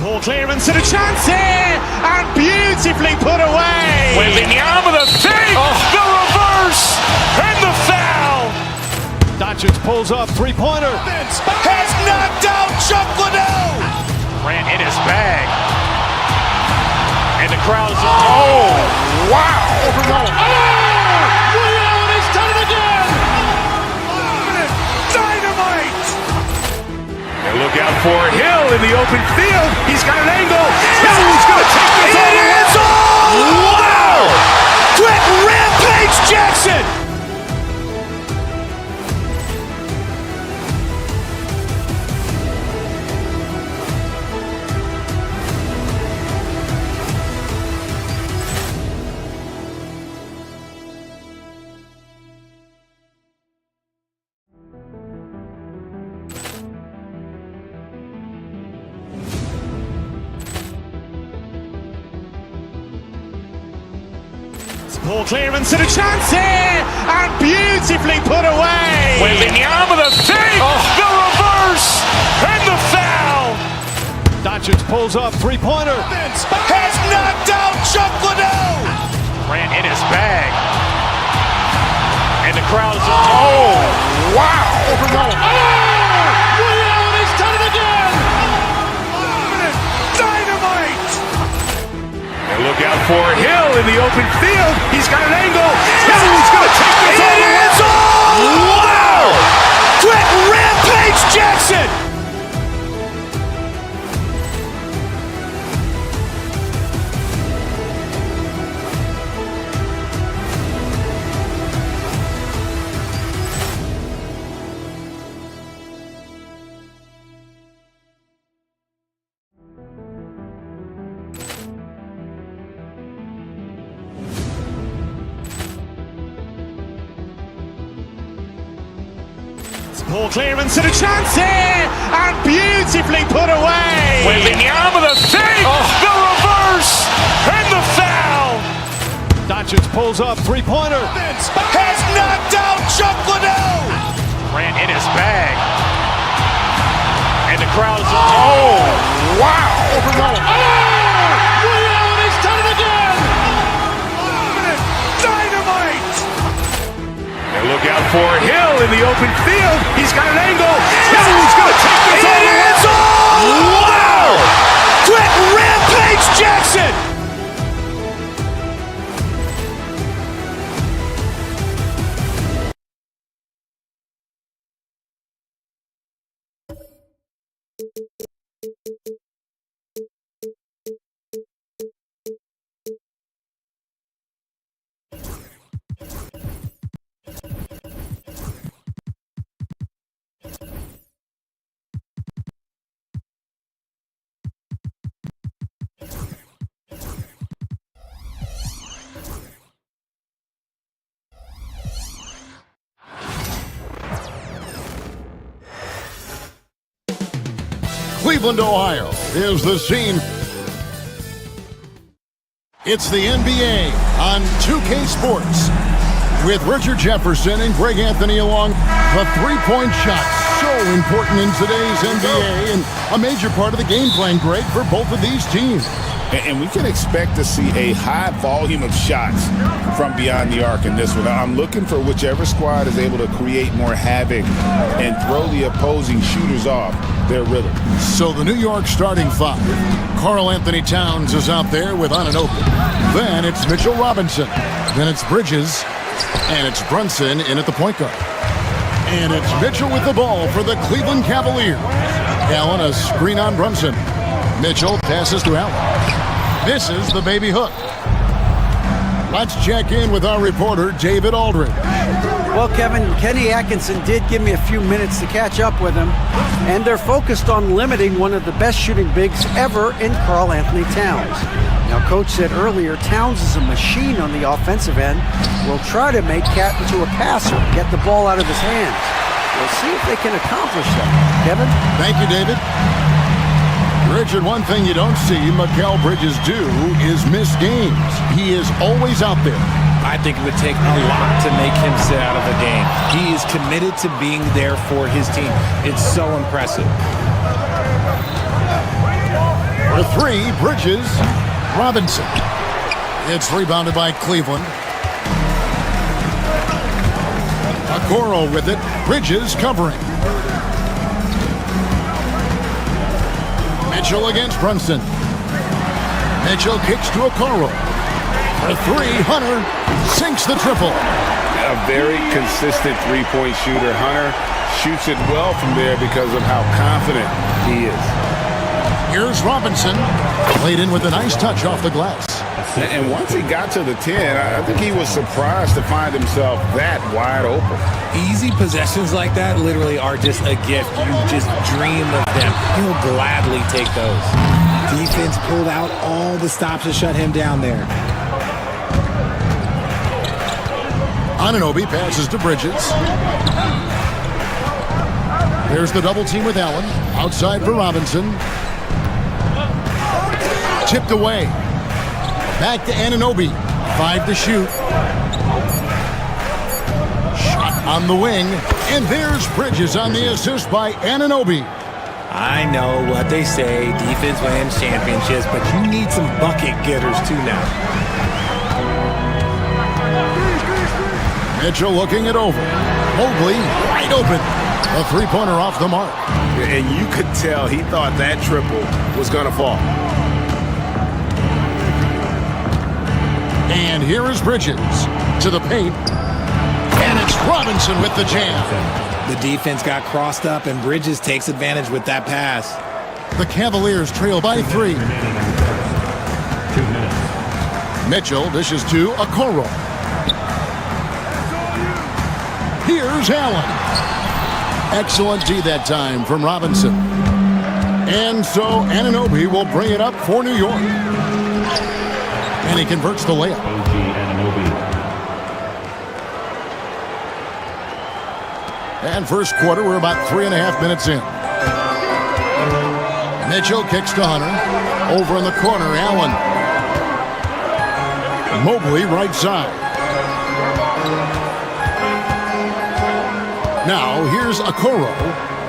Poor clearance and a chance here, and beautifully put away. Waving the arm with a fake, the reverse, and the foul. Doncic pulls up, three-pointer. Has knocked out Chuck Liddell. Ran in his bag. And the crowd is, oh, wow. Overruled. Ray Allen has done it again. Dynamite. And look out for Hill in the open field. He's got an angle. Hill's going to take this all the way. It's all. Wow. Quick Rampage Jackson. Poor clearance and a chance here, and beautifully put away. Waving the arm with a fake, the reverse, and the foul. Doncic pulls up, three-pointer. Has knocked out Chuck Liddell. Ran in his bag. And the crowd is, oh, wow. Overruled. Ray Allen has done it again. Dynamite. And look out for Hill in the open field. He's got an angle. Hill's going to take this all the way. It's all. Wow. Quick Rampage Jackson. Poor clearance and a chance here, and beautifully put away. Waving the arm with a fake, the reverse, and the foul. Doncic pulls up, three-pointer. Has knocked out Chuck Liddell. Ran in his bag. And the crowd is, oh, wow. Overruled. Ray Allen has done it again. Dynamite. And look out for Hill in the open field. He's got an angle. Hill's going to take this all the way. It's all. Wow. Quick Rampage Jackson. Cleveland, Ohio is the scene. It's the NBA on 2K Sports with Richard Jefferson and Greg Anthony along. The three-point shot, so important in today's NBA and a major part of the game plan, Greg, for both of these teams. And we can expect to see a high volume of shots from beyond the arc in this one. I'm looking for whichever squad is able to create more havoc and throw the opposing shooters off their rhythm. So the New York starting five. Karl Anthony Towns is out there with Anunoby. Then it's Mitchell Robinson. Then it's Bridges. And it's Brunson in at the point guard. And it's Mitchell with the ball for the Cleveland Cavaliers. Allen a screen on Brunson. Mitchell passes to Allen. Misses the baby hook. Let's check in with our reporter, David Aldridge. Well, Kevin, Kenny Atkinson did give me a few minutes to catch up with him, and they're focused on limiting one of the best shooting bigs ever in Karl Anthony Towns. Now, Coach said earlier, Towns is a machine on the offensive end. Will try to make Cat into a passer, get the ball out of his hands. We'll see if they can accomplish that. Kevin? Thank you, David. Richard, one thing you don't see Mikal Bridges do is miss games. He is always out there. I think it would take a lot to make him sit out of the game. He is committed to being there for his team. It's so impressive. The three, Bridges, Robinson. It's rebounded by Cleveland. Okoro with it. Bridges covering. Mitchell against Brunson. Mitchell kicks to Okoro. For three, Hunter sinks the triple. A very consistent three-point shooter. Hunter shoots it well from there because of how confident he is. Here's Robinson. Played in with a nice touch off the glass. And once he got to the 10, I think he was surprised to find himself that wide open. Easy possessions like that literally are just a gift. You just dream of them. He'll gladly take those. Defense pulled out all the stops to shut him down there. Anunoby passes to Bridges. There's the double team with Allen. Outside for Robinson. Tipped away. Back to Anunoby. 5 to shoot. Shot on the wing. And there's Bridges on the assist by Anunoby. I know what they say, defense wins championships, but you need some bucket getters too now. Mitchell looking it over. Mobley wide open. A three-pointer off the mark. And you could tell he thought that triple was going to fall. And here is Bridges to the paint. And it's Robinson with the jam. The defense got crossed up, and Bridges takes advantage with that pass. The Cavaliers trail by 3. 2 minutes. Mitchell dishes to Okoro. Here's Allen. Excellent D that time from Robinson. And so Anunoby will bring it up for New York. And he converts the layup. OG Anunoby. And first quarter, we're about 3.5 minutes in. Mitchell kicks to Hunter. Over in the corner, Allen. Mobley right side. Now, here's Okoro.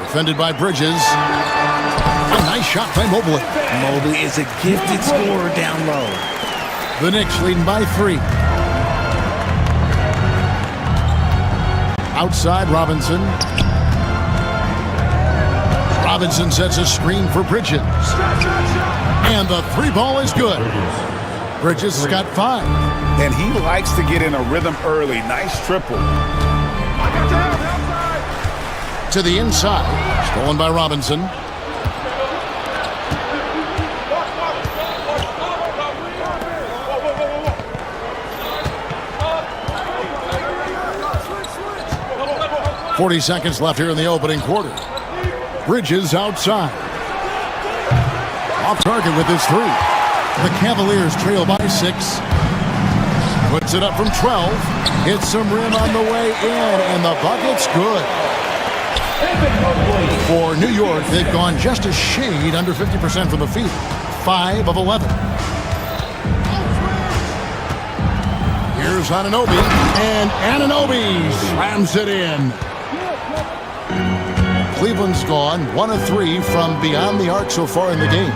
Defended by Bridges. A nice shot by Mobley. Mobley is a gifted scorer down low. The Knicks leading by 3. Outside, Robinson. Robinson sets a screen for Bridges. And the 3 ball is good. Bridges has got 5. And he likes to get in a rhythm early. Nice triple. To the inside. Stolen by Robinson. .40 left here in the opening quarter. Bridges outside. Off target with his 3. The Cavaliers trail by 6. Puts it up from 12. Hits some rim on the way in, and the bucket's good. For New York, they've gone just a shade under 50% from the field. 5 of 11. Here's Anunoby, and Anunoby slams it in. Cleveland's gone 1 of 3 from beyond the arc so far in the game.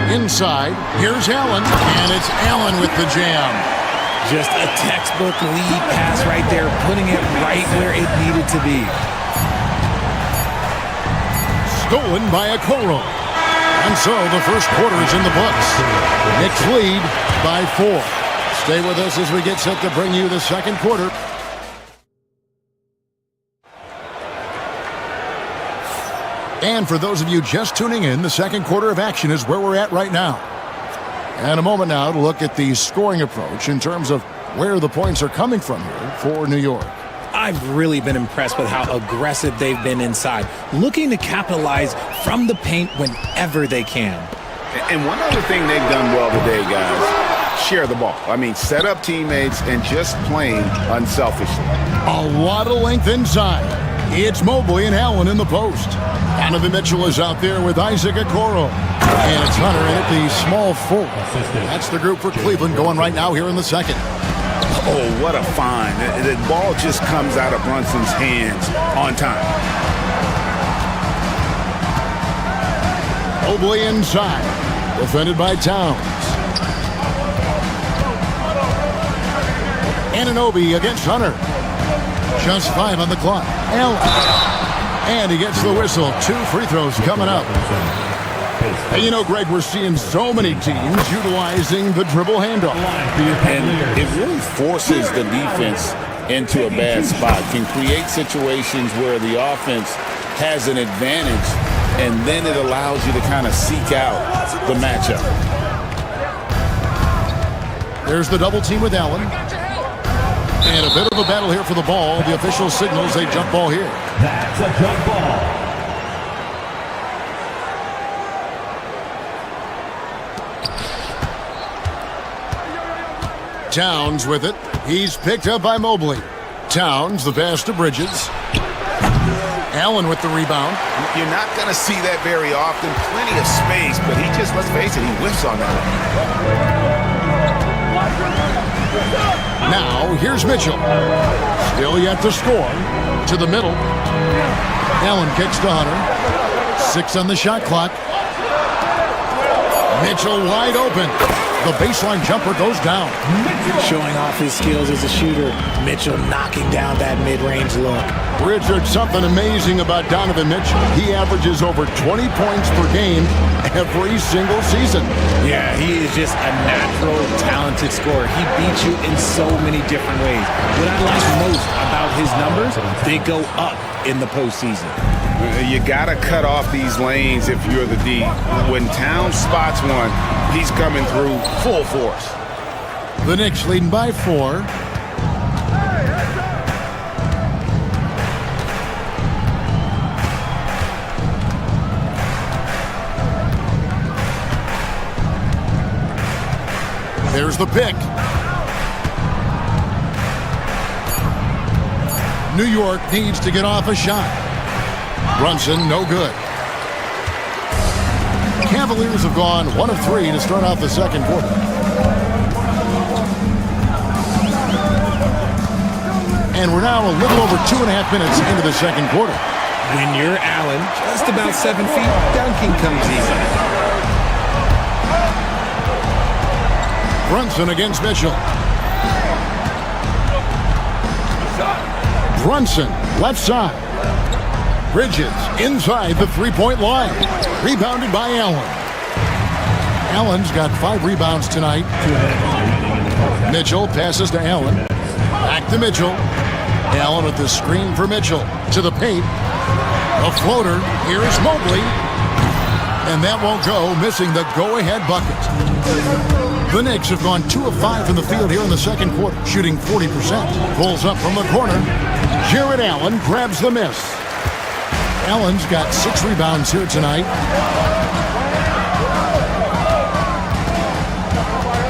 Inside, here's Allen, and it's Allen with the jam. Just a textbook lead pass right there, putting it right where it needed to be. Stolen by Okoro. And so the first quarter is in the books. Knicks lead by 4. Stay with us as we get set to bring you the second quarter. And for those of you just tuning in, the second quarter of action is where we're at right now. And a moment now to look at the scoring approach in terms of where the points are coming from here for New York. I've really been impressed with how aggressive they've been inside, looking to capitalize from the paint whenever they can. And one other thing they've done well today, guys, share the ball. I mean, set up teammates and just playing unselfishly. A lot of length inside. It's Mobley and Allen in the post. Donovan Mitchell is out there with Isaac Okoro. And it's Hunter in at the small 4. That's the group for Cleveland going right now here in the second. Oh, what a find. The ball just comes out of Brunson's hands on time. Mobley inside. Defended by Towns. Anunoby against Hunter. Just 5 on the clock. Allen. And he gets the whistle. 2 free throws coming up. And you know, Greg, we're seeing so many teams utilizing the dribble handoff. And it really forces the defense into a bad spot. Can create situations where the offense has an advantage, and then it allows you to kind of seek out the matchup. There's the double team with Allen. And a bit of a battle here for the ball. The official signals a jump ball here. That's a jump ball. Towns with it. He's picked up by Mobley. Towns, the pass to Bridges. Allen with the rebound. You're not going to see that very often. Plenty of space, but he just, let's face it, he whiffs on that. Now, here's Mitchell. Still yet to score. To the middle. Allen kicks to Hunter. 6 on the shot clock. Mitchell wide open. The baseline jumper goes down. Showing off his skills as a shooter. Mitchell knocking down that mid-range look. Richard, something amazing about Donovan Mitchell. He averages over 20 points per game every single season. Yeah, he is just a natural, talented scorer. He beats you in so many different ways. What I like most about his numbers, they go up in the postseason. You got to cut off these lanes if you're the D. When Towns spots one, he's coming through full force. The Knicks leading by 4. There's the pick. New York needs to get off a shot. Brunson, no good. Cavaliers have gone 1 of 3 to start off the second quarter. And we're now a little over 2.5 minutes into the second quarter. When you're Allen, just about 7 feet, dunking comes easy. Brunson against Mitchell. Brunson, left side. Bridges inside the three-point line. Rebounded by Allen. Allen's got 5 rebounds tonight. Mitchell passes to Allen. Back to Mitchell. Allen with the screen for Mitchell. To the paint. A floater. Here's Mobley. And that won't go, missing the go-ahead bucket. The Knicks have gone 2 of 5 from the field here in the second quarter, shooting 40%. Pulls up from the corner. Jared Allen grabs the miss. Allen's got 6 rebounds here tonight.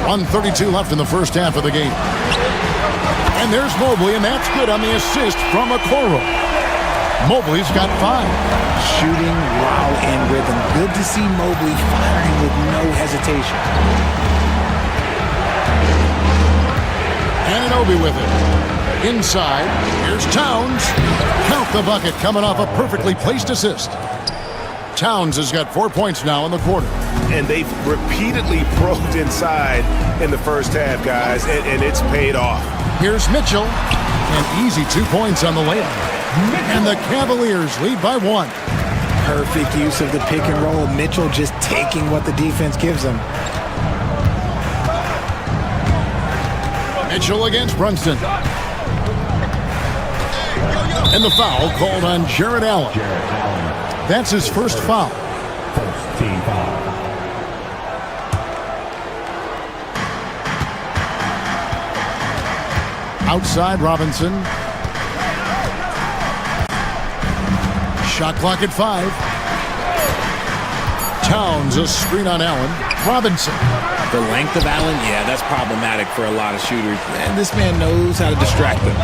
1:32 left in the first half of the game. And there's Mobley, and that's good on the assist from Okoro. Mobley's got 5. Shooting while in rhythm. Good to see Mobley firing with no hesitation. Anunoby with it. Inside, here's Towns. Count the bucket coming off a perfectly placed assist. Towns has got 4 points now in the quarter. And they've repeatedly probed inside in the first half, guys, and it's paid off. Here's Mitchell. An easy 2 points on the layup. And the Cavaliers lead by 1. Perfect use of the pick and roll. Mitchell just taking what the defense gives him. Mitchell against Brunson. And the foul called on Jared Allen. That's his first foul. First team foul. Outside Robinson. Shot clock at 5. Towns, a screen on Allen. Robinson. The length of Allen, yeah, that's problematic for a lot of shooters. And this man knows how to distract them.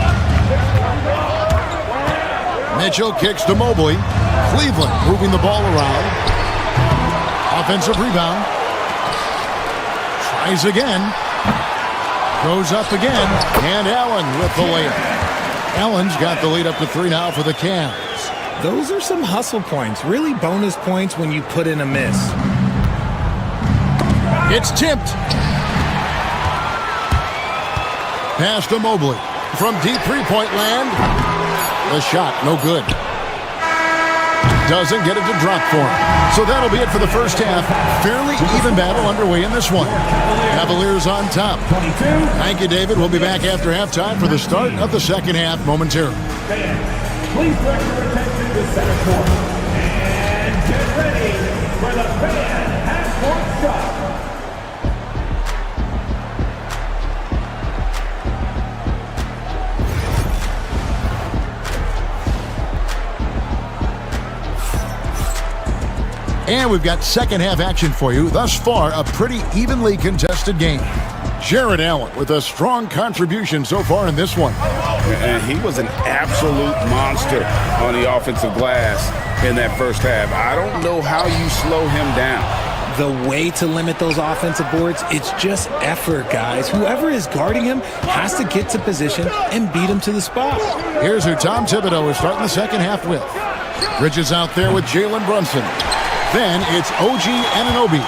Mitchell kicks to Mobley. Cleveland moving the ball around. Offensive rebound. Tries again. Goes up again. And Allen with the layup. Allen's got the lead up to 3 now for the Cavs. Those are some hustle points. Really bonus points when you put in a miss. It's tipped. Pass to Mobley. From deep three-point land. The shot, no good. Doesn't get it to drop for him. So that'll be it for the first half. Fairly even battle underway in this one. Cavaliers on top. Thank you, David. We'll be back after halftime for the start of the second half momentarily. Please direct your attention to center court. And get ready for the fan half-court shot. And we've got second half action for you. Thus far, a pretty evenly contested game. Jared Allen with a strong contribution so far in this one. And he was an absolute monster on the offensive glass in that first half. I don't know how you slow him down. The way to limit those offensive boards, it's just effort, guys. Whoever is guarding him has to get to position and beat him to the spot. Here's who Tom Thibodeau is starting the second half with. Bridges out there with Jalen Brunson. Then it's OG Anunoby.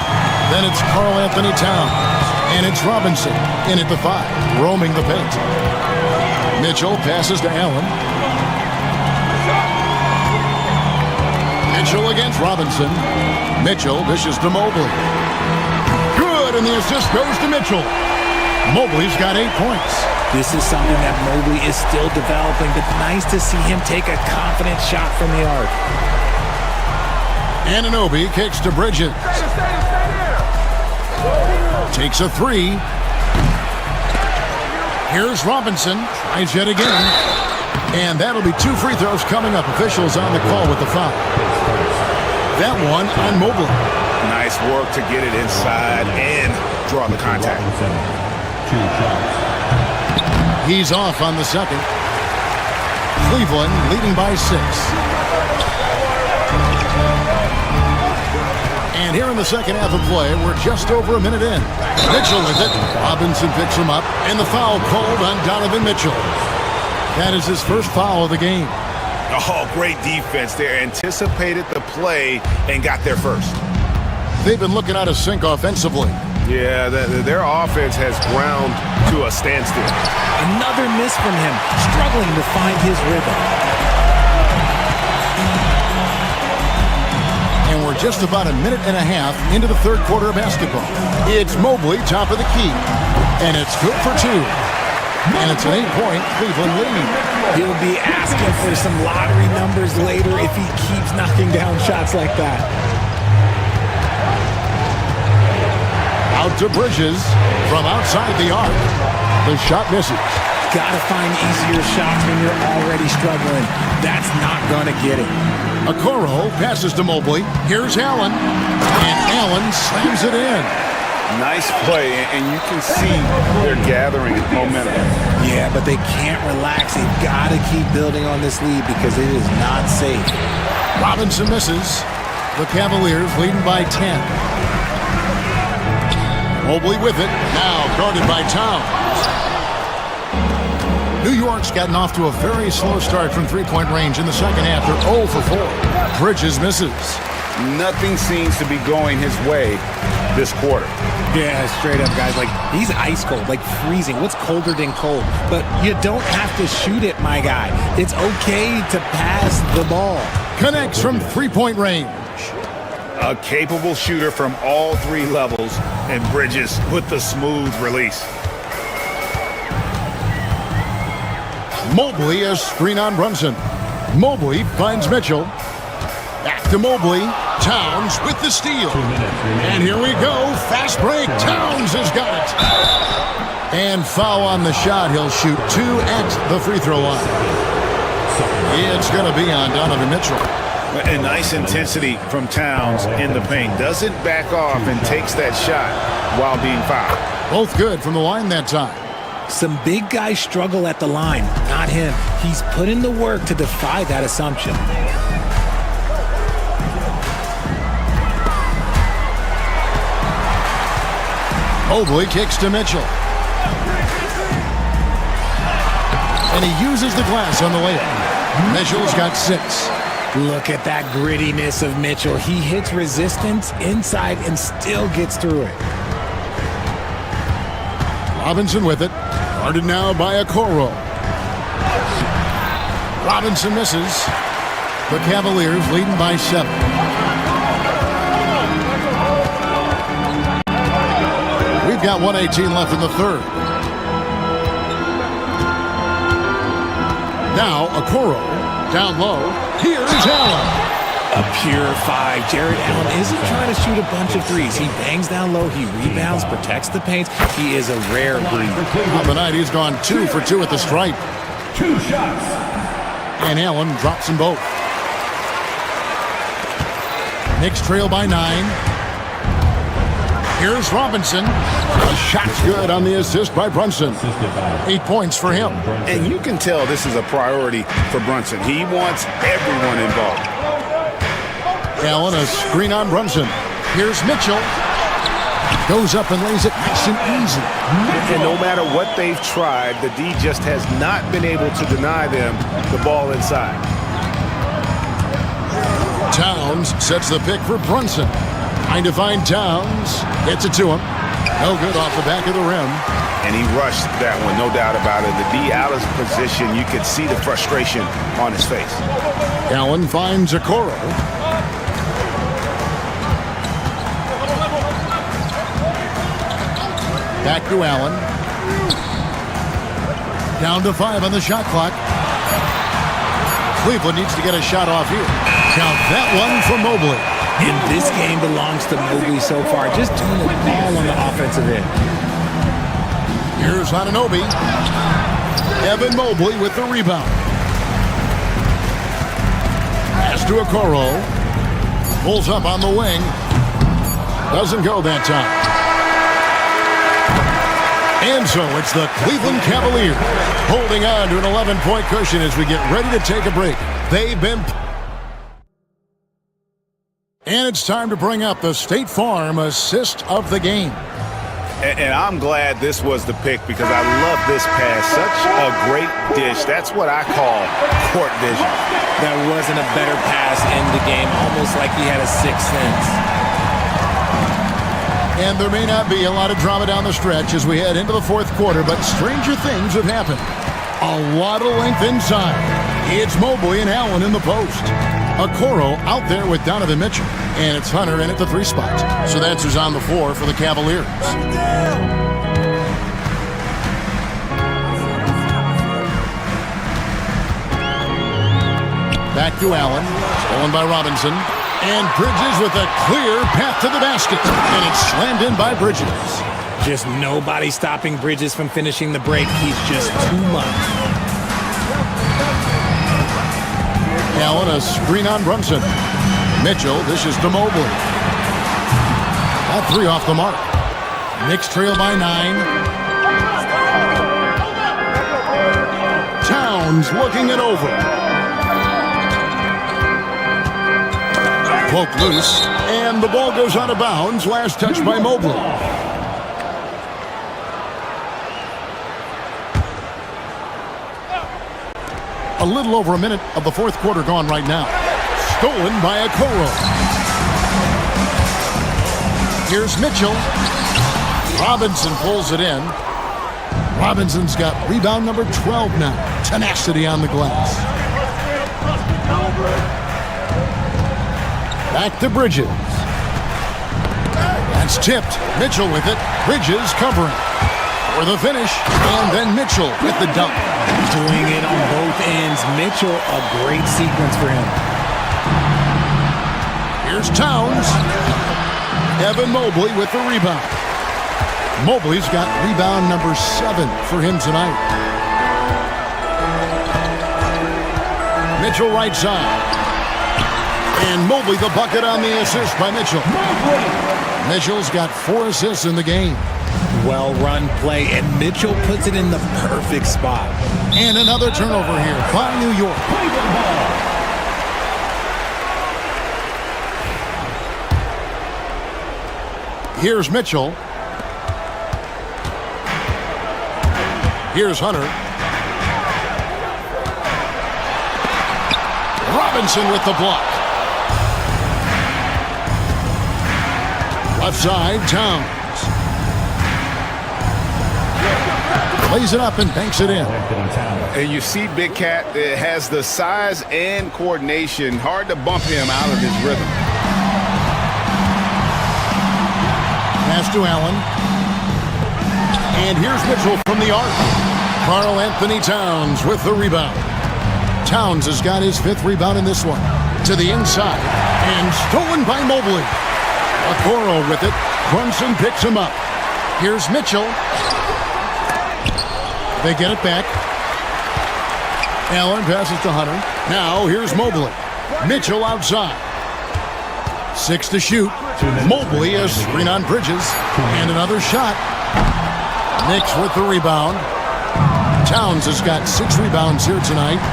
Then it's Karl Anthony Towns. And it's Robinson in at the 5, roaming the paint. Mitchell passes to Allen. Mitchell against Robinson. Mitchell dishes to Mobley. Good, and the assist goes to Mitchell. Mobley's got 8 points. This is something that Mobley is still developing, but nice to see him take a confident shot from the arc. Anunoby kicks to Bridges. Takes a 3. Here's Robinson. Tries yet again. And that'll be 2 free throws coming up. Officials on the call with the foul. That one on Mobley. Nice work to get it inside and draw the contact. 2 shots. He's off on the second. Cleveland leading by 6. And here in the second half of play, we're just over a minute in. Mitchell with it. Robinson picks him up. And the foul called on Donovan Mitchell. That is his first foul of the game. Oh, great defense there. Anticipated the play and got there first. They've been looking out of sync offensively. Yeah, their offense has ground to a standstill. Another miss from him, struggling to find his rhythm. And we're just about a minute and a half into the third quarter of basketball. It's Mobley, top of the key. And it's good for 2. And it's an 8-point Cleveland lead. He'll be asking for some lottery numbers later if he keeps knocking down shots like that. Out to Bridges from outside the arc. The shot misses. Gotta find easier shots when you're already struggling. That's not gonna get it. Okoro passes to Mobley. Here's Allen. And Allen slams it in. Nice play, and you can see they're gathering momentum. Yeah, but they can't relax. They've got to keep building on this lead because it is not safe. Robinson misses. The Cavaliers leading by 10. Mobley with it. Now guarded by Towns. New York's gotten off to a very slow start from three-point range in the second half. They're 0 for 4. Bridges misses. Nothing seems to be going his way this quarter. Yeah, straight up, guys. Like, he's ice cold, like freezing. What's colder than cold? But you don't have to shoot it, my guy. It's okay to pass the ball. Connects from three-point range. A capable shooter from all 3 levels, and Bridges with the smooth release. Mobley a screen on Brunson. Mobley finds Mitchell. Back to Mobley. Towns with the steal. 2 minutes remaining. And here we go. Fast break. Towns has got it. And foul on the shot. He'll shoot 2 at the free throw line. It's going to be on Donovan Mitchell. A nice intensity from Towns in the paint. Doesn't back off and takes that shot while being fouled. Both good from the line that time. Some big guys struggle at the line, not him. He's put in the work to defy that assumption. Mobley kicks to Mitchell. And he uses the glass on the layup. Mitchell's got 6. Look at that grittiness of Mitchell. He hits resistance inside and still gets through it. Robinson with it. Guarded now by Okoro. Robinson misses. The Cavaliers leading by 7. We've got 1:18 left in the third. Now Okoro down low. Here's Allen. A pure 5. Jared Allen isn't trying to shoot a bunch of threes. He bangs down low. He rebounds, protects the paint. He is a rare breed. On the night, he's gone 2 for 2 at the stripe. 2 shots. And Allen drops them both. Knicks trail by 9. Here's Robinson. The shot's good on the assist by Brunson. 8 points for him. And you can tell this is a priority for Brunson. He wants everyone involved. Allen, a screen on Brunson. Here's Mitchell. Goes up and lays it nice and easy. And no matter what they've tried, the D just has not been able to deny them the ball inside. Towns sets the pick for Brunson. Trying to find Towns. Gets it to him. No good off the back of the rim. And he rushed that one, no doubt about it. The D out of position, you could see the frustration on his face. Allen finds Okoro. Back to Allen. Down to 5 on the shot clock. Cleveland needs to get a shot off here. Count that one for Mobley. And this game belongs to Mobley so far. Just doing it all on the offensive end. Here's Anunoby. Evan Mobley with the rebound. Pass to Okoro. Pulls up on the wing. Doesn't go that time. And so it's the Cleveland Cavaliers holding on to an 11-point cushion as we get ready to take a break. They've been... And it's time to bring up the State Farm assist of the game. And I'm glad this was the pick because I love this pass. Such a great dish. That's what I call court vision. There wasn't a better pass in the game, almost like he had a sixth sense. And there may not be a lot of drama down the stretch as we head into the fourth quarter, but stranger things have happened. A lot of length inside. It's Mobley and Allen in the post. Okoro out there with Donovan Mitchell. And it's Hunter in at the 3 spot. So that's who's on the floor for the Cavaliers. Back to Allen. Stolen by Robinson. And Bridges with a clear path to the basket. And it's slammed in by Bridges. Just nobody stopping Bridges from finishing the break. He's just too much. Allen, a screen on Brunson. Mitchell dishes to Mobley. That 3 off the mark. Knicks trail by 9. Towns looking it over. Poked loose, and the ball goes out of bounds. Last touch by Mobley. A little over a minute of the fourth quarter gone right now. Stolen by Okoro. Here's Mitchell. Robinson pulls it in. Robinson's got rebound number 12 now. Tenacity on the glass. Back to Bridges. That's tipped. Mitchell with it. Bridges covering. For the finish. And then Mitchell with the dunk. Doing it on both ends. Mitchell, a great sequence for him. Here's Towns. Evan Mobley with the rebound. Mobley's got rebound number 7 for him tonight. Mitchell right side. And Mobley the bucket on the assist by Mitchell. Mitchell's got 4 assists in the game. Well-run play, and Mitchell puts it in the perfect spot. And another turnover here by New York. Here's Mitchell. Here's Hunter. Robinson with the block. Left side, Towns. lays it up and banks it in. And you see Big Cat has the size and coordination. Hard to bump him out of his rhythm. Pass to Allen. And here's Mitchell from the arc. Karl Anthony Towns with the rebound. Towns has got his 5th rebound in this one. To the inside. And stolen by Mobley. Okoro with it. Brunson picks him up. Here's Mitchell. They get it back. Allen passes to Hunter. Now here's Mobley. Mitchell outside. 6 to shoot. Mobley a screen on Bridges. And another shot. Knicks with the rebound. Towns has got 6 rebounds here tonight.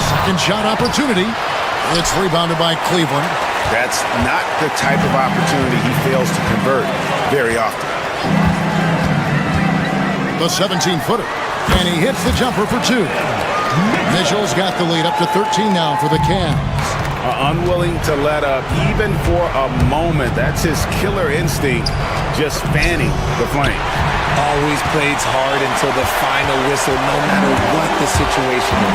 Second shot opportunity. It's rebounded by Cleveland. That's not the type of opportunity he fails to convert very often. The 17-footer. And he hits the jumper for 2. Mitchell's got the lead up to 13 now for the Cavs. Unwilling to let up even for a moment. That's his killer instinct, just fanning the flame. Always plays hard until the final whistle, no matter what the situation is.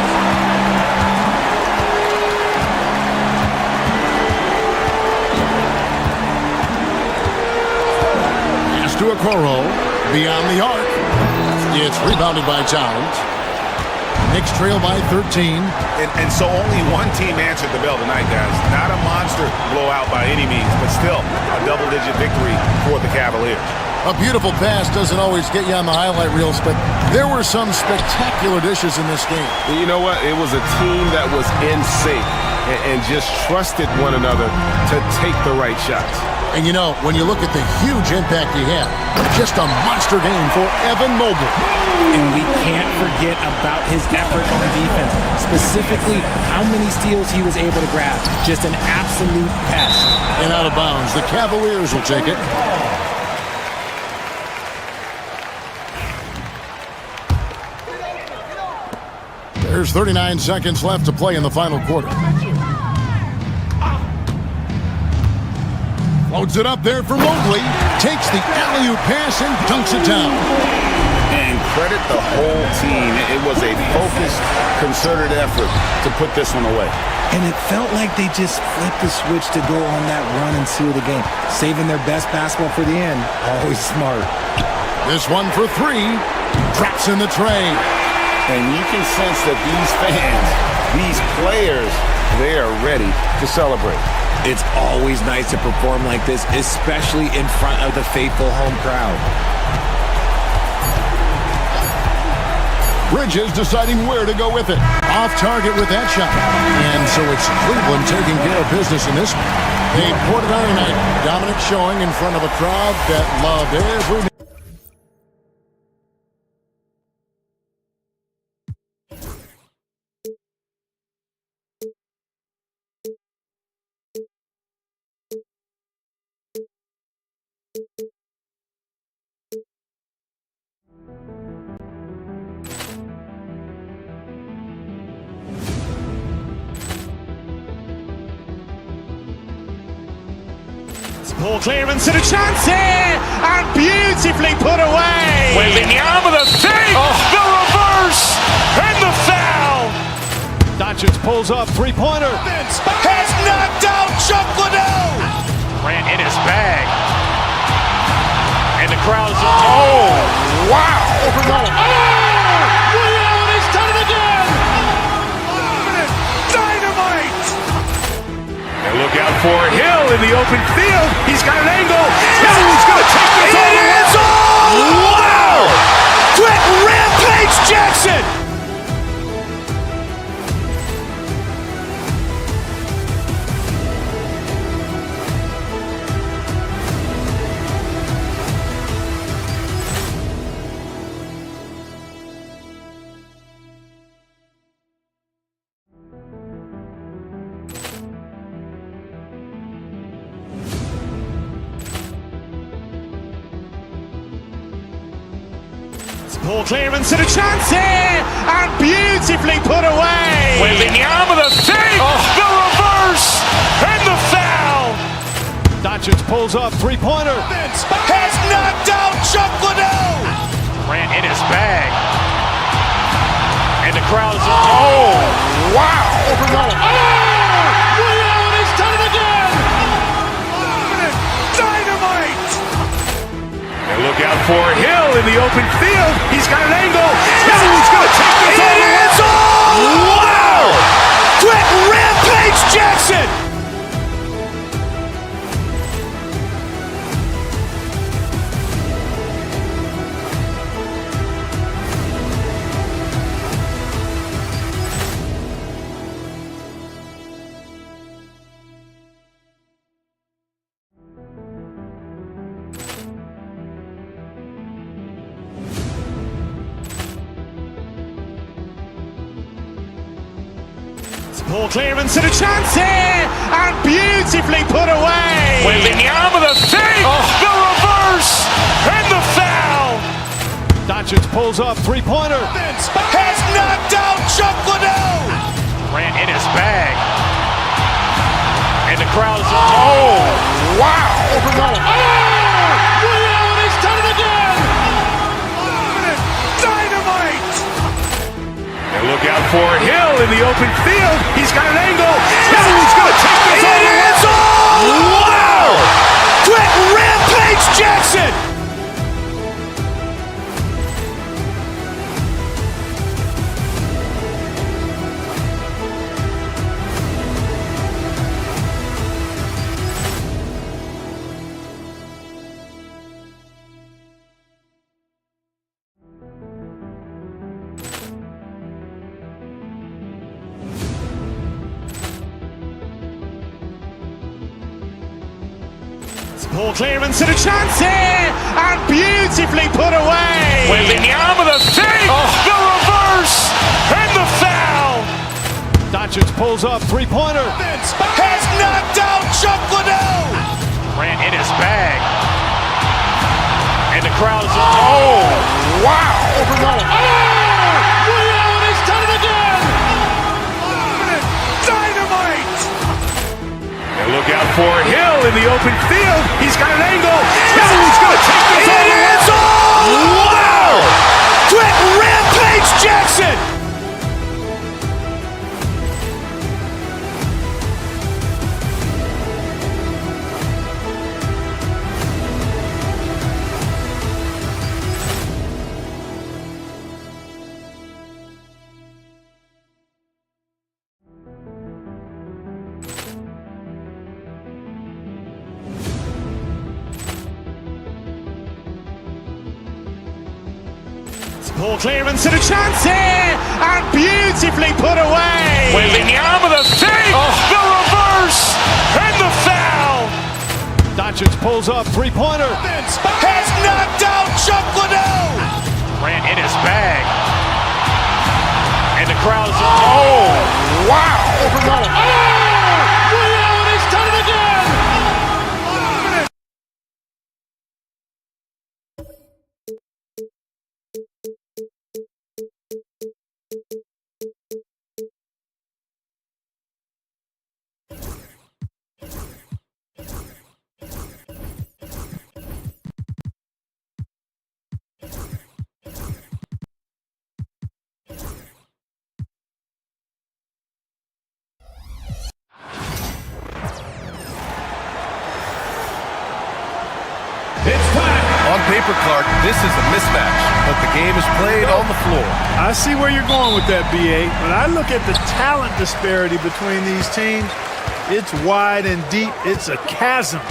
Pass to Okoro. Beyond the arc. It's rebounded by Towns. Knicks trail by 13. And so only one team answered the bell tonight, guys. Not a monster blowout by any means, but still a double-digit victory for the Cavaliers. A beautiful pass doesn't always get you on the highlight reels, but there were some spectacular dishes in this game. You know what? It was a team that was in sync and just trusted one another to take the right shots. And you know, when you look at the huge impact he had, just a monster game for Evan Mobley. And we can't forget about his effort on defense, specifically how many steals he was able to grab. Just an absolute pest. And out of bounds, the Cavaliers will take it. There's 39 seconds left to play in the final quarter. Loads it up there for Mobley. Takes the alley-oop pass and dunks it down. And credit the whole team. It was a focused, concerted effort to put this one away. And it felt like they just flipped the switch to go on that run and seal the game. Saving their best basketball for the end. Always smart. This one for 3. Drops in the tray. And you can sense that these fans, these players, they are ready to celebrate. It's always nice to perform like this, especially in front of the faithful home crowd. Bridges deciding where to go with it. Off target with that shot. And so it's Cleveland taking care of business in this one. They poured it on tonight. Dominant showing in front of a crowd that loved every minute. Poor clearance and a chance here, and beautifully put away. Wembanyama the fake, the reverse, and the foul. Doncic pulls up, 3-pointer. Has knocked out Chuck Liddell. Ran in his bag. And the crowd is... Oh, wow. He's done it again. Dynamite. And look out for Hill in the open field. He's got an angle. Hill's going to take this all the way. Wow. Quick rampage Jackson. Poor clearance and a chance here, and beautifully put away. Wembanyama the fake, the reverse, and the foul. Doncic pulls up, three-pointer. Has knocked out Chuck Liddell. Grant in his bag. And the crowd is... Oh, wow. Ray Allen has done it again! Dynamite. And look out for Hill in the open field. He's got an angle. Hill's going to take this all the way. Wow. Quick Rampage Jackson. Poor clearance and a chance here! And beautifully put away! Wembanyama the fake! The reverse! And the foul! Doncic pulls up, three-pointer. Has knocked out Chuck Liddell! Grant in his bag. And the crowd is... Oh, wow! Ray Allen has done it again! Dynamite! And look out for Hill in the open field. He's got an angle. Hill's going to take this all the way. Wow! Quick Rampage Jackson! Poor clearance and a chance here! And beautifully put away! Wembanyama the fake! The reverse! And the foul! Doncic pulls up, three-pointer. Has knocked out Chuck Liddell! Grant in his bag. And the crowd is... Oh, wow! Ray Allen has done it again! Dynamite! And look out for Hill in the open field. He's got an angle. Hill's going to take this all the way. Wow! Quick Rampage Jackson! Poor clearance and a chance here! And beautifully put away! Wembanyama the fake! The reverse! And the foul! Doncic pulls up, three-pointer. Has knocked out Chuck Liddell! Grant in his bag. And the crowd is... Oh, wow! Ray Allen has done it again! On paper, Clark, this is a mismatch, but the game is played on the floor. I see where you're going with that, B.A. When I look at the talent disparity between these teams, it's wide and deep. It's a chasm.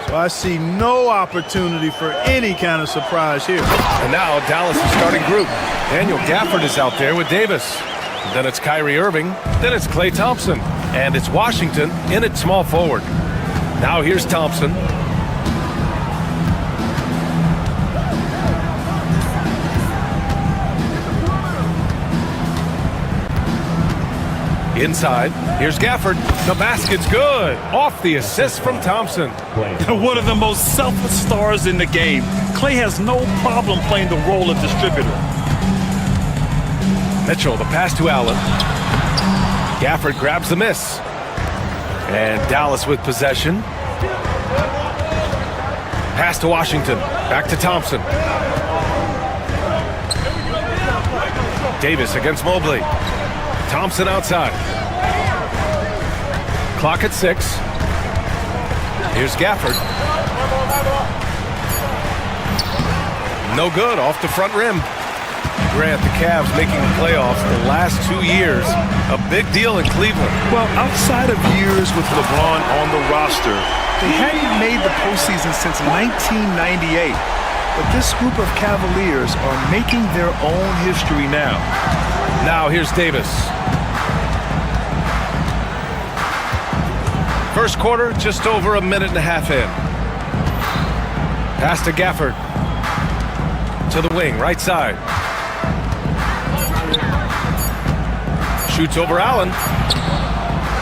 So I see no opportunity for any kind of surprise here. And now Dallas' starting group. Daniel Gafford is out there with Davis. Then it's Kyrie Irving. Then it's Klay Thompson. And it's Washington in at small forward. Now here's Thompson. Inside, here's Gafford. The basket's good. Off the assist from Thompson. One of the most selfless stars in the game. Klay has no problem playing the role of distributor. Mitchell, the pass to Allen. Gafford grabs the miss. And Dallas with possession. Pass to Washington. Back to Thompson. Davis against Mobley. Thompson outside. Clock at 6. Here's Gafford. No good, off the front rim. Grant, the Cavs making the playoffs the last 2 years. A big deal in Cleveland. Well, outside of years with LeBron on the roster, they hadn't made the postseason since 1998. But this group of Cavaliers are making their own history now. Now here's Davis. First quarter, just over a minute and a half in. Pass to Gafford. To the wing, right side. Shoots over Allen.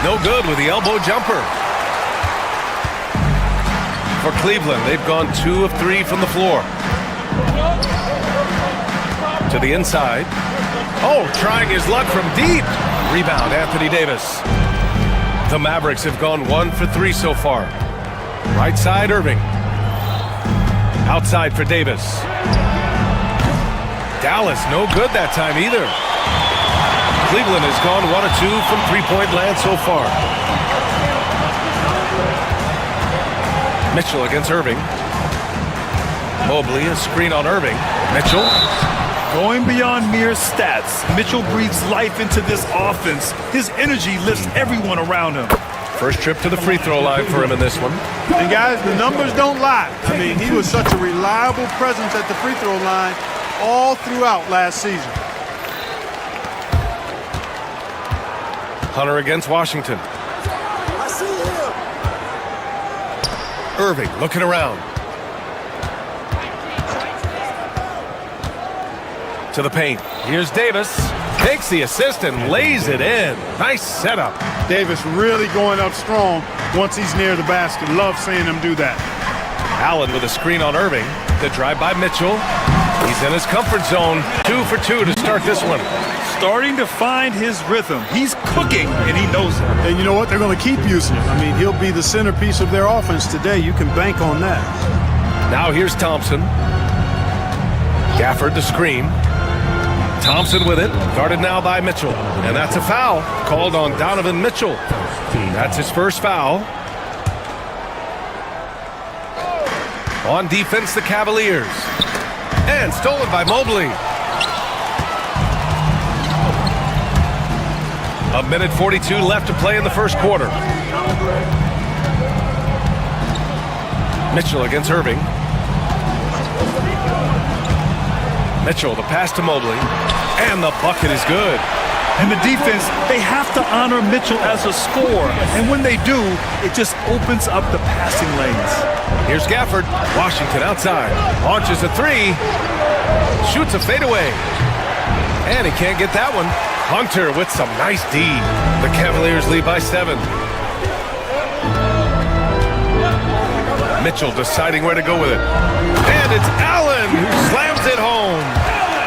No good with the elbow jumper. For Cleveland, they've gone 2 of 3 from the floor. To the inside. Oh, trying his luck from deep. Rebound, Anthony Davis. The Mavericks have gone 1 for 3 so far. Right side, Irving. Outside for Davis. Dallas, no good that time either. Cleveland has gone 1 of 2 from three-point land so far. Mitchell against Irving. Mobley, a screen on Irving. Mitchell. Going beyond mere stats, Mitchell breathes life into this offense. His energy lifts everyone around him. First trip to the free throw line for him in this one. And guys, the numbers don't lie. I mean, he was such a reliable presence at the free throw line all throughout last season. Hunter against Washington. I see him. Irving looking around. To the paint. Here's Davis. Takes the assist and lays it in. Nice setup. Davis really going up strong once he's near the basket. Love seeing him do that. Allen with a screen on Irving. The drive by Mitchell. He's in his comfort zone. 2 for 2 to start this one. Starting to find his rhythm. He's cooking, and he knows it. And you know what? They're going to keep using him. I mean, he'll be the centerpiece of their offense today. You can bank on that. Now here's Thompson. Gafford the screen. Thompson with it, guarded now by Mitchell. And that's a foul called on Donovan Mitchell. That's his first foul. On defense, the Cavaliers. And stolen by Mobley. A minute 42 left to play in the first quarter. Mitchell against Irving. Mitchell, the pass to Mobley. And the bucket is good. And the defense, they have to honor Mitchell as a scorer. And when they do, it just opens up the passing lanes. Here's Gafford. Washington outside. Launches a 3. Shoots a fadeaway. And he can't get that one. Hunter with some nice D. The Cavaliers lead by 7. Mitchell deciding where to go with it. And it's Allen who slams it home.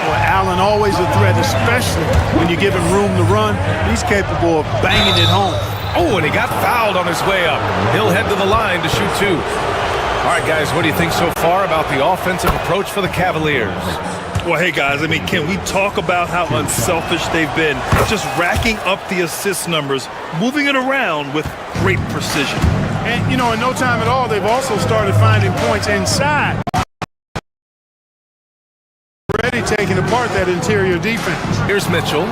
Boy, Allen always a threat, especially when you give him room to run. He's capable of banging it home. Oh, and he got fouled on his way up. He'll head to the line to shoot 2. All right, guys, what do you think so far about the offensive approach for the Cavaliers? Well, hey, guys, I mean, can we talk about how unselfish they've been? Just racking up the assist numbers, moving it around with great precision. And, you know, in no time at all, they've also started finding points inside. Already taking apart that interior defense. Here's Mitchell.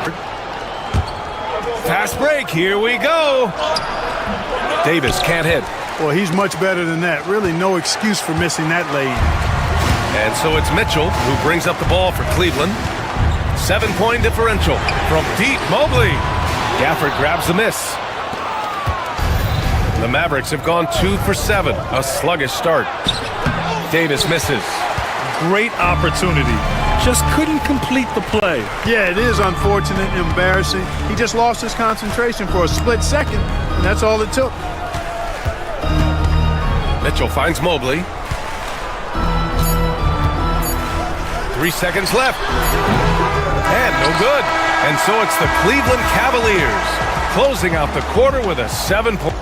Fast break, here we go. Davis can't hit. Well, he's much better than that. Really no excuse for missing that lane. And so it's Mitchell who brings up the ball for Cleveland. 7-point differential from deep. Mobley. Gafford grabs the miss. The Mavericks have gone 2 for 7. A sluggish start. Davis misses. Great opportunity. Just couldn't complete the play. Yeah, it is unfortunate, embarrassing. He just lost his concentration for a split second, and that's all it took. Mitchell finds Mobley. 3 seconds left. And no good. And so it's the Cleveland Cavaliers closing out the quarter with a 7-point.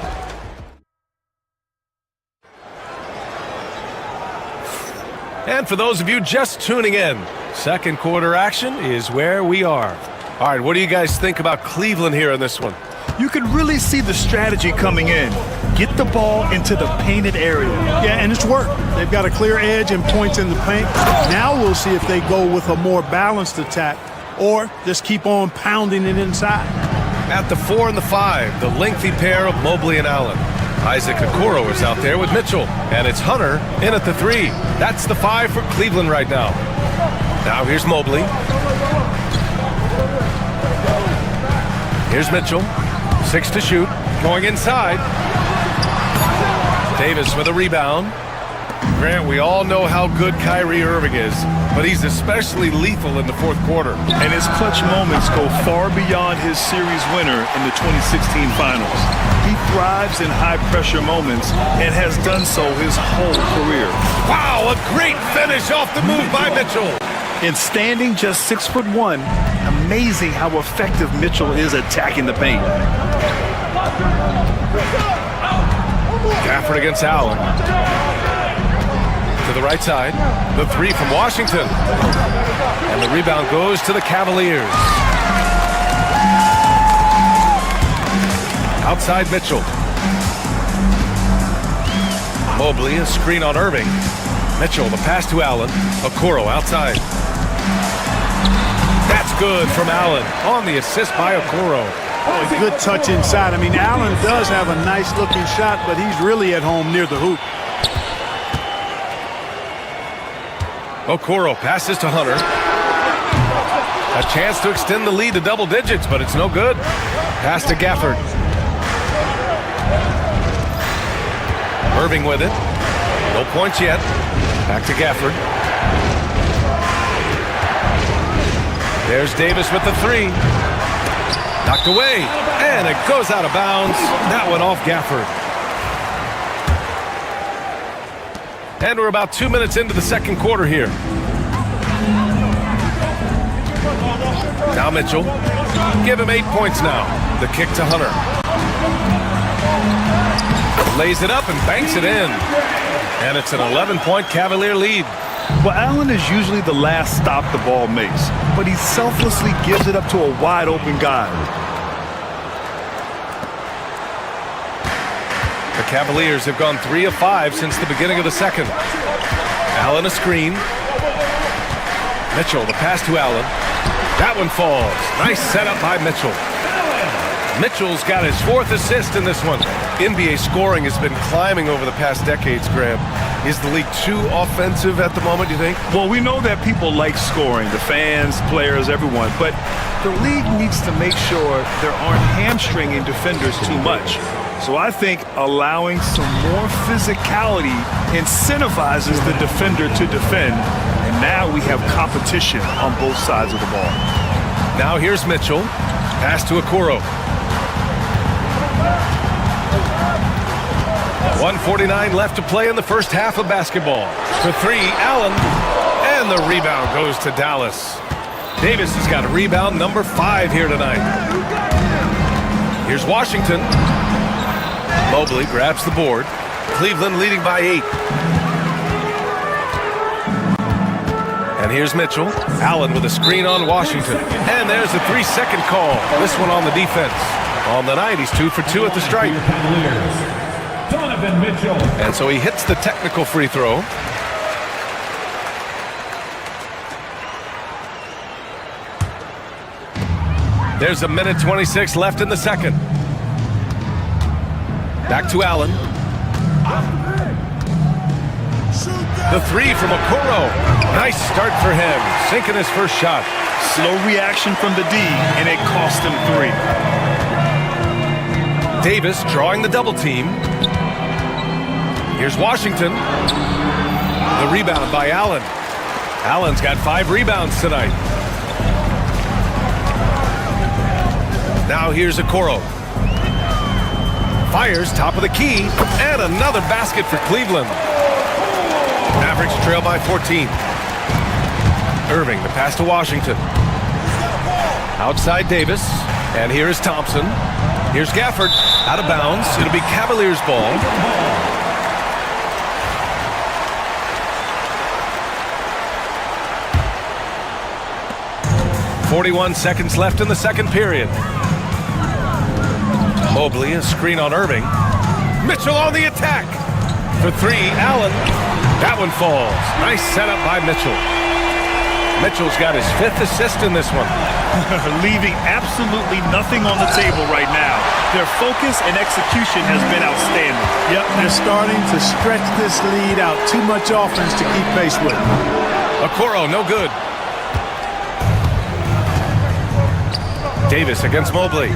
And for those of you just tuning in, second quarter action is where we are. All right, what do you guys think about Cleveland here in this one? You can really see the strategy coming in. Get the ball into the painted area. Yeah, and it's worked. They've got a clear edge and points in the paint. Now we'll see if they go with a more balanced attack or just keep on pounding it inside. At the 4 and the 5, the lengthy pair of Mobley and Allen. Isaac Okoro is out there with Mitchell, and it's Hunter in at the 3. That's the 5 for Cleveland right now. Now here's Mobley. Here's Mitchell. 6 to shoot. Going inside. Davis with a rebound. Grant, we all know how good Kyrie Irving is, but he's especially lethal in the fourth quarter. And his clutch moments go far beyond his series winner in the 2016 finals. He thrives in high-pressure moments and has done so his whole career. Wow, a great finish off the move by Mitchell. And standing just 6'1", amazing how effective Mitchell is attacking the paint. Gafford against Allen. To the right side. The 3 from Washington. And the rebound goes to the Cavaliers. Outside Mitchell. Mobley, a screen on Irving. Mitchell, the pass to Allen. Okoro outside. That's good from Allen on the assist by Okoro. Oh, good touch inside. I mean, Allen does have a nice-looking shot, but he's really at home near the hoop. Okoro passes to Hunter. A chance to extend the lead to double digits, but it's no good. Pass to Gafford. Irving with it. No points yet. Back to Gafford. There's Davis with the 3. Knocked away, and it goes out of bounds. That one off Gafford. And we're about 2 minutes into the second quarter here. Now Mitchell. Give him 8 points now. The kick to Hunter. Lays it up and banks it in. And it's an 11-point Cavalier lead. Well, Allen is usually the last stop the ball makes, but he selflessly gives it up to a wide-open guy. The Cavaliers have gone 3 of 5 since the beginning of the second. Allen a screen. Mitchell, the pass to Allen. That one falls. Nice setup by Mitchell. Mitchell's got his 4th assist in this one. NBA scoring has been climbing over the past decades, Graham. Is the league too offensive at the moment, do you think? Well, we know that people like scoring, the fans, players, everyone, but the league needs to make sure there aren't hamstringing defenders too much. So I think allowing some more physicality incentivizes the defender to defend, and now we have competition on both sides of the ball. Now here's Mitchell. Pass to Okoro. 1:49 left to play in the first half of basketball. For 3, Allen. And the rebound goes to Dallas. Davis has got a rebound number 5 here tonight. Here's Washington. Mobley grabs the board. Cleveland leading by 8. And here's Mitchell. Allen with a screen on Washington. And there's a 3-second call. This one on the defense. On the night, he's 2 for 2 at the stripe. And so he hits the technical free throw. There's a minute 26 left in the second. Back to Allen. The 3 from Okoro. Nice start for him. Sinking his first shot. Slow reaction from the D, and it cost him 3. Davis drawing the double team. Here's Washington. The rebound by Allen. Allen's got 5 rebounds tonight. Now here's Okoro. Fires top of the key, and another basket for Cleveland. Mavericks trail by 14. Irving, the pass to Washington. Outside Davis, and here is Thompson. Here's Gafford, out of bounds. It'll be Cavaliers ball. 41 seconds left in the second period. Mobley, a screen on Irving. Mitchell on the attack. For three, Allen. That one falls. Nice setup by Mitchell. Mitchell's got his 5th assist in this one. Leaving absolutely nothing on the table right now. Their focus and execution has been outstanding. Yep, they're starting to stretch this lead out. Too much offense to keep pace with. Okoro, no good. Davis against Mobley.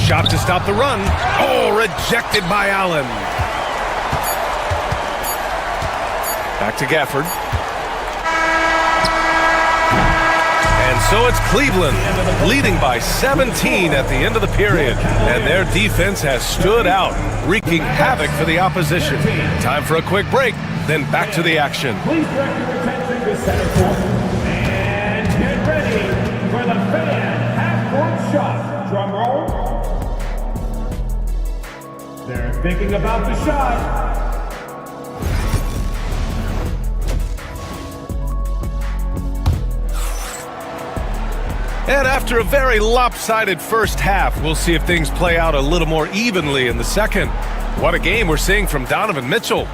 Shot to stop the run. Oh, rejected by Allen. Back to Gafford. And so it's Cleveland, leading by 17 at the end of the period. And their defense has stood out, wreaking havoc for the opposition. Time for a quick break, then back to the action. Please direct your attention to center court. And get ready for the fan half-court shot. Drum roll. They're thinking about the shot. And after a very lopsided first half, we'll see if things play out a little more evenly in the second. What a game we're seeing from Donovan Mitchell.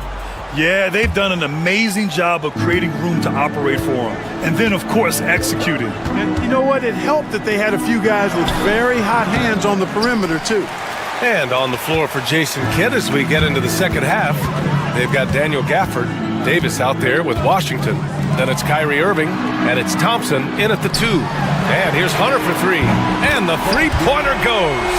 Yeah, they've done an amazing job of creating room to operate for him. And then, of course, executing. And you know what? It helped that they had a few guys with very hot hands on the perimeter, too. And on the floor for Jason Kidd as we get into the second half, they've got Daniel Gafford, Davis out there with Washington. Then it's Kyrie Irving, and it's Thompson in at the 2. And here's Hunter for 3. And the three-pointer goes.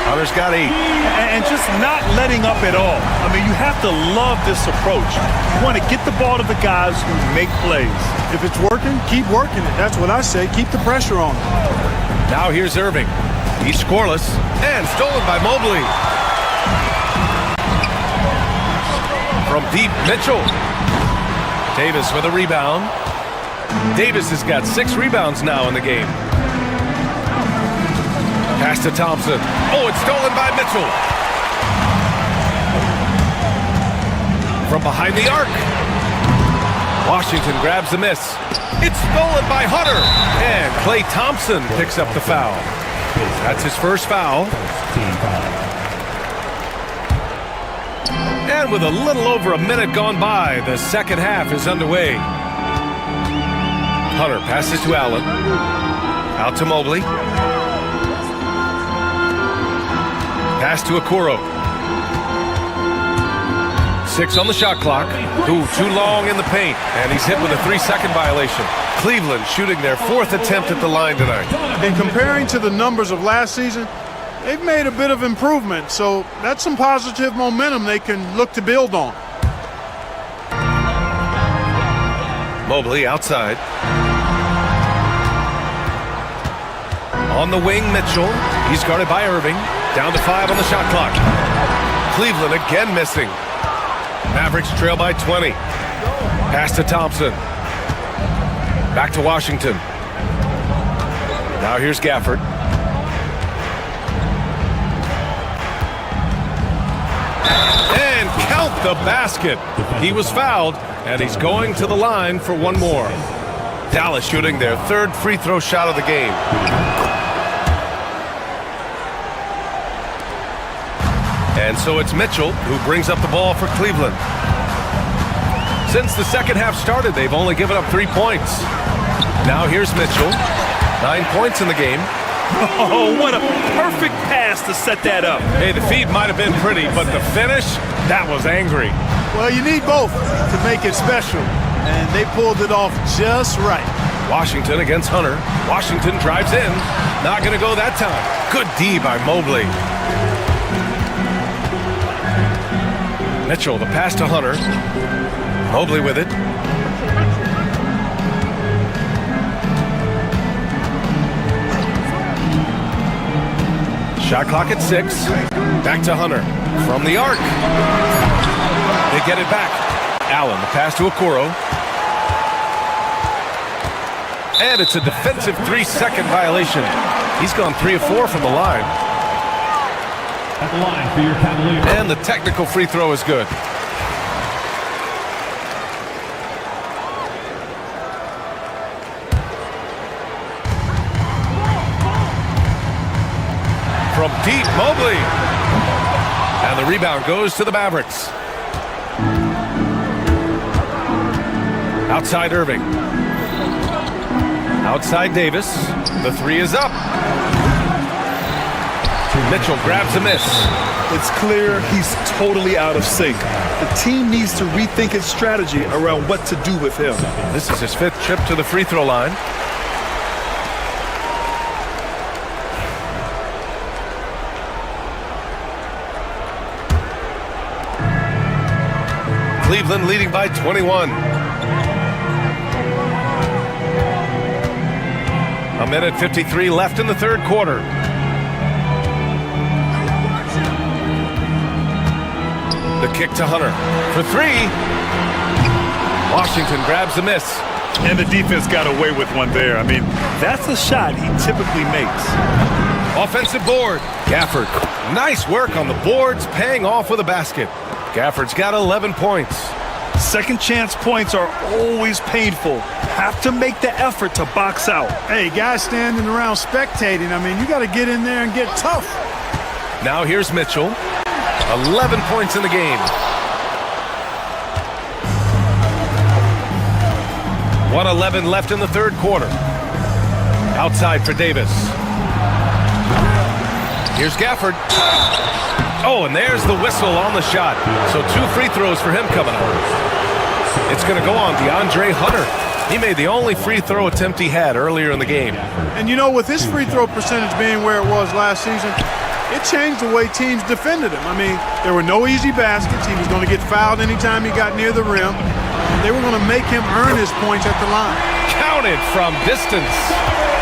Hunter's got 8. And just not letting up at all. I mean, you have to love this approach. You want to get the ball to the guys who make plays. If it's working, keep working it. That's what I say. Keep the pressure on. Now here's Irving. He's scoreless and stolen by Mobley. From deep, Mitchell. Davis with a rebound. Davis has got 6 rebounds now in the game. Pass to Thompson. Oh, it's stolen by Mitchell. From behind the arc. Washington grabs the miss. It's stolen by Hunter. And Klay Thompson picks up the foul. That's his first foul. And with a little over a minute gone by, the second half is underway. Hunter passes to Allen. Out to Mobley. Pass to Okoro. 6 on the shot clock. Ooh, too long in the paint. And he's hit with a 3-second violation. Cleveland shooting their 4th attempt at the line tonight. And comparing to the numbers of last season, they've made a bit of improvement. So that's some positive momentum they can look to build on. Mobley outside. On the wing, Mitchell. He's guarded by Irving. Down to 5 on the shot clock. Cleveland again missing. Mavericks trail by 20. Pass to Thompson. Back to Washington. Now here's Gafford. And count the basket. He was fouled, and he's going to the line for one more. Dallas shooting their 3rd free throw shot of the game. And so it's Mitchell who brings up the ball for Cleveland. Since the second half started, they've only given up 3 points. Now here's Mitchell. 9 points in the game. Oh, what a perfect pass to set that up. Hey, the feed might have been pretty, but the finish, that was angry. Well, you need both to make it special. And they pulled it off just right. Washington against Hunter. Washington drives in. Not going to go that time. Good D by Mobley. Mitchell, the pass to Hunter. Mobley with it. Shot clock at 6. Back to Hunter. From the arc. They get it back. Allen, the pass to Okoro. And it's a defensive 3-second violation. He's gone 3 of 4 from the line. At the line for your Cavaliers. And the technical free throw is good. deep, Mobley. And the rebound goes to the Mavericks. Outside Irving. Outside Davis. The three is up. Mitchell grabs a miss. It's clear he's totally out of sync. The team needs to rethink its strategy around what to do with him. This is his 5th trip to the free throw line. Cleveland leading by 21. A minute 53 left in the third quarter. The kick to Hunter for three. Washington grabs the miss. And the defense got away with one there. I mean, that's a shot he typically makes. Offensive board. Gafford. Nice work on the boards, paying off with a basket. Gafford's got 11 points. Second chance points are always painful. Have to make the effort to box out. Hey, guys standing around spectating, I mean, you got to get in there and get tough. Now here's Mitchell. 11 points in the game. 1:11 left in the third quarter. Outside for Davis. Here's Gafford. Oh, and there's the whistle on the shot. So 2 free throws for him coming up. It's going to go on DeAndre Hunter. He made the only free throw attempt he had earlier in the game. And you know, with his free throw percentage being where it was last season, it changed the way teams defended him. I mean, there were no easy baskets. He was going to get fouled anytime he got near the rim. They were going to make him earn his points at the line. Counted from distance.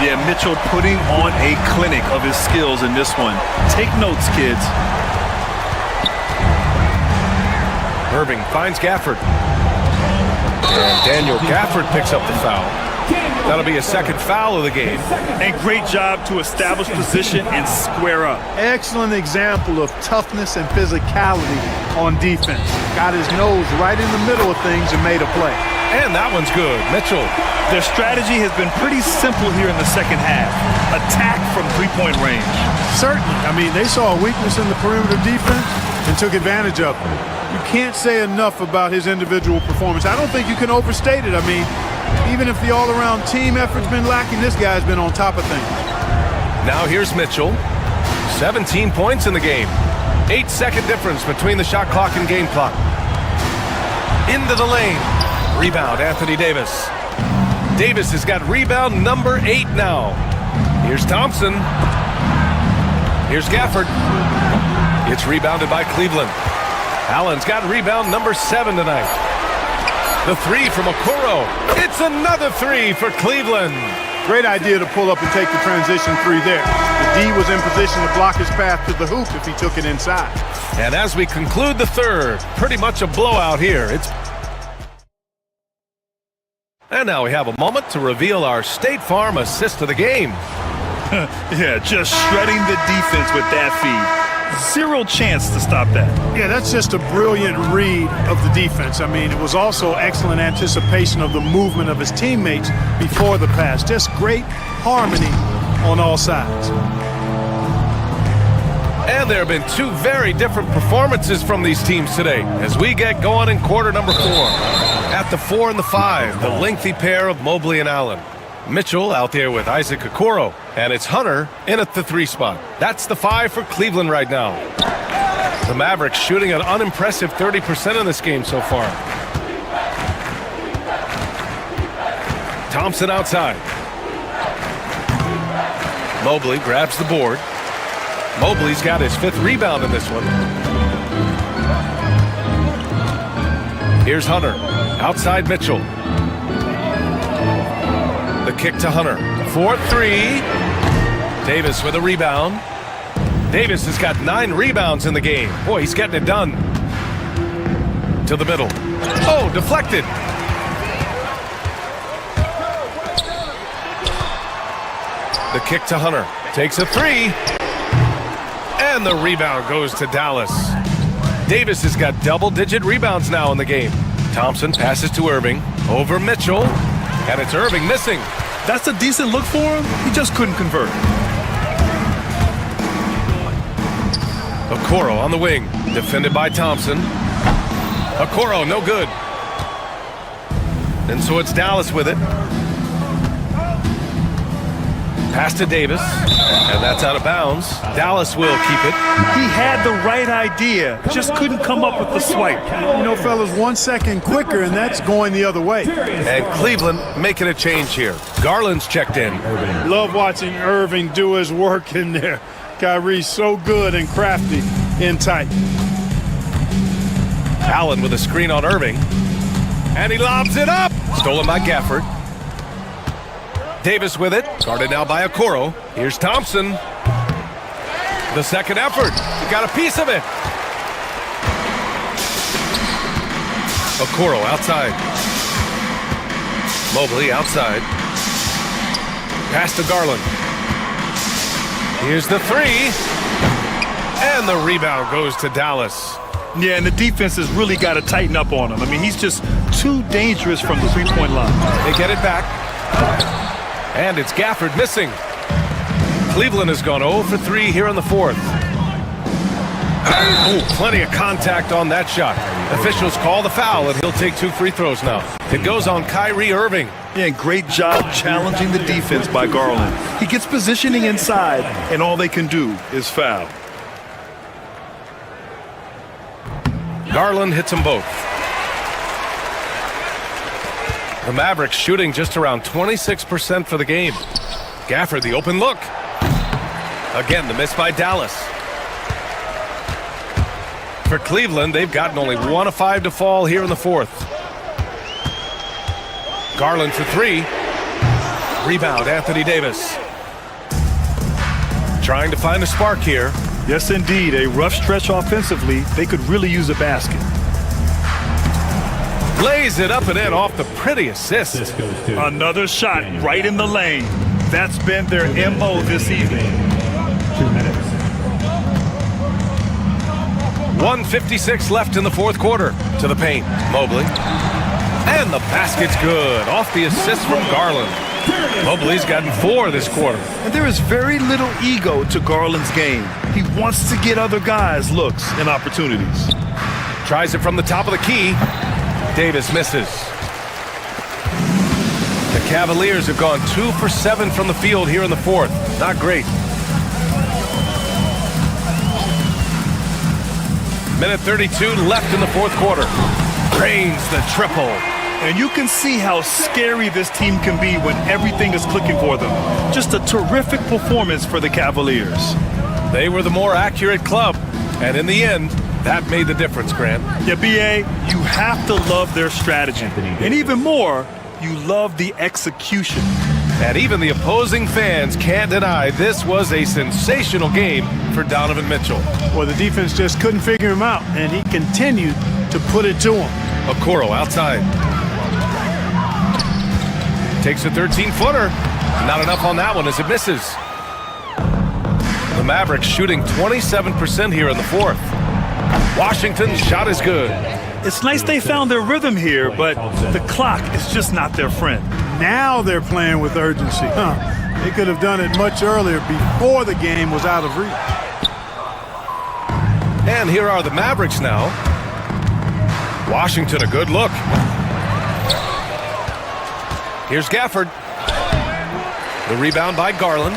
Yeah, Mitchell putting on a clinic of his skills in this one. Take notes, kids. Irving finds Gafford. And Daniel Gafford picks up the foul. That'll be a second foul of the game. And great job to establish position and square up. Excellent example of toughness and physicality on defense. Got his nose right in the middle of things and made a play. And that one's good. Mitchell. Their strategy has been pretty simple here in the second half. Attack from three-point range. Certainly. I mean, they saw a weakness in the perimeter defense and took advantage of it. You can't say enough about his individual performance. I don't think you can overstate it. I mean, even if the all-around team effort's been lacking, this guy's been on top of things. Now here's Mitchell. 17 points in the game. 8-second difference between the shot clock and game clock. Into the lane. Rebound, Anthony Davis. Davis has got rebound number 8 now. Here's Thompson. Here's Gafford. It's rebounded by Cleveland. Allen's got rebound number 7 tonight. The three from Okoro. It's another three for Cleveland. Great idea to pull up and take the transition three there. The D was in position to block his path to the hoop if he took it inside. And as we conclude the third, pretty much a blowout here. And now we have a moment to reveal our State Farm assist of the game. Yeah, just shredding the defense with that feed. Zero chance to stop that. Yeah, that's just a brilliant read of the defense. I mean, it was also excellent anticipation of the movement of his teammates before the pass. Just great harmony on all sides. And there have been 2 very different performances from these teams today as we get going in quarter number 4. At the 4 and the 5, the lengthy pair of Mobley and Allen. Mitchell out there with Isaac Okoro, and it's Hunter in at the 3 spot. That's the 5 for Cleveland right now. The Mavericks shooting an unimpressive 30% in this game so far. Thompson outside. Mobley grabs the board. Mobley's got his 5th rebound in this one. Here's Hunter. Outside Mitchell. The kick to Hunter. 4-3. Davis with a rebound. Davis has got 9 rebounds in the game. Boy, he's getting it done. To the middle. Oh, deflected. The kick to Hunter. Takes a 3. And the rebound goes to Dallas. Davis has got double-digit rebounds now in the game. Thompson passes to Irving. Over Mitchell. And it's Irving missing. That's a decent look for him. He just couldn't convert. Okoro on the wing, defended by Thompson. Okoro, no good. And so it's Dallas with it. Pass to Davis, and that's out of bounds. Dallas will keep it. He had the right idea, just couldn't come up with the swipe. You know, fellas, 1 second quicker, and that's going the other way. And Cleveland making a change here. Garland's checked in. Love watching Irving do his work in there. Kyrie's so good and crafty in tight. Allen with a screen on Irving. And he lobs it up. Stolen by Gafford. Davis with it. Guarded now by Okoro. Here's Thompson. The second effort. He got a piece of it. Okoro outside. Mobley outside. Pass to Garland. Here's the three. And the rebound goes to Dallas. Yeah, and the defense has really got to tighten up on him. I mean, he's just too dangerous from the three-point line. They get it back. And it's Gafford missing. Cleveland has gone 0 for 3 here in the fourth. Oh, plenty of contact on that shot. Officials call the foul, and he'll take 2 free throws now. It goes on Kyrie Irving. Yeah, great job challenging the defense by Garland. He gets positioning inside, and all they can do is foul. Garland hits them both. The Mavericks shooting just around 26% for the game. Gafford, the open look. Again, the miss by Dallas. For Cleveland, they've gotten only 1 of 5 to fall here in the fourth. Garland for 3. Rebound, Anthony Davis. Trying to find a spark here. Yes, indeed. A rough stretch offensively. They could really use a basket. Lays it up and in off the pretty assist. Another shot right in the lane. That's been their MO this evening. 2 minutes. 1:56 left in the fourth quarter. To the paint, Mobley. And the basket's good. Off the assist from Garland. Mobley's gotten 4 this quarter. And there is very little ego to Garland's game. He wants to get other guys looks and opportunities. Tries it from the top of the key. Davis misses. The Cavaliers have gone 2 for 7 from the field here in the fourth. Not great. Minute 32 left in the fourth quarter. Drains the triple. And you can see how scary this team can be when everything is clicking for them. Just a terrific performance for the Cavaliers. They were the more accurate club. And in the end, that made the difference, Grant. Yeah, B.A., you have to love their strategy. And even more, you love the execution. And even the opposing fans can't deny this was a sensational game for Donovan Mitchell. Well, the defense just couldn't figure him out, and he continued to put it to him. Okoro outside. Takes a 13-footer. Not enough on that one as it misses. The Mavericks shooting 27% here in the fourth. Washington's shot is good. It's nice they found their rhythm here, but the clock is just not their friend. Now they're playing with urgency. They could have done it much earlier before the game was out of reach. And here are the Mavericks now. Washington, a good look. Here's Gafford. The rebound by Garland.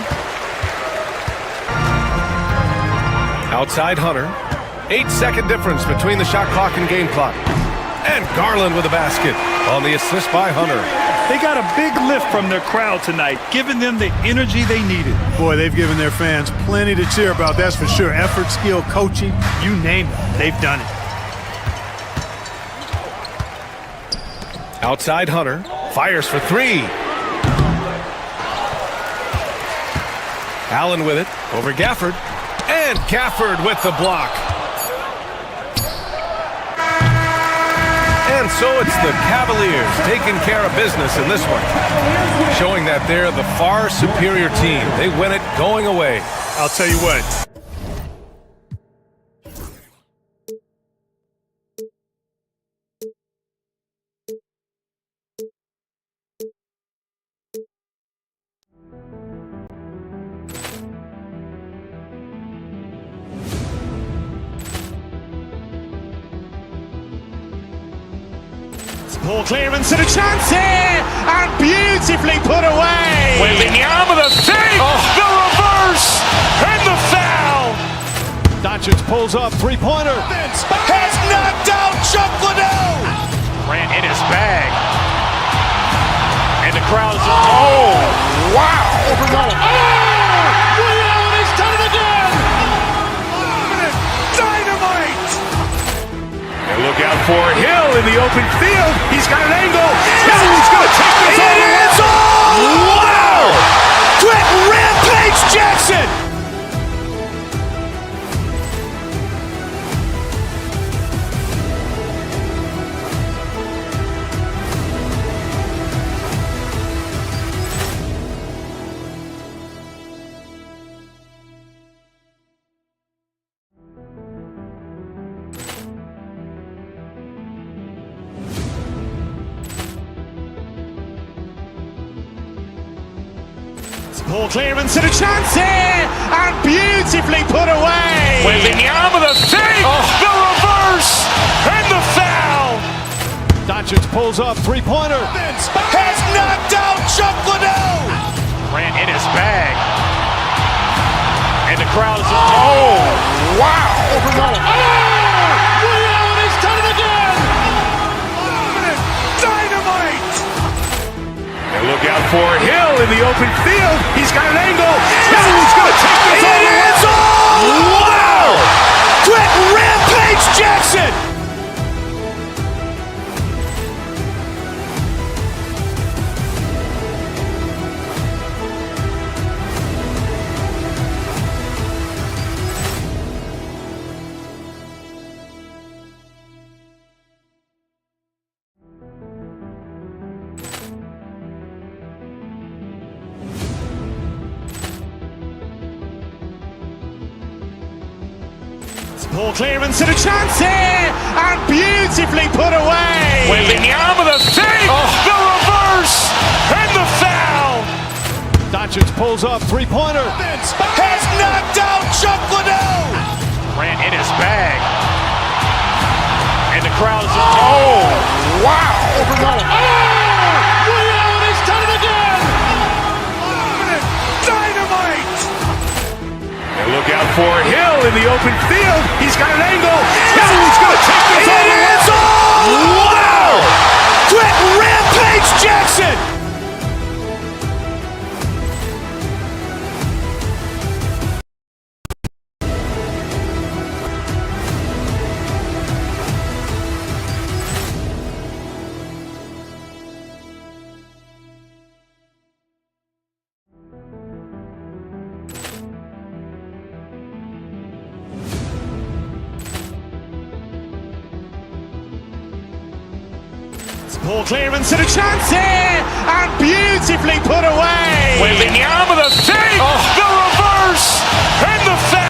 Outside Hunter. 8-second difference between the shot clock and game clock. And Garland with a basket on the assist by Hunter. They got a big lift from their crowd tonight, giving them the energy they needed. Boy, they've given their fans plenty to cheer about, that's for sure. Effort, skill, coaching, you name it, they've done it. Outside Hunter. Fires for 3. Allen with it. Over Gafford. And Gafford with the block. And so it's the Cavaliers taking care of business in this one, showing that they're the far superior team. They win it going away. I'll tell you what. Poor clearance and a chance here, and beautifully put away. Wembanyama the save, the reverse, and the foul. Doncic pulls up, three-pointer. Has knocked out Chuck Liddell. Grant in his bag. And the crowd is, oh, wow. Ray Allen has done it again. Dynamite. And look out for Hill in the open field. He's got an angle. Hill's going to take this all the way. Wow. Quick Rampage Jackson. Poor clearance and a chance here, and beautifully put away. Wembanyama the save, the reverse, and the foul. Doncic pulls up, three-pointer. Has knocked out Chuck Liddell. Grant in his bag. And the crowd is, oh, wow. Ray Allen has done it again. Dynamite. And look out for Hill in the open field. He's got an angle. Hill's going to take this all the way. Wow. Quick Rampage Jackson. Poor clearance and a chance here, and beautifully put away. Wembanyama the save, the reverse, and the foul. Doncic pulls up, three-pointer. Has knocked out Chuck Liddell. Grant in his bag. And the crowd is, oh, wow. Ray Allen has done it again. Dynamite. And look out for Hill in the open field. He's got an angle. Hill's going to take this all the way. Wow. Quick Rampage Jackson. Poor clearance and a chance here, and beautifully put away. Wembanyama the save, the reverse, and the foul.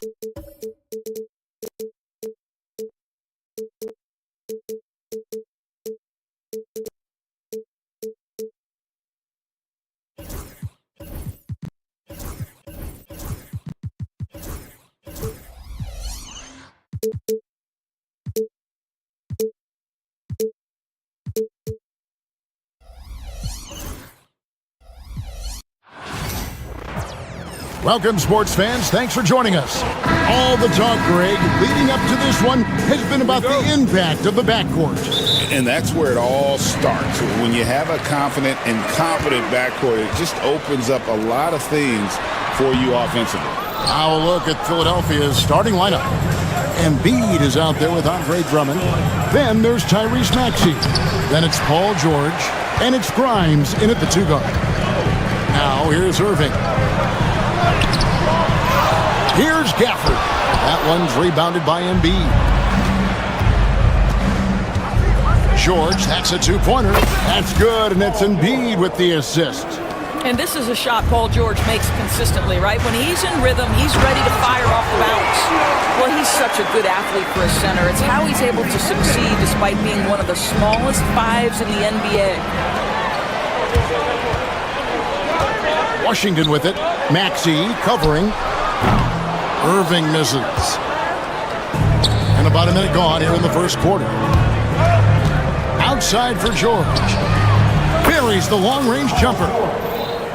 Welcome, sports fans. Thanks for joining us. All the talk, Greg, leading up to this one has been about the impact of the backcourt. And that's where it all starts. When you have a confident and competent backcourt, it just opens up a lot of things for you offensively. Now a look at Philadelphia's starting lineup. Embiid is out there with Andre Drummond. Then there's Tyrese Maxey. Then it's Paul George. And it's Grimes in at the two guard. Now here's Irving. Here's Gafford. That one's rebounded by Embiid. George, that's a two-pointer. That's good, and it's Embiid with the assist. And this is a shot Paul George makes consistently, right? When he's in rhythm, he's ready to fire off the bounce. Well, he's such a good athlete for a center. It's how he's able to succeed despite being one of the smallest fives in the NBA. Washington with it. Maxey covering. Irving misses. And about a minute gone here in the first quarter. outside for George. Buries the long-range jumper.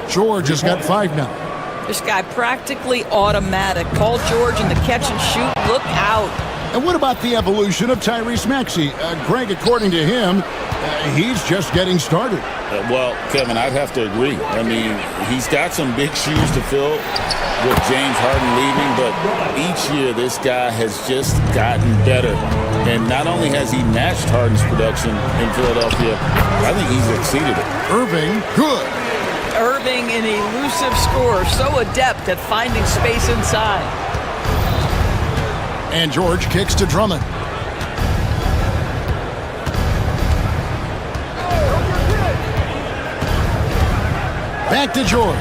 George has got 5 now. This guy practically automatic. Paul George in the catch and shoot. Look out. And what about the evolution of Tyrese Maxey? Greg, according to him, he's just getting started. Well, Kevin, I'd have to agree. I mean, he's got some big shoes to fill with James Harden leaving, but each year this guy has just gotten better. And not only has he matched Harden's production in Philadelphia, I think he's exceeded it. Irving, good. Irving, an elusive scorer, so adept at finding space inside. And George kicks to Drummond. Back to George.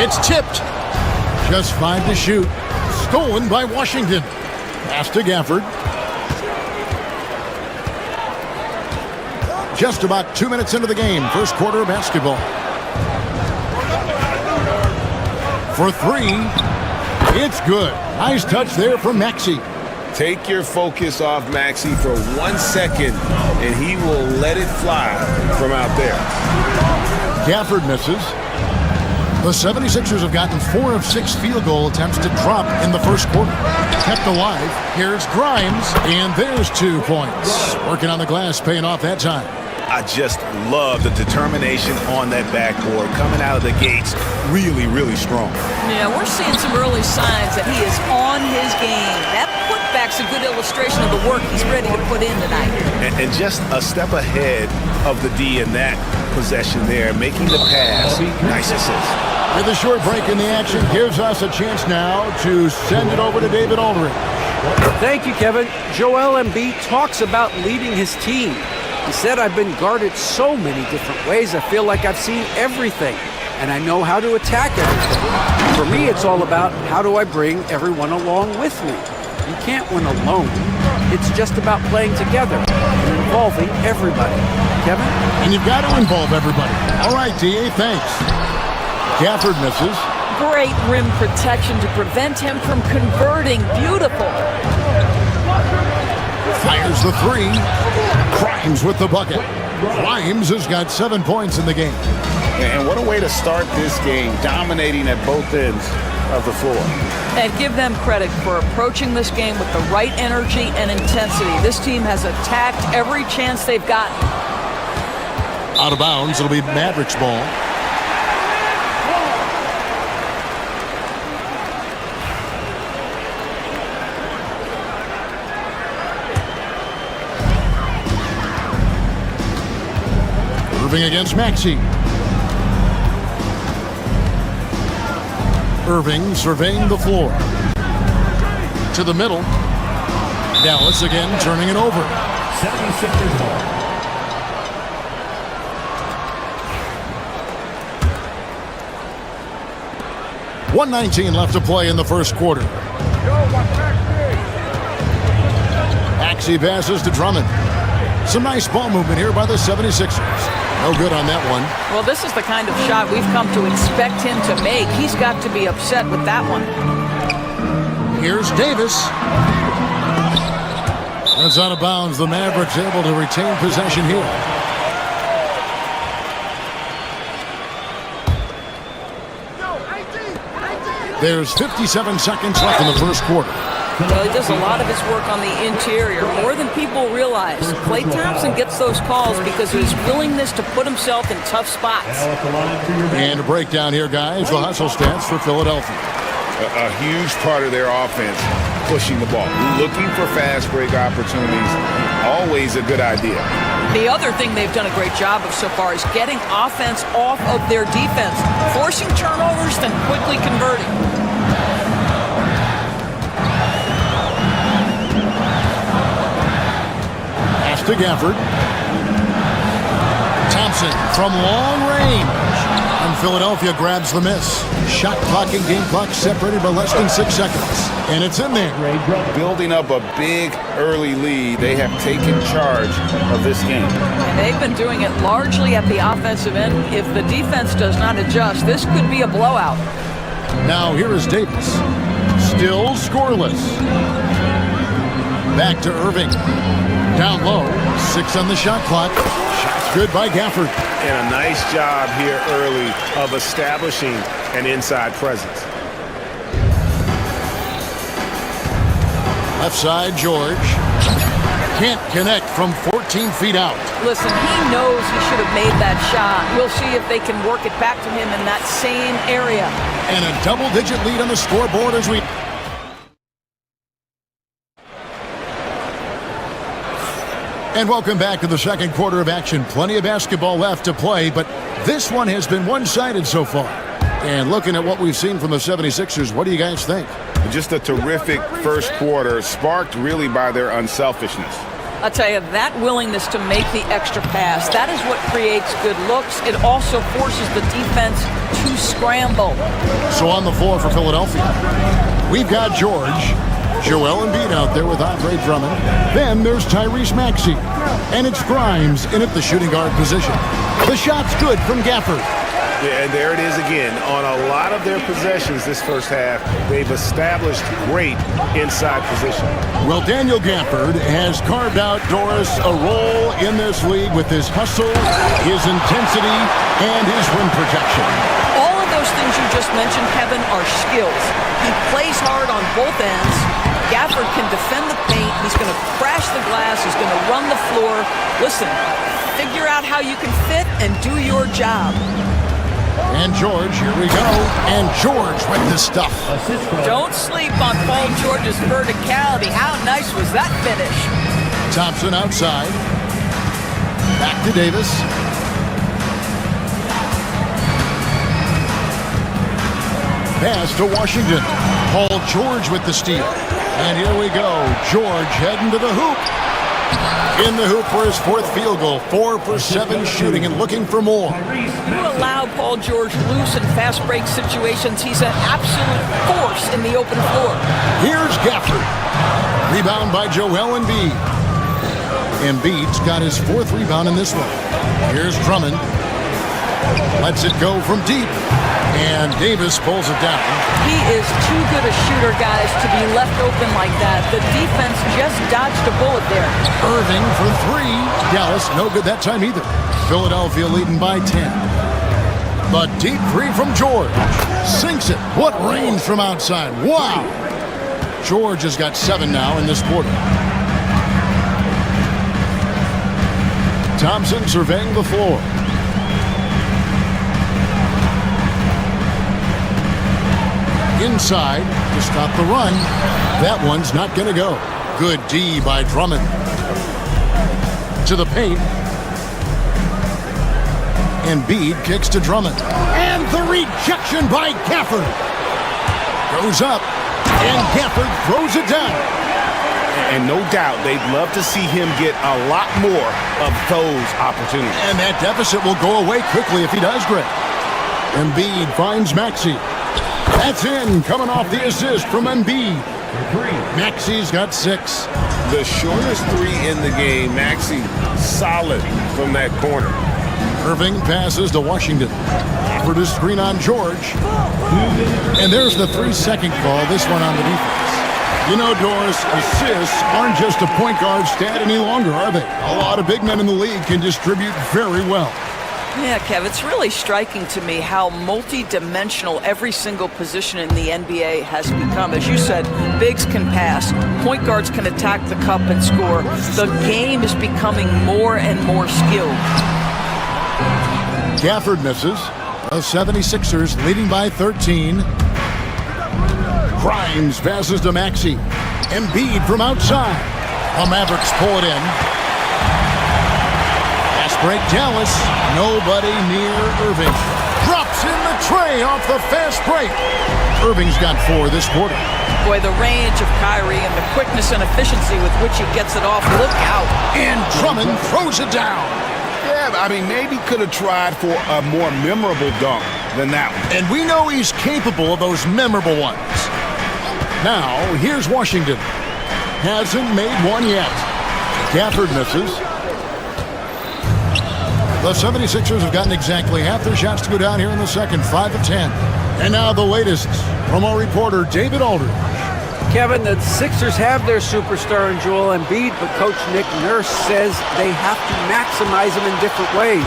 It's tipped. Just 5 to shoot. Stolen by Washington. Pass to Gafford. Just about 2 minutes into the game. First quarter of basketball. For 3. It's good. Nice touch there from Maxey. Take your focus off Maxey for 1 second, and he will let it fly from out there. Gafford misses. The 76ers have gotten 4 of 6 field goal attempts to drop in the first quarter. Kept alive. Here's Grimes, and there's 2 points. Working on the glass, paying off that time. I just love the determination on that backboard, coming out of the gates really, really strong. Yeah, we're seeing some early signs that he is on his game. That putback's a good illustration of the work he's ready to put in tonight. And just a step ahead of the D in that possession there, making the pass. Nice assist. With a short break in the action, gives us a chance now to send it over to David Aldridge. Thank you, Kevin. Joel Embiid talks about leading his team. He said, I've been guarded so many different ways. I feel like I've seen everything, and I know how to attack everything. For me, it's all about how do I bring everyone along with me. You can't win alone. It's just about playing together and involving everybody. Kevin? And you've got to involve everybody. All right, D.A., thanks. Gafford misses. Great rim protection to prevent him from converting. Beautiful. Fires the 3. Grimes with the bucket. Grimes has got 7 points in the game. And what a way to start this game, dominating at both ends of the floor. And give them credit for approaching this game with the right energy and intensity. This team has attacked every chance they've gotten. Out of bounds, it'll be Mavericks ball. Irving against Maxey. Irving surveying the floor. To the middle. Dallas again turning it over. 76ers ball. .119 left to play in the first quarter. Maxey passes to Drummond. Some nice ball movement here by the 76ers. No good on that one. Well, this is the kind of shot we've come to expect him to make. He's got to be upset with that one. Here's Davis. That's out of bounds. The Mavericks able to retain possession here. There's 57 seconds left in the first quarter. Well, he does a lot of his work on the interior, more than people realize. Klay Thompson gets those calls because of his willingness to put himself in tough spots. And a breakdown here, guys. The hustle stats for Philadelphia. A huge part of their offense, pushing the ball. Looking for fast break opportunities, always a good idea. The other thing they've done a great job of so far is getting offense off of their defense, forcing turnovers, then quickly converting. To Gafford. Thompson from long range. And Philadelphia grabs the miss. Shot clock and game clock separated by less than 6 seconds. And it's in there. Building up a big early lead, they have taken charge of this game. And they've been doing it largely at the offensive end. If the defense does not adjust, this could be a blowout. Now here is Davis. Still scoreless. Back to Irving. Down low, 6 on the shot clock. Shot's good by Gafford. And a nice job here early of establishing an inside presence. Left side, George. Can't connect from 14 feet out. Listen, he knows he should have made that shot. We'll see if they can work it back to him in that same area. And a double-digit lead on the scoreboard as we... And welcome back to the second quarter of action. Plenty of basketball left to play, but this one has been one-sided so far. And looking at what we've seen from the 76ers, what do you guys think? Just a terrific first quarter, sparked really by their unselfishness. I'll tell you, that willingness to make the extra pass, that is what creates good looks. It also forces the defense to scramble. So on the floor for Philadelphia, we've got George, Joel Embiid out there with Andre Drummond. Then there's Tyrese Maxey. And it's Grimes in at the shooting guard position. The shot's good from Gafford. Yeah, and there it is again. On a lot of their possessions this first half, they've established great inside position. Well, Daniel Gafford has carved out, Doris, a role in this league with his hustle, his intensity, and his rim protection. All of those things you just mentioned, Kevin, are skills. He plays hard on both ends. Gafford can defend the paint. He's going to crash the glass. He's going to run the floor. Listen, figure out how you can fit and do your job. And George, here we go. And George with the stuff. Don't sleep on Paul George's verticality. How nice was that finish? Thompson outside. Back to Davis. Pass to Washington. Paul George with the steal. And here we go. George heading to the hoop. In the hoop for his fourth field goal. 4 for 7 shooting and looking for more. You allow Paul George loose in fast break situations. He's an absolute force in the open floor. Here's Gafford. Rebound by Joel Embiid. Embiid's got his 4th rebound in this one. Here's Drummond. Lets it go from deep. And Davis pulls it down. He is too good a shooter, guys, to be left open like that. The defense just dodged a bullet there. Irving for 3. Dallas, no good that time either. Philadelphia leading by 10. The deep 3 from George. Sinks it. What range from outside. Wow. George has got 7 now in this quarter. Thompson surveying the floor. Inside to stop the run. That one's not going to go. Good D by Drummond. To the paint. Embiid kicks to Drummond. And the rejection by Gafford. Goes up. And Gafford throws it down. And no doubt they'd love to see him get a lot more of those opportunities. And that deficit will go away quickly if he does, Greg. Embiid finds Maxey. That's in, coming off the assist from Embiid. Maxey's got 6. The shortest 3 in the game. Maxey solid from that corner. Irving passes to Washington. For the screen on George. And there's the 3-second call, this one on the defense. You know, Doris, assists aren't just a point guard stat any longer, are they? A lot of big men in the league can distribute very well. Yeah, Kev, it's really striking to me how multi-dimensional every single position in the NBA has become. As you said, bigs can pass, point guards can attack the cup and score. The game is becoming more and more skilled. Gafford misses. The 76ers leading by 13. Grimes passes to Maxey. Embiid from outside. The Mavericks pull it in. Break Dallas. Nobody near Irving. Drops in the tray off the fast break. Irving's got 4 this quarter. Boy, the range of Kyrie and the quickness and efficiency with which he gets it off. Look out. And Drummond throws it down. Yeah, I mean, maybe could have tried for a more memorable dunk than that one. And we know he's capable of those memorable ones. Now, here's Washington. Hasn't made one yet. Gafford misses. The 76ers have gotten exactly half their shots to go down here in the second, 5 of 10. And now the latest from our reporter, David Aldridge. Kevin, the Sixers have their superstar in Joel Embiid, but Coach Nick Nurse says they have to maximize him in different ways.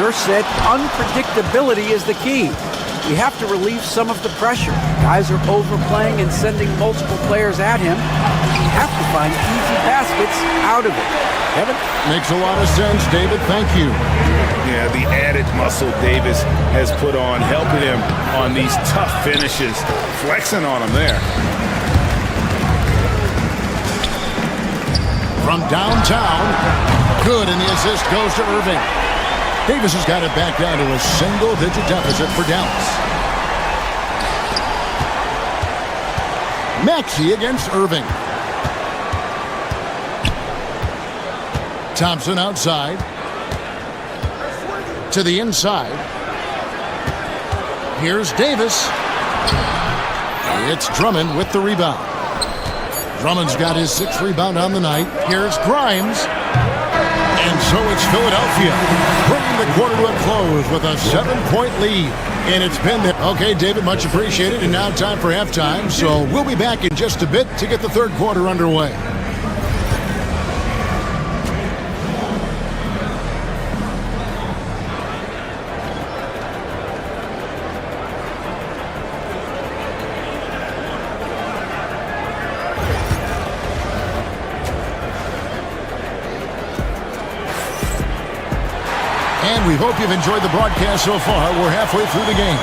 Nurse said unpredictability is the key. We have to relieve some of the pressure. Guys are overplaying and sending multiple players at him. We have to find easy baskets out of it. Kevin? Makes a lot of sense, David. Thank you. Yeah, the added muscle Davis has put on, helping him on these tough finishes, flexing on him there. From downtown, good, and the assist goes to Irving. Davis has got it back down to a single-digit deficit for Dallas. Maxey against Irving. Thompson outside. To the inside. Here's Davis. It's Drummond with the rebound. Drummond's got his 6th rebound on the night. Here's Grimes. And so it's Philadelphia bringing the quarter to a close with a 7-point lead. And it's been there. Okay, David, much appreciated. And now time for halftime. So we'll be back in just a bit to get the third quarter underway. And we hope you've enjoyed the broadcast so far. We're halfway through the game.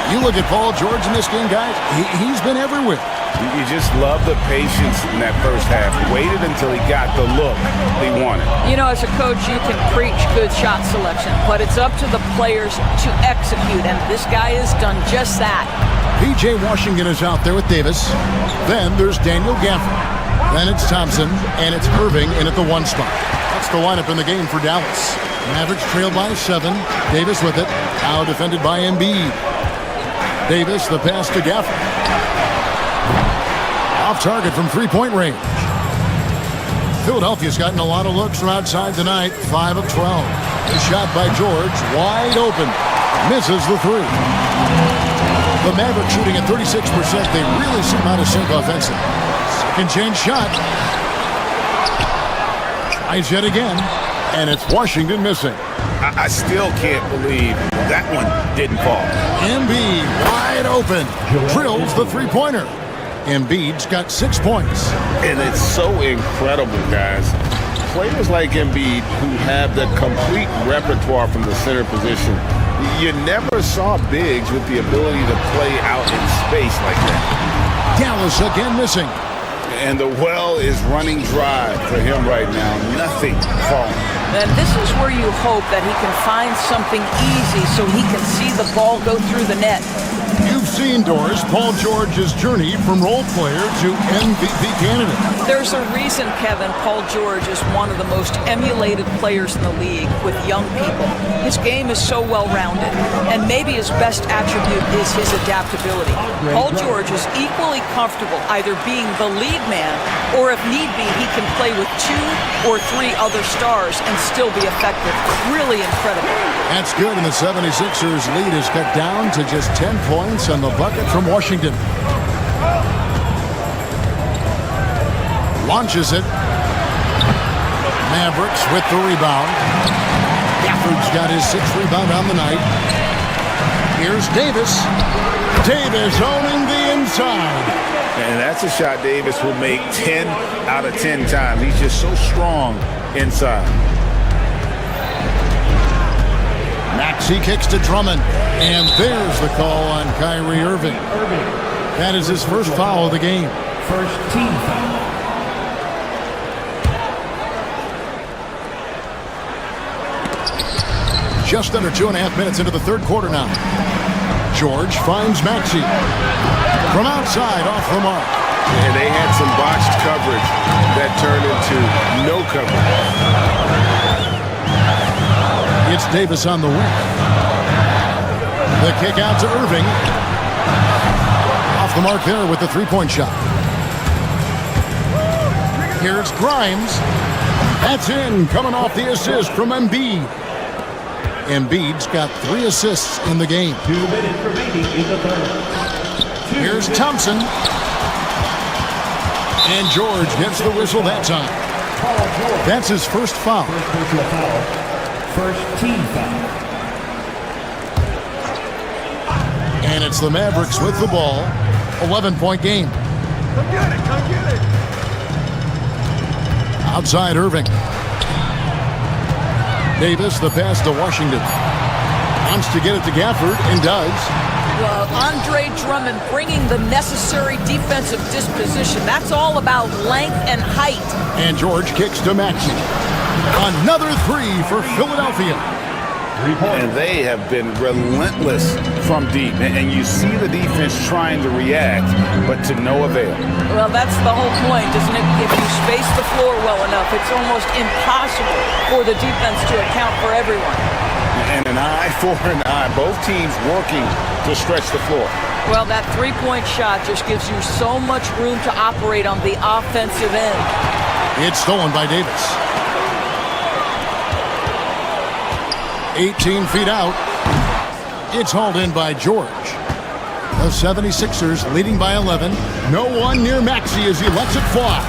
You look at Paul George in this game, guys. He's been everywhere. You just love the patience in that first half. Waited until he got the look he wanted. You know, as a coach, you can preach good shot selection, but it's up to the players to execute, and this guy has done just that. P.J. Washington is out there with Davis. Then there's Daniel Gafford. Then it's Thompson, and it's Irving in at the 1 spot. That's the lineup in the game for Dallas. Mavericks trail by 7. Davis with it. Now defended by Embiid. Davis, the pass to Gafford. Off target from 3-point range. Philadelphia's gotten a lot of looks from outside tonight. 5 of 12. The shot by George, wide open. Misses the 3. The Mavericks shooting at 36%. They really seem out of sync offensively. Second chance shot. Tries yet again. And it's Washington missing. I still can't believe that one didn't fall. Embiid wide open. Drills the 3-pointer. Embiid's got 6 points. And it's so incredible, guys. Players like Embiid who have the complete repertoire from the center position. You never saw bigs with the ability to play out in space like that. Dallas again missing. And the well is running dry for him right now. Nothing falling. And this is where you hope that he can find something easy so he can see the ball go through the net. You've seen, Doris, Paul George's journey from role player to MVP candidate. There's a reason, Kevin, Paul George is one of the most emulated players in the league with young people. His game is so well-rounded, and maybe his best attribute is his adaptability. Paul George is equally comfortable either being the lead man, or if need be, he can play with 2 or 3 other stars and still be effective. Really incredible. That's good, and the 76ers lead is cut down to just 10 points on the bucket from Washington. Launches it. Mavericks with the rebound. Gafford's got his 6th rebound on the night. Here's Davis. Davis owning the inside. And that's a shot Davis will make 10 out of 10 times. He's just so strong inside. Maxey kicks to Drummond. And there's the call on Kyrie Irving. That is his first foul of the game. First team foul. Just under 2.5 minutes into the third quarter now. George finds Maxey. From outside, off the mark. And they had some botched coverage that turned into no coverage. It's Davis on the wing. The kick out to Irving. Off the mark there with the 3-point shot. Here's Grimes. That's in, coming off the assist from Embiid. Embiid's got 3 assists in the game. 2 minutes remaining in the third. Here's Thompson. And George gets the whistle that time. That's his first foul. First team foul. And it's the Mavericks with the ball. 11-point game. Come get it, come get it. Outside Irving. Davis, the pass to Washington. Wants to get it to Gafford, and does. Well, Andre Drummond bringing the necessary defensive disposition. That's all about length and height. And George kicks to Maxey. Another three for Philadelphia. And they have been relentless from deep. And you see the defense trying to react, but to no avail. Well, that's the whole point, isn't it? If you space the floor well enough, it's almost impossible for the defense to account for everyone. And an eye for an eye. Both teams working to stretch the floor. Well, that three-point shot just gives you so much room to operate on the offensive end. It's stolen by Davis. 18 feet out. It's hauled in by George. The 76ers leading by 11. No one near Maxey as he lets it fly.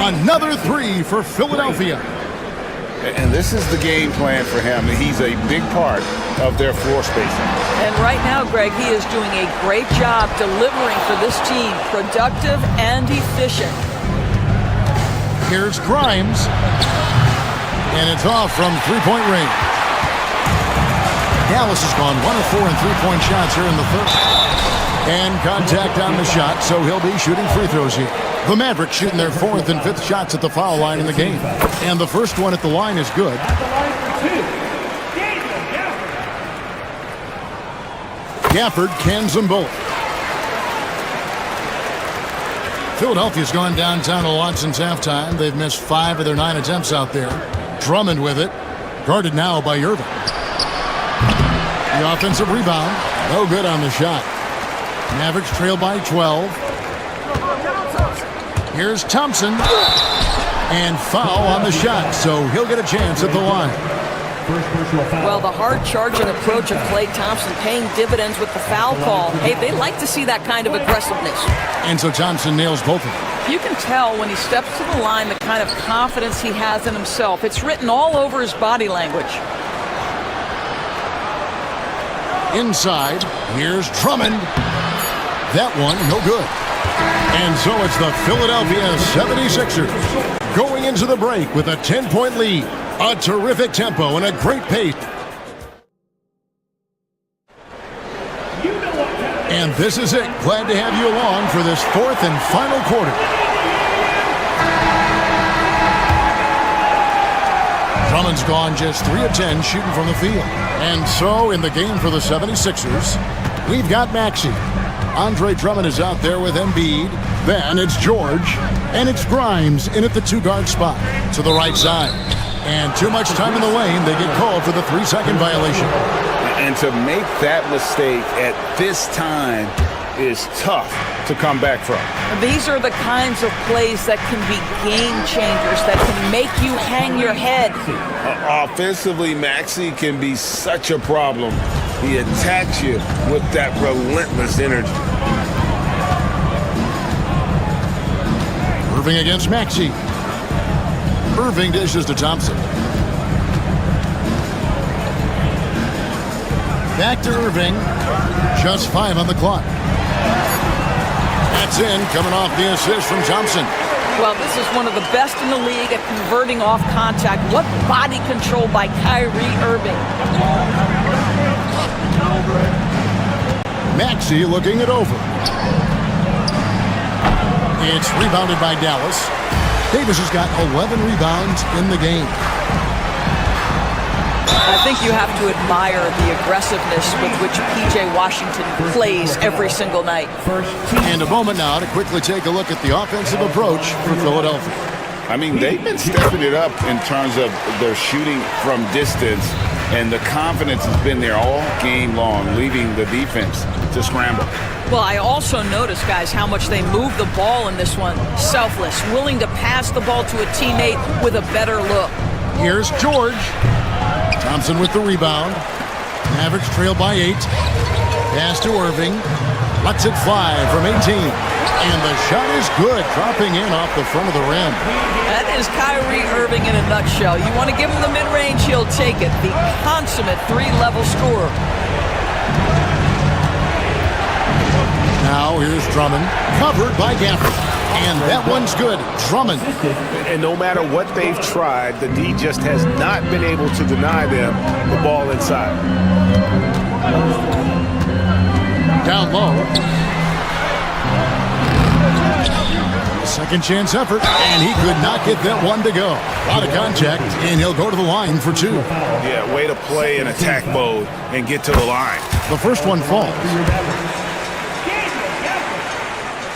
Another three for Philadelphia. And this is the game plan for him. He's a big part of their floor spacing. And right now, Greg, he is doing a great job delivering for this team. Productive and efficient. Here's Grimes. And it's off from three-point range. Dallas has gone 1 of 4 in three-point shots here in the third. And contact on the shot, so he'll be shooting free throws here. The Mavericks shooting their 4th and 5th shots at the foul line in the game. And the first one at the line is good. Gafford cans them both. Philadelphia's gone downtown a lot since halftime. They've missed 5 of their 9 attempts out there. Drummond with it. Guarded now by Irving. The offensive rebound. No good on the shot. Mavericks trail by 12. Here's Thompson. And foul on the shot, so he'll get a chance at the line. Well, the hard-charging approach of Klay Thompson paying dividends with the foul call. Hey, they like to see that kind of aggressiveness. And so Thompson nails both of them. You can tell when he steps to the line the kind of confidence he has in himself. It's written all over his body language. Inside, here's Drummond. That one, no good. And so it's the Philadelphia 76ers going into the break with a 10-point lead. A terrific tempo and a great pace. And this is it. Glad to have you along for this 4th and final quarter. Drummond's gone just 3 of 10 shooting from the field. And so in the game for the 76ers, we've got Maxey. Andre Drummond is out there with Embiid. Then it's George. And it's Grimes in at the 2-guard spot to the right side. And too much time in the lane, they get called for the 3-second violation. And to make that mistake at this time is tough to come back from. These are the kinds of plays that can be game changers, that can make you hang your head. Offensively, Maxey can be such a problem. He attacks you with that relentless energy. Irving against Maxey. Irving dishes to Thompson. Back to Irving. Just 5 on the clock. That's in, coming off the assist from Thompson. Well, this is one of the best in the league at converting off contact. What body control by Kyrie Irving. Maxey looking it over. It's rebounded by Dallas. Davis has got 11 rebounds in the game. I think you have to admire the aggressiveness with which P.J. Washington plays every single night. And a moment now to quickly take a look at the offensive approach for Philadelphia. I mean, they've been stepping it up in terms of their shooting from distance, and the confidence has been there all game long, leaving the defense to scramble. Well, I also noticed, guys, how much they move the ball in this one. Selfless, willing to pass the ball to a teammate with a better look. Here's George. Thompson with the rebound. Mavericks trail by 8. Pass to Irving. Lets it fly from 18. And the shot is good, dropping in off the front of the rim. That is Kyrie Irving in a nutshell. You want to give him the mid-range, he'll take it. The consummate three-level scorer. Now here's Drummond, covered by Gafford. And that one's good. Drummond. And no matter what they've tried, the D just has not been able to deny them the ball inside. Down low. Second chance effort, and he could not get that one to go. Out of contact, and he'll go to the line for two. Yeah, way to play in attack mode and get to the line. The first one falls.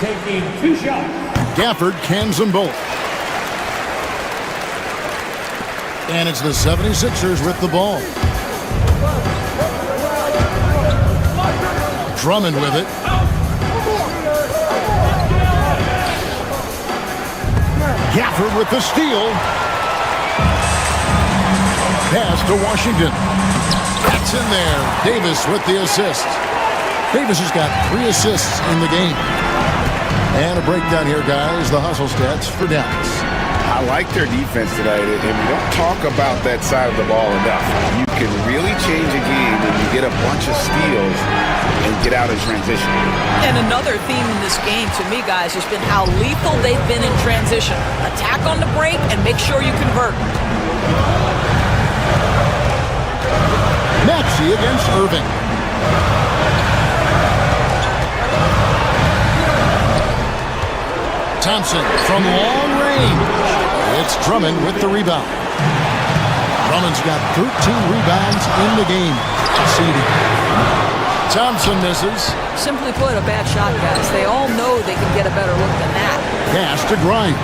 Taking 2 shots. Gafford cans them both. And it's the 76ers with the ball. Drummond with it. Gafford with the steal. Pass to Washington. That's in there. Davis with the assist. Davis has got 3 assists in the game. And a breakdown here, guys. The hustle stats for Dallas. I like their defense tonight, and we don't talk about that side of the ball enough. You can really change a game when you get a bunch of steals and get out in transition. And another theme in this game, to me, guys, has been how lethal they've been in transition. Attack on the break and make sure you convert. Maxey against Irving. Thompson from long range. It's Drummond with the rebound. Drummond's got 13 rebounds in the game. Conceding. Thompson misses. Simply put, a bad shot, guys. They all know they can get a better look than that. Pass to Grimes.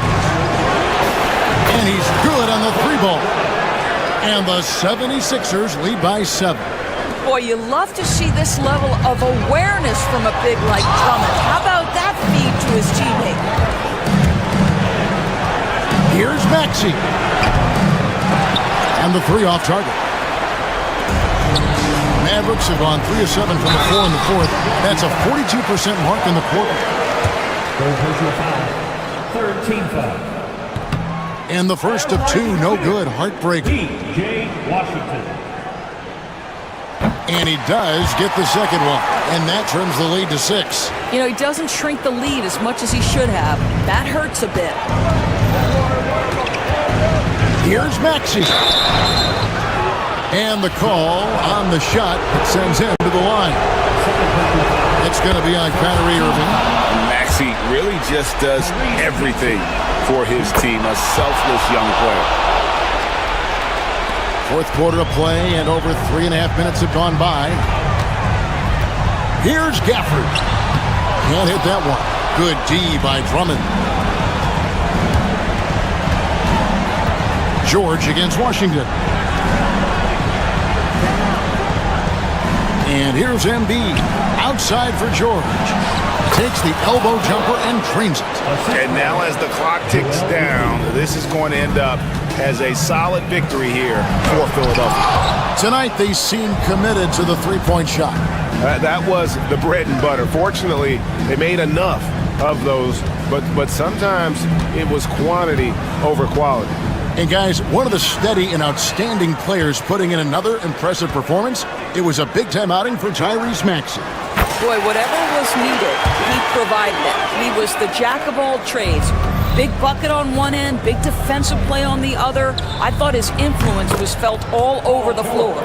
And he's good on the 3-ball. And the 76ers lead by 7. Boy, you love to see this level of awareness from a big like Drummond. How about that feed to his teammate? Here's Maxey. And the 3 off target. Mavericks have gone 3 of 7 from the floor in the fourth. That's a 42% mark in the quarter. Third team foul. And the first of 2, no good. Heartbreaker. P.J. Washington. And he does get the second one. And that trims the lead to 6. You know, he doesn't shrink the lead as much as he should have. That hurts a bit. Here's Maxey. And the call on the shot that sends him to the line. It's going to be on Kyrie Irving. Maxey really just does everything for his team. A selfless young player. Fourth quarter of play, and over 3.5 minutes have gone by. Here's Gafford. Can't hit that one. Good D by Drummond. George against Washington. And here's Embiid. Outside for George. Takes the elbow jumper and drains it. And now as the clock ticks down, this is going to end up as a solid victory here for Philadelphia. Tonight they seem committed to the 3-point shot. That was the bread and butter. Fortunately, they made enough of those, but sometimes it was quantity over quality. And guys, one of the steady and outstanding players putting in another impressive performance. It was a big-time outing for Tyrese Maxey. Boy, whatever was needed, he provided it. He was the jack of all trades. Big bucket on one end, big defensive play on the other. I thought his influence was felt all over the floor.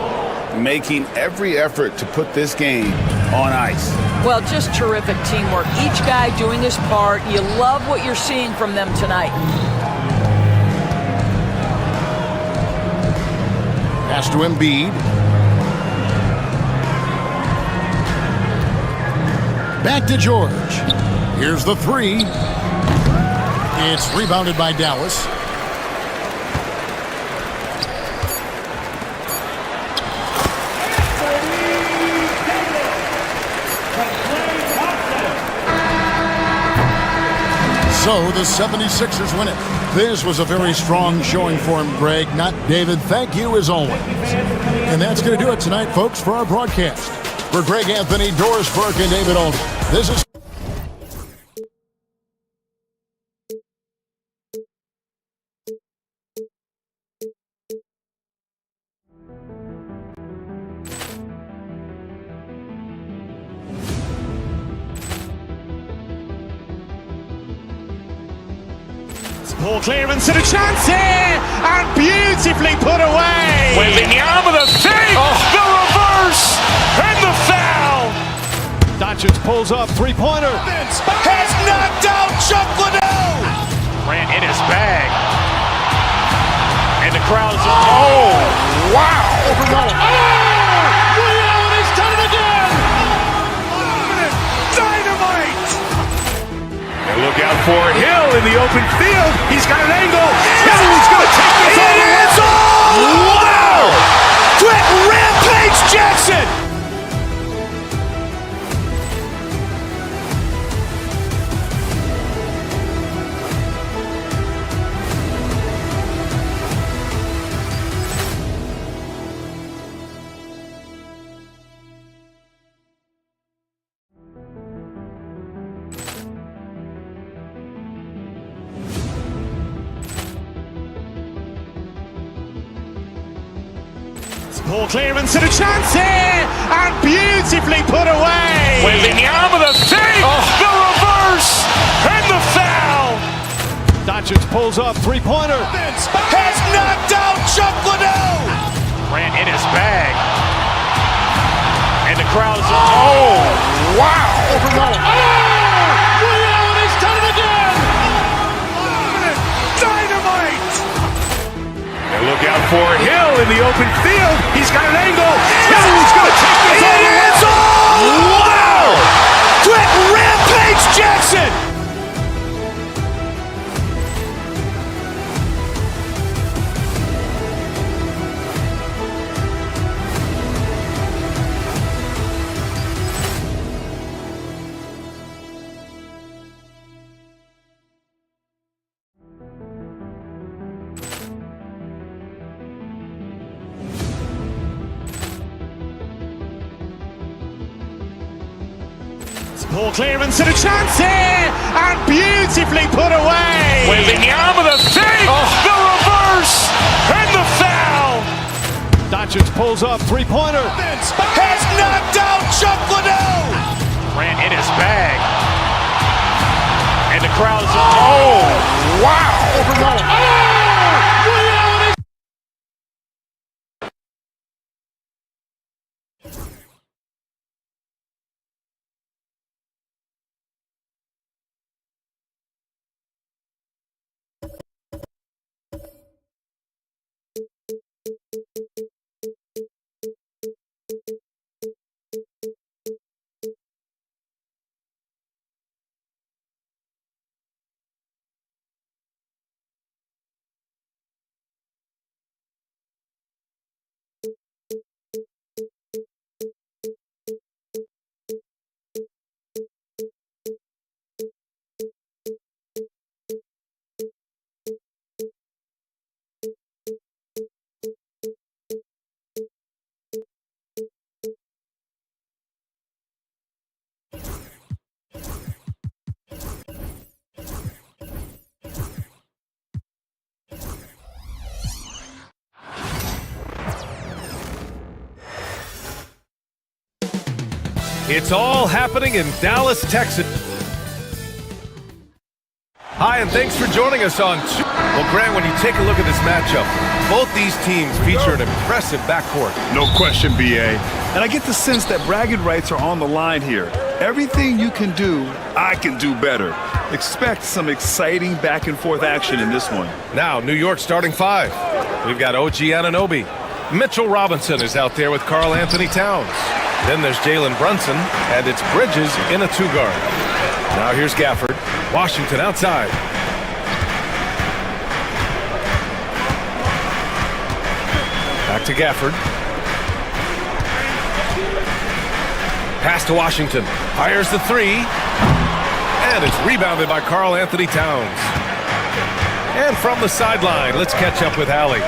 Making every effort to put this game on ice. Well, just terrific teamwork. Each guy doing his part. You love what you're seeing from them tonight. Pass to Embiid. Back to George. Here's the 3. It's rebounded by Dallas. So the 76ers win it. This was a very strong showing for him, Greg. Not David. Thank you as always. And that's going to do it tonight, folks, for our broadcast. For Greg Anthony, Doris Burke, and David Aldridge, this is... Poor clearance and a chance here, and beautifully put away. Wembanyama the fake, the reverse, and the foul. Doncic pulls up, three-pointer. Has knocked out Chuck Liddell. Ran in his bag. And the crowd is... Oh, wow. He's done it again. Dynamite. And look out for Hill in the open field. He's got an angle. Hill's going to take this all the way. Wow. Quick Rampage Jackson. Poor clearance and a chance here, and beautifully put away. Wembanyama the fake, the reverse, and the foul. Doncic pulls up, three-pointer. Has knocked out Chuck Liddell. Ran in his bag. And the crowd is... Oh, wow. He's done it again. Dynamite. And look out for Hill in the open field. He's got an angle. Hill's going to take this all the way. Wow. Quick Rampage Jackson. Poor clearance and a chance here, and beautifully put away. Wembanyama the fake, the reverse, and the foul. Doncic pulls up, three-pointer. Has knocked out Chuck Liddell. Ran in his bag. And the crowd is... Oh, wow. It's all happening in Dallas, Texas. Hi, and thanks for joining us on... Well, Grant, when you take a look at this matchup, both these teams feature an impressive backcourt. No question, BA. And I get the sense that bragging rights are on the line here. Everything you can do, I can do better. Expect some exciting back-and-forth action in this one. Now, New York starting five. We've got OG Anunoby. Mitchell Robinson is out there with Karl Anthony Towns. Then there's Jalen Brunson, and it's Bridges in a two-guard. Now here's Gafford. Washington outside. Back to Gafford. Pass to Washington. Fires the three. And it's rebounded by Karl Anthony Towns. And from the sideline, let's catch up with Allie.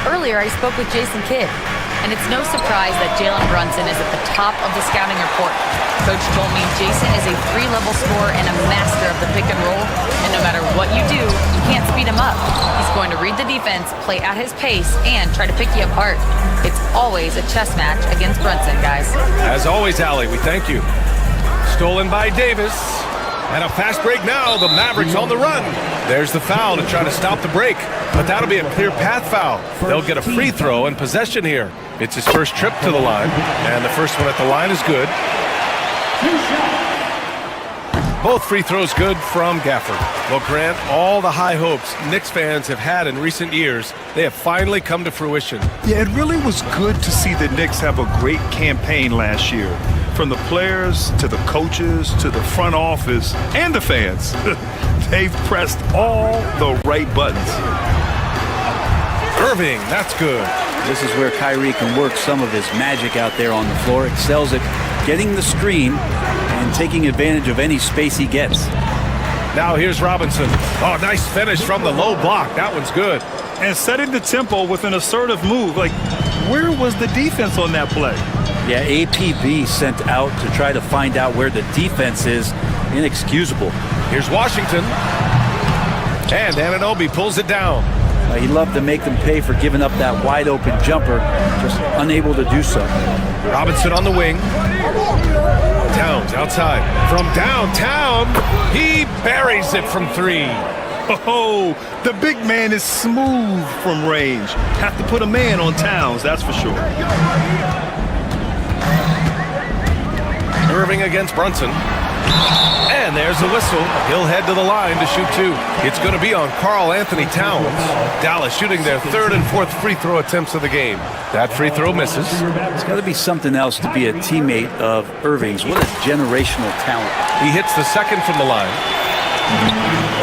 Earlier, I spoke with Jason Kidd. And it's no surprise that Jalen Brunson is at the top of the scouting report. Coach told me Jason is a 3-level scorer and a master of the pick and roll. And no matter what you do, you can't speed him up. He's going to read the defense, play at his pace, and try to pick you apart. It's always a chess match against Brunson, guys. As always, Allie, we thank you. Stolen by Davis. And a fast break now. The Mavericks on the run. There's the foul to try to stop the break. But that'll be a clear path foul. They'll get a free throw and possession here. It's his first trip to the line. And the first one at the line is good. Both free throws good from Gafford. Well, Grant, all the high hopes Knicks fans have had in recent years, they have finally come to fruition. Yeah, it really was good to see the Knicks have a great campaign last year. From the players to the coaches to the front office and the fans. They've pressed all the right buttons. Irving, that's good. This is where Kyrie can work some of his magic out there on the floor. Excels at getting the screen and taking advantage of any space he gets. Now here's Robinson. Oh, nice finish from the low block. That one's good. And setting the tempo with an assertive move. Like, where was the defense on that play? Yeah, APB sent out to try to find out where the defense is. Inexcusable. Here's Washington. And Anunoby pulls it down. He loved to make them pay for giving up that wide open jumper, just unable to do so. Robinson on the wing. Towns outside. From downtown, he buries it from 3. Oh, the big man is smooth from range. Have to put a man on Towns, that's for sure. Irving against Brunson. And there's the whistle. He'll head to the line to shoot 2. It's going to be on Karl Anthony Towns. Dallas shooting their 3rd and 4th free throw attempts of the game. That free throw misses. It's got to be something else to be a teammate of Irving's. What a generational talent. He hits the 2nd from the line.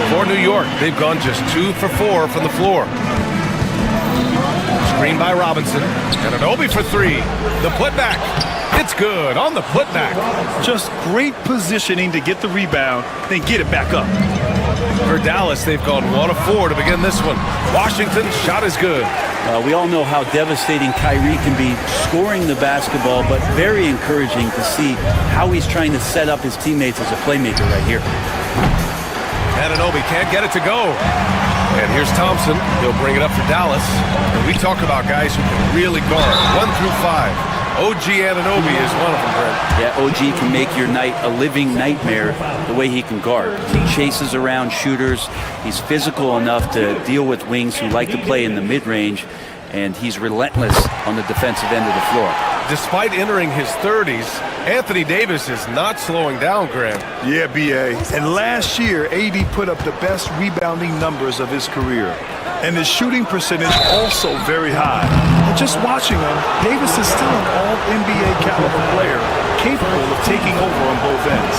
For New York, they've gone just 2 for 4 from the floor. Screen by Robinson. And Anunoby for 3. The putback. It's good on the putback. Just great positioning to get the rebound, then get it back up. For Dallas, they've gone 1 of 4 to begin this one. Washington's shot is good. We all know how devastating Kyrie can be scoring the basketball, but very encouraging to see how he's trying to set up his teammates as a playmaker right here. Anunoby can't get it to go. And here's Thompson. He'll bring it up for Dallas. And we talk about guys who can really guard 1 through 5. OG Anunoby is one of them, Brent. Yeah, OG can make your night a living nightmare the way he can guard. He chases around shooters. He's physical enough to deal with wings who like to play in the mid-range, and he's relentless on the defensive end of the floor. Despite entering his 30s, Anthony Davis is not slowing down, Graham. Yeah, B.A. And last year, AD put up the best rebounding numbers of his career. And his shooting percentage also very high. And just watching him, Davis is still an all-NBA caliber player, capable of taking over on both ends.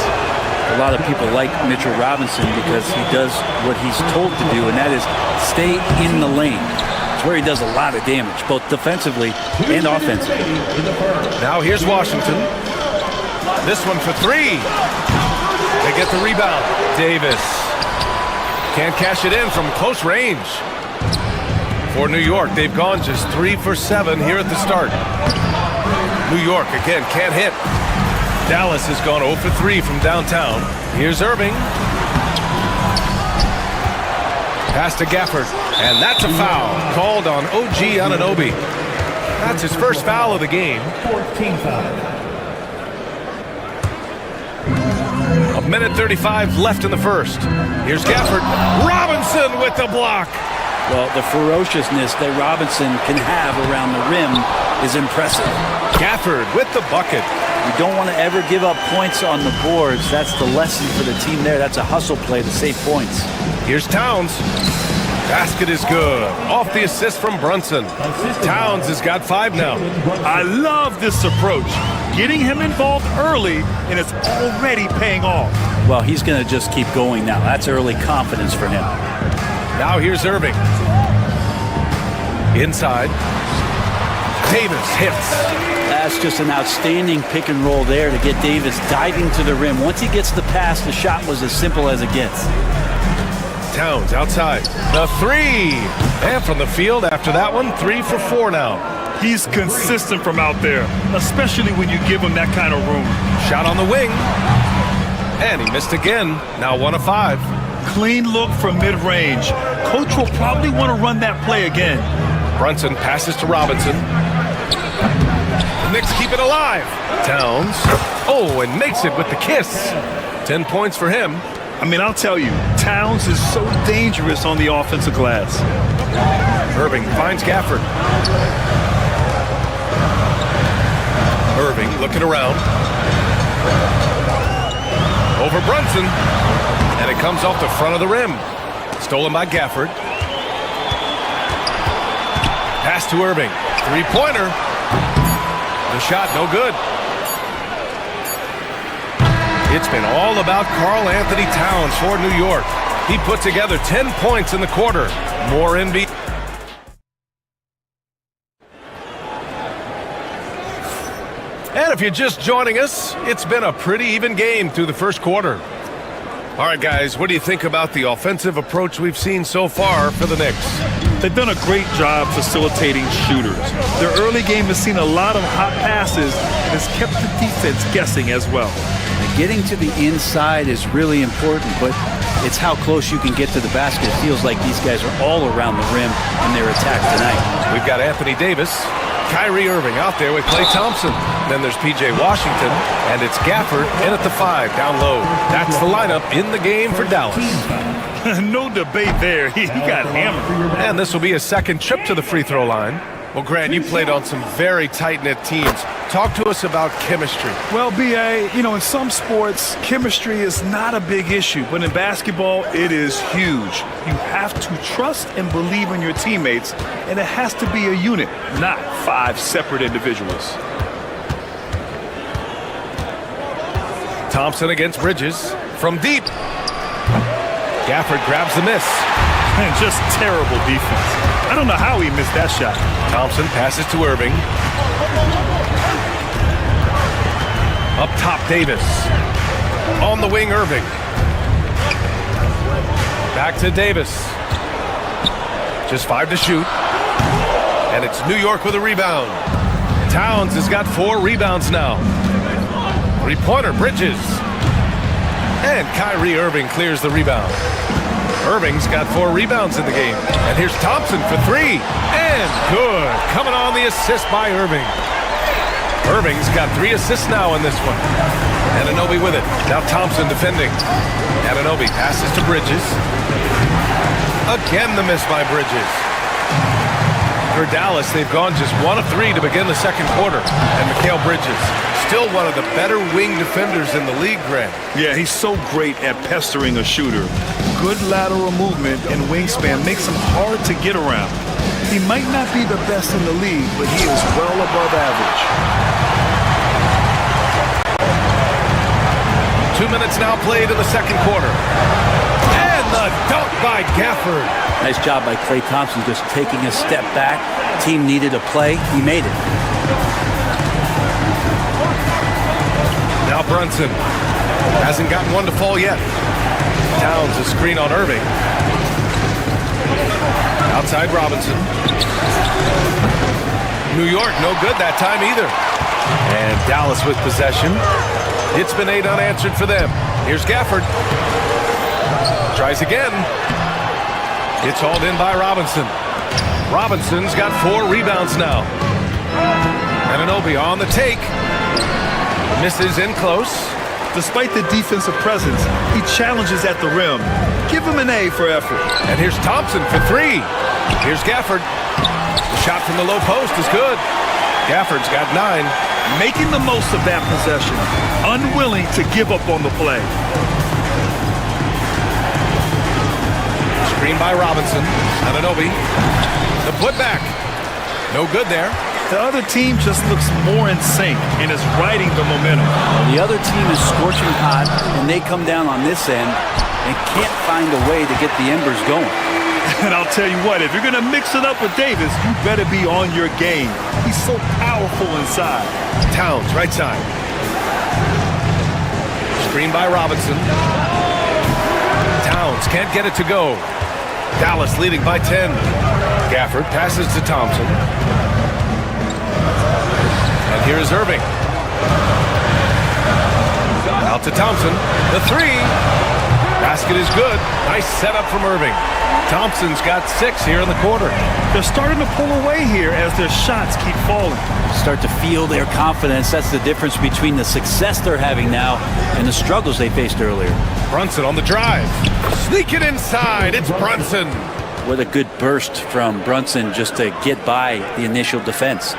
A lot of people like Mitchell Robinson because he does what he's told to do, and that is stay in the lane. It's where he does a lot of damage, both defensively and offensively. Now here's Washington. This one for 3. They get the rebound. Davis can't cash it in from close range. For New York, they've gone just 3 for 7 here at the start. New York, again, can't hit. Dallas has gone 0 for 3 from downtown. Here's Irving. Pass to Gafford. And that's a foul called on OG Anunoby. That's his first foul of the game. 14 foul. 1:35 left in the first. Here's Gafford. Robinson with the block. Well, the ferociousness that Robinson can have around the rim is impressive. Gafford with the bucket. You don't want to ever give up points on the boards. That's the lesson for the team there. That's a hustle play to save points. Here's Towns. Basket is good. Off the assist from Brunson. Towns has got 5 now. I love this approach. Getting him involved early, and it's already paying off. Well, he's going to just keep going now. That's early confidence for him. Now here's Irving. Inside. Davis hits. That's just an outstanding pick and roll there to get Davis diving to the rim. Once he gets the pass, the shot was as simple as it gets. Towns outside. The 3. And from the field after that one, 3 for 4 now. He's consistent from out there, especially when you give him that kind of room. Shot on the wing. And he missed again. Now 1 of 5. Clean look from mid-range. Coach will probably want to run that play again. Brunson passes to Robinson. The Knicks keep it alive. Towns. Oh, and makes it with the kiss. 10 points for him. I mean, I'll tell you, Towns is so dangerous on the offensive glass. Irving finds Gafford. Irving looking around. Over Brunson. And it comes off the front of the rim. Stolen by Gafford. Pass to Irving. Three-pointer. The shot no good. It's been all about Karl Anthony Towns for New York. He put together 10 points in the quarter. More NBA. And if you're just joining us, it's been a pretty even game through the first quarter. All right, guys, what do you think about the offensive approach we've seen so far for the Knicks? They've done a great job facilitating shooters. Their early game has seen a lot of hot passes and has kept the defense guessing as well. Getting to the inside is really important, but it's how close you can get to the basket. It feels like these guys are all around the rim in their attack tonight. We've got Anthony Davis, Kyrie Irving out there with Klay Thompson. Then there's P.J. Washington, and it's Gafford in at the 5 down low. That's the lineup in the game for Dallas. No debate there. He got hammered. And this will be his second trip to the free throw line. Well, Grant, you played on some very tight-knit teams. Talk to us about chemistry. Well, B.A., in some sports, chemistry is not a big issue. But in basketball, it is huge. You have to trust and believe in your teammates, and it has to be a unit, not 5 separate individuals. Thompson against Bridges. From deep. Gafford grabs the miss. And just terrible defense. I don't know how he missed that shot. Thompson passes to Irving. Up top, Davis. On the wing, Irving. Back to Davis. Just 5 to shoot. And it's New York with a rebound. Towns has got 4 rebounds now. Three-pointer, Bridges. And Kyrie Irving clears the rebound. Irving's got 4 rebounds in the game. And here's Thompson for 3. And good. Coming on the assist by Irving. Irving's got 3 assists now in this one. Anunoby with it. Now Thompson defending. Anunoby passes to Bridges. Again the miss by Bridges. For Dallas, they've gone just 1 of 3 to begin the second quarter. And Mikal Bridges, still one of the better wing defenders in the league, Grant. Yeah, he's so great at pestering a shooter. Good lateral movement and wingspan makes him hard to get around. He might not be the best in the league, but he is well above average. 2 minutes now played in the second quarter. And the dunk by Gafford. Nice job by Klay Thompson just taking a step back. Team needed a play. He made it. Now Brunson hasn't gotten one to fall yet. Towns a screen on Irving. Outside Robinson. New York no good that time either. And Dallas with possession. It's been 8 unanswered for them. Here's Gafford. Tries again. It's hauled in by Robinson. Robinson's got 4 rebounds now. Anunoby on the take. Misses in close. Despite the defensive presence, he challenges at the rim. Give him an A for effort. And here's Thompson for 3. Here's Gafford. The shot from the low post is good. Gafford's got 9. Making the most of that possession. Unwilling to give up on the play. Screen by Robinson. Anunoby. The putback. No good there. The other team just looks more in sync and is riding the momentum. The other team is scorching hot, and they come down on this end and can't find a way to get the embers going. And I'll tell you what, if you're going to mix it up with Davis, you better be on your game. He's so powerful inside. Towns, right side. Screen by Robinson. Towns can't get it to go. Dallas leading by 10. Gafford passes to Thompson. And here is Irving. Out to Thompson. The three. Basket is good. Nice setup from Irving. Thompson's got 6 here in the quarter. They're starting to pull away here as their shots keep falling. Start to feel their confidence. That's the difference between the success they're having now and the struggles they faced earlier. Brunson on the drive. Sneak it inside. It's Brunson. What a good burst from Brunson just to get by the initial defense.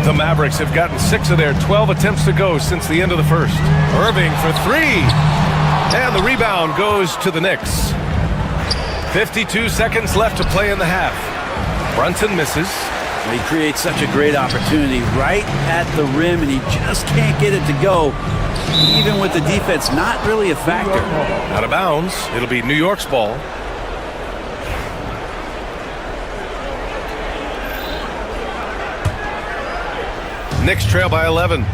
The Mavericks have gotten 6 of their 12 attempts to go since the end of the first. Irving for 3. And the rebound goes to the Knicks. 52 seconds left to play in the half. Brunson misses. He creates such a great opportunity right at the rim, and he just can't get it to go. Even with the defense not really a factor. Out of bounds. It'll be New York's ball. Knicks trail by 11.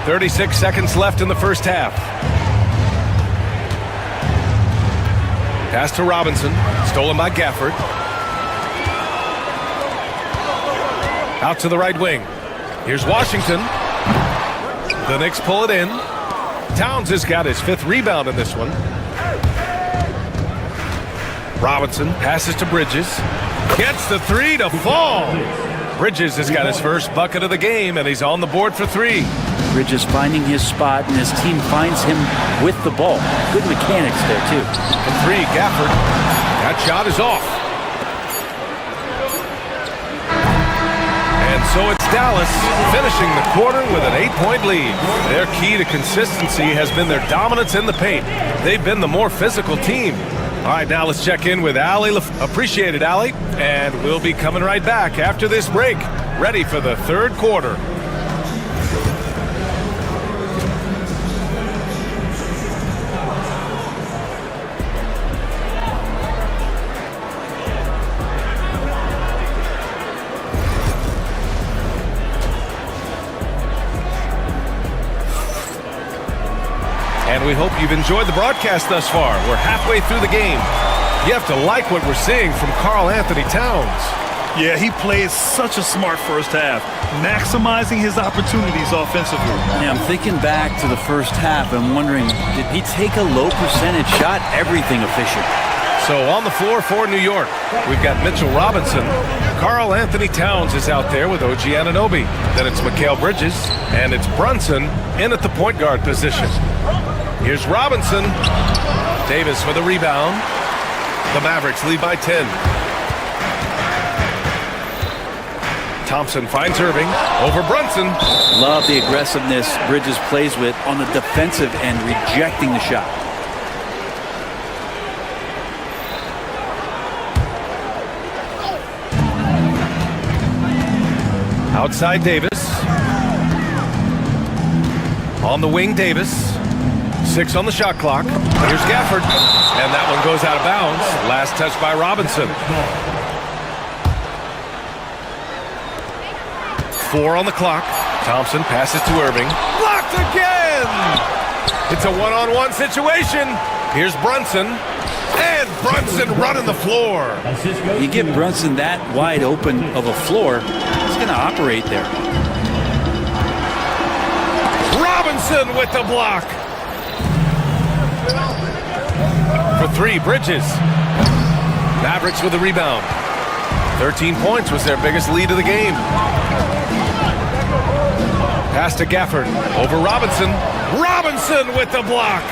36 seconds left in the first half. Pass to Robinson. Stolen by Gafford. Out to the right wing. Here's Washington. The Knicks pull it in. Towns has got his 5th rebound in this one. Robinson passes to Bridges. Gets the 3 to fall. Bridges has got his first bucket of the game, and he's on the board for 3. Bridges finding his spot, and his team finds him with the ball. Good mechanics there, too. From 3, Gafford. That shot is off. And so it's Dallas finishing the quarter with an 8-point lead. Their key to consistency has been their dominance in the paint. They've been the more physical team. All right, now let's check in with Allie. Appreciate it, Allie. And we'll be coming right back after this break, ready for the third quarter. And we hope you've enjoyed the broadcast thus far. We're halfway through the game. You have to like what we're seeing from Karl Anthony Towns. Yeah, he plays such a smart first half, maximizing his opportunities offensively. Yeah, I'm thinking back to the first half and wondering, did he take a low percentage shot? Everything efficient. So on the floor for New York, we've got Mitchell Robinson. Karl Anthony Towns is out there with OG Anunoby. Then it's Mikal Bridges, and it's Brunson in at the point guard position. Here's Robinson. Davis for the rebound. The Mavericks lead by 10. Thompson finds Irving over Brunson. Love the aggressiveness Bridges plays with on the defensive end, rejecting the shot. Outside Davis. On the wing, Davis. 6 on the shot clock. Here's Gafford. And that one goes out of bounds. Last touch by Robinson. 4 on the clock. Thompson passes to Irving. Blocked again! It's a one-on-one situation. Here's Brunson. And Brunson running the floor. You give Brunson that wide open of a floor, he's going to operate there. Robinson with the block. For 3, Bridges. Mavericks with the rebound. 13 points was their biggest lead of the game. Pass to Gafford. Over Robinson. Robinson with the block.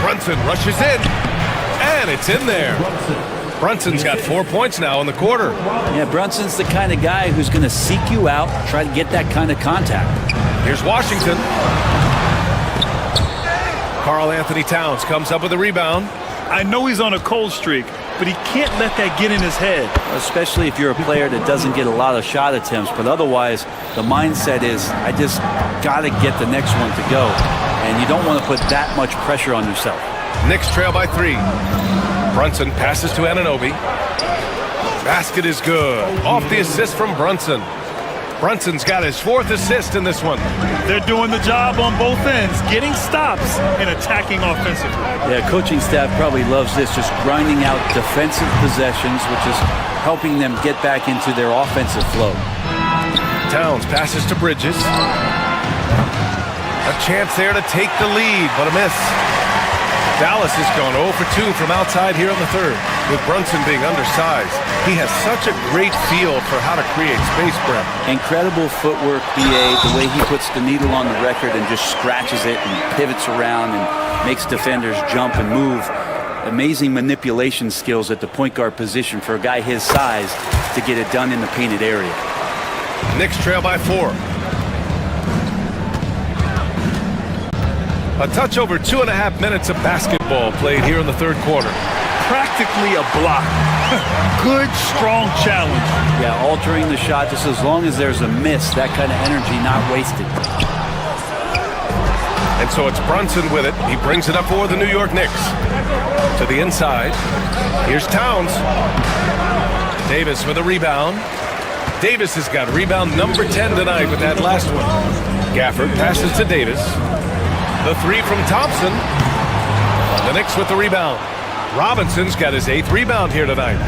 Brunson rushes in. And it's in there. Brunson's got 4 points now in the quarter. Yeah, Brunson's the kind of guy who's going to seek you out, try to get that kind of contact. Here's Washington. Karl Anthony Towns comes up with a rebound. I know he's on a cold streak, but he can't let that get in his head. Especially if you're a player that doesn't get a lot of shot attempts, but otherwise the mindset is, I just got to get the next one to go. And you don't want to put that much pressure on yourself. Knicks trail by 3. Brunson passes to Anunoby. Basket is good. Off the assist from Brunson. Brunson's got his 4th assist in this one. They're doing the job on both ends, getting stops and attacking offensively. Yeah, coaching staff probably loves this, just grinding out defensive possessions, which is helping them get back into their offensive flow. Towns passes to Bridges. A chance there to take the lead, but a miss. Dallas has gone 0 for 2 from outside here in the 3rd. With Brunson being undersized, he has such a great feel for how to create space, Brent. Incredible footwork, BA, the way he puts the needle on the record and just scratches it and pivots around and makes defenders jump and move. Amazing manipulation skills at the point guard position for a guy his size to get it done in the painted area. Knicks trail by 4. A touch over 2.5 minutes of basketball played here in the 3rd quarter. Practically a block. Good, strong challenge. Yeah, altering the shot just as long as there's a miss, that kind of energy not wasted. And so it's Brunson with it. He brings it up for the New York Knicks. To the inside. Here's Towns. Davis with a rebound. Davis has got rebound number 10 tonight with that last one. Gafford passes to Davis. The 3 from Thompson. The Knicks with the rebound. Robinson's got his 8th rebound here tonight.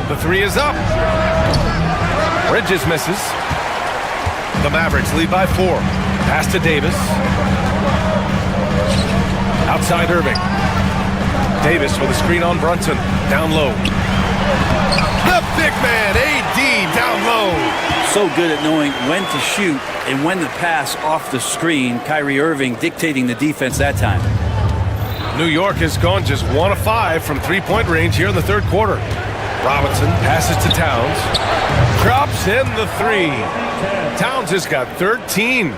The 3 is up. Bridges misses. The Mavericks lead by 4. Pass to Davis. Outside Irving. Davis with a screen on Brunson. Down low. The big man, AD, down low. So good at knowing when to shoot and when to pass off the screen. Kyrie Irving dictating the defense that time. New York has gone just 1 of 5 from 3-point range here in the 3rd quarter. Robinson passes to Towns. Drops in the 3. Towns has got 13.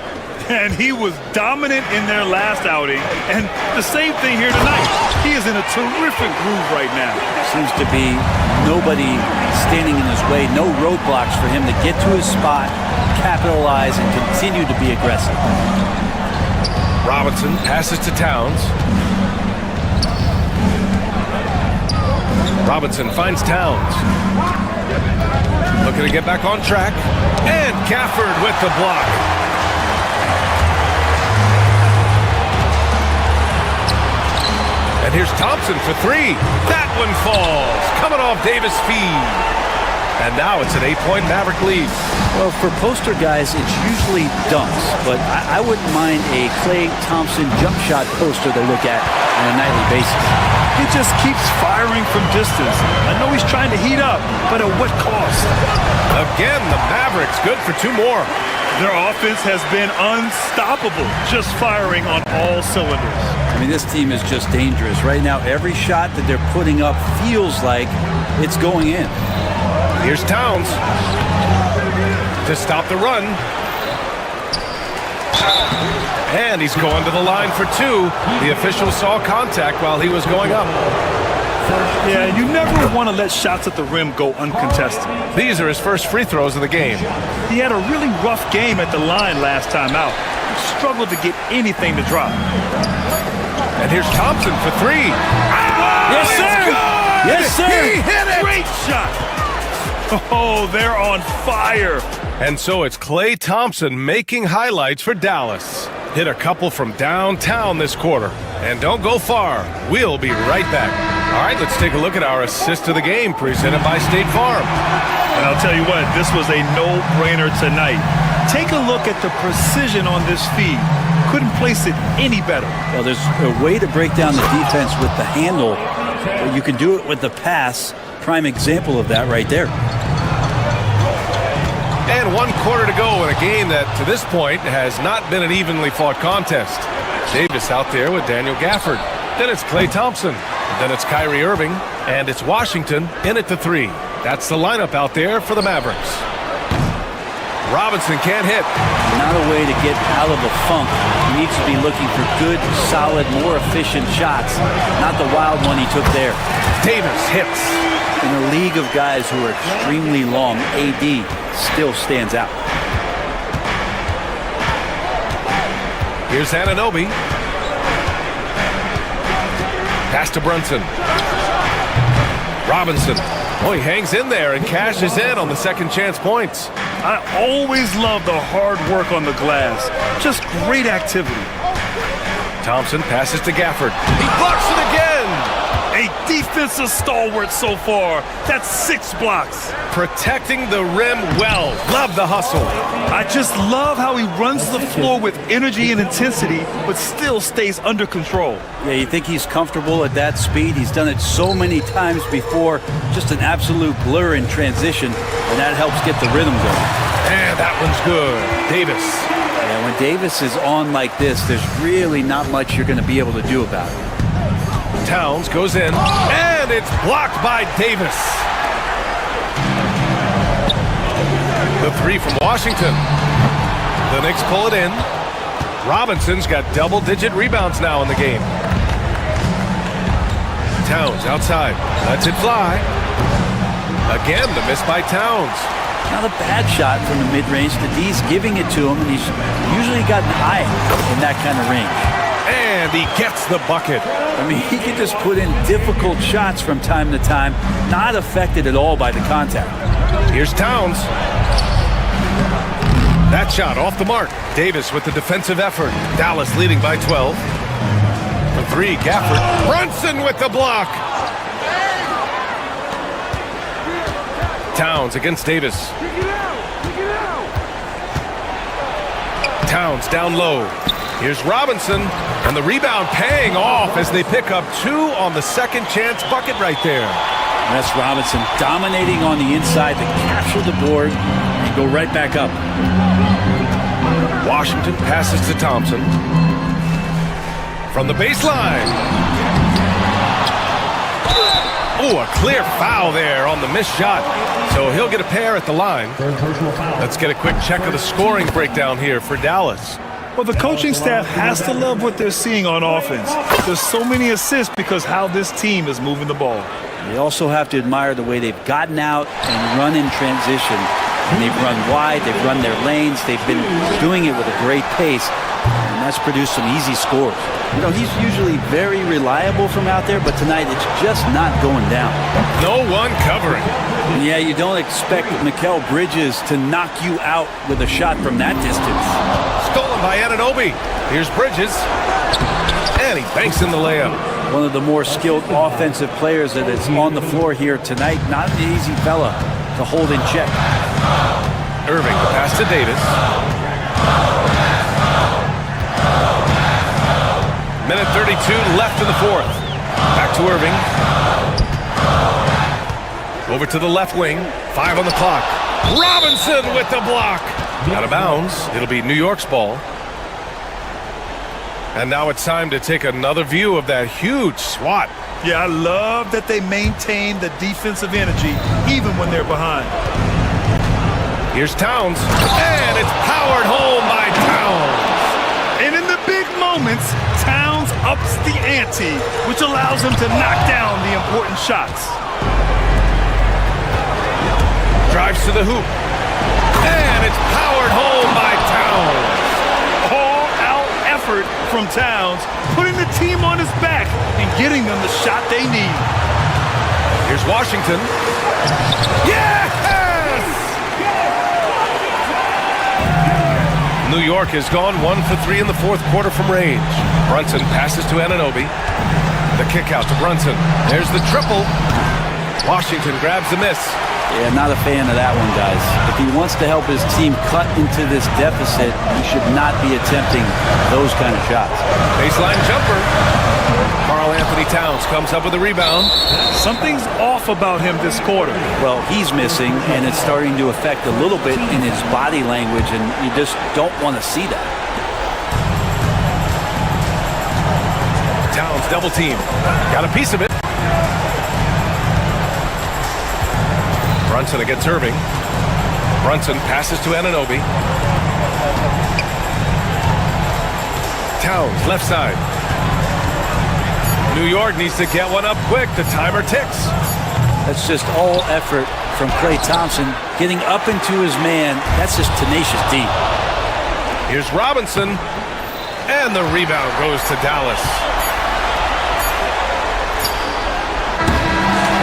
And he was dominant in their last outing. And the same thing here tonight. He is in a terrific groove right now. Seems to be nobody standing in his way. No roadblocks for him to get to his spot, capitalize, and continue to be aggressive. Robinson passes to Towns. Robinson finds Towns. Looking to get back on track. And Gafford with the block. And here's Thompson for 3. That one falls. Coming off Davis' feed. And now it's an 8-point Maverick lead. Well, for poster guys, it's usually dunks, but I wouldn't mind a Klay Thompson jump shot poster to look at on a nightly basis. He just keeps firing from distance. I know he's trying to heat up, but at what cost? Again, the Mavericks good for 2 more. Their offense has been unstoppable, just firing on all cylinders. I mean, this team is just dangerous. Right now, every shot that they're putting up feels like it's going in. Here's Towns to stop the run. And he's going to the line for 2. The official saw contact while he was going up. Yeah, you never want to let shots at the rim go uncontested. These are his first free throws of the game. He had a really rough game at the line last time out. He struggled to get anything to drop. And here's Thompson for 3. Yes, sir! Yes, sir! He hit it! Great shot! Oh, they're on fire. And so it's Klay Thompson making highlights for Dallas. Hit a couple from downtown this quarter. And don't go far. We'll be right back. All right, let's take a look at our assist of the game presented by State Farm. And I'll tell you what, this was a no-brainer tonight. Take a look at the precision on this feed. Couldn't place it any better. Well, there's a way to break down the defense with the handle, but you can do it with the pass. Prime example of that right there. And 1 quarter to go in a game that, to this point, has not been an evenly fought contest. Davis out there with Daniel Gafford. Then it's Klay Thompson. Then it's Kyrie Irving. And it's Washington in at the 3. That's the lineup out there for the Mavericks. Robinson can't hit. Not a way to get out of a funk. He needs to be looking for good, solid, more efficient shots. Not the wild one he took there. Davis hits. In a league of guys who are extremely long, AD still stands out. Here's Anunoby. Pass to Brunson. Robinson Oh, he hangs in there and cashes in on the second chance points. I always love the hard work on the glass. Just great activity. Thompson passes to Gafford. He blocks it again. A defensive stalwart so far. That's 6 blocks. Protecting the rim well. Love the hustle. I just love how he runs the floor with energy and intensity, but still stays under control. Yeah, you think he's comfortable at that speed? He's done it so many times before. Just an absolute blur in transition, and that helps get the rhythm going. And that one's good. Davis. Yeah, when Davis is on like this, there's really not much you're going to be able to do about it. Towns goes in, and it's blocked by Davis. The 3 from Washington. The Knicks pull it in. Robinson's got double-digit rebounds now in the game. Towns outside, lets it fly. Again, the miss by Towns. Not a bad shot from the mid-range. The D's giving it to him, and he's usually got an eye in that kind of range. And he gets the bucket. I mean, he can just put in difficult shots from time to time, not affected at all by the contact. Here's Towns. That shot off the mark. Davis with the defensive effort. Dallas leading by 12. The 3, Gafford. Brunson with the block. Towns against Davis. Towns down low. Here's Robinson, and the rebound paying off as they pick up 2 on the second chance bucket right there. That's Robinson dominating on the inside to capture the board and go right back up. Washington passes to Thompson. From the baseline. Oh, a clear foul there on the missed shot. So he'll get a pair at the line. Let's get a quick check of the scoring breakdown here for Dallas. Well, the coaching staff has to love what they're seeing on offense. There's so many assists because how this team is moving the ball. They also have to admire the way they've gotten out and run in transition. And they've run wide, they've run their lanes, they've been doing it with a great pace, and that's produced some easy scores. You know, he's usually very reliable from out there, but tonight it's just not going down. No one covering. Yeah, you don't expect Mikal Bridges to knock you out with a shot from that distance. Stolen by Anunoby. Here's Bridges. And he banks in the layup. One of the more skilled offensive players that is on the floor here tonight. Not an easy fella to hold in check. Irving, the pass to Davis. Minute 32 left in the 4th. Back to Irving. Over to the left wing. 5 on the clock. Robinson with the block. Out of bounds. It'll be New York's ball. And now it's time to take another view of that huge swat. Yeah, I love that they maintain the defensive energy even when they're behind. Here's Towns. And it's powered home by Towns. And in the big moments, Towns ups the ante, which allows him to knock down the important shots. Drives to the hoop. And it's powered home by Towns. All-out effort from Towns, putting the team on his back and getting them the shot they need. Here's Washington. Yes! New York has gone 1 for 3 in the 4th quarter from range. Brunson passes to Anunoby. The kick out to Brunson. There's the triple. Washington grabs the miss. Yeah, not a fan of that one, guys. If he wants to help his team cut into this deficit, he should not be attempting those kind of shots. Baseline jumper. Karl-Anthony Towns comes up with a rebound. Something's off about him this quarter. Well, he's missing, and it's starting to affect a little bit in his body language, and you just don't want to see that. Towns double team. Got a piece of it. Brunson against Irving. Brunson passes to Anunoby. Towns, left side. New York needs to get one up quick. The timer ticks. That's just all effort from Klay Thompson. Getting up into his man, that's just tenacious D. Here's Robinson. And the rebound goes to Dallas.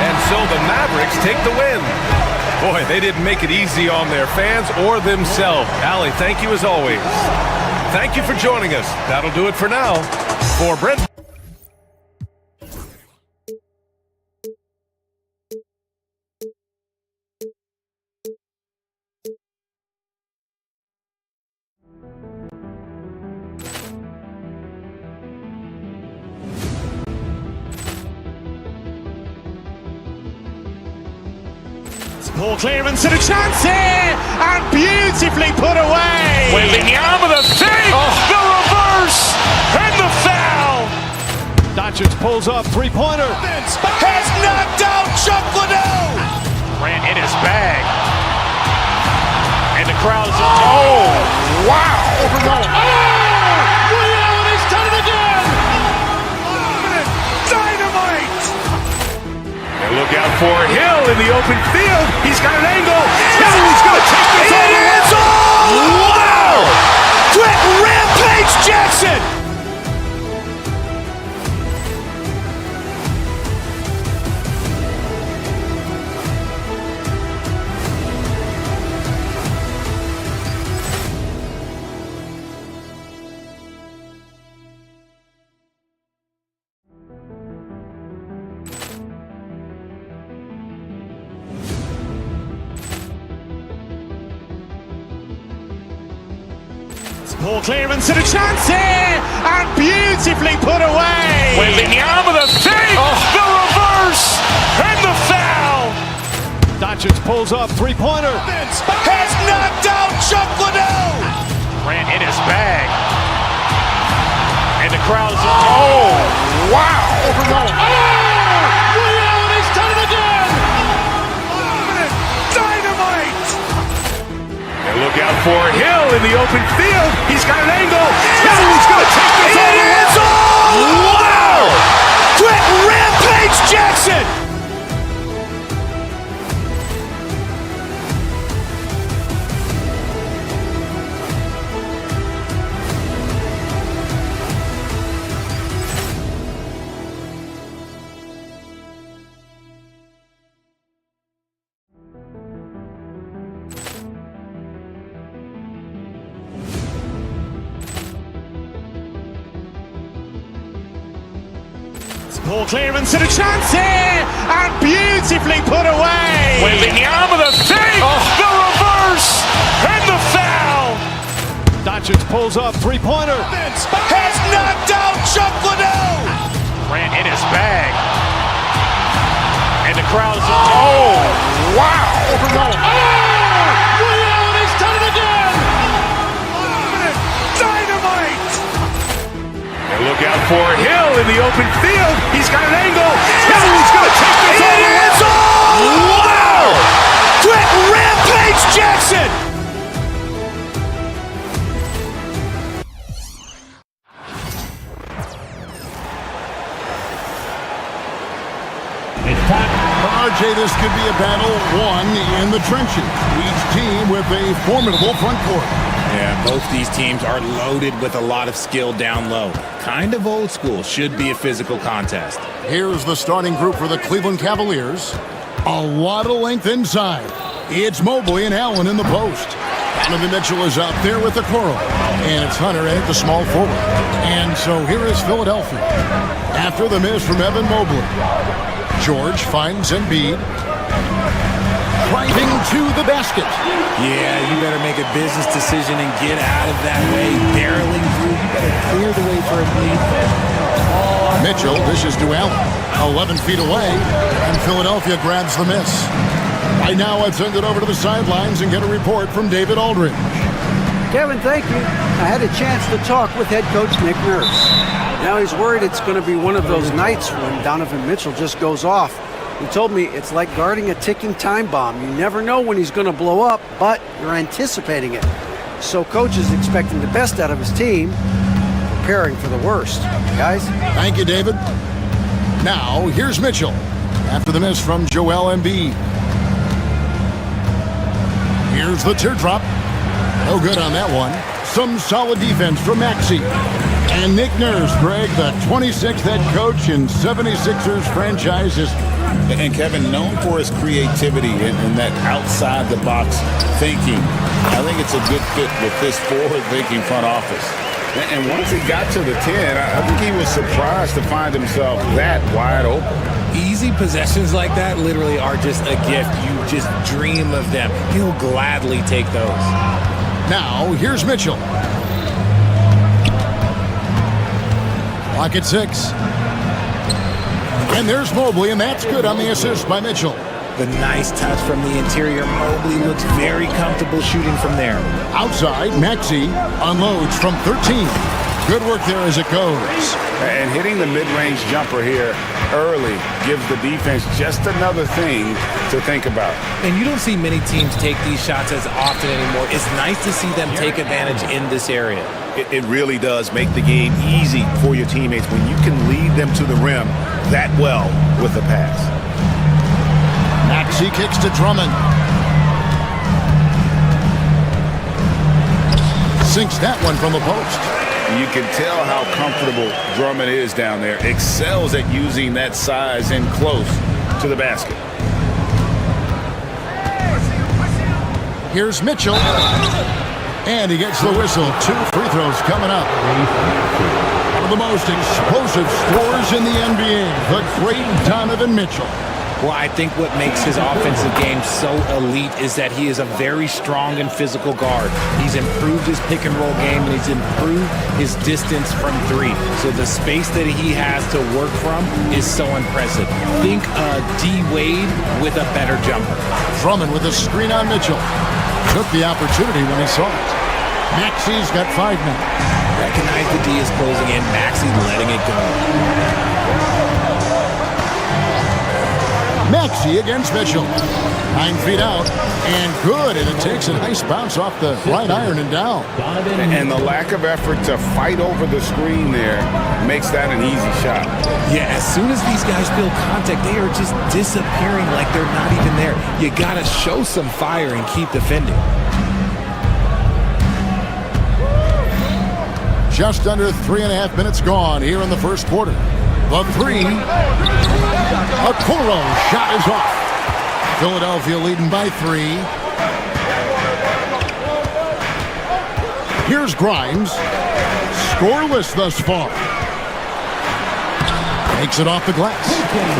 And so the Mavericks take the win. Boy, they didn't make it easy on their fans or themselves. Allie, thank you as always. Thank you for joining us. That'll do it for now. For Brent. Poor clearance and a chance here, and beautifully put away. Wembanyama the save, the reverse, and the foul. Doncic pulls up, three-pointer. Has knocked out Chuck Liddell. Grant in his bag. And the crowd is, oh, wow. Ray Allen has done it again. Dynamite. And look out for Hill in the open field. He's got an angle. He's going to take this all the way. Wow. Quick Rampage Jackson. Poor clearance and a chance here, and beautifully put away. Wembanyama the save, the reverse, and the foul. Doncic pulls up, three-pointer. Has knocked out Chuck Liddell. Grant in his bag. And the crowd is, oh, wow. Ray Allen has done it again. Dynamite. And look out for Hill in the open field. He's got an angle. He's going to take this all the way. Wow. Quick Rampage Jackson. Poor clearance and a chance here, and beautifully put away. Wembanyama the save, the reverse, and the foul. Doncic pulls up, three-pointer. Has knocked out Chuck Liddell. Grant in his bag. And the crowd is, oh, wow. Ray Allen has done it again. Dynamite. And look out for Hill in the open field. He's got an angle. He's going to take this all the way. Wow. Quick Rampage Jackson. RJ, this could be a battle won in the trenches. Each team with a formidable front court. Yeah, both these teams are loaded with a lot of skill down low. Kind of old school. Should be a physical contest. Here's the starting group for the Cleveland Cavaliers. A lot of length inside. It's Mobley and Allen in the post. Donovan Mitchell is out there with the Coral. And it's Hunter at the small forward. And so here is Philadelphia. After the miss from Evan Mobley, George finds Embiid. Driving to the basket. Yeah, you better make a business decision and get out of that way. Barreling through, you better clear the way for Embiid. Mitchell dishes to Allen. 11 feet away, and Philadelphia grabs the miss. Right now, let's send it over to the sidelines and get a report from David Aldridge. Kevin, thank you. I had a chance to talk with head coach Nick Nurse. Now he's worried it's going to be one of those nights when Donovan Mitchell just goes off. He told me it's like guarding a ticking time bomb. You never know when he's going to blow up, but you're anticipating it. So coach is expecting the best out of his team, preparing for the worst. Guys? Thank you, David. Now, here's Mitchell. After the miss from Joel Embiid. Here's the teardrop. No good on that one. Some solid defense from Maxey. And Nick Nurse, Greg, the 26th head coach in 76ers franchise history. And Kevin, known for his creativity and that outside-the-box thinking, I think it's a good fit with this forward-thinking front office. And once he got to the 10, I think he was surprised to find himself that wide open. Easy possessions like that literally are just a gift. You just dream of them. He'll gladly take those. Now, here's Mitchell. Clock at 6. And there's Mobley, and that's good on the assist by Mitchell. The nice touch from the interior. Mobley looks very comfortable shooting from there. Outside, Maxey unloads from 13. Good work there as it goes. And hitting the mid-range jumper here early gives the defense just another thing to think about. And you don't see many teams take these shots as often anymore. It's nice to see them take advantage in this area. It really does make the game easy for your teammates when you can lead them to the rim that well with a pass. Maxey kicks to Drummond. Sinks that one from the post. You can tell how comfortable Drummond is down there. Excels at using that size in close to the basket. Here's Mitchell. And he gets the whistle. 2 free throws coming up. One of the most explosive scorers in the NBA, the great Donovan Mitchell. Well, I think what makes his offensive game so elite is that he is a very strong and physical guard. He's improved his pick and roll game, and he's improved his distance from 3. So the space that he has to work from is so impressive. Think D. Wade with a better jumper. Drummond with a screen on Mitchell. Took the opportunity when he saw it. Maxey's got 5 now. Recognize the D is closing in. Maxey letting it go. Maxey against Mitchell. 9 feet out, and good, and it takes a nice bounce off the right iron and down. And the lack of effort to fight over the screen there makes that an easy shot. Yeah, as soon as these guys feel contact, they are just disappearing like they're not even there. You gotta show some fire and keep defending. Just under 3.5 minutes gone here in the first quarter. The 3. Okoro shot is off. Philadelphia leading by 3. Here's Grimes. Scoreless thus far. Takes it off the glass.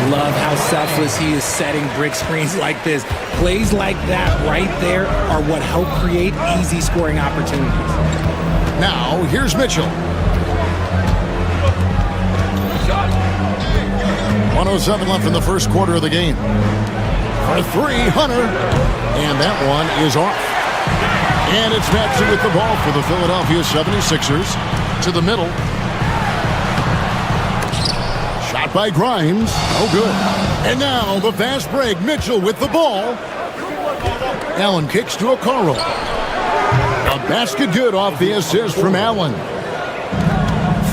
Love how selfless he is setting brick screens like this. Plays like that right there are what help create easy scoring opportunities. Now, here's Mitchell. 1:07 left in the first quarter of the game. For 3, Hunter. And that one is off. And it's Maxey with the ball for the Philadelphia 76ers. To the middle. Shot by Grimes. Oh, good. And now the fast break. Mitchell with the ball. Allen kicks to Okoro. A basket good off the assist from Allen.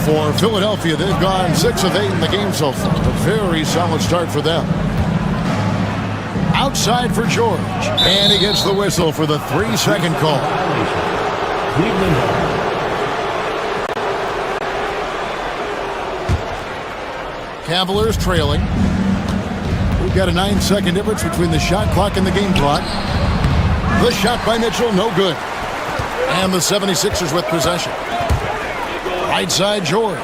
For Philadelphia, they've gone 6 of 8 in the game so far. A very solid start for them. Outside for George. And he gets the whistle for the 3-second call. Cavaliers trailing. We've got a 9-second difference between the shot clock and the game clock. The shot by Mitchell, no good. And the 76ers with possession. Right side, George.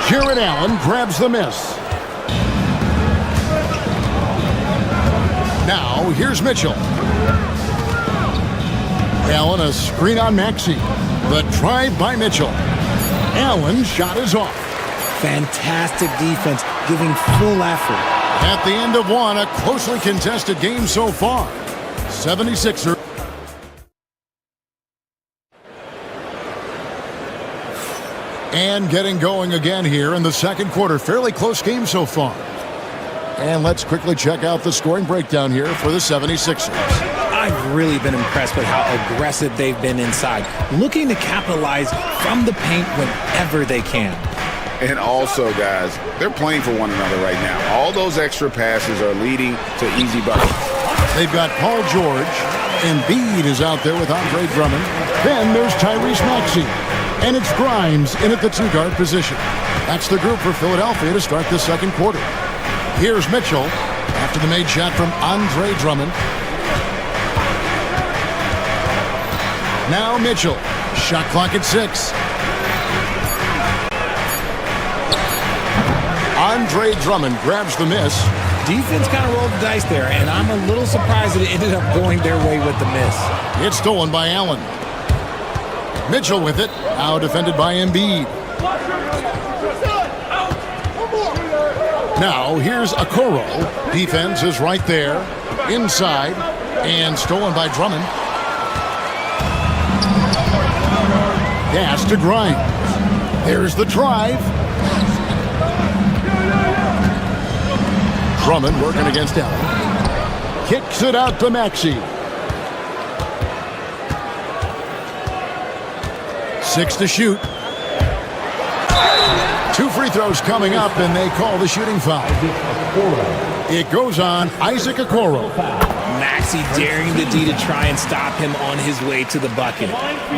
Jared Allen grabs the miss. Now, here's Mitchell. Allen, a screen on Maxey. The drive by Mitchell. Allen's shot is off. Fantastic defense, giving full effort. At the end of one, a closely contested game so far. 76ers. And getting going again here in the second quarter. Fairly close game so far. And let's quickly check out the scoring breakdown here for the 76ers. I've really been impressed with how aggressive they've been inside, looking to capitalize from the paint whenever they can. And also, guys, they're playing for one another right now. All those extra passes are leading to easy buckets. They've got Paul George. Embiid is out there with Andre Drummond. Then there's Tyrese Maxey. And it's Grimes in at the two-guard position. That's the group for Philadelphia to start the second quarter. Here's Mitchell after the made shot from Andre Drummond. Now Mitchell. Shot clock at 6. Andre Drummond grabs the miss. Defense kind of rolled the dice there, and I'm a little surprised that it ended up going their way with the miss. It's stolen by Allen. Mitchell with it. Now defended by Embiid. Now here's Okoro. Defense is right there. Inside. And stolen by Drummond. Pass to Grimes. There's the drive. Drummond working against Allen. Kicks it out to Maxey. 6 to shoot. 2 free throws coming up, and they call the shooting foul. It goes on Isaac Okoro. Maxey daring the D to try and stop him on his way to the bucket.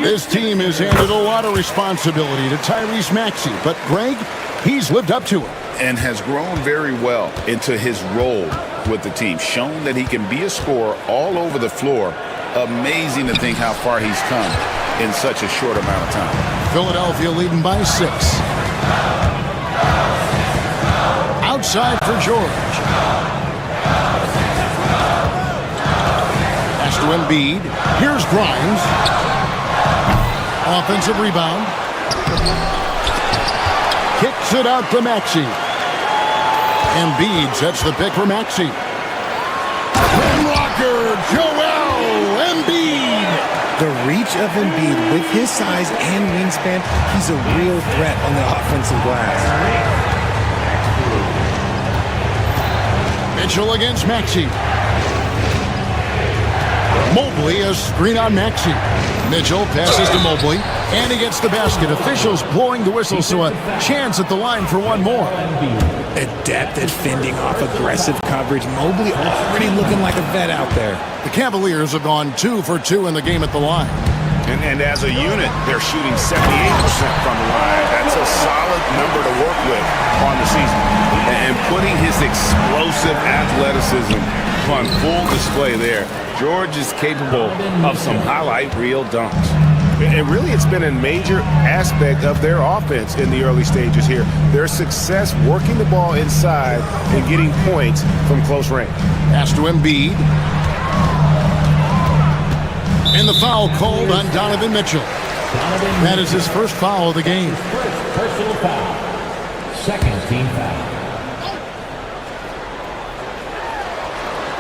This team has handed a lot of responsibility to Tyrese Maxey, but Greg, he's lived up to it. And has grown very well into his role with the team. Shown that he can be a scorer all over the floor. Amazing to think how far he's come in such a short amount of time. Philadelphia leading by 6. Outside for George. Pass to Embiid. Here's Grimes. Offensive rebound. Kicks it out to Maxey. Embiid sets the pick for Maxey. Rocker, Joel Embiid. The reach of Embiid with his size and wingspan, he's a real threat on the offensive glass. Mitchell against Maxey. Mobley, a screen on Maxey. Mitchell passes to Mobley, and he gets the basket. Officials blowing the whistle, so a chance at the line for one more. Adept at fending off aggressive coverage. Mobley already looking like a vet out there. The Cavaliers have gone 2 for 2 in the game at the line. And as a unit, they're shooting 78% from the line. That's a solid number to work with on the season. And putting his explosive athleticism on full display there. George is capable of some highlight reel dunks. And really, it's been a major aspect of their offense in the early stages here. Their success working the ball inside and getting points from close range. Pass to Embiid. And the foul called on Donovan Mitchell. That is his first foul of the game. Personal foul. Second team foul.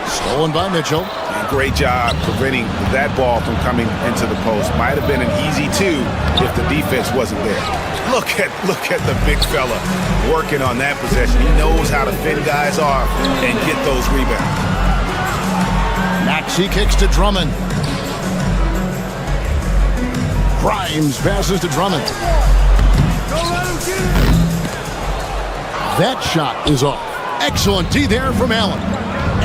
Stolen by Mitchell. And great job preventing that ball from coming into the post. Might have been an easy 2 if the defense wasn't there. Look at the big fella working on that possession. He knows how to fend guys off and get those rebounds. Maxey kicks to Drummond. Grimes passes to Drummond. That shot is off. Excellent D there from Allen.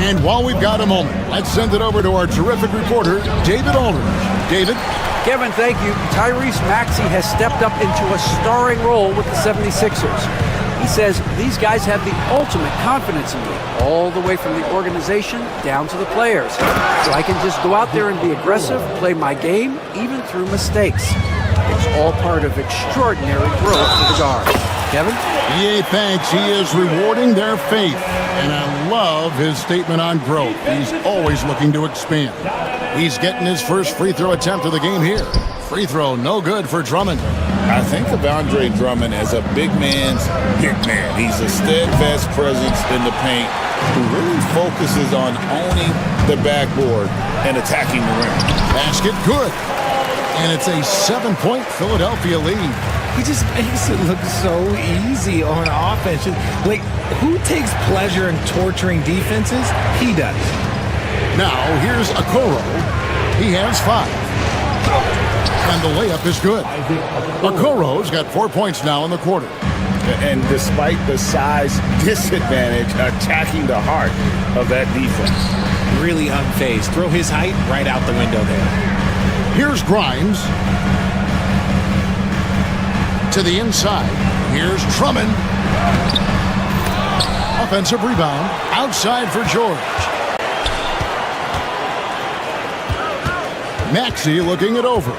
And while we've got a moment, let's send it over to our terrific reporter, David Aldridge. David? Kevin, thank you. Tyrese Maxey has stepped up into a starring role with the 76ers. He says these guys have the ultimate confidence in me, all the way from the organization down to the players. So I can just go out there and be aggressive, play my game, even through mistakes. It's all part of extraordinary growth for the guard. Kevin? EA thanks. He is rewarding their faith. And I love his statement on growth. He's always looking to expand. He's getting his first free throw attempt of the game here. Free throw, no good for Drummond. I think of Andre Drummond as a big man's big man. He's a steadfast presence in the paint who really focuses on owning the backboard and attacking the rim. Basket good. And it's a 7-point Philadelphia lead. He just makes it look so easy on offense. Like, who takes pleasure in torturing defenses? He does. Now, here's Okoro. He has 5. And the layup is good. Okoro's got 4 points now in the quarter. And despite the size disadvantage, attacking the heart of that defense. Really unfazed. Throw his height right out the window there. Here's Grimes. To the inside. Here's Drummond. Offensive rebound. Outside for George. Maxey looking it over.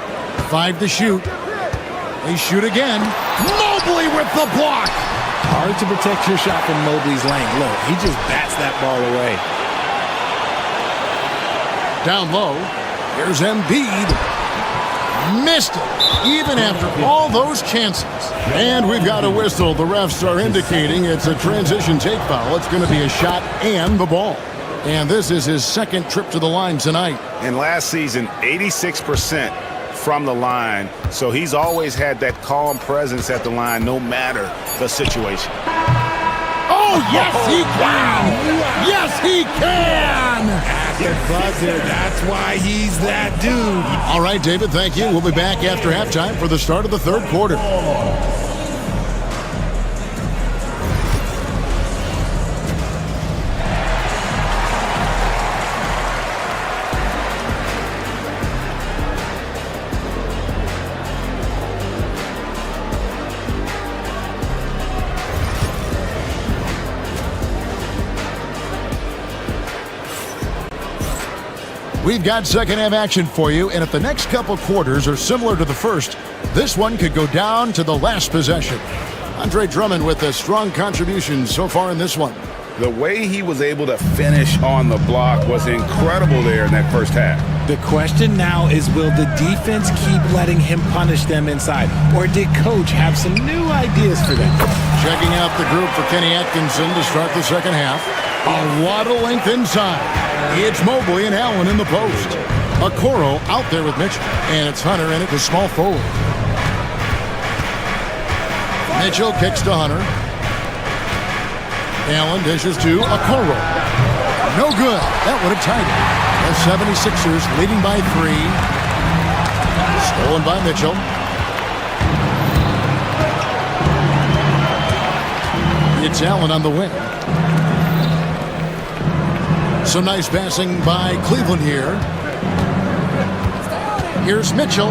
5 to shoot. They shoot again. Mobley with the block. Hard to protect your shot from Mobley's length. Look, he just bats that ball away. Down low. Here's Embiid. Missed it, even after all those chances. And we've got a whistle. The refs are indicating it's a transition take foul. It's going to be a shot and the ball. And this is his second trip to the line tonight. And last season, 86% from the line. So he's always had that calm presence at the line no matter the situation. Oh, yes, he can! Yes, he can! At the buzzer, that's why he's that dude. All right, David, thank you. We'll be back after halftime for the start of the third quarter. We've got second half action for you, and if the next couple quarters are similar to the first, this one could go down to the last possession. Andre Drummond with a strong contribution so far in this one. The way he was able to finish on the block was incredible there in that first half. The question now is, will the defense keep letting him punish them inside, or did Coach have some new ideas for them? Checking out the group for Kenny Atkinson to start the second half. A lot of length inside. It's Mobley and Allen in the post. Okoro out there with Mitchell. And it's Hunter in it to small forward. Mitchell kicks to Hunter. Allen dishes to Okoro. No good. That would have tied it. The 76ers leading by 3. Stolen by Mitchell. It's Allen on the wing. Some nice passing by Cleveland here. Here's Mitchell.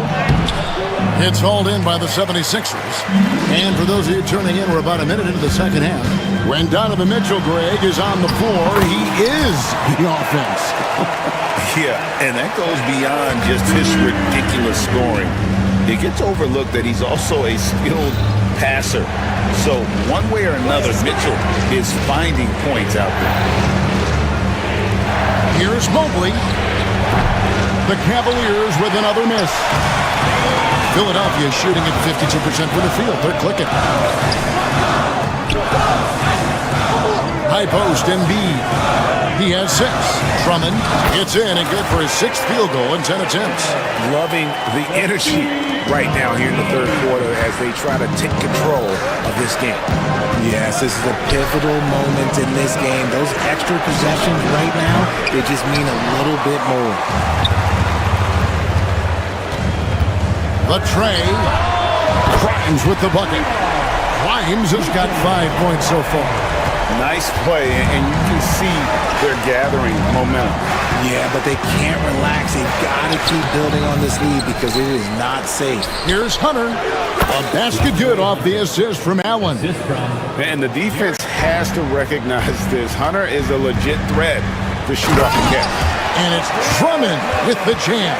It's hauled in by the 76ers. And for those of you tuning in, we're about a minute into the second half. When Donovan Mitchell, Greg, is on the floor, he is the offense. Yeah, and that goes beyond just his ridiculous scoring. It gets overlooked that he's also a skilled passer. So one way or another, Mitchell is finding points out there. Here's Mobley. The Cavaliers with another miss. Philadelphia shooting at 52% from the field. They're clicking. High post, Embiid. He has 6. Drummond gets in and good for his 6th field goal in 10 attempts. Loving the energy right now here in the third quarter as they try to take control of this game. Yes, this is a pivotal moment in this game. Those extra possessions right now, they just mean a little bit more. The tray. Grimes with the bucket. Grimes has got 5 points so far. Nice play, and you can see they're gathering momentum. Yeah, but they can't relax. They've got to keep building on this lead because it is not safe. Here's Hunter. A basket good off the assist from Allen. And the defense has to recognize this. Hunter is a legit threat to shoot off the catch. And it's Drummond with the jam.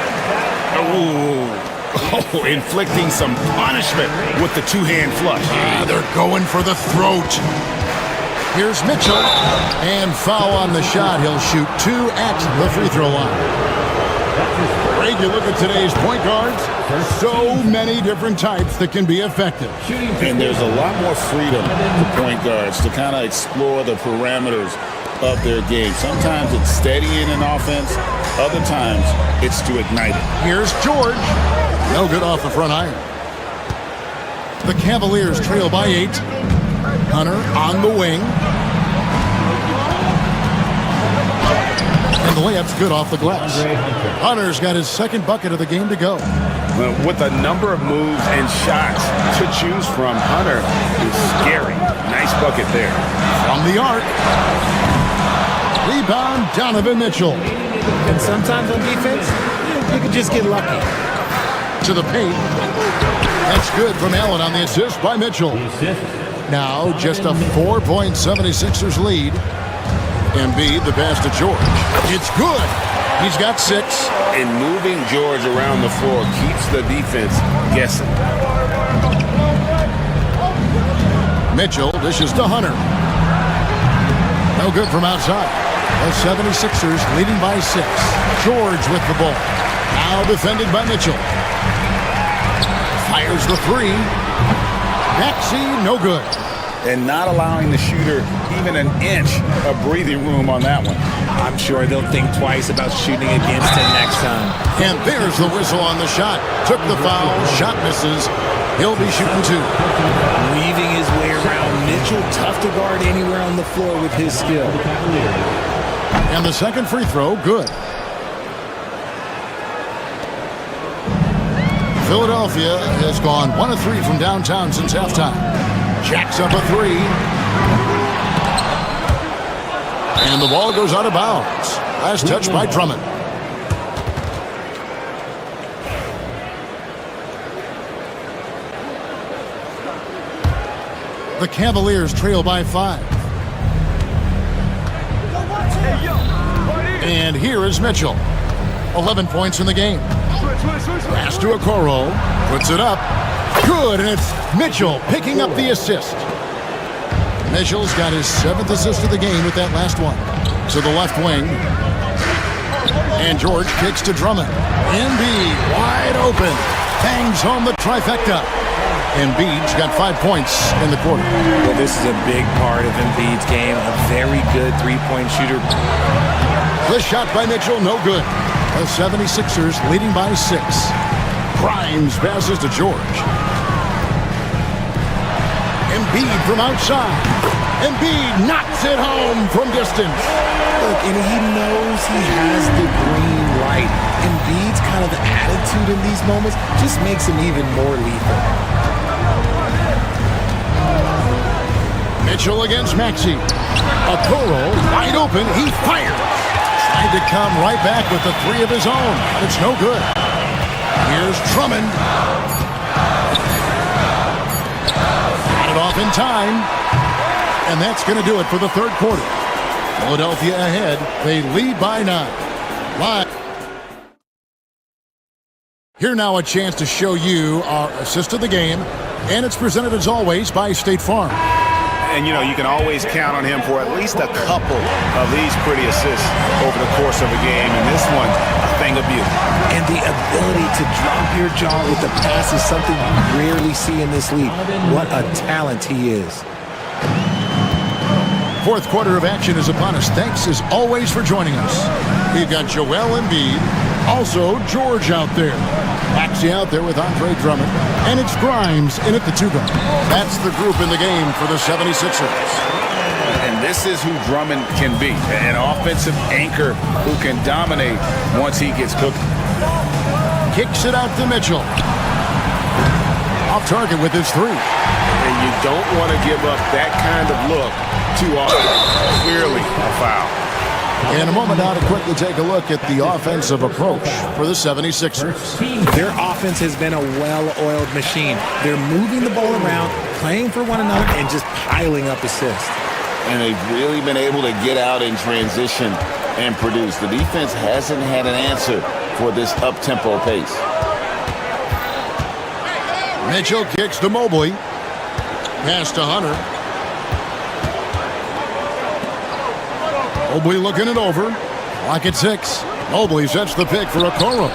Oh, inflicting some punishment with the two-hand flush. They're going for the throat. Here's Mitchell. And foul on the shot. He'll shoot 2 at the free throw line. Greg, you look at today's point guards. There's so many different types that can be effective. And there's a lot more freedom for point guards to kind of explore the parameters of their game. Sometimes it's steadying an offense. Other times it's to ignite it. Here's George. No good off the front iron. The Cavaliers trail by 8. Hunter on the wing. And the layup's good off the glass. Hunter's got his second bucket of the game to go. With a number of moves and shots to choose from, Hunter is scary. Nice bucket there. From the arc. Rebound, Donovan Mitchell. And sometimes on defense, you can just get lucky. To the paint. That's good from Allen on the assist by Mitchell. Now just a 4-point 76ers lead. Embiid, the pass to George. It's good. He's got 6. And moving George around the floor keeps the defense guessing. Mitchell dishes to Hunter. No good from outside. The 76ers leading by 6. George with the ball. Now defended by Mitchell. Fires the 3. Maxey, no good. And not allowing the shooter even an inch of breathing room on that one. I'm sure they'll think twice about shooting against him next time. And there's the whistle on the shot. Took the foul. Shot misses. He'll be shooting 2. Weaving his way around. Mitchell, tough to guard anywhere on the floor with his skill. And the second free throw, good. Philadelphia has gone 1 of 3 from downtown since halftime. Jacks up a 3. And the ball goes out of bounds. Last touch by Drummond. The Cavaliers trail by 5. And here is Mitchell. 11 points in the game. Pass to Okoro. Puts it up. Good, and it's Mitchell picking up the assist. Mitchell's got his 7th assist of the game with that last one. To the left wing. And George kicks to Drummond. Embiid wide open. Bangs home the trifecta. Embiid's got 5 points in the quarter. Well, this is a big part of Embiid's game. A very good three-point shooter. The shot by Mitchell, no good. The 76ers leading by 6. Grimes passes to George. Embiid from outside. Embiid knocks it home from distance. Look, and he knows he has the green light. Embiid's kind of the attitude in these moments just makes him even more lethal. Mitchell against Maxey. Okoro wide open. He fires. Tried to come right back with the 3 of his own, but it's no good. Here's Drummond. Got it off in time. And that's going to do it for the third quarter. Philadelphia ahead. They lead by 9. Live. Here now a chance to show you our assist of the game. And it's presented as always by State Farm. And, you know, you can always count on him for at least a couple of these pretty assists over the course of a game. And this one, a thing of beauty. And the ability to drop your jaw with the pass is something you rarely see in this league. What a talent he is. Fourth quarter of action is upon us. Thanks as always for joining us. We've got Joel Embiid, also George out there. Maxey out there with Andre Drummond. And it's Grimes in at the 2-guard. That's the group in the game for the 76ers. And this is who Drummond can be. An offensive anchor who can dominate once he gets cooking. Kicks it out to Mitchell. Off target with his 3. And you don't want to give up that kind of look too often. Clearly a foul. In a moment now to quickly take a look at the offensive approach for the 76ers. Their offense has been a well-oiled machine. They're moving the ball around, playing for one another, and just piling up assists. And they've really been able to get out in transition and produce. The defense hasn't had an answer for this up-tempo pace. Mitchell kicks to Mobley. Pass to Hunter. Mobley looking it over. Clock at 6. Mobley sets the pick for Okoro.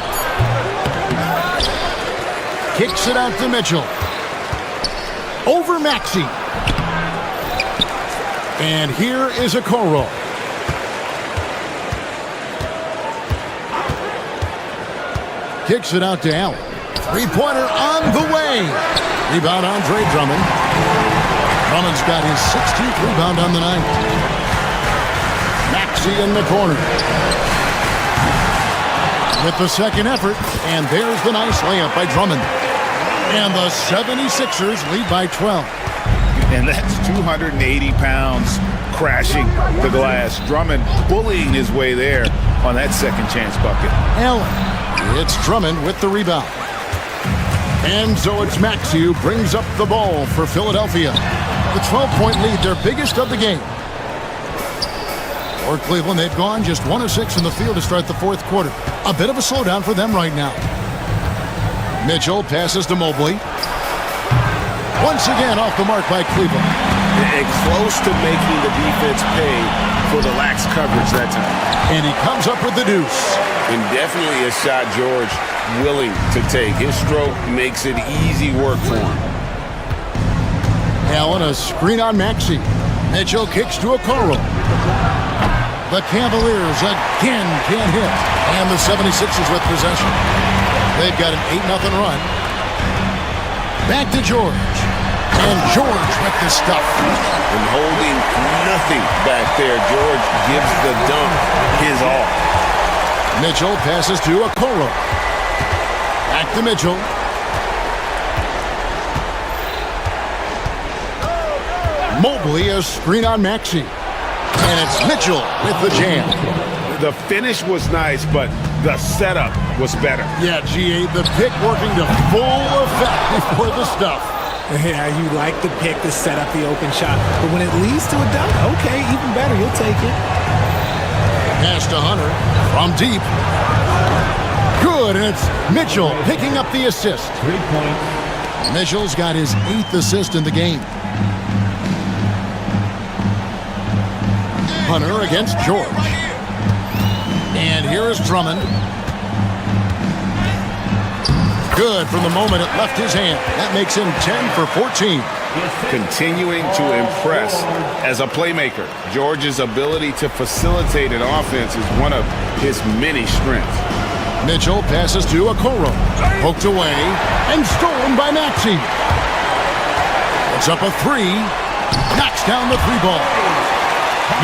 Kicks it out to Mitchell. Over Maxey. And here is Okoro. Kicks it out to Allen. Three-pointer on the way. Rebound Andre Drummond. Drummond's got his 16th rebound on the night. Maxey in the corner. With the second effort, and there's the nice layup by Drummond. And the 76ers lead by 12. And that's 280 pounds crashing the glass. Drummond bullying his way there on that second chance bucket. Allen. It's Drummond with the rebound. And so it's Maxey who brings up the ball for Philadelphia. The 12-point lead, their biggest of the game. For Cleveland, they've gone just 1 of 6 in the field to start the fourth quarter. A bit of a slowdown for them right now. Mitchell passes to Mobley. Once again off the mark by Cleveland. And close to making the defense pay for the lax coverage that time. And he comes up with the deuce. And definitely a shot George willing to take. His stroke makes it easy work for him. Allen, a screen on Maxey. Mitchell kicks to Okoro. The Cavaliers again can't hit. And the 76ers with possession. They've got an 8-0 run. Back to George. And George with the stuff. And holding nothing back there. George gives the dunk his all. Mitchell passes to Okoro. Back to Mitchell. Mobley, a screen on Maxey. And it's Mitchell with the jam. The finish was nice, but the setup was better. Yeah, GA, the pick working to full effect before the stuff. Yeah, you like the pick to set up the open shot. But when it leads to a dunk, okay, even better, you'll take it. Pass to Hunter from deep. Good, and it's Mitchell picking up the assist. 3 points. Mitchell's got his 8th assist in the game. Hunter against George. And here is Drummond. Good from the moment it left his hand. That makes him 10 for 14. Continuing to impress as a playmaker. George's ability to facilitate an offense is one of his many strengths. Mitchell passes to Okoro. Poked away and stolen by Maxey. Puts up a 3. Knocks down the 3 ball.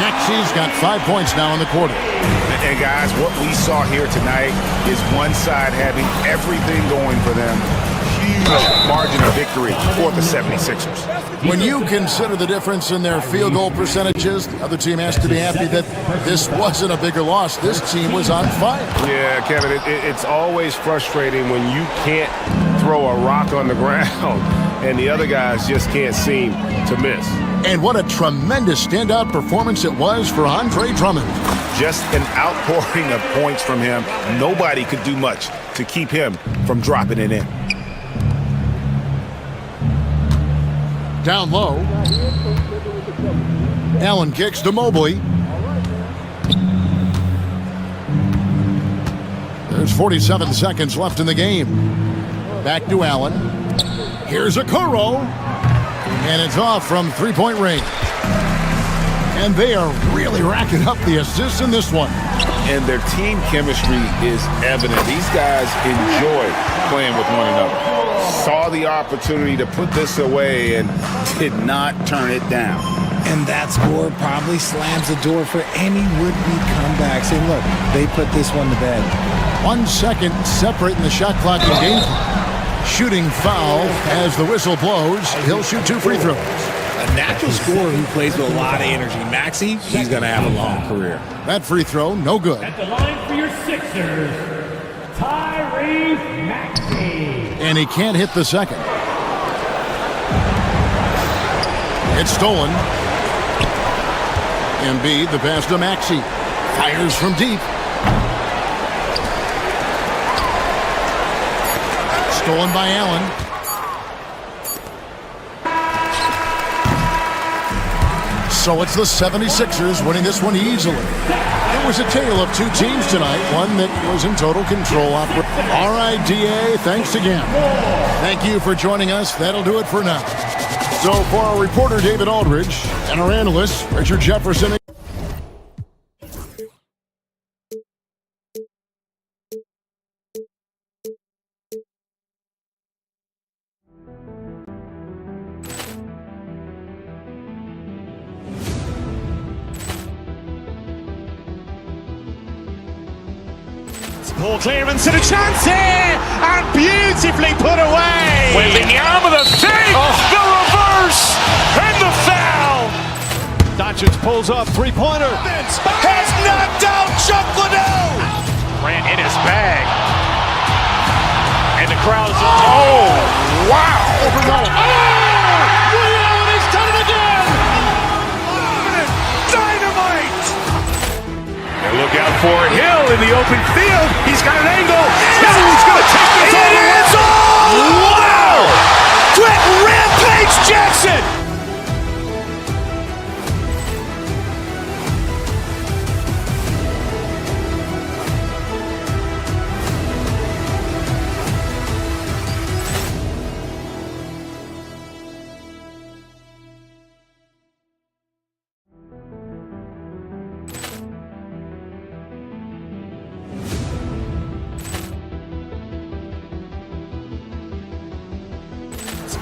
Maxey's got 5 points now in the quarter. And guys, what we saw here tonight is one side having everything going for them. Huge margin of victory for the 76ers. When you consider the difference in their field goal percentages, the other team has to be happy that this wasn't a bigger loss. This team was on fire. Yeah, Kevin, it's always frustrating when you can't throw a rock on the ground and the other guys just can't seem to miss. And what a tremendous standout performance it was for Andre Drummond. Just an outpouring of points from him. Nobody could do much to keep him from dropping it in. Down low. Allen kicks to Mobley. There's 47 seconds left in the game. Back to Allen. Here's Okoro. And it's off from 3-point range. And they are really racking up the assists in this one. And their team chemistry is evident. These guys enjoy playing with one another. Saw the opportunity to put this away and did not turn it down. And that score probably slams the door for any would-be comebacks. And look, they put this one to bed. 1 second separating the shot clock and game clock. Shooting foul as the whistle blows. He'll shoot 2 free throws. A natural scorer who plays with a lot of energy. Maxey, he's going to have a long career. That free throw, no good. At the line for your Sixers, Tyrese Maxey. And he can't hit the second. It's stolen. Embiid, the pass to Maxey. Fires from deep. Stolen by Allen. So it's the 76ers winning this one easily. It was a tale of 2 teams tonight, one that was in total control. All right, DA, thanks again. Thank you for joining us. That'll do it for now. So for our reporter, David Aldridge, and our analyst, Richard Jefferson. Ball clearance and a chance here, and beautifully put away. With the arm of the save, the reverse, and the foul. Doncic pulls up, 3-pointer. Has knocked out Chuck Liddell. Ran in his bag. And the crowd is, for Hill in the open field. He's got an angle. Hill's going to take this all the way. Wow! Quick Rampage Jackson!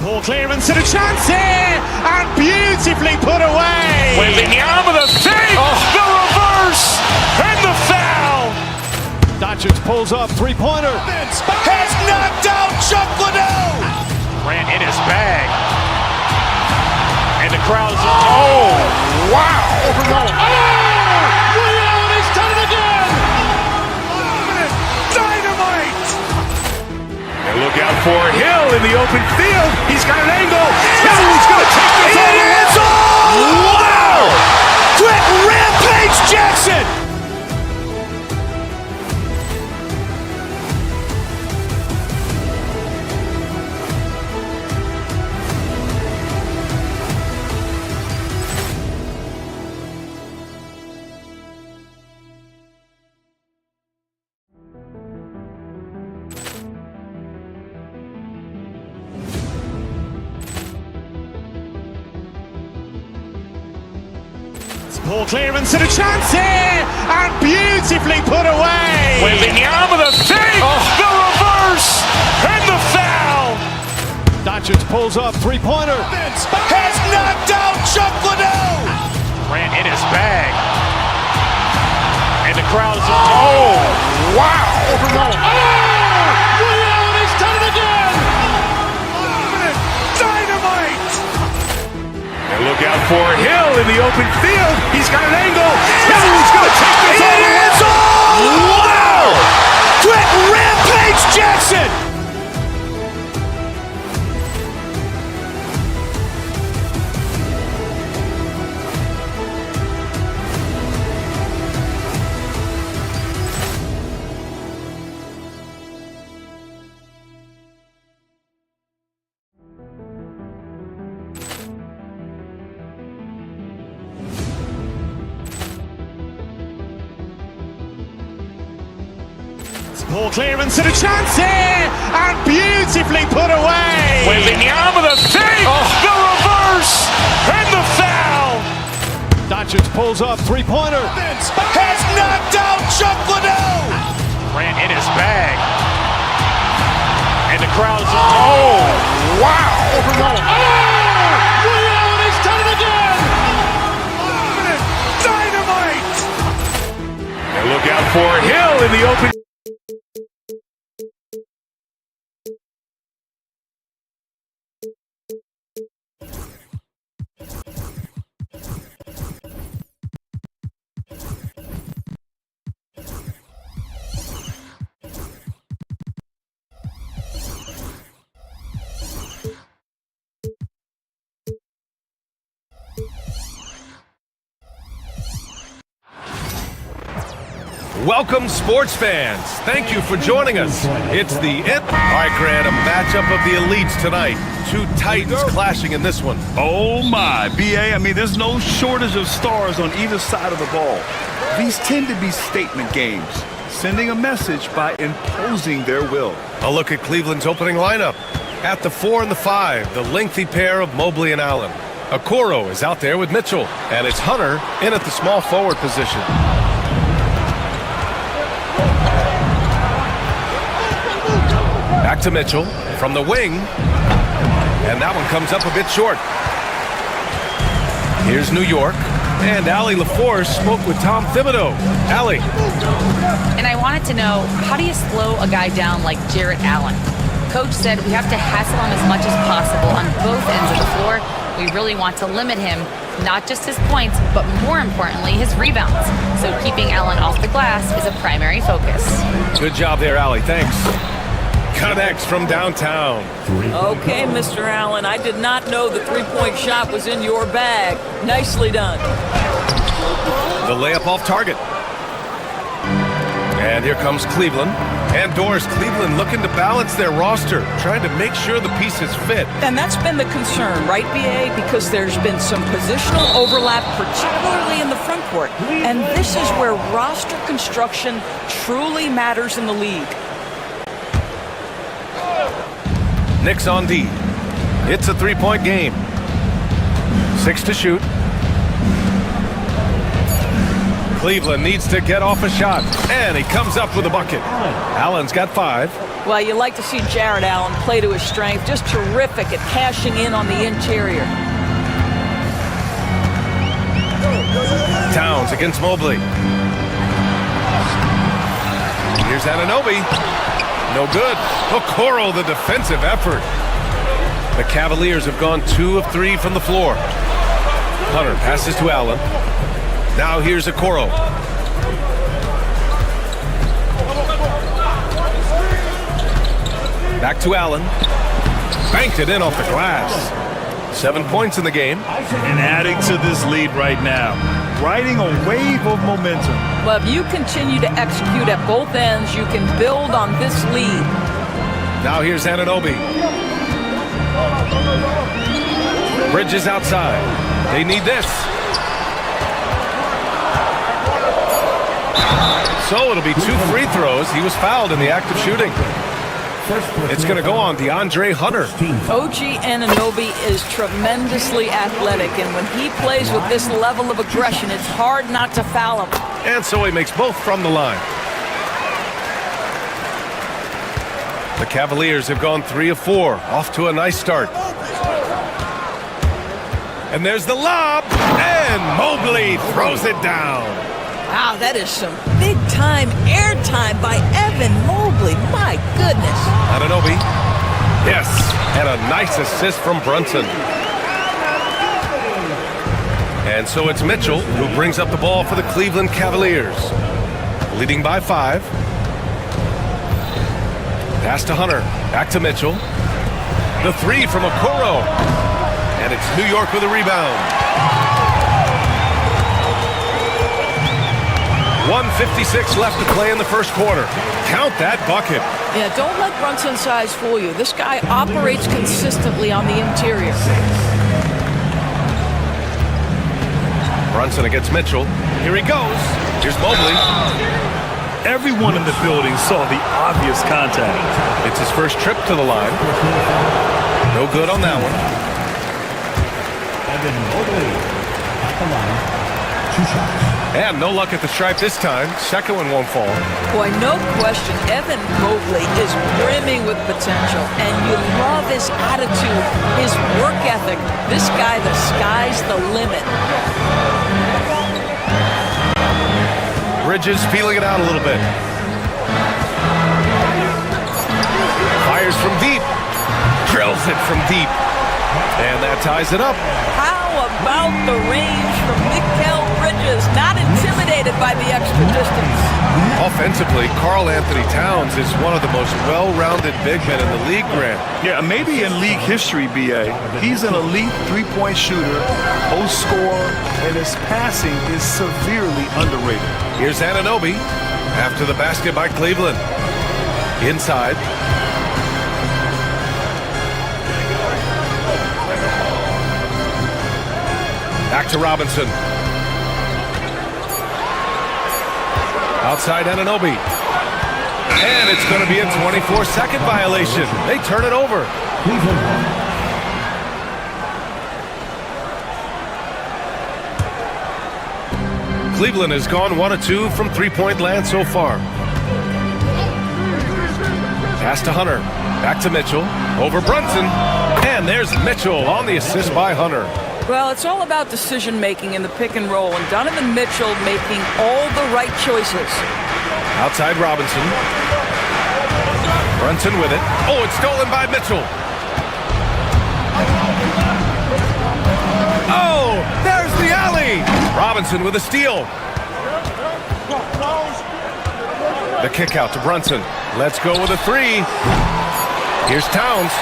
Poor clearance and a chance here, and beautifully put away. With the arm of the fake, the reverse, and the foul. Doncic pulls up, three-pointer. Has knocked out Chuck Liddell. Ran in his bag. And the crowd's, oh, wow. Ray Allen has done it again. Dynamite. And look out for Hill in the open field. He's got an angle. Hill's going to take this all the way. Wow! Quick Rampage Jackson! Poor clearance and a chance here, and beautifully put away. With the arm of the fake, the reverse, and the foul. Doncic pulls up, three-pointer. Has knocked out Chuck Liddell. Ran in his bag. And the crowd's, oh, wow. Ray Allen has done it again. Dynamite. And look out for Hill in the open field. He's got an angle. Hill's going to take this all the way. Wow! Quick Rampage Jackson! Poor clearance and a chance here, and beautifully put away. With the arm of the fake, the reverse, and the foul. Doncic pulls up, three-pointer. Has knocked out Chuck Liddell. Ran in his bag. And the crowd's, oh, wow. Ray Allen has done it again. Dynamite. And look out for Hill in the open. Welcome, sports fans. Thank you for joining us. It's the All right, Grant, a matchup of the elites tonight. Two titans clashing in this one. Oh, my. B.A., I mean, there's no shortage of stars on either side of the ball. These tend to be statement games, sending a message by imposing their will. A look at Cleveland's opening lineup. At the 4 and the 5, the lengthy pair of Mobley and Allen. Okoro is out there with Mitchell, and it's Hunter in at the small forward position. Back to Mitchell from the wing, and that one comes up a bit short. Here's New York, and Allie LaForce spoke with Tom Thibodeau. Allie. And I wanted to know, how do you slow a guy down like Jarrett Allen? Coach said we have to hassle him as much as possible on both ends of the floor. We really want to limit him, not just his points, but more importantly, his rebounds. So keeping Allen off the glass is a primary focus. Good job there, Allie. Thanks. Connects from downtown. Okay, Mr. Allen, I did not know the three-point shot was in your bag. Nicely done. The layup off target. And here comes Cleveland. And Doris, Cleveland looking to balance their roster, trying to make sure the pieces fit. And that's been the concern, right, BA? Because there's been some positional overlap, particularly in the front court. And this is where roster construction truly matters in the league. Knicks on D. It's a three-point game. 6 to shoot. Cleveland needs to get off a shot, and he comes up with a bucket. Allen's got 5. Well, you like to see Jared Allen play to his strength. Just terrific at cashing in on the interior. Towns against Mobley. Here's Anunoby. No good. Okoro, the defensive effort. The Cavaliers have gone 2 of 3 from the floor. Hunter passes to Allen. Now here's Okoro. Back to Allen. Banked it in off the glass. 7 points in the game. And adding to this lead right now. Riding a wave of momentum. Well, if you continue to execute at both ends, you can build on this lead. Now here's Anunoby. Bridges outside. They need this. So it'll be 2 free throws. He was fouled in the act of shooting. It's going to go on DeAndre Hunter. OG Anunoby is tremendously athletic, and when he plays with this level of aggression, it's hard not to foul him. And so he makes both from the line. The Cavaliers have gone 3 of 4, off to a nice start. And there's the lob, and Mobley throws it down. Wow, that is some big-time airtime by Evan Mobley. My goodness. Anunoby. Yes, and a nice assist from Brunson. And so it's Mitchell who brings up the ball for the Cleveland Cavaliers. Leading by 5. Pass to Hunter. Back to Mitchell. The 3 from Okoro. And it's New York with a rebound. 1:56 left to play in the first quarter. Count that bucket. Yeah, don't let Brunson's size fool you. This guy operates consistently on the interior. Brunson against Mitchell. Here he goes. Here's Mobley. Everyone in the building saw the obvious contact. It's his first trip to the line. No good on that one. Evan Mobley at the line. 2 shots. And no luck at the stripe this time. Second one won't fall. Boy, no question, Evan Mobley is brimming with potential, and you love his attitude, his work ethic. This guy, the sky's the limit. Bridges feeling it out a little bit. Fires from deep. Drills it from deep. And that ties it up. How about the range from Mikal Bridges? Not intimidated by the extra distance. Offensively, Karl Anthony Towns is one of the most well-rounded big men in the league, Grant. Yeah, maybe in league history, BA. He's an elite three-point shooter, post scorer, and his passing is severely underrated. Here's Anunoby after the basket by Cleveland. Inside. Back to Robinson. Outside Anunoby. And it's going to be a 24-second violation. They turn it over. Cleveland has gone 1 of 2 from three-point land so far. Pass to Hunter. Back to Mitchell. Over Brunson. And there's Mitchell on the assist by Hunter. Well, it's all about decision-making in the pick and roll, and Donovan Mitchell making all the right choices. Outside Robinson. Brunson with it. Oh, it's stolen by Mitchell. Oh, there's the alley. Robinson with a steal. The kick out to Brunson. Let's go with a 3. Here's Towns.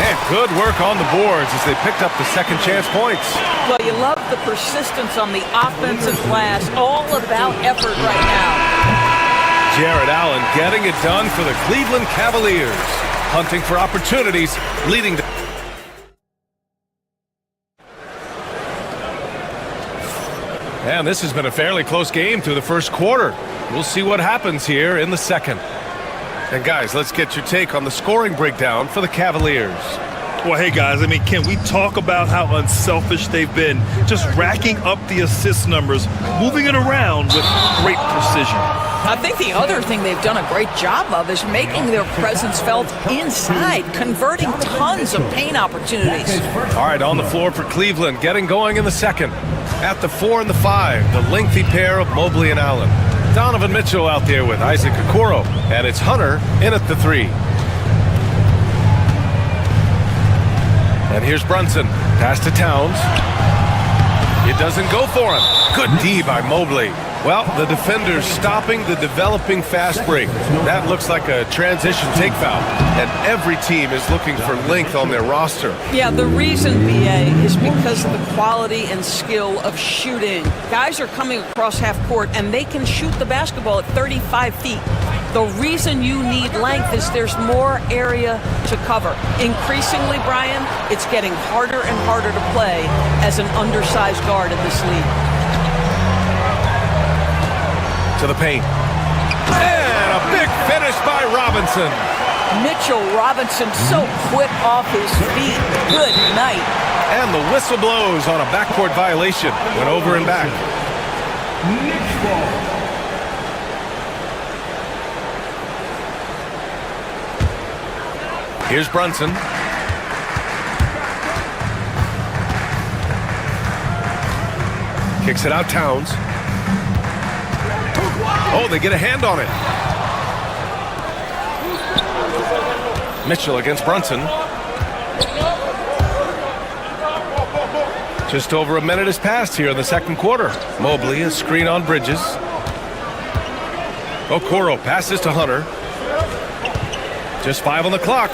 And good work on the boards as they picked up the second chance points. Well, you love the persistence on the offensive glass. All about effort right now. Jared Allen getting it done for the Cleveland Cavaliers. Hunting for opportunities, leading to... And this has been a fairly close game through the first quarter. We'll see what happens here in the second. And guys, let's get your take on the scoring breakdown for the Cavaliers. Well, hey, guys, I mean, can we talk about how unselfish they've been? Just racking up the assist numbers, moving it around with great precision. I think the other thing they've done a great job of is making their presence felt inside, converting tons of paint opportunities. All right, on the floor for Cleveland, getting going in the second. At the 4 and the 5, the lengthy pair of Mobley and Allen. Donovan Mitchell out there with Isaac Okoro, and it's Hunter in at the 3. And here's Brunson. Pass to Towns. It doesn't go for him. Good D by Mobley. Well, the defender's stopping the developing fast break. That looks like a transition take foul. And every team is looking for length on their roster. Yeah, the reason, BA, is because of the quality and skill of shooting. Guys are coming across half court, and they can shoot the basketball at 35 feet. The reason you need length is there's more area to cover. Increasingly, Brian, it's getting harder and harder to play as an undersized guard in this league. To the paint. And a big finish by Robinson. Mitchell Robinson so quick off his feet. Good night. And the whistle blows on a backcourt violation. Went over and back. Here's Brunson. Kicks it out, Towns. Oh, they get a hand on it. Mitchell against Brunson. Just over a minute has passed here in the second quarter. Mobley, a screen on Bridges. Okoro passes to Hunter. Just 5 on the clock.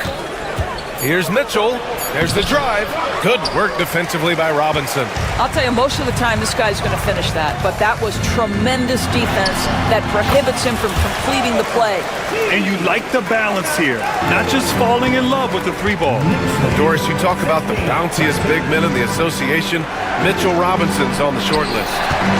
Here's Mitchell. There's the drive. Good work defensively by Robinson. I'll tell you, most of the time this guy's going to finish that, but that was tremendous defense that prohibits him from completing the play. And you like the balance here, not just falling in love with the 3-ball. Doris, you talk about the bounciest big men in the association. Mitchell Robinson's on the short list.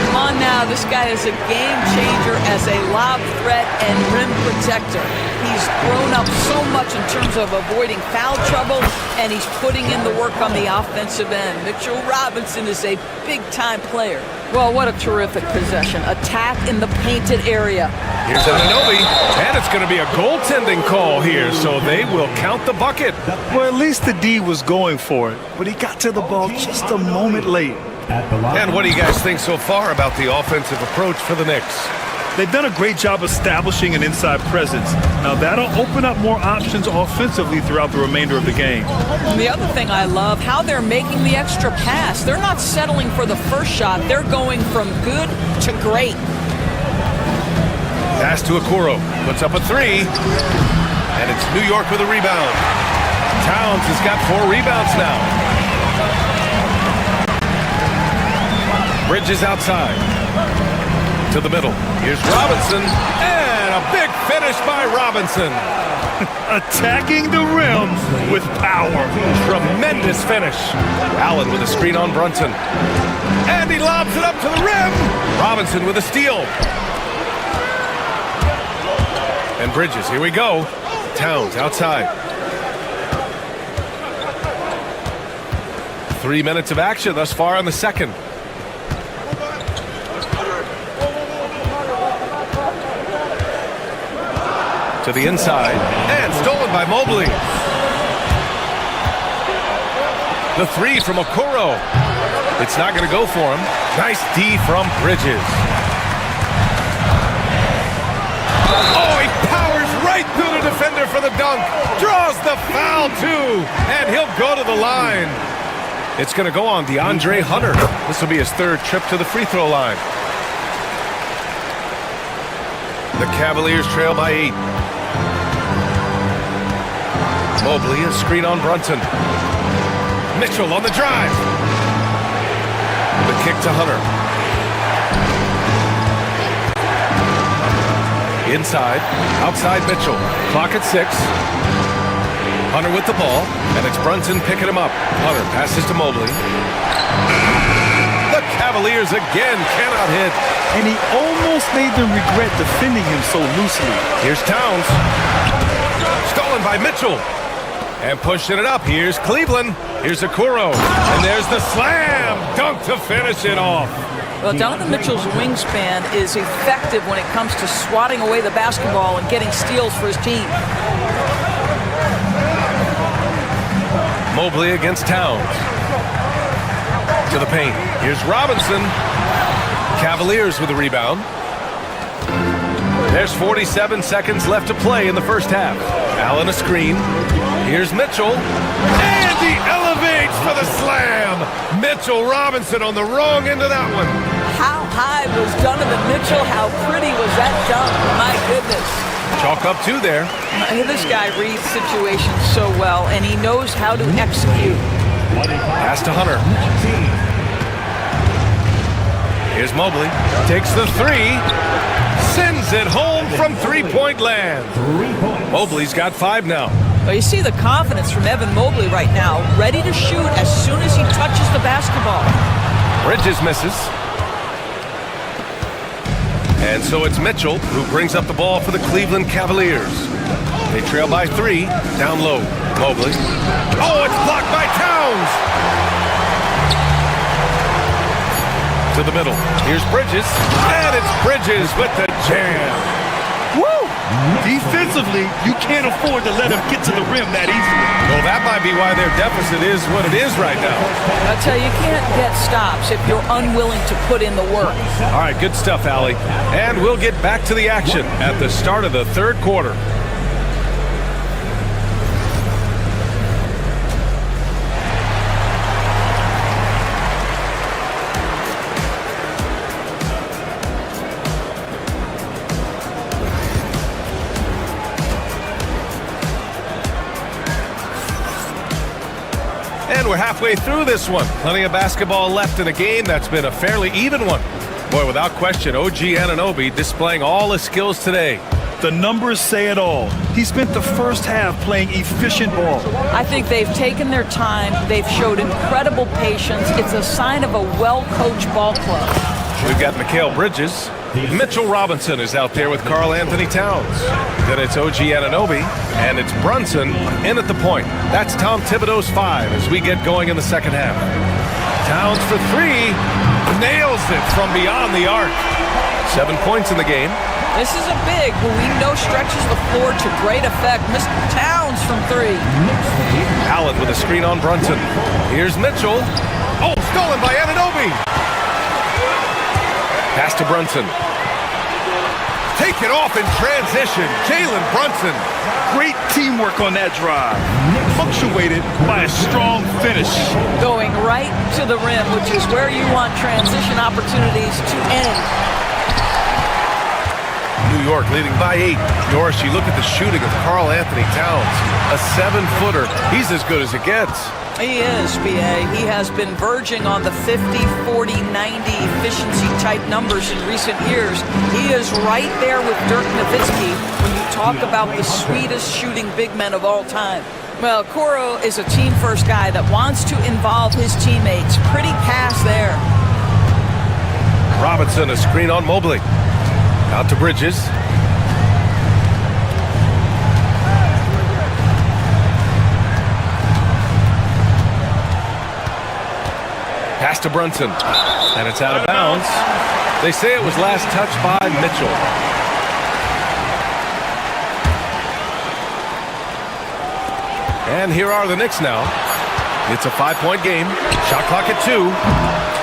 Come on now, this guy is a game changer as a lob threat and rim protector. He's grown up so much in terms of avoiding foul trouble, and he's putting in the work on the offensive end. Mitchell Robinson is a big-time player. Well, what a terrific possession. Attack in the painted area. Here's Anunoby, and it's going to be a goaltending call here, so they will count the bucket. Well, at least the D was going for it, but he got to the ball just a moment late. And what do you guys think so far about the offensive approach for the Knicks? They've done a great job establishing an inside presence. Now, that'll open up more options offensively throughout the remainder of the game. And the other thing I love, how they're making the extra pass. They're not settling for the first shot. They're going from good to great. Pass to Okoro. Puts up a 3. And it's New York with a rebound. Towns has got 4 rebounds now. Bridges outside. To the middle. Here's Robinson. And a big finish by Robinson. Attacking the rim with power. Tremendous finish. Allen with a screen on Brunson. And he lobs it up to the rim. Robinson with a steal. And Bridges, here we go. Towns outside. 3 minutes of action thus far in the second. To the inside, and stolen by Mobley. The 3 from Okoro. It's not going to go for him. Nice D from Bridges. Oh, he powers right through the defender for the dunk. Draws the foul, too, and he'll go to the line. It's going to go on DeAndre Hunter. This will be his 3rd trip to the free throw line. The Cavaliers trail by 8. Mobley, a screen on Brunson. Mitchell on the drive. The kick to Hunter. Inside, outside Mitchell. Clock at 6. Hunter with the ball, and it's Brunson picking him up. Hunter passes to Mobley. The Cavaliers again cannot hit. And he almost made them regret defending him so loosely. Here's Towns. Stolen by Mitchell. And pushing it up. Here's Cleveland. Here's Okoro. And there's the slam dunk to finish it off. Well, Donovan Mitchell's wingspan is effective when it comes to swatting away the basketball and getting steals for his team. Mobley against Towns. To the paint. Here's Robinson. Cavaliers with the rebound. There's 47 seconds left to play in the first half. Allen a screen. Here's Mitchell. And he elevates for the slam. Mitchell Robinson on the wrong end of that one. How high was Donovan Mitchell? How pretty was that dunk? My goodness. Chalk up 2 there. This guy reads situations so well, and he knows how to execute. Pass to Hunter. Here's Mobley. Takes the 3. Sends it home from three-point land. Mobley's got 5 now. Well, you see the confidence from Evan Mobley right now, ready to shoot as soon as he touches the basketball. Bridges misses. And so it's Mitchell who brings up the ball for the Cleveland Cavaliers. They trail by 3, down low. Mobley. Oh, it's blocked by Towns! To the middle. Here's Bridges. And it's Bridges with the jam. Woo! Defensively, you can't afford to let him get to the rim that easily. Well, that might be why their deficit is what it is right now. I'll tell you, you can't get stops if you're unwilling to put in the work. All right, good stuff, Allie. And we'll get back to the action at the start of the third quarter. We're halfway through this one. Plenty of basketball left in a game that's been a fairly even one. Boy, without question, OG Anunoby displaying all his skills today. The numbers say it all. He spent the first half playing efficient ball. I think they've taken their time. They've showed incredible patience. It's a sign of a well-coached ball club. We've got Mikal Bridges. Mitchell Robinson is out there with Karl Anthony Towns. Then it's OG Anunoby, and it's Brunson in at the point. That's Tom Thibodeau's 5 as we get going in the second half. Towns for 3, nails it from beyond the arc. 7 points in the game. This is a big who we know stretches the floor to great effect. Mr. Towns from 3. Allen with a screen on Brunson. Here's Mitchell. Oh, stolen by Anunoby. Pass to Brunson. Take it off in transition. Jalen Brunson. Great teamwork on that drive. Punctuated by a strong finish. Going right to the rim, which is where you want transition opportunities to end. New York leading by 8. Doris, you look at the shooting of Karl Anthony Towns. A 7-footer. He's as good as it gets. He is, B.A. He has been verging on the 50, 40, 90 efficiency type numbers in recent years. He is right there with Dirk Nowitzki when you talk about the sweetest shooting big men of all time. Well, Okoro is a team-first guy that wants to involve his teammates. Pretty pass there. Robinson, a screen on Mobley. Out to Bridges. Pass to Brunson, and it's out of bounds. They say it was last touched by Mitchell. And here are the Knicks now. It's a 5-point game. Shot clock at 2.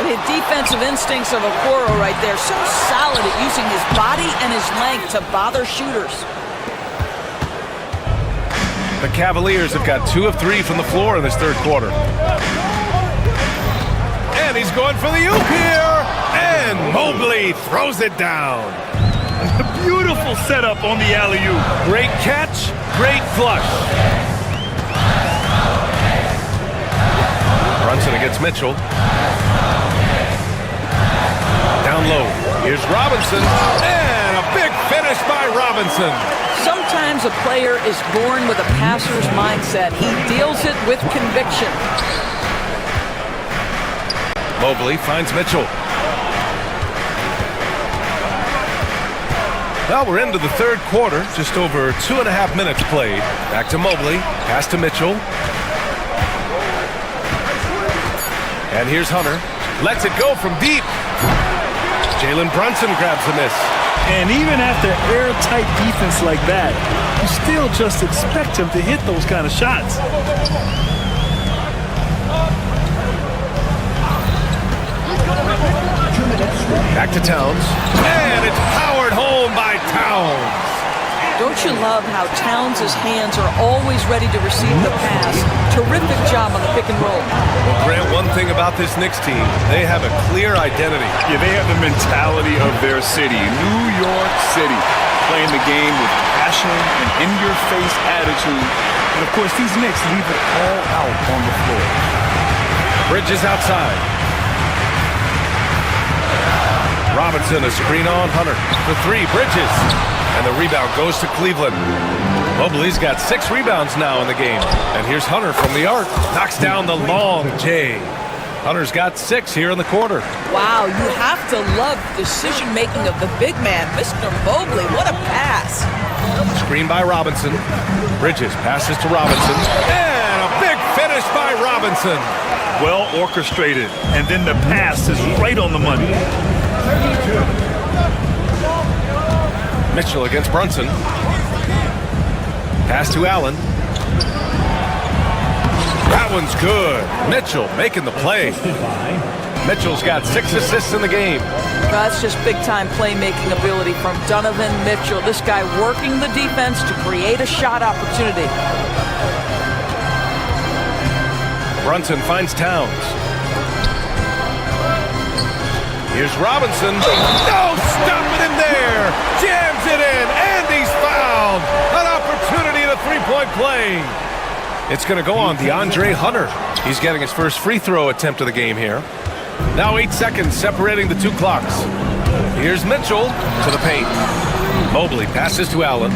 The defensive instincts of Okoro right there. So solid at using his body and his length to bother shooters. The Cavaliers have got 2 of 3 from the floor in this third quarter. And he's going for the oop here. And Mobley throws it down. Beautiful setup on the alley-oop. Great catch, great flush. Brunson against Mitchell. Down low. Here's Robinson. And a big finish finish by Robinson. Sometimes a player is born with a passer's mindset. He deals it with conviction. Mobley finds Mitchell. Well, we're into the third quarter. Just over 2.5 minutes played. Back to Mobley. Pass to Mitchell. And here's Hunter. Lets it go from deep. Jalen Brunson grabs the miss. And even after airtight defense like that, you still just expect him to hit those kind of shots. Back to Towns. And it's powered home by Towns. Don't you love how Towns' hands are always ready to receive the pass? Terrific job on the pick and roll. Well, Grant, one thing about this Knicks team, they have a clear identity. Yeah, they have the mentality of their city, New York City, playing the game with passion and in-your-face attitude. And, of course, these Knicks leave it all out on the floor. Bridges outside. Robinson, a screen on Hunter. The three, Bridges. And the rebound goes to Cleveland. Mobley's got 6 rebounds now in the game. And here's Hunter from the arc. Knocks down the long J. Hunter's got 6 here in the quarter. Wow, you have to love the decision-making of the big man, Mr. Mobley. What a pass. Screen by Robinson. Bridges passes to Robinson. And a big finish by Robinson. Well orchestrated. And then the pass is right on the money. Mitchell against Brunson. Pass to Allen. That one's good. Mitchell making the play. Mitchell's got 6 assists in the game. That's just big-time playmaking ability from Donovan Mitchell. This guy working the defense to create a shot opportunity. Brunson finds Towns. Here's Robinson. No, stop it in there. Jams it in, and he's fouled. An opportunity at a three-point play. It's going to go on DeAndre Hunter. He's getting his first free throw attempt of the game here. Now 8 seconds separating the 2 clocks. Here's Mitchell to the paint. Mobley passes to Allen.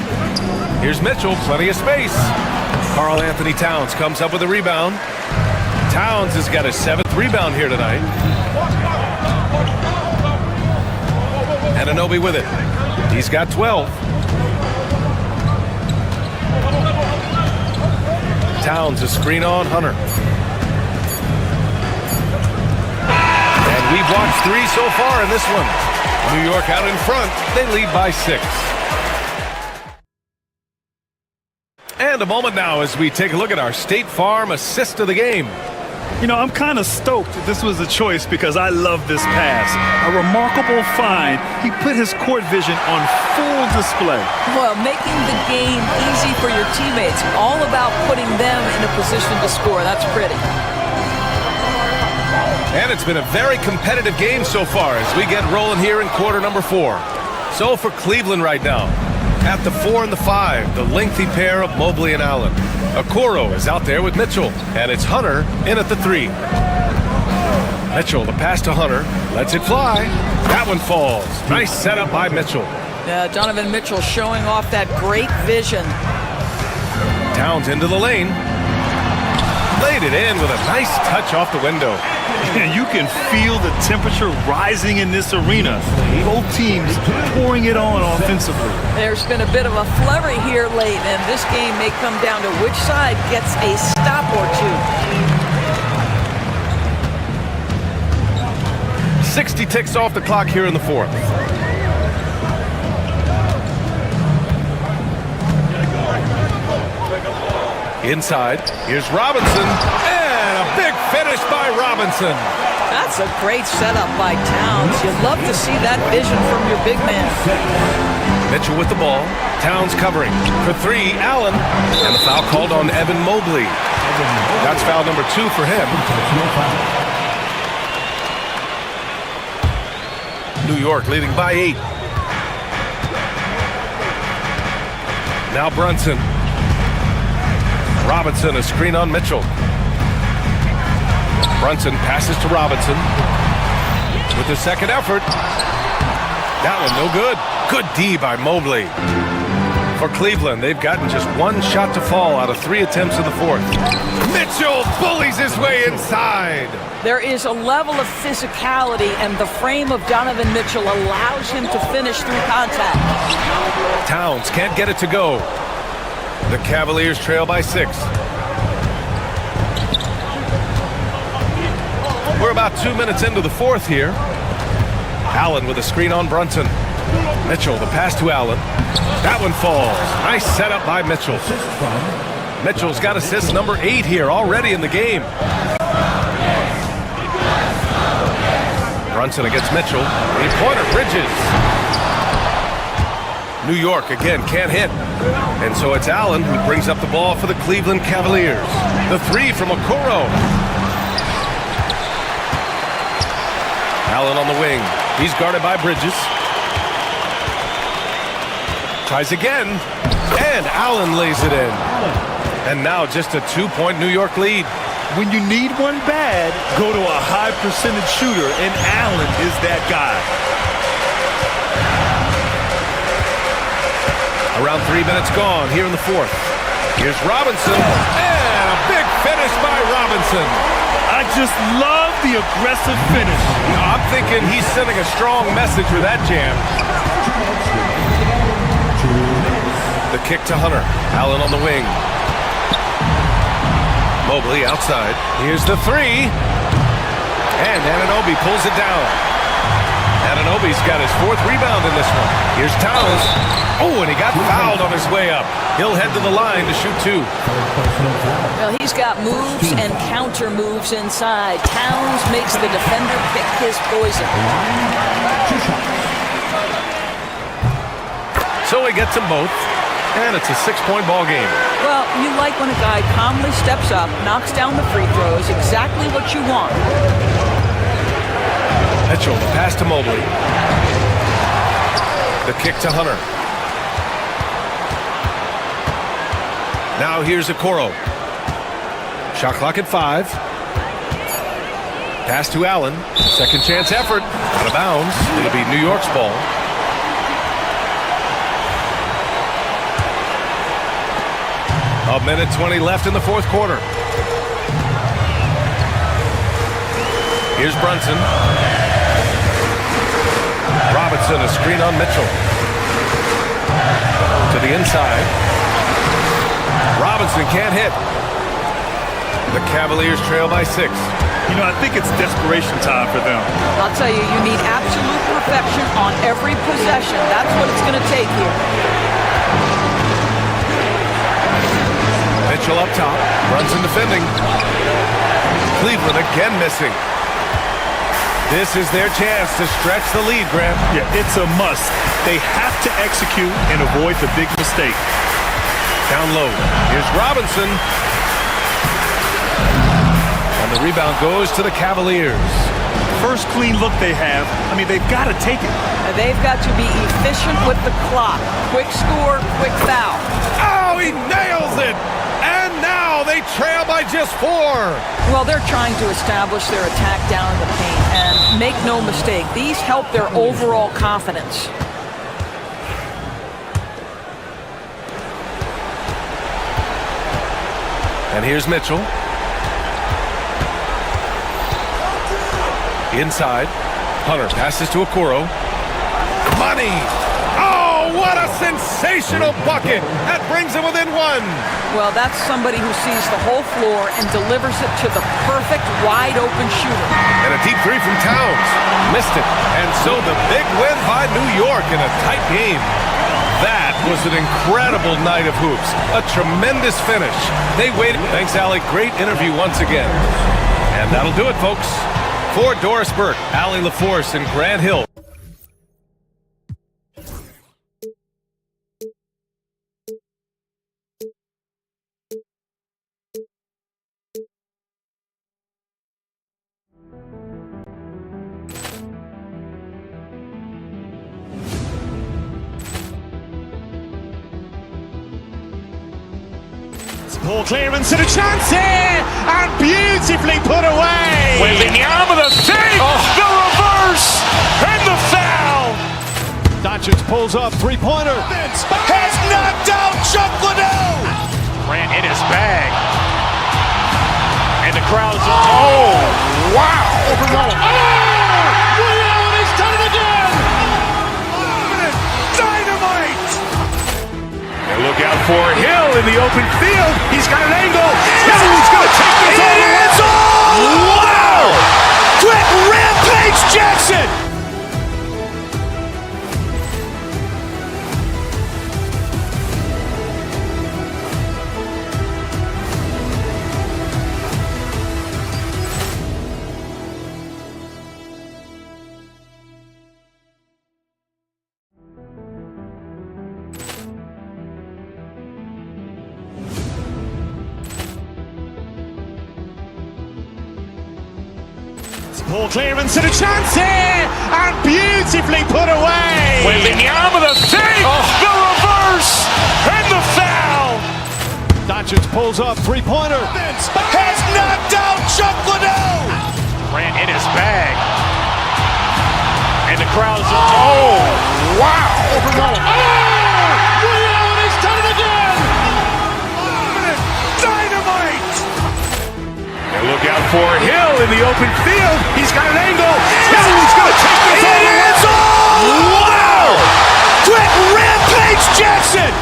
Here's Mitchell, plenty of space. Karl Anthony Towns comes up with a rebound. Towns has got his 7th rebound here tonight. Anunoby with it. He's got 12. Towns, a screen on Hunter. And we've watched 3 so far in this one. New York out in front. They lead by 6. And a moment now as we take a look at our State Farm assist of the game. You know, I'm kind of stoked that this was a choice because I love this pass. A remarkable find. He put his court vision on full display. Well, making the game easy for your teammates. All about putting them in a position to score. That's pretty. And it's been a very competitive game so far as we get rolling here in quarter number 4. So for Cleveland right now, at the 4 and the 5, the lengthy pair of Mobley and Allen. Okoro is out there with Mitchell, and it's Hunter in at the 3. Mitchell, the pass to Hunter, lets it fly. That one falls. Nice setup by Mitchell. Yeah, Donovan Mitchell showing off that great vision. Towns into the lane. Laid it in with a nice touch off the window. And you can feel the temperature rising in this arena. Both teams pouring it on offensively. There's been a bit of a flurry here late, and this game may come down to which side gets a stop or 2. 60 ticks off the clock here in the 4th. Inside, here's Robinson, and a big finish by Robinson. That's a great setup by Towns. You love to see that vision from your big man. Mitchell with the ball, Towns covering. For 3, Allen, and the foul called on Evan Mobley. That's foul number 2 for him. New York leading by 8. Now Brunson. Robinson, a screen on Mitchell. Brunson passes to Robinson with the second effort. That one no good. Good D by Mobley. For Cleveland, they've gotten just one shot to fall out of 3 attempts in the fourth. Mitchell bullies his way inside. There is a level of physicality, and the frame of Donovan Mitchell allows him to finish through contact. Towns can't get it to go. The Cavaliers trail by 6. We're about 2 minutes into the fourth here. Allen with a screen on Brunson. Mitchell, the pass to Allen. That one falls. Nice setup by Mitchell. Mitchell's got assist number 8 here already in the game. Brunson against Mitchell. 3-pointer, Bridges. New York again can't hit. And so it's Allen who brings up the ball for the Cleveland Cavaliers. The 3 from Okoro. Allen on the wing. He's guarded by Bridges. Tries again, and Allen lays it in. And now just a 2-point New York lead. When you need one bad, go to a high percentage shooter, and Allen is that guy. Around 3 minutes gone here in the fourth. Here's Robinson, and a big finish by Robinson. I just love the aggressive finish. I'm thinking he's sending a strong message with that jam. The kick to Hunter. Allen on the wing. Mobley outside. Here's the 3. And Anunoby pulls it down. Anunoby's got his 4th rebound in this one. Here's Towns. Oh, and he got fouled on his way up. He'll head to the line to shoot 2. Well, he's got moves and counter moves inside. Towns makes the defender pick his poison. So he gets them both, and it's a 6-point ball game. Well, you like when a guy calmly steps up, knocks down the free throws, exactly what you want. Mitchell, the pass to Mobley. The kick to Hunter. Now here's Okoro. Shot clock at 5. Pass to Allen. Second chance effort. Out of bounds. It'll be New York's ball. A minute 20 left in the fourth quarter. Here's Brunson. Robinson, a screen on Mitchell. To the inside. Robinson can't hit. The Cavaliers trail by 6. You know, I think it's desperation time for them. I'll tell you, you need absolute perfection on every possession. That's what it's going to take here. Mitchell up top. Brunson defending. Cleveland again missing. This is their chance to stretch the lead, Graham. Yeah, it's a must. They have to execute and avoid the big mistake. Down low. Here's Robinson. And the rebound goes to the Cavaliers. First clean look they have. I mean, they've got to take it. They've got to be efficient with the clock. Quick score, quick foul. Oh, he nails it! And now they trail by just 4. Well, they're trying to establish their attack down in the paint. And make no mistake, these help their overall confidence. And here's Mitchell. Inside. Hunter passes to Okoro. Money! Oh, what a sensational bucket! That brings him within 1. Well, that's somebody who sees the whole floor and delivers it to the perfect wide-open shooter. And a deep 3 from Towns. Missed it. And so the big win by New York in a tight game. That was an incredible night of hoops. A tremendous finish. They waited. Thanks, Allie. Great interview once again. And that'll do it, folks. For Doris Burke, Allie LaForce, and Grant Hill. Poor clearance and a chance here, and beautifully put away. Wembanyama the save, the reverse, and the foul. Doncic pulls up, three-pointer. Has knocked out Chuck Liddell. Grant in his bag. And the crowd's oh, wow! Ray Allen has done it again! Dynamite! And look out for Hill in the open field. He's got an angle. Hill's going to take this all the way. Wow! Quick Rampage Jackson! Ball clearance and a chance here! And beautifully put away! Wembanyama the fake! The reverse! And the foul! Doncic pulls up, three-pointer. Has knocked out Chuck Liddell! Grant in his bag. And the crowd's oh, wow! Ray Allen has done it again! Dynamite! And look out for Hill in the open field. He's got an angle. Hill's going to take this all the way. Wow! Quick Rampage Jackson!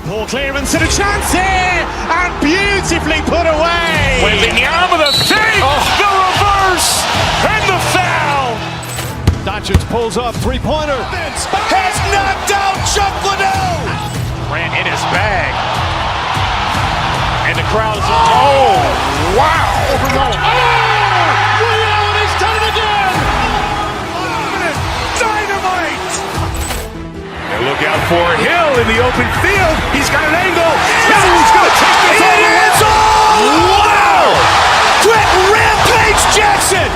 Ball clearance and a chance here! And beautifully put away! Wembanyama the fake! The reverse! And the foul! Doncic pulls up, three-pointer. Has knocked out Chuck Liddell! Grant in his bag. And the crowd's oh, wow! Ray Allen has done it again! Dynamite! And look out for Hill in the open field. He's got an angle. Hill's going to take this all the way. Wow! Quick Rampage Jackson!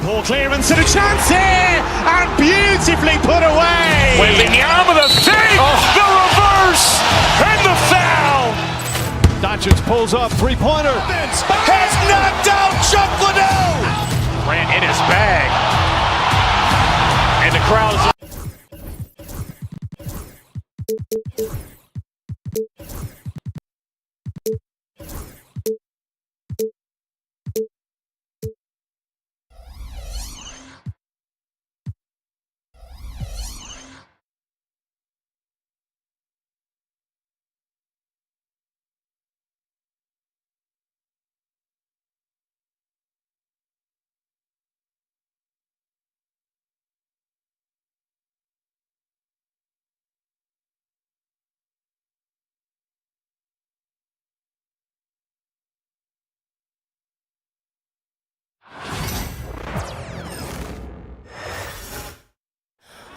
Ball clearance and a chance here! And beautifully put away! Wembanyama the fake! The reverse! And the foul! Doncic pulls up, three-pointer. Has knocked out Chuck Liddell! Grant in his bag. And the crowd's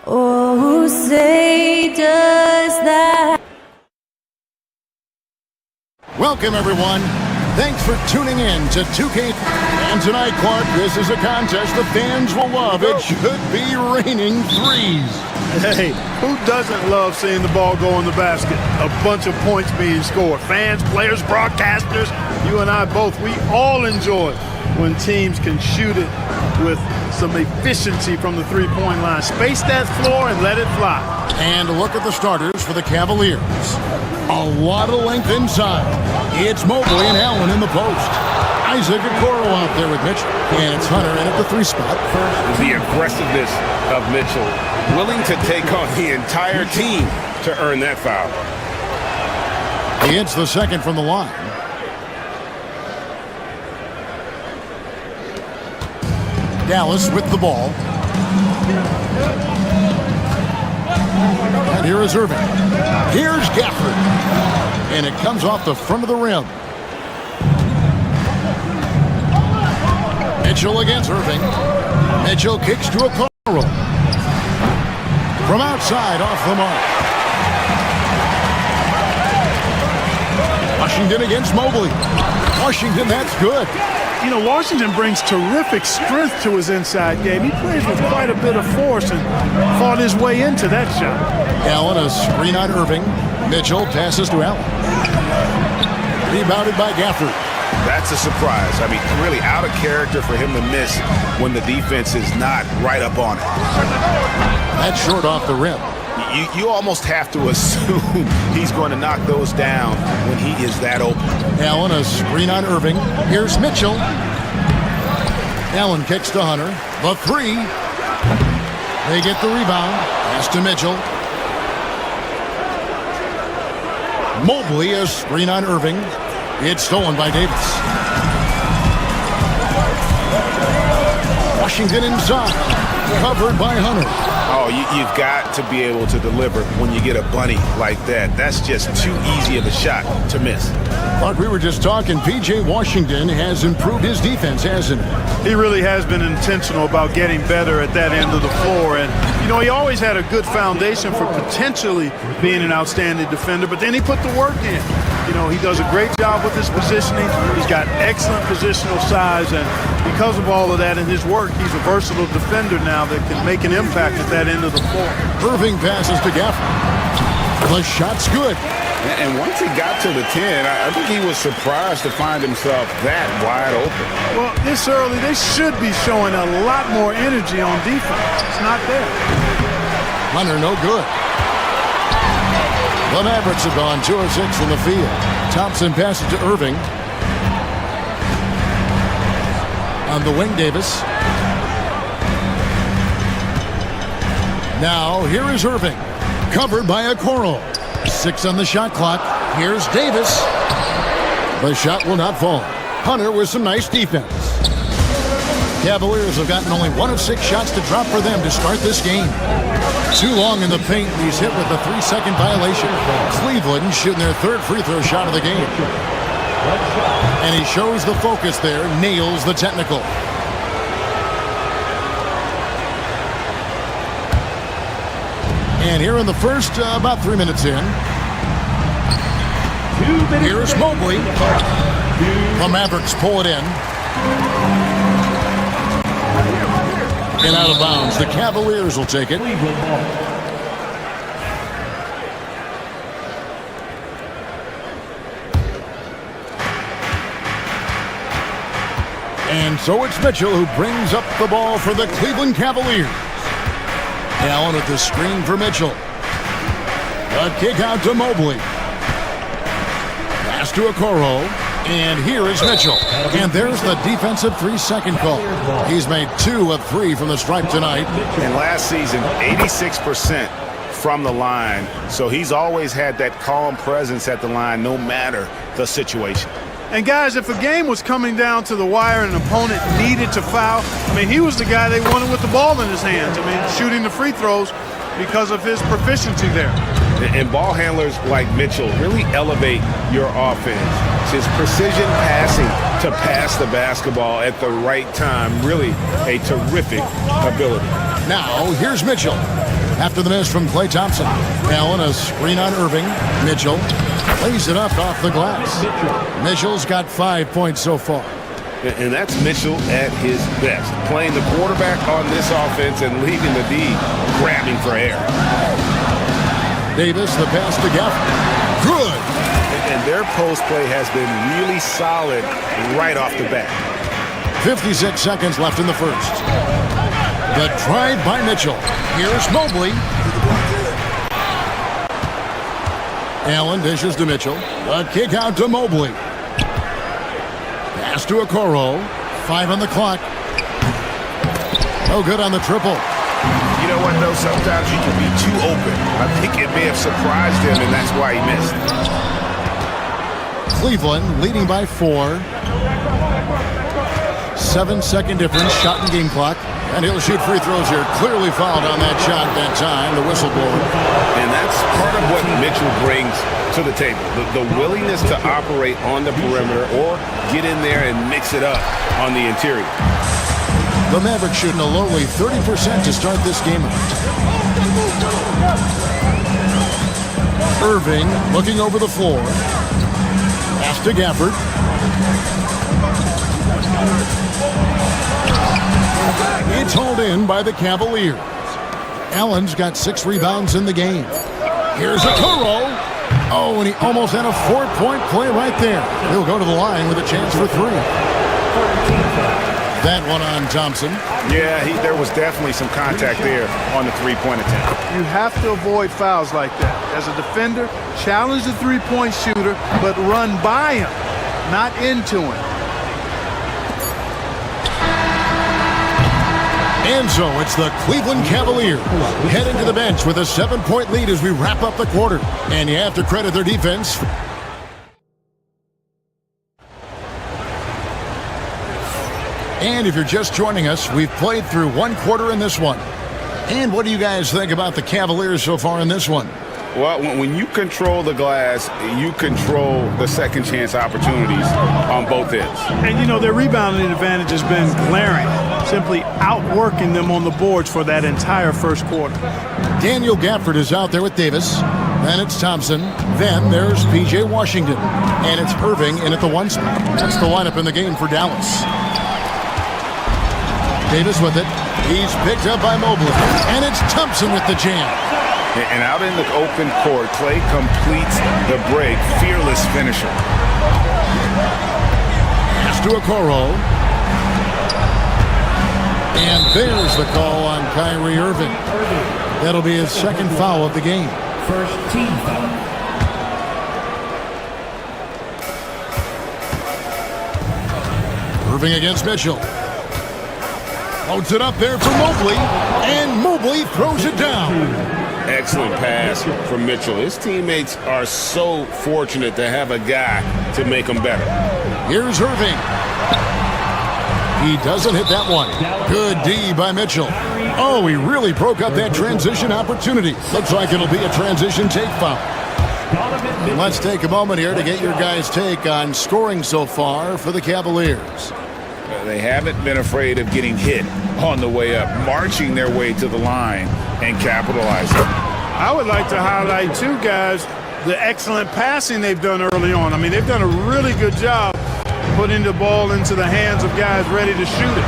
Oh, say does that. Welcome, everyone. Thanks for tuning in to 2K. And tonight, Clark, this is a contest the fans will love. It should be raining threes. Hey, who doesn't love seeing the ball go in the basket? A bunch of points being scored. Fans, players, broadcasters, you and I both, we all enjoy when teams can shoot it with some efficiency from the three-point line. Space that floor and let it fly. And look at the starters for the Cavaliers. A lot of length inside. It's Mobley and Allen in the post. Isaac Okoro out there with Mitchell. And it's Hunter in at the three spot. The aggressiveness of Mitchell, willing to take on the entire team to earn that foul. He hits the second from the line. Dallas with the ball. And here is Irving. Here's Gafford. And it comes off the front of the rim. Mitchell against Irving. Mitchell kicks to a corner. From outside, off the mark. Washington against Mobley. Washington, that's good. You know, Washington brings terrific strength to his inside game. He plays with quite a bit of force and fought his way into that shot. Allen, a screen on Irving. Mitchell passes to Allen. Rebounded by Gafford. That's a surprise. I mean, really out of character for him to miss when the defense is not right up on it. That's short off the rim. You almost have to assume he's going to knock those down when he is that open. Allen, a screen on Irving. Here's Mitchell. Allen kicks to Hunter. The three. They get the rebound. Pass to Mitchell. Mobley, a screen on Irving. It's stolen by Davis. Washington inside. Covered by Hunter. Oh, you've got to be able to deliver when you get a bunny like that. That's just too easy of a shot to miss. Like we were just talking, P.J. Washington has improved his defense, hasn't he? He really has been intentional about getting better at that end of the floor. And, you know, he always had a good foundation for potentially being an outstanding defender, but then he put the work in. You know, he does a great job with his positioning. He's got excellent positional size, and because of all of that in his work, he's a versatile defender now that can make an impact at that end of the floor. Irving passes to Gafford. The shot's good. And once he got to the 10, I think he was surprised to find himself that wide open. Well, this early, they should be showing a lot more energy on defense. It's not there. Hunter, no good. The Mavericks have gone 2 of 6 in the field. Thompson passes to Irving. On the wing, Davis. Now, here is Irving. Covered by Okoro. 6 on the shot clock. Here's Davis. The shot will not fall. Hunter with some nice defense. Cavaliers have gotten only 1 of 6 shots to drop for them to start this game. Too long in the paint. He's hit with a 3-second violation. Cleveland shooting their 3rd free throw shot of the game. And he shows the focus there. Nails the technical. And here in the first, about 3 minutes in. Here's Mobley. The Mavericks pull it in. And out of bounds. The Cavaliers will take it. And so it's Mitchell who brings up the ball for the Cleveland Cavaliers. Allen at the screen for Mitchell. A kick out to Mobley. Pass to Okoro. And here is Mitchell. And there's the defensive 3-second call. He's made 2 of 3 from the stripe tonight. And last season, 86% from the line. So he's always had that calm presence at the line no matter the situation. And guys, if a game was coming down to the wire and an opponent needed to foul, I mean, he was the guy they wanted with the ball in his hands. I mean, shooting the free throws because of his proficiency there. And ball handlers like Mitchell really elevate your offense. It's his precision passing to pass the basketball at the right time. Really a terrific ability. Now, here's Mitchell. After the miss from Klay Thompson. Allen, a screen on Irving. Mitchell lays it up off the glass. Mitchell's got 5 points so far. And that's Mitchell at his best. Playing the quarterback on this offense and leaving the D grabbing for air. Davis, the pass to Gafford. Good. And their post play has been really solid right off the bat. 56 seconds left in the first. The drive by Mitchell. Here's Mobley. Allen dishes to Mitchell. A kick out to Mobley. Pass to Okoro. 5 on the clock. No good on the triple. You know what, though? Sometimes you can be too open. I think it may have surprised him, and that's why he missed. Cleveland leading by 4. 7-second difference, shot and game clock. And he'll shoot free throws here. Clearly fouled on that shot that time, the whistleblower. And that's part of what Mitchell brings to the table. The willingness to operate on the perimeter or get in there and mix it up on the interior. The Mavericks shooting a lowly 30% to start this game out. Irving looking over the floor. Pass to Gafford. It's hauled in by the Cavaliers. Allen's got 6 rebounds in the game. Here's a Okoro. Oh, and he almost had a 4-point play right there. He'll go to the line with a chance for 3. That one on Thompson. Yeah, there was definitely some contact there on the three-point attempt. You have to avoid fouls like that. As a defender, challenge the three-point shooter, but run by him, not into him. And so it's the Cleveland Cavaliers heading to the bench with a 7-point lead as we wrap up the quarter. And you have to credit their defense. And if you're just joining us, we've played through 1 quarter in this one. And what do you guys think about the Cavaliers so far in this one? Well, when you control the glass, you control the second chance opportunities on both ends. And, you know, their rebounding advantage has been glaring, simply outworking them on the boards for that entire first quarter. Daniel Gafford is out there with Davis. Then it's Thompson. Then there's P.J. Washington. And it's Irving in at the 1 spot. That's the lineup in the game for Dallas. Davis with it. He's picked up by Mobley. And it's Thompson with the jam. And out in the open court, Clay completes the break. Fearless finisher. Pass to Okoro. And there's the call on Kyrie Irving. That'll be his 2nd foul of the game. First team foul. Irving against Mitchell. Loads it up there for Mobley. And Mobley throws it down. Excellent pass from Mitchell. His teammates are so fortunate to have a guy to make them better. Here's Irving. He doesn't hit that one. Good D by Mitchell. Oh, he really broke up that transition opportunity. Looks like it'll be a transition take foul. And let's take a moment here to get your guys' take on scoring so far for the Cavaliers. They haven't been afraid of getting hit on the way up, marching their way to the line and capitalizing. I would like to highlight, too, guys, the excellent passing they've done early on. I mean, they've done a really good job putting the ball into the hands of guys ready to shoot it.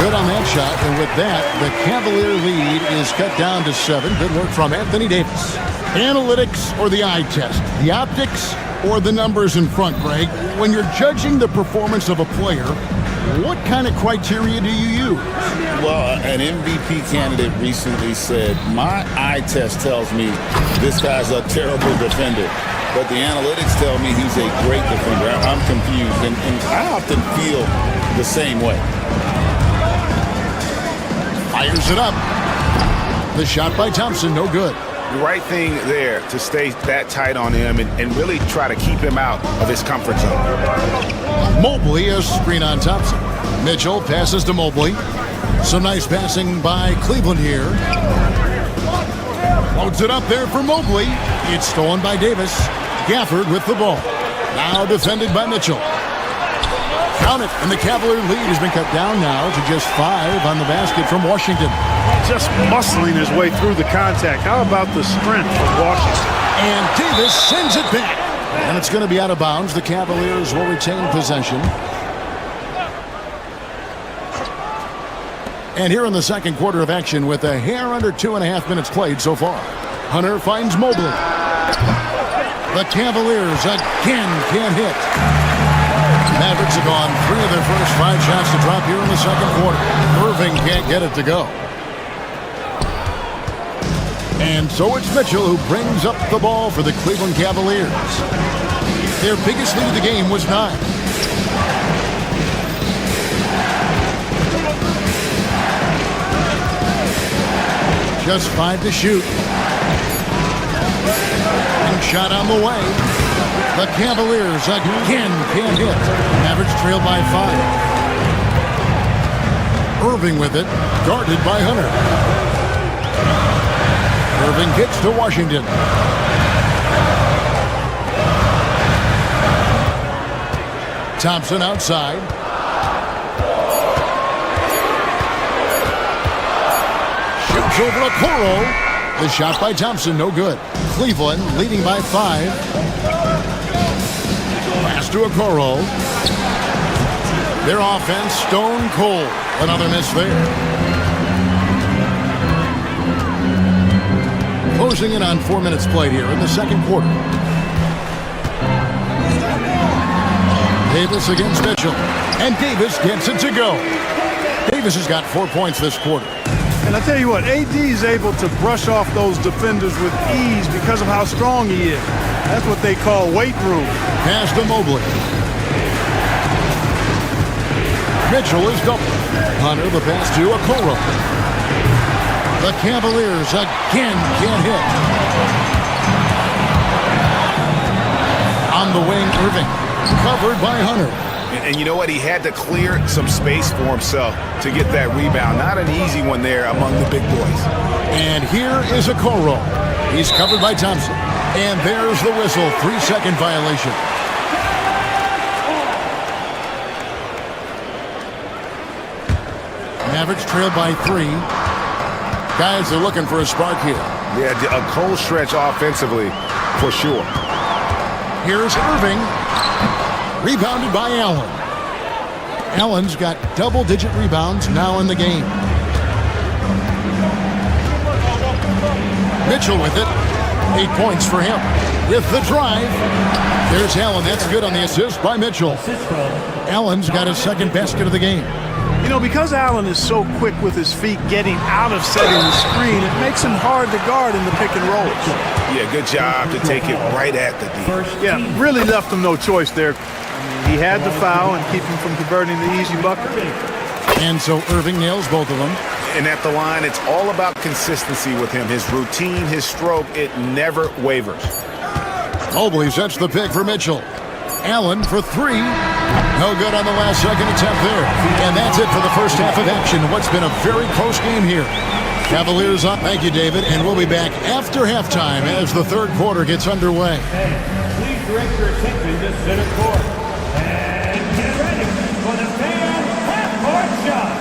Good on that shot, and with that, the Cavalier lead is cut down to 7. Good work from Anthony Davis. Analytics or the eye test? The optics or the numbers in front, Greg? When you're judging the performance of a player, what kind of criteria do you use? Well, an MVP candidate recently said, my eye test tells me this guy's a terrible defender, but the analytics tell me he's a great defender. I'm confused, and I often feel the same way. Fires it up. The shot by Thompson, no good. The right thing there to stay that tight on him and really try to keep him out of his comfort zone. Mobley, a screen on Thompson. Mitchell passes to Mobley. Some nice passing by Cleveland here. Loads it up there for Mobley. It's stolen by Davis. Gafford with the ball. Now defended by Mitchell. Count it, and the Cavalier lead has been cut down now to just 5 on the basket from Washington. Just muscling his way through the contact. How about the strength of Washington? And Davis sends it back. And it's going to be out of bounds. The Cavaliers will retain possession. And here in the second quarter of action with a hair under 2.5 minutes played so far. Hunter finds Mobley. The Cavaliers again can't hit. Mavericks have gone 3 of their first 5 shots to drop here in the second quarter. Irving can't get it to go. And so it's Mitchell who brings up the ball for the Cleveland Cavaliers. Their biggest lead of the game was 9. Just 5 to shoot. And shot on the way. The Cavaliers again can't hit. Mavericks trail by 5. Irving with it, guarded by Hunter. Irving kicks to Washington. Thompson outside. Shoots over Okoro. The shot by Thompson, no good. Cleveland leading by 5. Pass to Okoro. Their offense stone cold. Another miss there. Closing in on 4 minutes played here in the second quarter. Davis against Mitchell. And Davis gets it to go. Davis has got 4 points this quarter. And I tell you what, AD is able to brush off those defenders with ease because of how strong he is. That's what they call weight room. Pass to Mobley. Mitchell is double. Hunter the pass to Okoro. The Cavaliers again can't hit. On the wing, Irving. Covered by Hunter. And you know what? He had to clear some space for himself to get that rebound. Not an easy one there among the big boys. And here is Okoro. He's covered by Thompson. And there's the whistle. 3-second violation. Mavericks trailed by 3. Guys are looking for a spark here. Yeah, a cold stretch offensively, for sure. Here's Irving. Rebounded by Allen. Allen's got double-digit rebounds now in the game. Mitchell with it. 8 points for him. With the drive. There's Allen. That's good on the assist by Mitchell. Allen's got his second basket of the game. You know, because Allen is so quick with his feet getting out of setting the screen, it makes him hard to guard in the pick and rolls. Yeah, good job to take it right at the D. Yeah, really left him no choice there. He had the foul and keep him from converting the easy bucket. And so Irving nails both of them. And at the line, it's all about consistency with him. His routine, his stroke, it never wavers. Mobley sets the pick for Mitchell. Allen for 3. No good on the last second attempt there. And that's it for the first half of action. What's been a very close game here. Cavaliers up. Thank you, David. And we'll be back after halftime as the third quarter gets underway. Please direct your attention to center court. And get ready for the fan half-court shot.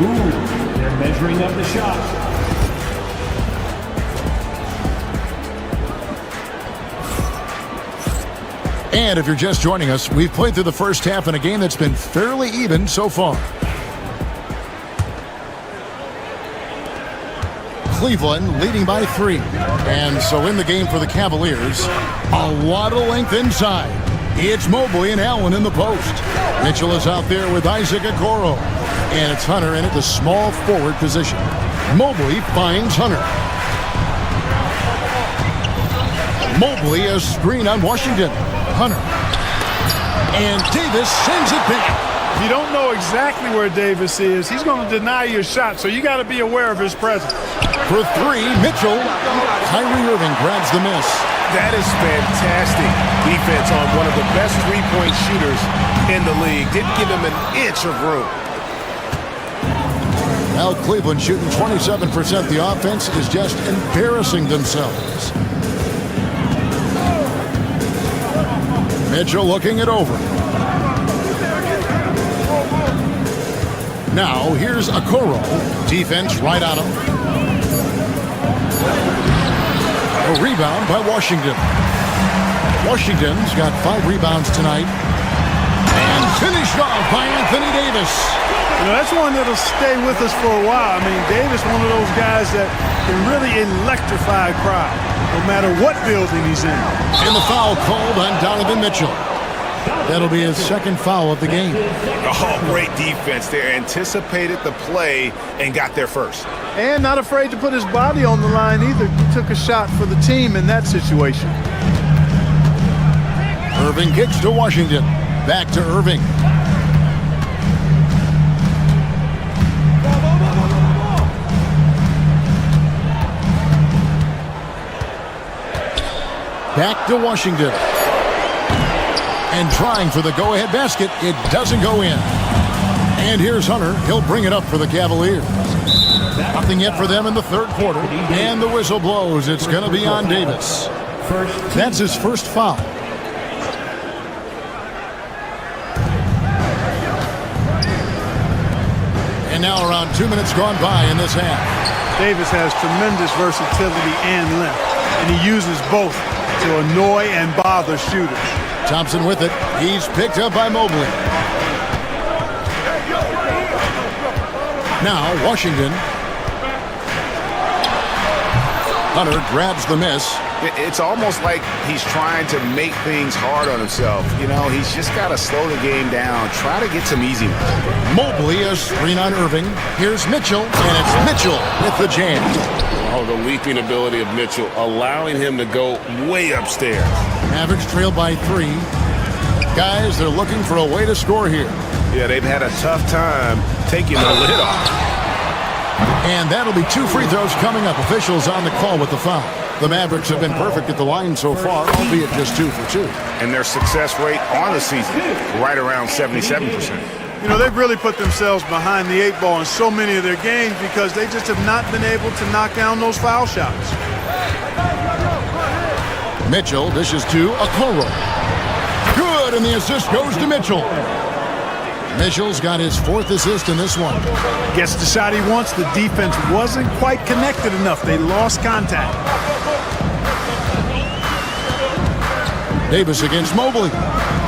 Ooh, they're measuring up the shot. And if you're just joining us, we've played through the first half in a game that's been fairly even so far. Cleveland leading by 3. And so in the game for the Cavaliers, a lot of length inside. It's Mobley and Allen in the post. Mitchell is out there with Isaac Okoro. And it's Hunter in at the small forward position. Mobley finds Hunter. Mobley, a screen on Washington. Hunter. And Davis sends it back. If you don't know exactly where Davis is, he's going to deny your shot, so you got to be aware of his presence. For 3, Mitchell. Kyrie Irving grabs the miss. That is fantastic defense on one of the best three-point shooters in the league. Didn't give him an inch of room. Now Cleveland shooting 27%. The offense is just embarrassing themselves. Mitchell looking it over. Now here's Okoro. Defense right on him. A rebound by Washington. Washington's got 5 rebounds tonight. And finished off by Anthony Davis. You know, that's one that'll stay with us for a while. I mean, Davis, one of those guys that can really electrify a crowd, no matter what building he's in. And the foul called on Donovan Mitchell. That'll be his second foul of the game. Oh, great defense there. Anticipated the play and got there first. And not afraid to put his body on the line either. He took a shot for the team in that situation. Irving kicks to Washington. Back to Irving. Back to Washington. And trying for the go-ahead basket. It doesn't go in. And here's Hunter. He'll bring it up for the Cavaliers. Nothing yet for them in the third quarter. And the whistle blows. It's going to be on Davis. That's his first foul. And now around 2 minutes gone by in this half. Davis has tremendous versatility and length, and he uses both to annoy and bother shooters. Thompson with it. He's picked up by Mobley. Now Washington. Hunter grabs the miss. It's almost like he's trying to make things hard on himself. You know, he's just got to slow the game down. Try to get some easy ones. Mobley, a screen on Irving. Here's Mitchell, and it's Mitchell with the jam. Oh, the leaping ability of Mitchell, allowing him to go way upstairs. Mavericks trail by 3. Guys, they're looking for a way to score here. Yeah, they've had a tough time taking the lid off. And that'll be 2 free throws coming up. Officials on the call with the foul. The Mavericks have been perfect at the line so far, albeit just 2 for 2. And their success rate on the season, right around 77%. You know, they've really put themselves behind the 8 ball in so many of their games because they just have not been able to knock down those foul shots. Mitchell dishes to Okoro. Good, and the assist goes to Mitchell. Mitchell's got his 4th assist in this one. Gets the shot he wants. The defense wasn't quite connected enough. They lost contact. Davis against Mobley.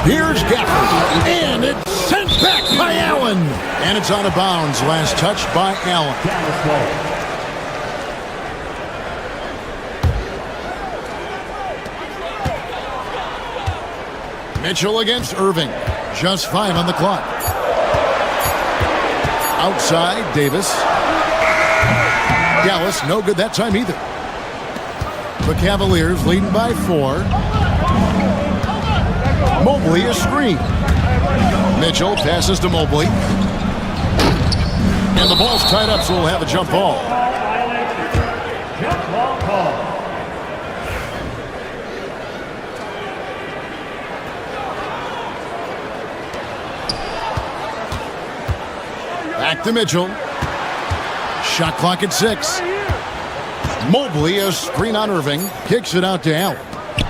Here's Gafford. And it's sent back by Allen. And it's out of bounds. Last touch by Allen. Mitchell against Irving. Just 5 on the clock. Outside, Davis. Dallas, no good that time either. The Cavaliers leading by 4. Mobley a screen. Mitchell passes to Mobley. And the ball's tied up, so we'll have a jump ball. Jump ball call. Back to Mitchell. Shot clock at 6. Mobley, a screen on Irving. Kicks it out to Allen.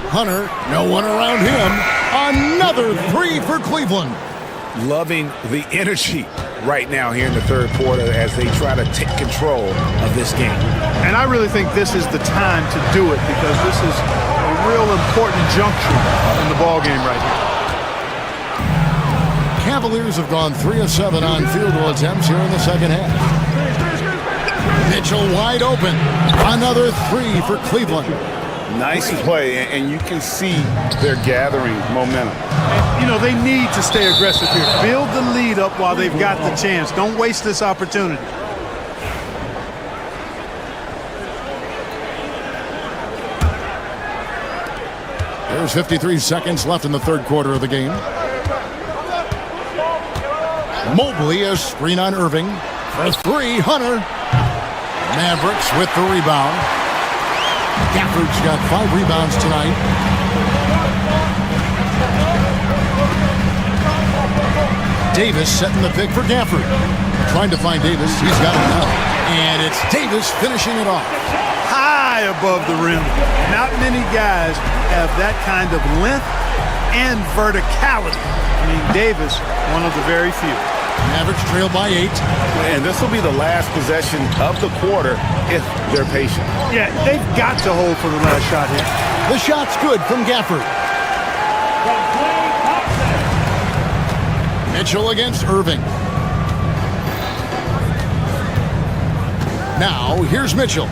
Hunter, no one around him. Another 3 for Cleveland. Loving the energy right now here in the third quarter as they try to take control of this game. And I really think this is the time to do it because this is a real important juncture in the ball game right here. Cavaliers have gone 3 of 7 on field goal attempts here in the second half. Mitchell wide open. Another 3 for Cleveland. Nice play, and you can see they're gathering momentum. And, you know, they need to stay aggressive here. Build the lead up while they've got the chance. Don't waste this opportunity. There's 53 seconds left in the third quarter of the game. Mobley, a screen on Irving. For 3, Hunter. Mavericks with the rebound. Gafford's got 5 rebounds tonight. Davis setting the pick for Gafford. Trying to find Davis. He's got it now. And it's Davis finishing it off. High above the rim. Not many guys have that kind of length and verticality. I mean, Davis, one of the very few. Mavericks trail by 8. And this will be the last possession of the quarter if they're patient. Yeah, they've got to hold for the last shot here. The shot's good from Gafford. Mitchell against Irving. Now, here's Mitchell.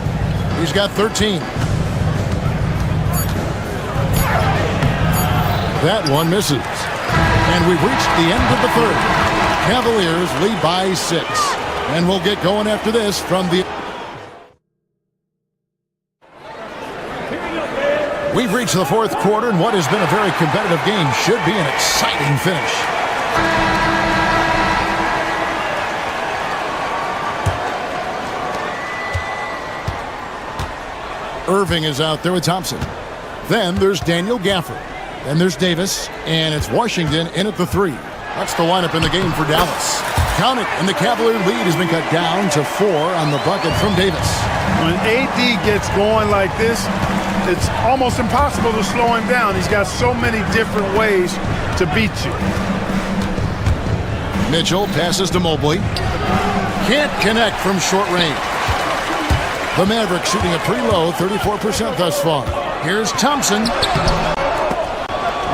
He's got 13. That one misses. And we've reached the end of the third. Cavaliers lead by 6. And we'll get going after this from the... We've reached the fourth quarter, and what has been a very competitive game should be an exciting finish. Irving is out there with Thompson. Then there's Daniel Gafford. Then there's Davis, and it's Washington in at the 3. That's the lineup in the game for Dallas. Count it, and the Cavalier lead has been cut down to 4 on the bucket from Davis. When AD gets going like this, it's almost impossible to slow him down. He's got so many different ways to beat you. Mitchell passes to Mobley. Can't connect from short range. The Mavericks shooting a pretty low 34% thus far. Here's Thompson.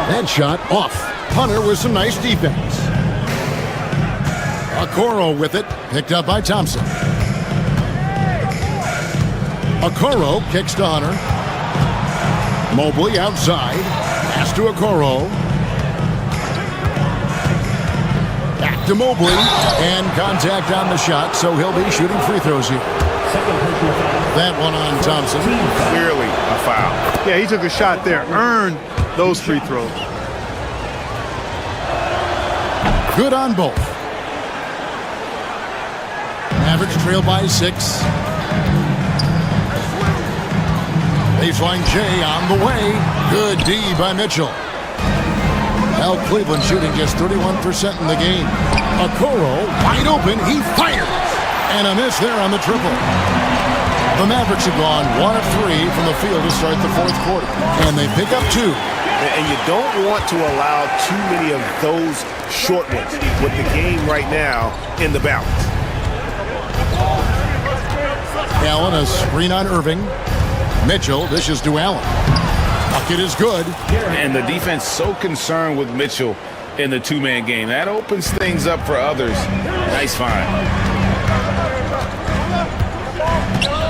That shot off. Hunter with some nice defense. Okoro with it, picked up by Thompson. Okoro kicks to Hunter. Mobley outside. Pass to Okoro. Back to Mobley. And contact on the shot, so he'll be shooting free throws here. That one on Thompson. Clearly a foul. Yeah, he took a shot there. Earned those free throws. Good on both. Mavericks trail by 6. Baseline J on the way. Good D by Mitchell. Now Cleveland shooting just 31% in the game. Okoro wide open. He fires. And a miss there on the triple. The Mavericks have gone 1 of 3 from the field to start the fourth quarter. And they pick up 2. And you don't want to allow too many of those short ones with the game right now in the balance. Allen, a screen on Irving. Mitchell dishes to Allen. Bucket is good. And the defense so concerned with Mitchell in the two-man game. That opens things up for others. Nice find.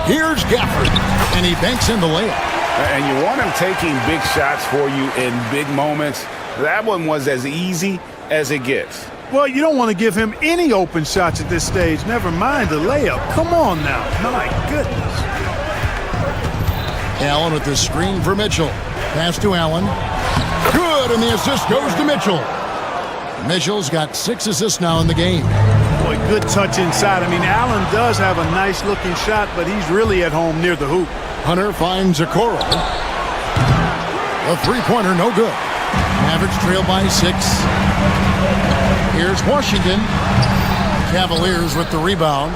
Here's Gafford, and he banks in the layup. And you want him taking big shots for you in big moments. That one was as easy as it gets. Well, you don't want to give him any open shots at this stage. Never mind the layup. Come on now. My goodness. Allen with the screen for Mitchell. Pass to Allen. Good, and the assist goes to Mitchell. Mitchell's got 6 assists now in the game. Boy, good touch inside. I mean, Allen does have a nice-looking shot, but he's really at home near the hoop. Hunter finds Okoro. A three-pointer, no good. Mavericks trail by 6. Here's Washington. Cavaliers with the rebound.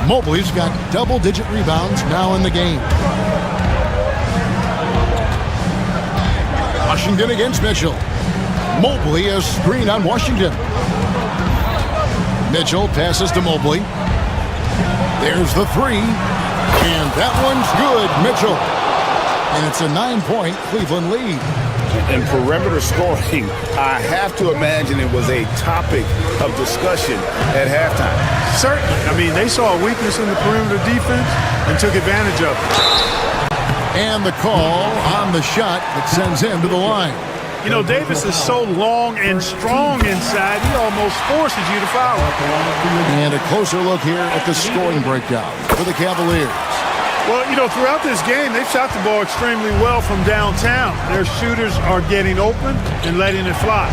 Mobley's got double-digit rebounds now in the game. Washington against Mitchell. Mobley a screen on Washington. Mitchell passes to Mobley. There's the 3. And that one's good, Mitchell. And it's a 9-point Cleveland lead. And perimeter scoring, I have to imagine it was a topic of discussion at halftime. Certainly. I mean, they saw a weakness in the perimeter defense and took advantage of it. And the call on the shot that sends him to the line. You know, Davis is so long and strong inside, he almost forces you to foul. And a closer look here at the scoring breakdown for the Cavaliers. Well, you know, throughout this game, they've shot the ball extremely well from downtown. Their shooters are getting open and letting it fly.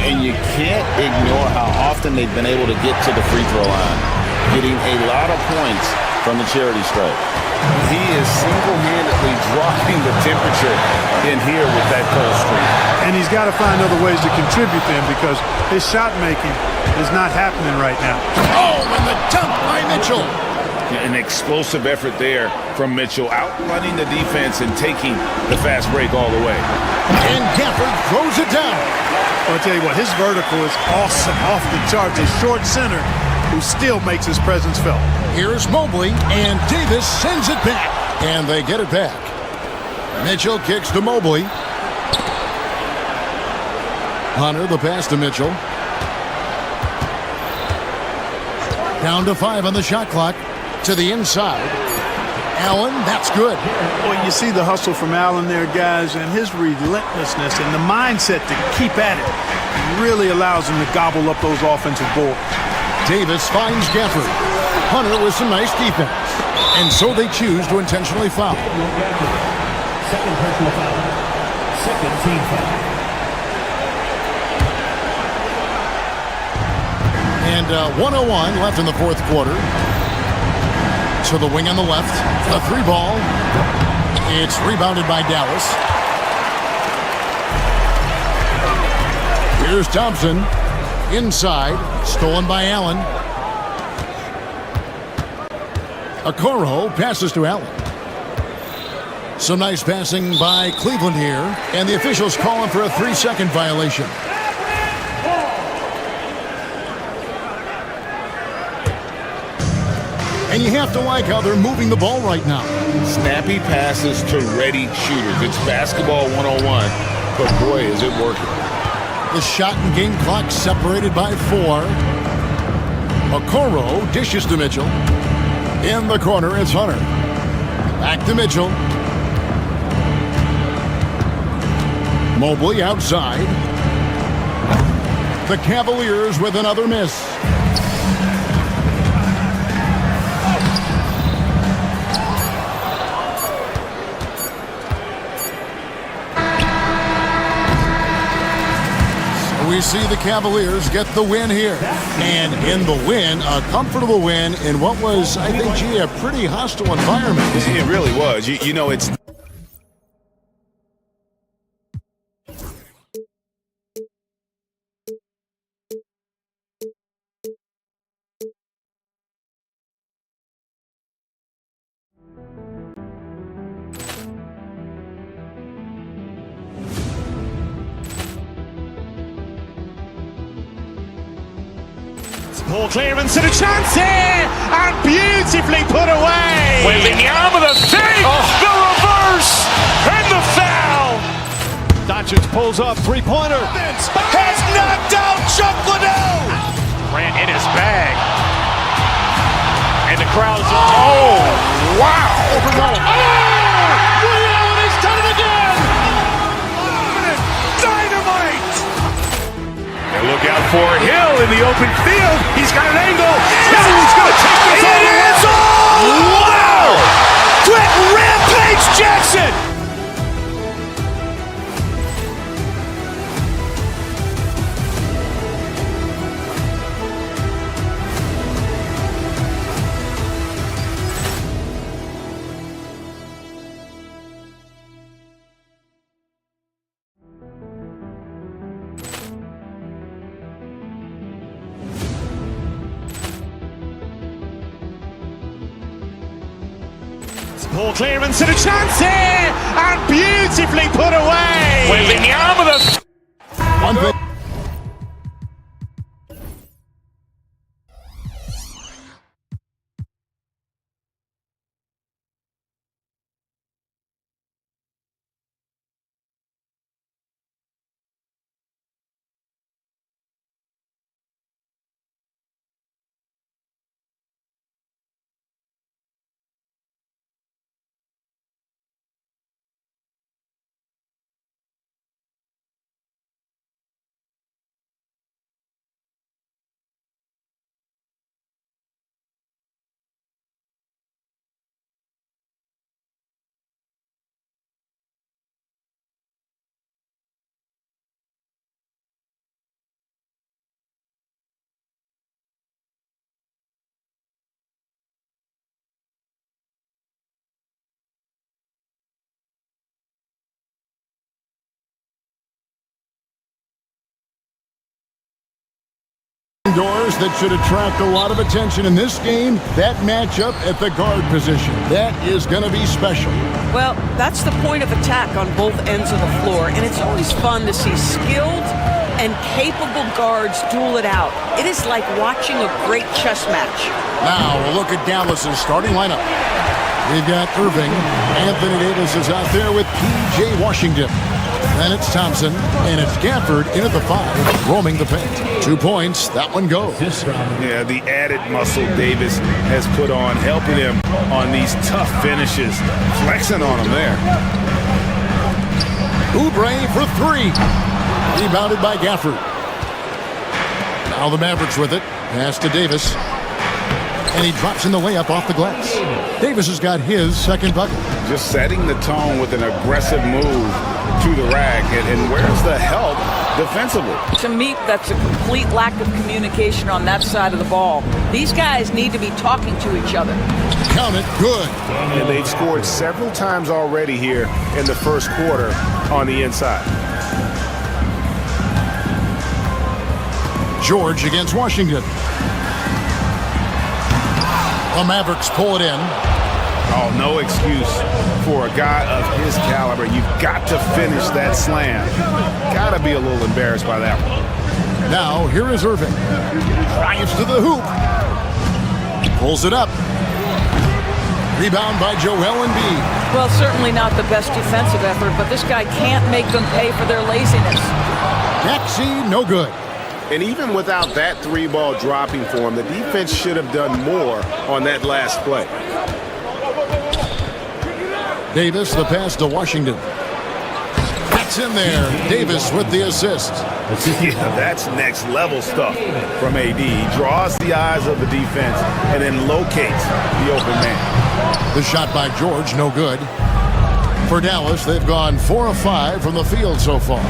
And you can't ignore how often they've been able to get to the free throw line, getting a lot of points from the charity stripe. He is single-handedly dropping the temperature in here with that cold streak. And he's got to find other ways to contribute then because his shot making is not happening right now. Oh, and the dunk by Mitchell. An explosive effort there from Mitchell, outrunning the defense and taking the fast break all the way. And Gafford throws it down. I'll tell you what, his vertical is awesome, off the charts. A short center who still makes his presence felt. Here's Mobley, and Davis sends it back. And they get it back. Mitchell kicks to Mobley. Hunter, the pass to Mitchell. Down to 5 on the shot clock. To the inside. Allen, that's good. Well, you see the hustle from Allen there, guys, and his relentlessness and the mindset to keep at it really allows him to gobble up those offensive boards. Davis finds Gafford. Hunter with some nice defense. And so they choose to intentionally foul. Second personal foul. Second team foul. And 1:01 left in the fourth quarter. To the wing on the left. A 3 ball. It's rebounded by Dallas. Here's Thompson. Inside. Stolen by Allen. Okoro passes to Allen. Some nice passing by Cleveland here. And the officials calling for a 3-second violation. And you have to like how they're moving the ball right now. Snappy passes to ready shooters. It's basketball 101, but boy, is it working. The shot and game clock separated by 4. Okoro dishes to Mitchell. In the corner, it's Hunter. Back to Mitchell. Mobley outside. The Cavaliers with another miss. We see the Cavaliers get the win here. And in the win, a comfortable win in what was, I think, gee, a pretty hostile environment. It really was. You know, it's... Ball clearance and a chance here, and beautifully put away. Waving the arm of the thing, the reverse, and the foul. Doncic pulls up, three-pointer. Has knocked out Chuck Liddell. Ran in his bag. And the crowd is, oh, wow. Overruled. Willie Allen has done it again. Dynamite. And look out for Hill in the open field. He's got an angle. He's going to take this all the way. Wow! Quick Rampage Jackson. Ball clearance and a chance here, and beautifully put away. Waving the arm of the... One thing. Doors that should attract a lot of attention in this game. That matchup at the guard position. That is going to be special. Well, that's the point of attack on both ends of the floor, and it's always fun to see skilled and capable guards duel it out. It is like watching a great chess match. Now we'll look at Dallas's starting lineup. We've got Irving. Anthony Davis is out there with P.J. Washington. Then it's Thompson, and it's Gafford in at the 5, roaming the paint. 2 points, that one goes. Yeah, the added muscle Davis has put on, helping him on these tough finishes. Flexing on him there. Oubre for 3. Rebounded by Gafford. Now the Mavericks with it. Pass to Davis. And he drops in the layup off the glass. Davis has got his second bucket. Just setting the tone with an aggressive move to the rack. And where's the help defensively? To me, that's a complete lack of communication on that side of the ball. These guys need to be talking to each other. Count it, good. And they've scored several times already here in the first quarter on the inside. George against Washington. The Mavericks pull it in. Oh, no excuse for a guy of his caliber. You've got to finish that slam. Got to be a little embarrassed by that one. Now, here is Irving. Drives to the hoop. Pulls it up. Rebound by Joel Embiid. Well, certainly not the best defensive effort, but this guy can't make them pay for their laziness. Maxey, no good. And even without that three-ball dropping for him, the defense should have done more on that last play. Davis, the pass to Washington. That's in there. Davis with the assist. Yeah, that's next-level stuff from AD. He draws the eyes of the defense and then locates the open man. The shot by George, no good. For Dallas, they've gone 4 of 5 from the field so far.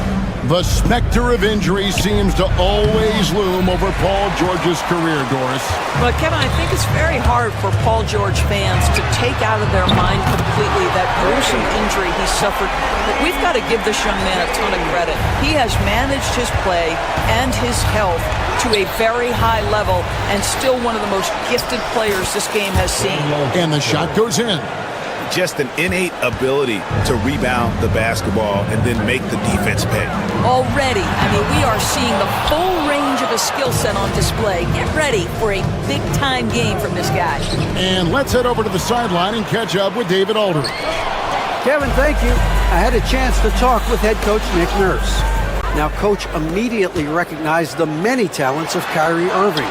The specter of injury seems to always loom over Paul George's career, Doris. But, Kevin, I think it's very hard for Paul George fans to take out of their mind completely that gruesome injury he suffered. But we've got to give this young man a ton of credit. He has managed his play and his health to a very high level and still one of the most gifted players this game has seen. And the shot goes in. Just an innate ability to rebound the basketball and then make the defense pay. Already, we are seeing the full range of his skill set on display. Get ready for a big-time game from this guy. And let's head over to the sideline and catch up with David Aldridge. Kevin, thank you. I had a chance to talk with head coach Nick Nurse. Now, Coach immediately recognized the many talents of Kyrie Irving.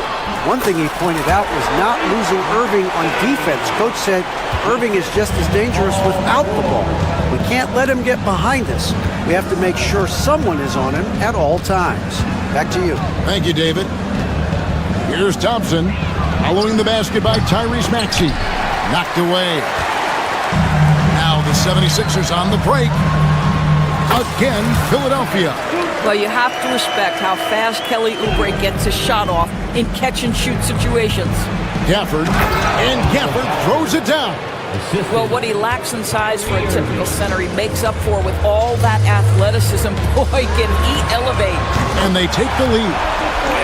One thing he pointed out was not losing Irving on defense. Coach said Irving is just as dangerous without the ball. We can't let him get behind us. We have to make sure someone is on him at all times. Back to you. Thank you, David. Here's Thompson. Following the basket by Tyrese Maxey. Knocked away. Now the 76ers on the break. Again, Philadelphia. Well, you have to respect how fast Kelly Oubre gets his shot off in catch-and-shoot situations. Gafford, and Gafford throws it down. Well, what he lacks in size for a typical center, he makes up for with all that athleticism. Boy, can he elevate. And they take the lead.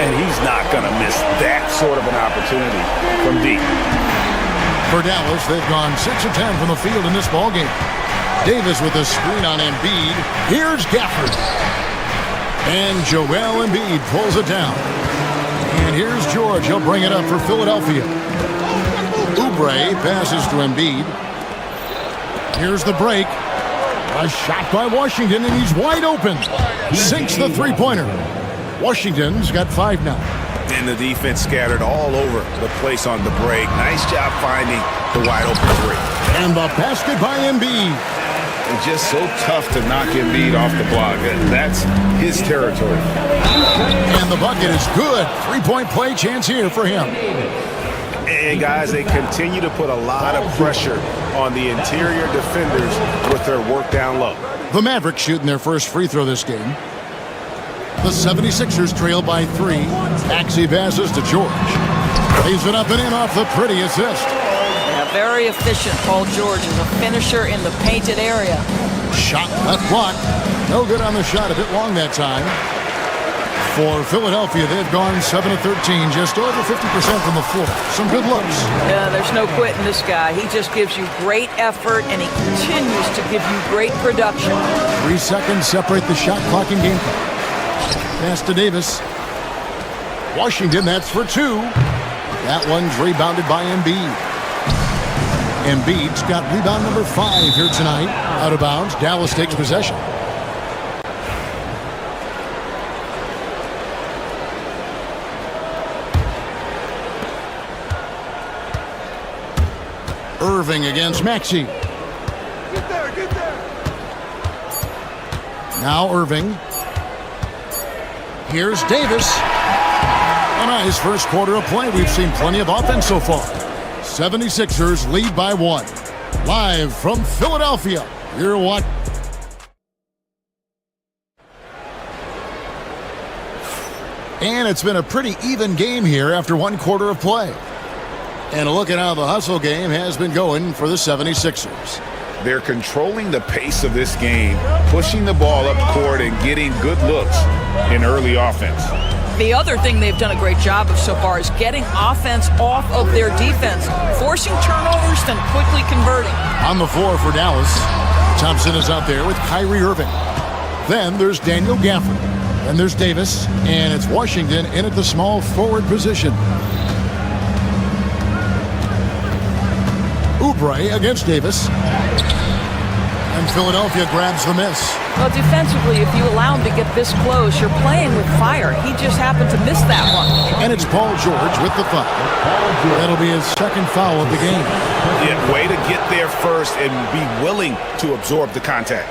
And he's not going to miss that sort of an opportunity from deep. For Dallas, they've gone 6 of 10 from the field in this ballgame. Davis with a screen on Embiid. Here's Gafford. And Joel Embiid pulls it down. And here's George. He'll bring it up for Philadelphia. Oubre passes to Embiid. Here's the break. A shot by Washington, and he's wide open. Sinks the three-pointer. Washington's got 5 now. And the defense scattered all over the place on the break. Nice job finding the wide open three. And the basket by Embiid. And just so tough to knock Embiid off the block. That's his territory. And the bucket is good. 3-point play chance here for him. And guys, they continue to put a lot of pressure on the interior defenders with their work down low. The Mavericks shooting their first free throw this game. The 76ers trail by 3. Maxey passes to George. Lays it up and in off the pretty assist. Yeah, very efficient. Paul George is a finisher in the painted area. Shot left block. No good on the shot, a bit long that time. For Philadelphia, they've gone 7 of 13, just over 50% from the floor. Some good looks. Yeah, there's no quitting this guy. He just gives you great effort, and he continues to give you great production. 3 seconds separate the shot clock and game clock. Pass to Davis. Washington, that's for 2. That one's rebounded by Embiid. Embiid's got rebound number 5 here tonight. Out of bounds, Dallas takes possession. Irving against Maxey. Get there. Now Irving. Here's Davis. A nice first quarter of play. We've seen plenty of offense so far. 76ers lead by 1. Live from Philadelphia. You're what? And it's been a pretty even game here after 1 quarter of play. And a look at how the hustle game has been going for the 76ers. They're controlling the pace of this game, pushing the ball up court and getting good looks in early offense. The other thing they've done a great job of so far is getting offense off of their defense, forcing turnovers, then quickly converting. On the floor for Dallas, Thompson is out there with Kyrie Irving. Then there's Daniel Gafford. Then there's Davis, and it's Washington in at the small forward position. Oubre against Davis. And Philadelphia grabs the miss. Well, defensively, if you allow him to get this close, you're playing with fire. He just happened to miss that one. And it's Paul George with the foul. That'll be his second foul of the game. Yeah, way to get there first and be willing to absorb the contact.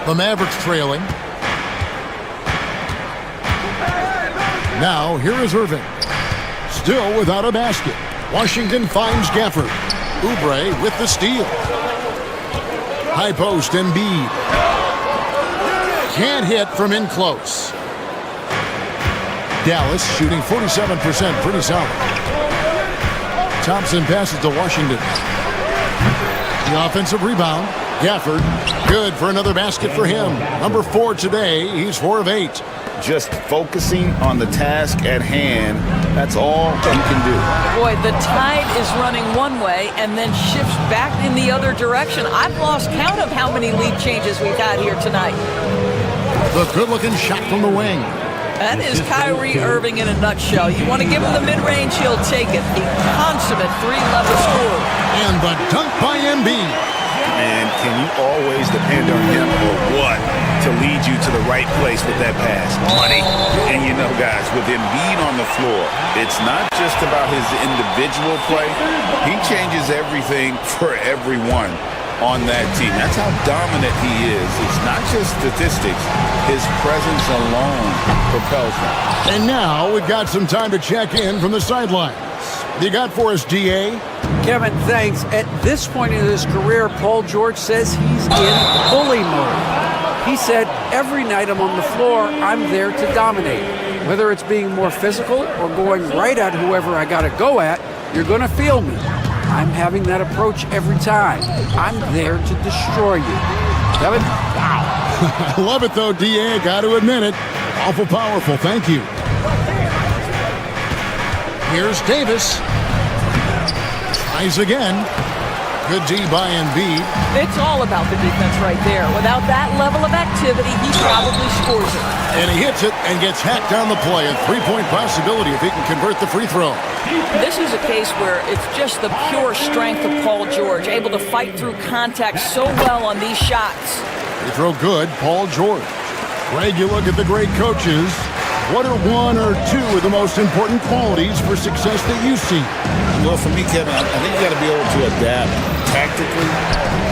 The Mavericks trailing. Now, here is Irving. Still without a basket. Washington finds Gafford. Oubre with the steal. High post, Embiid. Can't hit from in close. Dallas shooting 47%, pretty solid. Thompson passes to Washington. The offensive rebound. Gafford, good for another basket for him. Number 4 today, he's 4 of 8. Just focusing on the task at hand, that's all you can do. Boy, the tide is running one way and then shifts back in the other direction. I've lost count of how many lead changes we've had here tonight. The good-looking shot from the wing. That is Kyrie Irving in a nutshell. You want to give him the mid-range, he'll take it. The consummate three-level scorer. And the dunk by Embiid. And can you always depend on him or what to lead you to the right place with that pass? Money. And you know, guys, with Embiid on the floor, it's not just about his individual play. He changes everything for everyone on that team. That's how dominant he is. It's not just statistics. His presence alone propels him. And now we've got some time to check in from the sidelines. You got for us, DA? Kevin, thanks. At this point in his career, Paul George says he's in bully mode. He said, every night I'm on the floor, I'm there to dominate. Whether it's being more physical or going right at whoever I got to go at, you're going to feel me. I'm having that approach every time. I'm there to destroy you. Kevin? Wow. I love it, though, DA. Got to admit it. Awful powerful. Thank you. Here's Davis. Tries again. Good D by Embiid. It's all about the defense right there. Without that level of activity, he probably scores it. And he hits it and gets hacked down the play. A three-point possibility if he can convert the free throw. This is a case where it's just the pure strength of Paul George, able to fight through contact so well on these shots. Free throw good, Paul George. Greg, you look at the great coaches. What are one or two of the most important qualities for success that you see? Well, for me, Kevin, I think you got to be able to adapt tactically.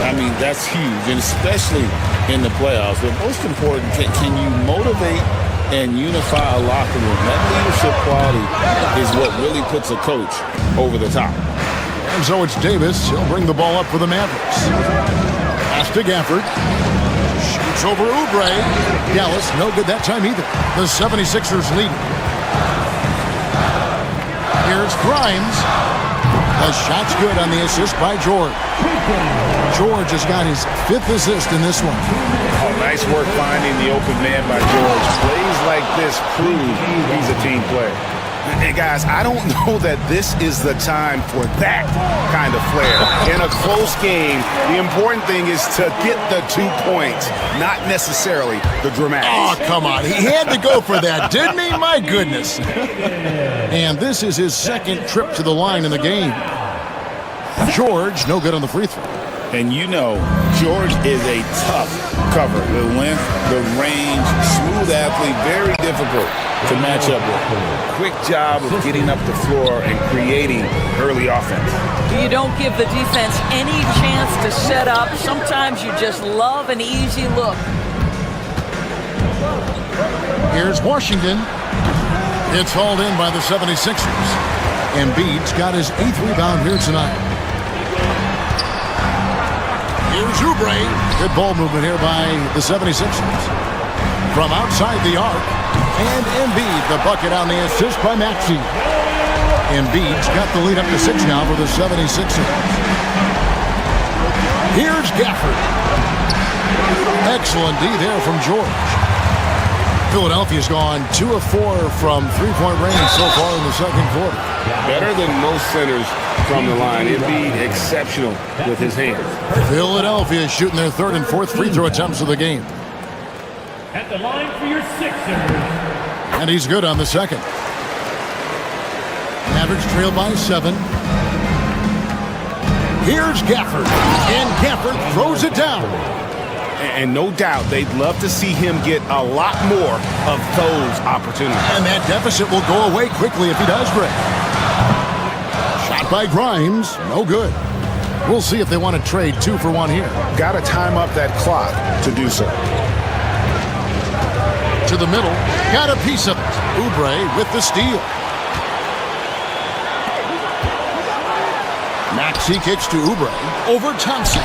I mean, that's huge, and especially in the playoffs. But most important, can you motivate and unify a locker room? That leadership quality is what really puts a coach over the top. And so it's Davis. He'll bring the ball up for the Mavericks. Pass to Gafford. Shoots over Oubre. Dallas, no good that time either. The 76ers lead. Here's Grimes. The shot's good on the assist by George. George has got his 5th assist in this one. Oh, nice work finding the open man by George. Plays like this prove he's a team player. Hey, guys, I don't know that this is the time for that kind of flair. In a close game, the important thing is to get the 2 points, not necessarily the dramatics. Oh, come on. He had to go for that, didn't he? My goodness. And this is his 2nd trip to the line in the game. George, no good on the free throw. And you know, George is a tough cover. The length, the range, smooth athlete, very difficult to match up with. Quick job of getting up the floor and creating early offense. You don't give the defense any chance to set up. Sometimes you just love an easy look. Here's Washington. It's hauled in by the 76ers. Embiid's got his 8th rebound here tonight. Here's Oubre. Good ball movement here by the 76ers. From outside the arc. And Embiid, the bucket on the assist by Maxey. Embiid's got the lead up to 6 now for the 76ers. Here's Gafford. Excellent D there from George. Philadelphia's gone 2 of 4 from three-point range so far in the second quarter. Better than most centers from the line. Embiid exceptional with his hands. Philadelphia is shooting their third and fourth free throw attempts of the game. At the line for your Sixers. And he's good on the second. Mavericks trail by 7. Here's Gafford. And Gafford throws it down. And no doubt they'd love to see him get a lot more of those opportunities. And that deficit will go away quickly if he does, Greg. Shot by Grimes. No good. We'll see if they want to trade 2 for 1 here. Got to time up that clock to do so. To the middle. Got a piece of it. Oubre with the steal. Maxey kicks to Oubre. Over Thompson.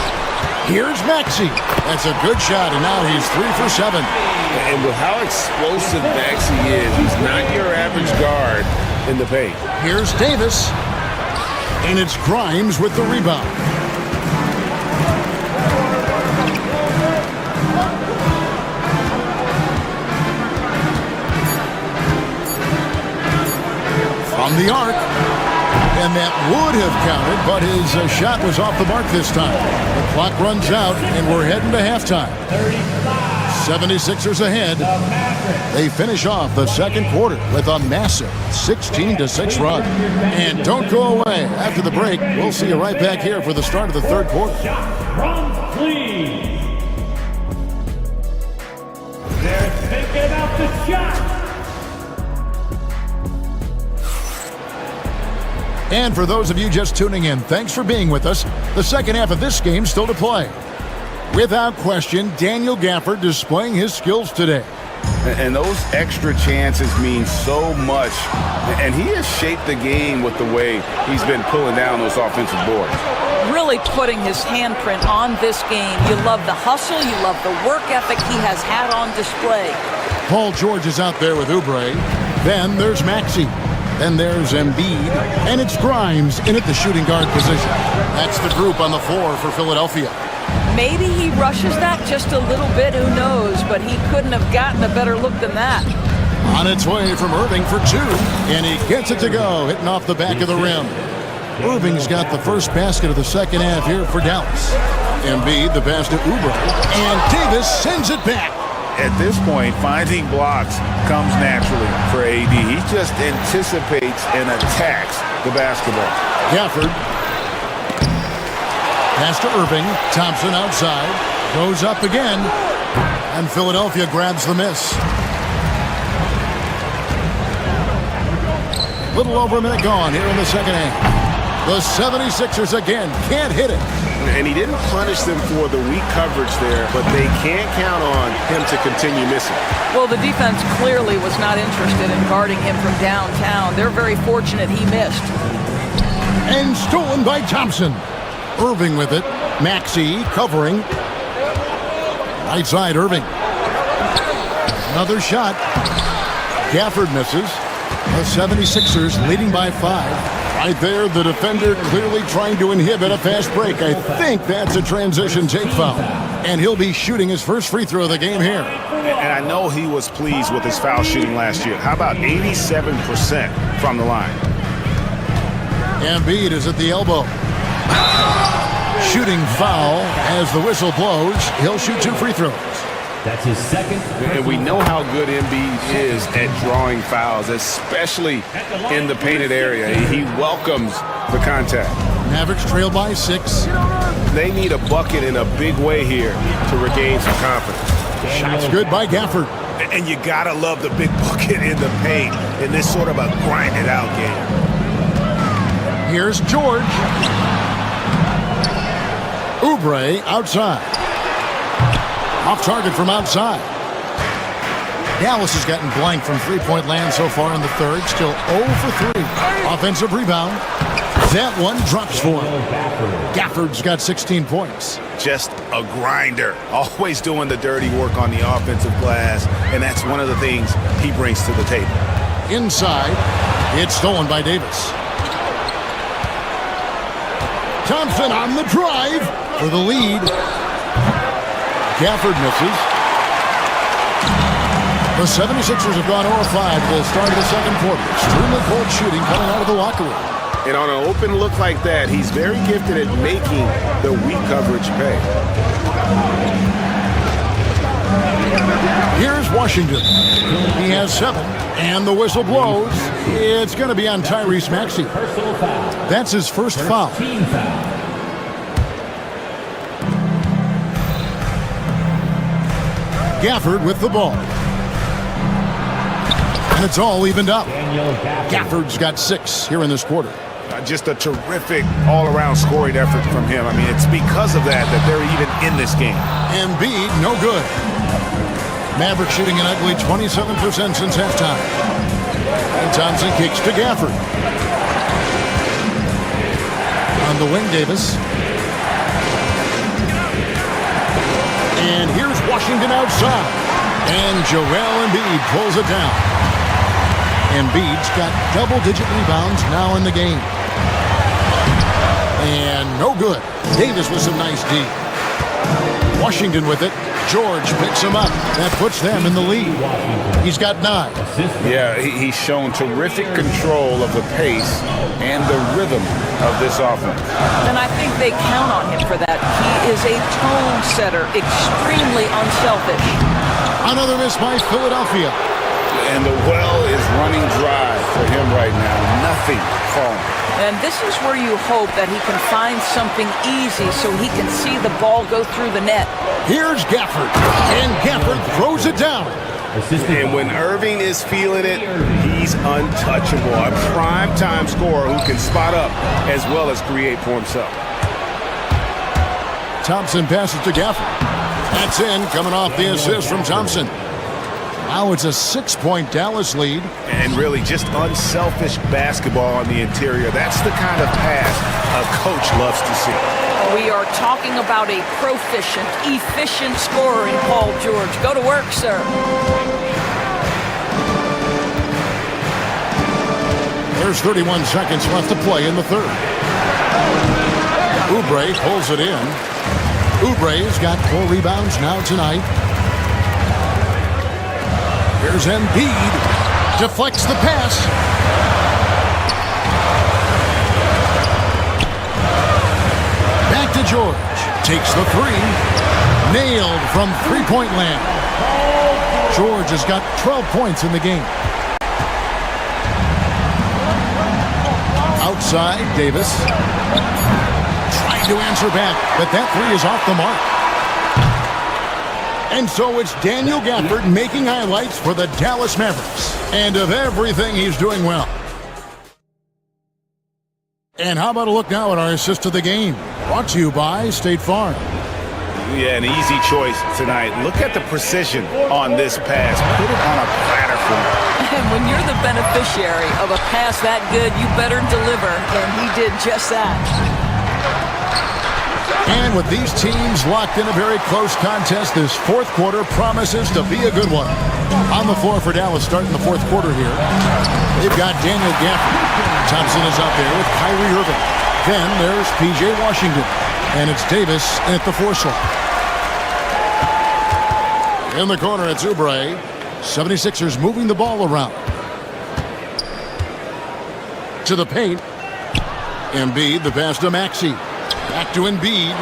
Here's Maxey. That's a good shot, and now he's 3 for 7. And with how explosive Maxey is, he's not your average guard in the paint. Here's Davis. And it's Grimes with the rebound. From the arc. And that would have counted, but his shot was off the mark this time. The clock runs out, and we're heading to halftime. 76ers ahead. They finish off the second quarter with a massive 16-6 run. And don't go away. After the break, we'll see you right back here for the start of the third quarter. Runs, please. They're thinking out the shot. And for those of you just tuning in, thanks for being with us. The second half of this game still to play. Without question, Daniel Gafford displaying his skills today. And those extra chances mean so much. And he has shaped the game with the way he's been pulling down those offensive boards. Really putting his handprint on this game. You love the hustle. You love the work ethic he has had on display. Paul George is out there with Oubre. Then there's Maxey. Then there's Embiid, and it's Grimes in at the shooting guard position. That's the group on the floor for Philadelphia. Maybe he rushes that just a little bit, who knows, but he couldn't have gotten a better look than that. On its way from Irving for 2, and he gets it to go, hitting off the back of the rim. Irving's got the first basket of the second half here for Dallas. Embiid, the pass to Oubre, and Davis sends it back. At this point, finding blocks comes naturally for AD. He just anticipates and attacks the basketball. Gafford. Pass to Irving. Thompson outside. Goes up again. And Philadelphia grabs the miss. Little over a minute gone here in the second half. The 76ers again can't hit it. And he didn't punish them for the weak coverage there, but they can't count on him to continue missing. Well, the defense clearly was not interested in guarding him from downtown. They're very fortunate he missed. And stolen by Thompson. Irving with it. Maxey covering. Right side, Irving. Another shot. Gafford misses. The 76ers leading by 5. Right there, the defender clearly trying to inhibit a fast break. I think that's a transition take foul. And he'll be shooting his first free throw of the game here. And I know he was pleased with his foul shooting last year. How about 87% from the line? Embiid is at the elbow. Shooting foul as the whistle blows. He'll shoot 2 free throws. That's his second. And we know how good Embiid is at drawing fouls, especially in the painted area. He welcomes the contact. Mavericks trail by 6. They need a bucket in a big way here to regain some confidence. Shots good by Gafford. And you gotta love the big bucket in the paint in this sort of a grinded out game. Here's George. Oubre outside. Off target from outside. Dallas has gotten blank from three-point land so far in the third. Still 0 for 3. Offensive rebound. That one drops for him. Gafford's got 16 points. Just a grinder. Always doing the dirty work on the offensive glass. And that's one of the things he brings to the table. Inside. It's stolen by Davis. Thompson on the drive for the lead. Gafford misses. The 76ers have gone 0-5 to the start of the second quarter. Extremely cold shooting coming out of the locker room. And on an open look like that, he's very gifted at making the weak coverage pay. Here's Washington. He has 7, and the whistle blows. It's going to be on Tyrese Maxey. That's his first foul. Gafford with the ball. And it's all evened up. Gafford's got 6 here in this quarter. Just a terrific all-around scoring effort from him. I mean, it's because of that they're even in this game. Embiid, no good. Maverick shooting an ugly 27% since halftime. And Thompson kicks to Gafford. On the wing, Davis. And here's Washington outside. And Joel Embiid pulls it down. Embiid's got double-digit rebounds now in the game. And no good. Davis with some nice D. Washington with it. George picks him up. That puts them in the lead. He's got 9. Yeah, he's shown terrific control of the pace and the rhythm of this offense. And I think they count on him for that. He is a tone setter, extremely unselfish. Another miss by Philadelphia. And the well is running dry for him right now. Nothing falling. And this is where you hope that he can find something easy so he can see the ball go through the net. Here's Gafford. And Gafford throws it down. And when Irving is feeling it, he's untouchable. A prime-time scorer who can spot up as well as create for himself. Thompson passes to Gafford. That's in, coming off the assist from Thompson. Now it's a 6-point Dallas lead. And really just unselfish basketball on the interior. That's the kind of pass a coach loves to see. We are talking about a proficient, efficient scorer in Paul George. Go to work, sir. There's 31 seconds left to play in the third. Oubre pulls it in. Oubre's got 4 rebounds now tonight. Here's Embiid. Deflects the pass. Back to George. Takes the 3. Nailed from three-point land. George has got 12 points in the game. Outside, Davis. Trying to answer back, but that 3 is off the mark. And so it's Daniel Gafford making highlights for the Dallas Mavericks. And of everything, he's doing well. And how about a look now at our assist of the game? Brought to you by State Farm. Yeah, an easy choice tonight. Look at the precision on this pass. Put it on a platter for him. And when you're the beneficiary of a pass that good, you better deliver. And he did just that. And with these teams locked in a very close contest, this fourth quarter promises to be a good one. On the floor for Dallas starting the fourth quarter here. They've got Daniel Gafford. Thompson is out there with Kyrie Irving. Then there's P.J. Washington. And it's Davis at the 4 slot. In the corner, it's Oubre. 76ers moving the ball around. To the paint. Embiid, the pass to Maxey. Back to Embiid.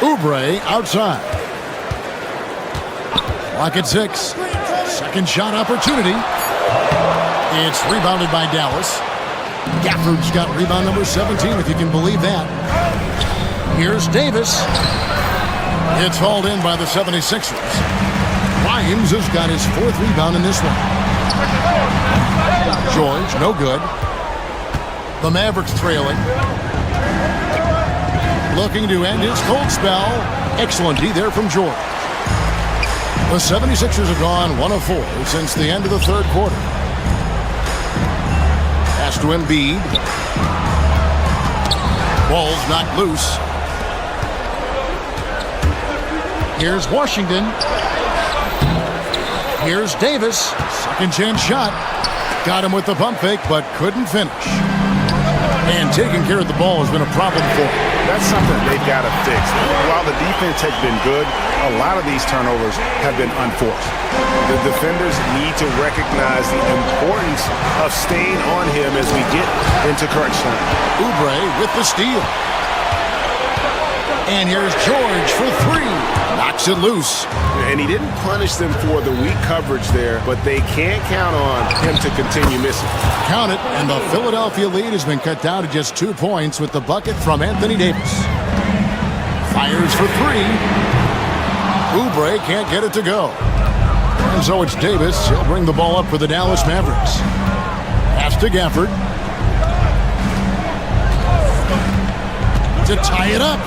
Oubre outside. Clock at 6. Second shot opportunity. It's rebounded by Dallas. Gafford's got rebound number 17, if you can believe that. Here's Davis. It's hauled in by the 76ers. Grimes has got his 4th rebound in this one. George, no good. The Mavericks trailing. Looking to end his cold spell. Excellent D there from George. The 76ers have gone 1 of 4 since the end of the third quarter. Pass to Embiid. Ball's knocked loose. Here's Washington. Here's Davis. Second chance shot. Got him with the pump fake, but couldn't finish. And taking care of the ball has been a problem for them. That's something they've got to fix. While the defense has been good, a lot of these turnovers have been unforced. The defenders need to recognize the importance of staying on him as we get into crunch time. Oubre with the steal. And here's George for three. Knocks it loose. And he didn't punish them for the weak coverage there, but they can't count on him to continue missing. Count it, and the Philadelphia lead has been cut down to just 2 points with the bucket from Anthony Davis. Fires for three. Oubre can't get it to go. And so it's Davis. He'll bring the ball up for the Dallas Mavericks. Pass to Gafford. To tie it up.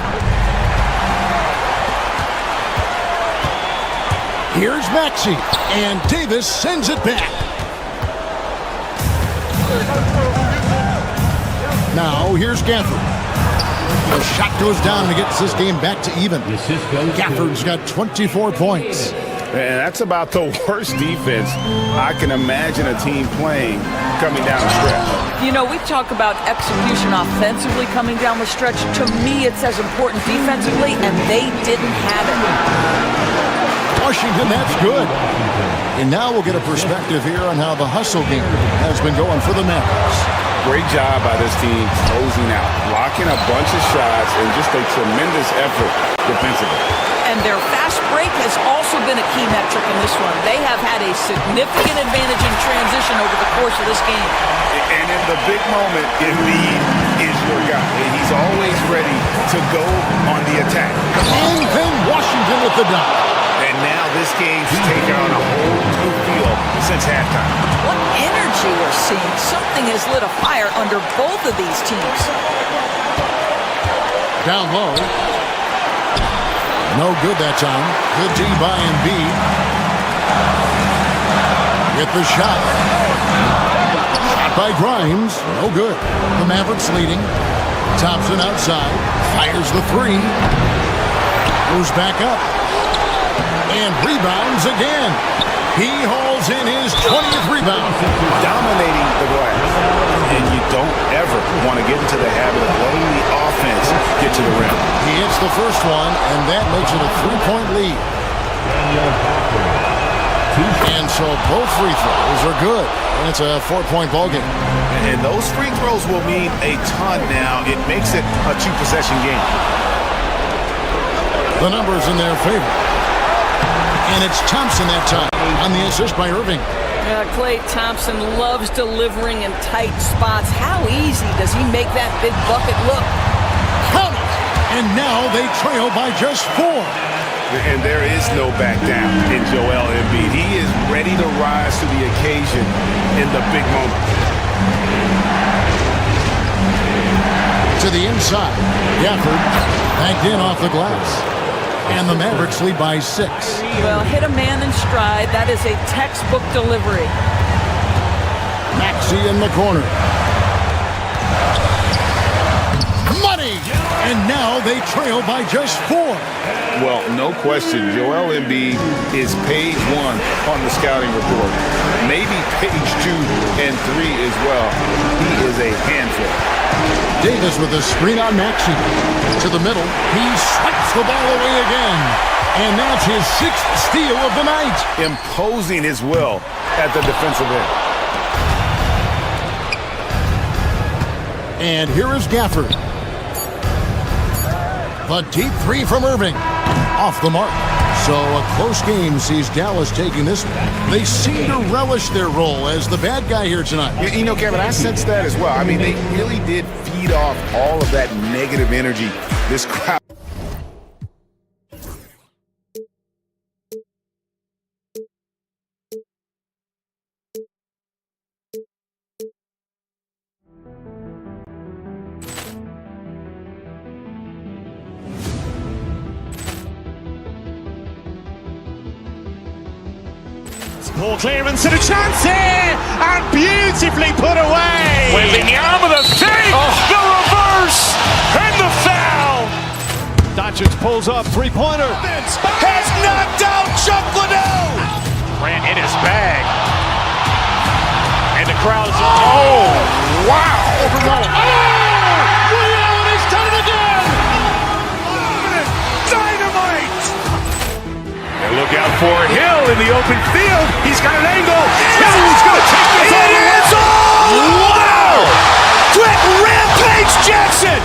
Here's Maxey, and Davis sends it back. Now, here's Gafford. The shot goes down and gets this game back to even. Gafford's got 24 points. And that's about the worst defense I can imagine a team playing coming down the stretch. You know, we talk about execution offensively coming down the stretch. To me, it's as important defensively, and they didn't have it. Washington, that's good. And now we'll get a perspective here on how the hustle game has been going for the Mavericks. Great job by this team closing out, blocking a bunch of shots, and just a tremendous effort defensively. And their fast break has also been a key metric in this one. They have had a significant advantage in transition over the course of this game. And in the big moment, Embiid is your guy. He's always ready to go on the attack. And then Washington with the dunk. And now this game's taken on a whole new feel since halftime. What energy we're seeing. Something has lit a fire under both of these teams. Down low. No good that time. Good D by Embiid. Get the shot. Shot by Grimes. No good. The Mavericks leading. Thompson outside. Fires the three. Goes back up. And rebounds again. He hauls in his 20th rebound. Dominating the glass. And you don't ever want to get into the habit of letting the offense get to the rim. He hits the first one, and that makes it a 3-point lead. And so both free throws are good. And it's a 4-point ballgame. And those free throws will mean a ton now. It makes it a 2-possession game. The numbers in their favor. And it's Thompson that time on the assist by Irving. Yeah, Klay Thompson loves delivering in tight spots. How easy does he make that big bucket look? Count it! And now they trail by just 4. And there is no back down in Joel Embiid. He is ready to rise to the occasion in the big moment. To the inside. Gafford backed in off the glass. And the Mavericks lead by 6. Well, hit a man in stride. That is a textbook delivery. Maxey in the corner. Money! And now they trail by just 4. Well, no question, Joel Embiid is page 1 on the scouting report. Maybe page 2 and 3 as well. He is a handful. Davis with a screen on Maxey. To the middle. He swipes the ball away again. And that's his 6th steal of the night. Imposing his will at the defensive end. And here is Gafford. The deep three from Irving. Off the mark. So a close game sees Dallas taking this one. They seem to relish their role as the bad guy here tonight. You know, Kevin, I sense that as well. I mean, they really did feed off all of that negative energy this crowd. Poor clearance and a chance here, and beautifully put away. Wembanyama with a save, the reverse, and the foul. Doncic pulls up, three-pointer. Has knocked out Chuck Liddell. Ran in his bag. And the crowd is, oh, wow. Oh! for Hill in the open field. He's got an angle. Hill's going to take this all the way. Wow! Quick rampage Jackson!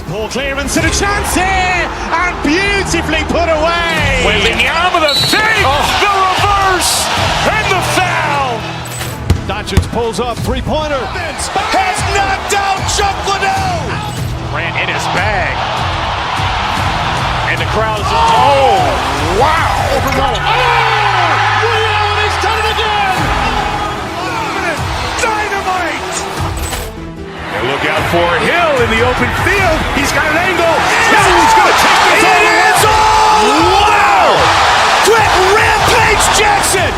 Ball clearance and a chance here, and beautifully put away. Waving the arm of the save, the reverse, and the foul. Doncic pulls up, three-pointer. Vince has knocked out Chuck Liddell. Grant in his bag. And the crowd is, oh, wow. Allen has done it again. Dynamite. And look out for Hill in the open field. He's got an angle. Hill's going to take this all the way. Wow! Quick rampage Jackson!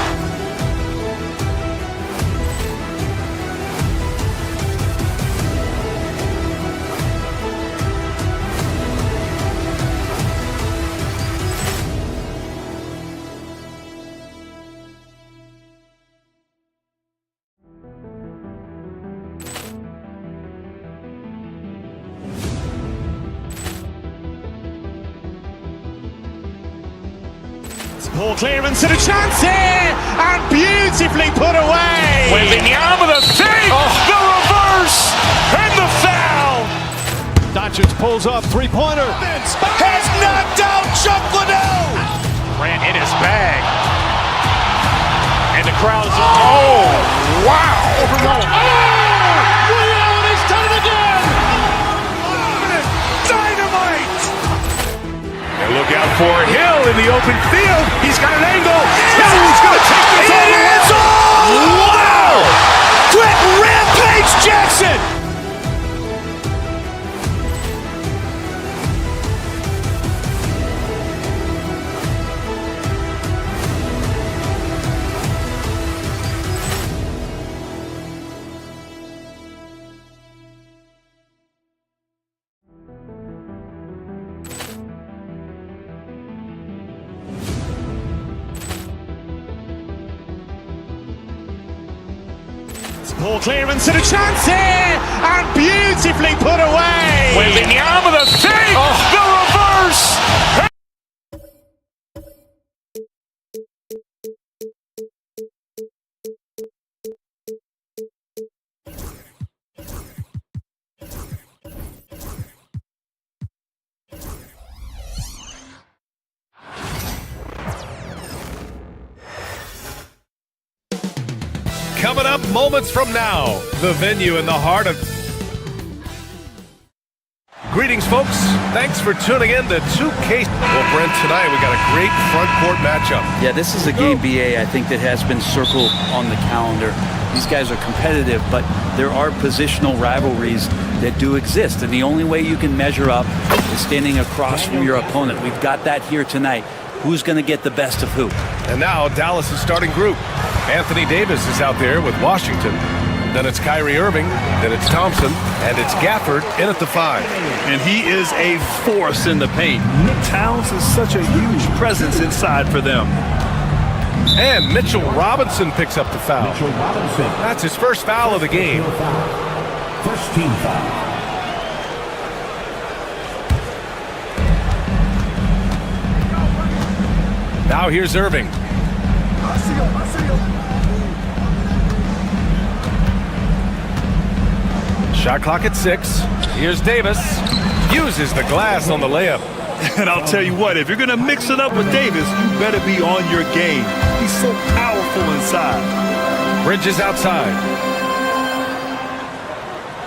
Ball clearance and a chance here, and beautifully put away. Waving the arm of the save, the reverse, and the foul. Doncic pulls up, three-pointer. Vince has knocked out Chuck Liddell. Grant in his bag. And the crowd is, oh, wow. Allen has done it again. Dynamite. And look out for Hill in the open field. He's got an angle. Hill's going to take this all the way. Wow! Quick rampage Jackson! Ball clearance and a chance here, and beautifully put away. Waving the arm of the save, the reverse. Coming up moments from now, the venue in the heart of... Greetings, folks. Thanks for tuning in to 2K. Well, Brent, tonight we got a great front court matchup. Yeah, this is a game, BA, I think that has been circled on the calendar. These guys are competitive, but there are positional rivalries that do exist, and the only way you can measure up is standing across from your opponent. We've got that here tonight. Who's going to get the best of who? And now, Dallas' starting group. Anthony Davis is out there with Washington. Then it's Kyrie Irving. Then it's Thompson. And it's Gafford in at the 5. And he is a force in the paint. Towns is such a huge presence inside for them. And Mitchell Robinson picks up the foul. That's his first foul of the game. First team foul. Now here's Irving. Shot clock at 6. Here's Davis. Uses the glass on the layup. And I'll tell you what, if you're going to mix it up with Davis, you better be on your game. He's so powerful inside. Bridges outside.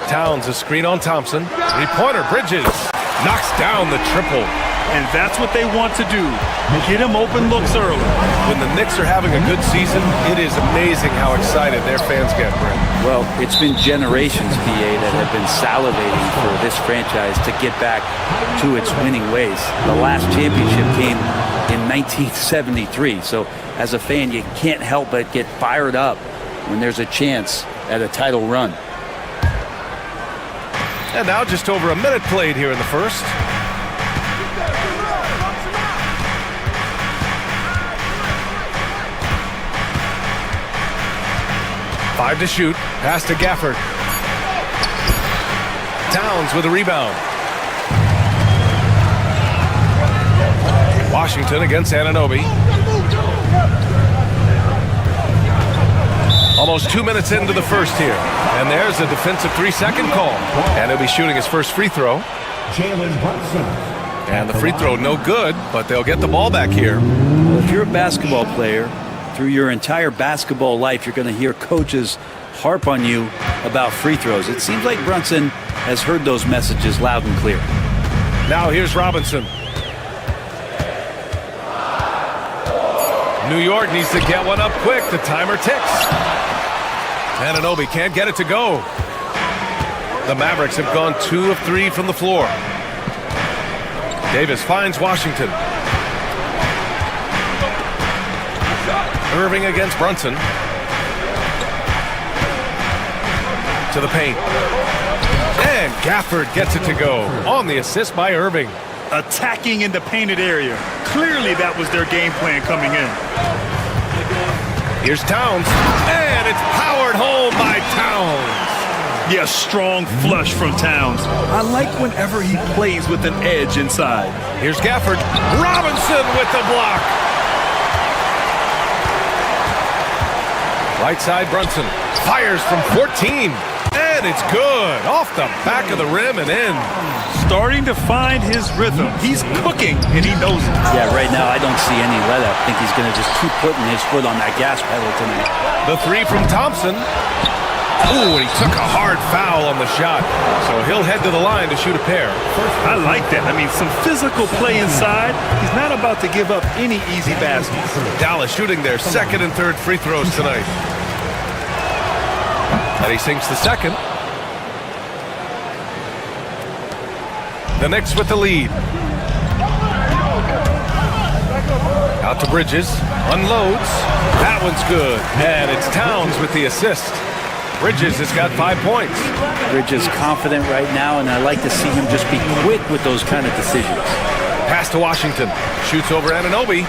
Towns a screen on Thompson. Three-pointer, Bridges. Knocks down the triple. And that's what they want to do. Get him open looks early. When the Knicks are having a good season, it is amazing how excited their fans get, Brent. Well, it's been generations, BA, that have been salivating for this franchise to get back to its winning ways. The last championship came in 1973. So as a fan, you can't help but get fired up when there's a chance at a title run. And now just over a minute played here in the first. Five to shoot. Pass to Gafford. Towns with a rebound. Washington against Anunoby. Almost 2 minutes into the first here. And there's a defensive 3-second call. And he'll be shooting his first free throw. Jalen Brunson. And the free throw no good, but they'll get the ball back here. Well, if you're a basketball player, through your entire basketball life, you're going to hear coaches harp on you about free throws. It seems like Brunson has heard those messages loud and clear. Now here's Robinson. New York needs to get one up quick. The timer ticks. Anunoby can't get it to go. The Mavericks have gone 2 of 3 from the floor. Davis finds Washington. Irving against Brunson. To the paint. And Gafford gets it to go on the assist by Irving. Attacking in the painted area. Clearly that was their game plan coming in. Here's Towns. And it's powered home by Towns. Yeah, strong flush from Towns. I like whenever he plays with an edge inside. Here's Gafford. Robinson with the block. Right side Brunson. Fires from 14. And it's good. Off the back of the rim and in. Starting to find his rhythm. He's cooking, and he knows it. Yeah, right now I don't see any let up. I think he's going to just keep putting his foot on that gas pedal tonight. The three from Thompson. Ooh, and he took a hard foul on the shot. So he'll head to the line to shoot a pair. I like that. I mean, some physical play inside. He's not about to give up any easy baskets. Dallas shooting their second and third free throws tonight. And he sinks the second. The Knicks with the lead. Out to Bridges. Unloads. That one's good. And it's Towns with the assist. Bridges has got 5 points. Bridges confident right now, and I like to see him just be quick with those kind of decisions. Pass to Washington. Shoots over Anunoby.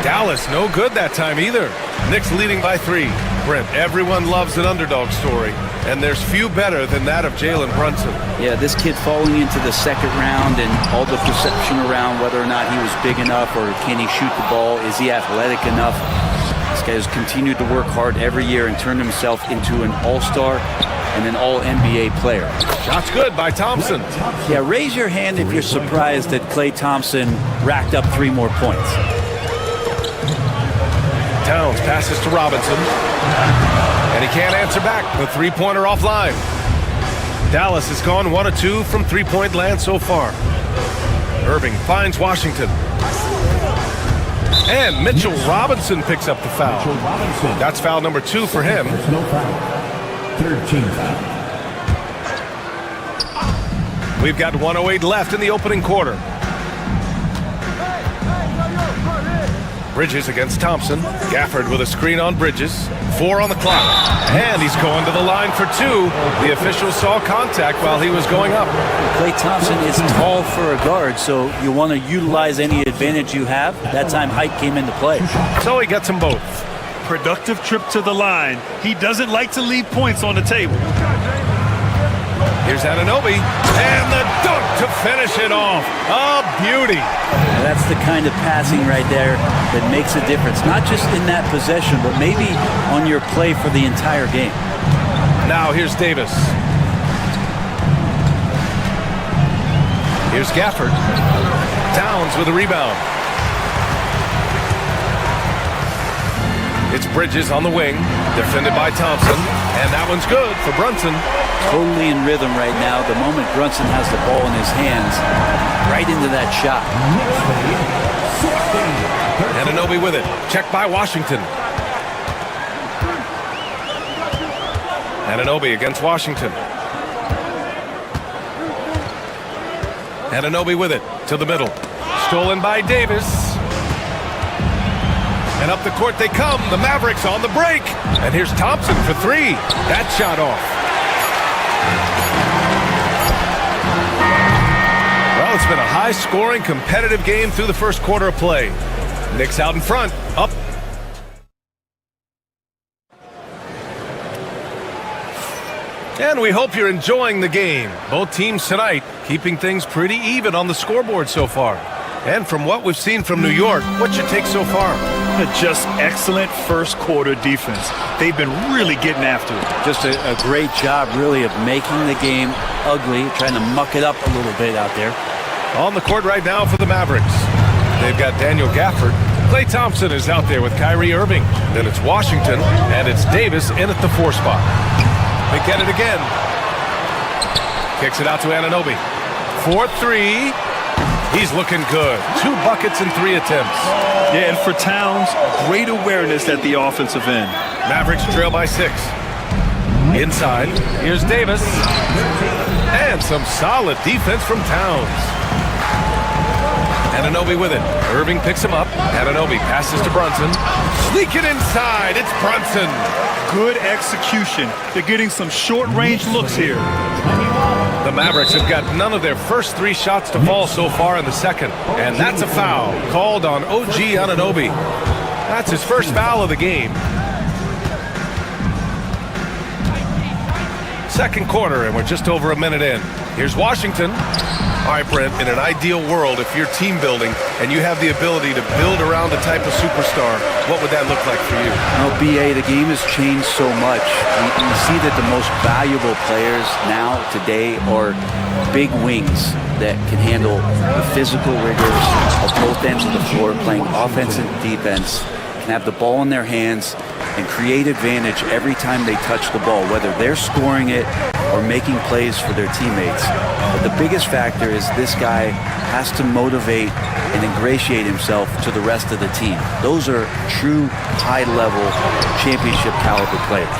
Dallas no good that time either. Knicks leading by 3. Brent, everyone loves an underdog story, and there's few better than that of Jalen Brunson. Yeah, this kid falling into the second round and all the perception around whether or not he was big enough or can he shoot the ball, is he athletic enough? This guy has continued to work hard every year and turned himself into an all-star and an all-NBA player. Shot's good by Thompson. Yeah, raise your hand if you're surprised that Klay Thompson racked up 3 more points. Towns passes to Robinson. And he can't answer back. The three-pointer offline. Dallas has gone 1 of 2 from three-point land so far. Irving finds Washington. And Mitchell Robinson picks up the foul. That's foul number 2 for him. Third team foul. We've got 1:08 left in the opening quarter. Bridges against Thompson. Gafford with a screen on Bridges. 4 on the clock. And he's going to the line for 2. The official saw contact while he was going up. Klay Thompson is tall for a guard, so you want to utilize any advantage you have. That time height came into play. So he gets them both. Productive trip to the line. He doesn't like to leave points on the table. Here's Anunoby. And the dunk to finish it off. A beauty. Now that's the kind of passing right there that makes a difference. Not just in that possession, but maybe on your play for the entire game. Now here's Davis. Here's Gafford. Towns with a rebound. It's Bridges on the wing, defended by Thompson, and that one's good for Brunson. Totally in rhythm right now. The moment Brunson has the ball in his hands, right into that shot. Anunoby with it. Checked by Washington. Anunoby against Washington. Anunoby with it to the middle. Stolen by Davis. And up the court they come. The Mavericks on the break. And here's Thompson for three. That shot off. Well, it's been a high-scoring, competitive game through the first quarter of play. Knicks out in front. Up. And we hope you're enjoying the game. Both teams tonight keeping things pretty even on the scoreboard so far. And from what we've seen from New York, what's your take so far? Just excellent first quarter defense. They've been really getting after it. Just a great job, really, of making the game ugly, trying to muck it up a little bit out there. On the court right now for the Mavericks. They've got Daniel Gafford. Klay Thompson is out there with Kyrie Irving. Then it's Washington, and it's Davis in at the 4 spot. They get it again. Kicks it out to Anunoby. 4-3. He's looking good. 2 buckets in 3 attempts. Yeah, and for Towns, great awareness at the offensive end. Mavericks trail by 6. Inside, here's Davis. And some solid defense from Towns. Anunoby with it. Irving picks him up. Anunoby passes to Brunson. Sneak it inside. It's Brunson. Good execution. They're getting some short-range looks here. The Mavericks have got none of their first 3 shots to fall so far in the second. And that's a foul called on OG Anunoby. That's his first foul of the game. Second quarter, and we're just over a minute in. Here's Washington. All right, Brent, in an ideal world, if you're team building and you have the ability to build around a type of superstar, what would that look like for you? Well, BA, the game has changed so much. We see that the most valuable players now, today, are big wings that can handle the physical rigors of both ends of the floor, playing offense and defense, can have the ball in their hands and create advantage every time they touch the ball, whether they're scoring it or making plays for their teammates. But the biggest factor is this guy has to motivate and ingratiate himself to the rest of the team. Those are true high-level championship caliber players.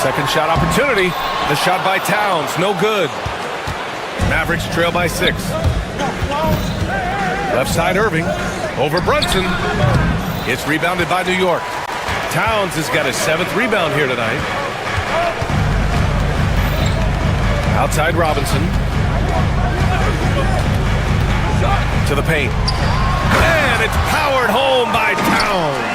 Second shot opportunity. The shot by Towns, no good. Mavericks trail by 6. Left side Irving, over Brunson. It's rebounded by New York. Towns has got his 7th rebound here tonight. Outside Robinson. To the paint. And it's powered home by Towns.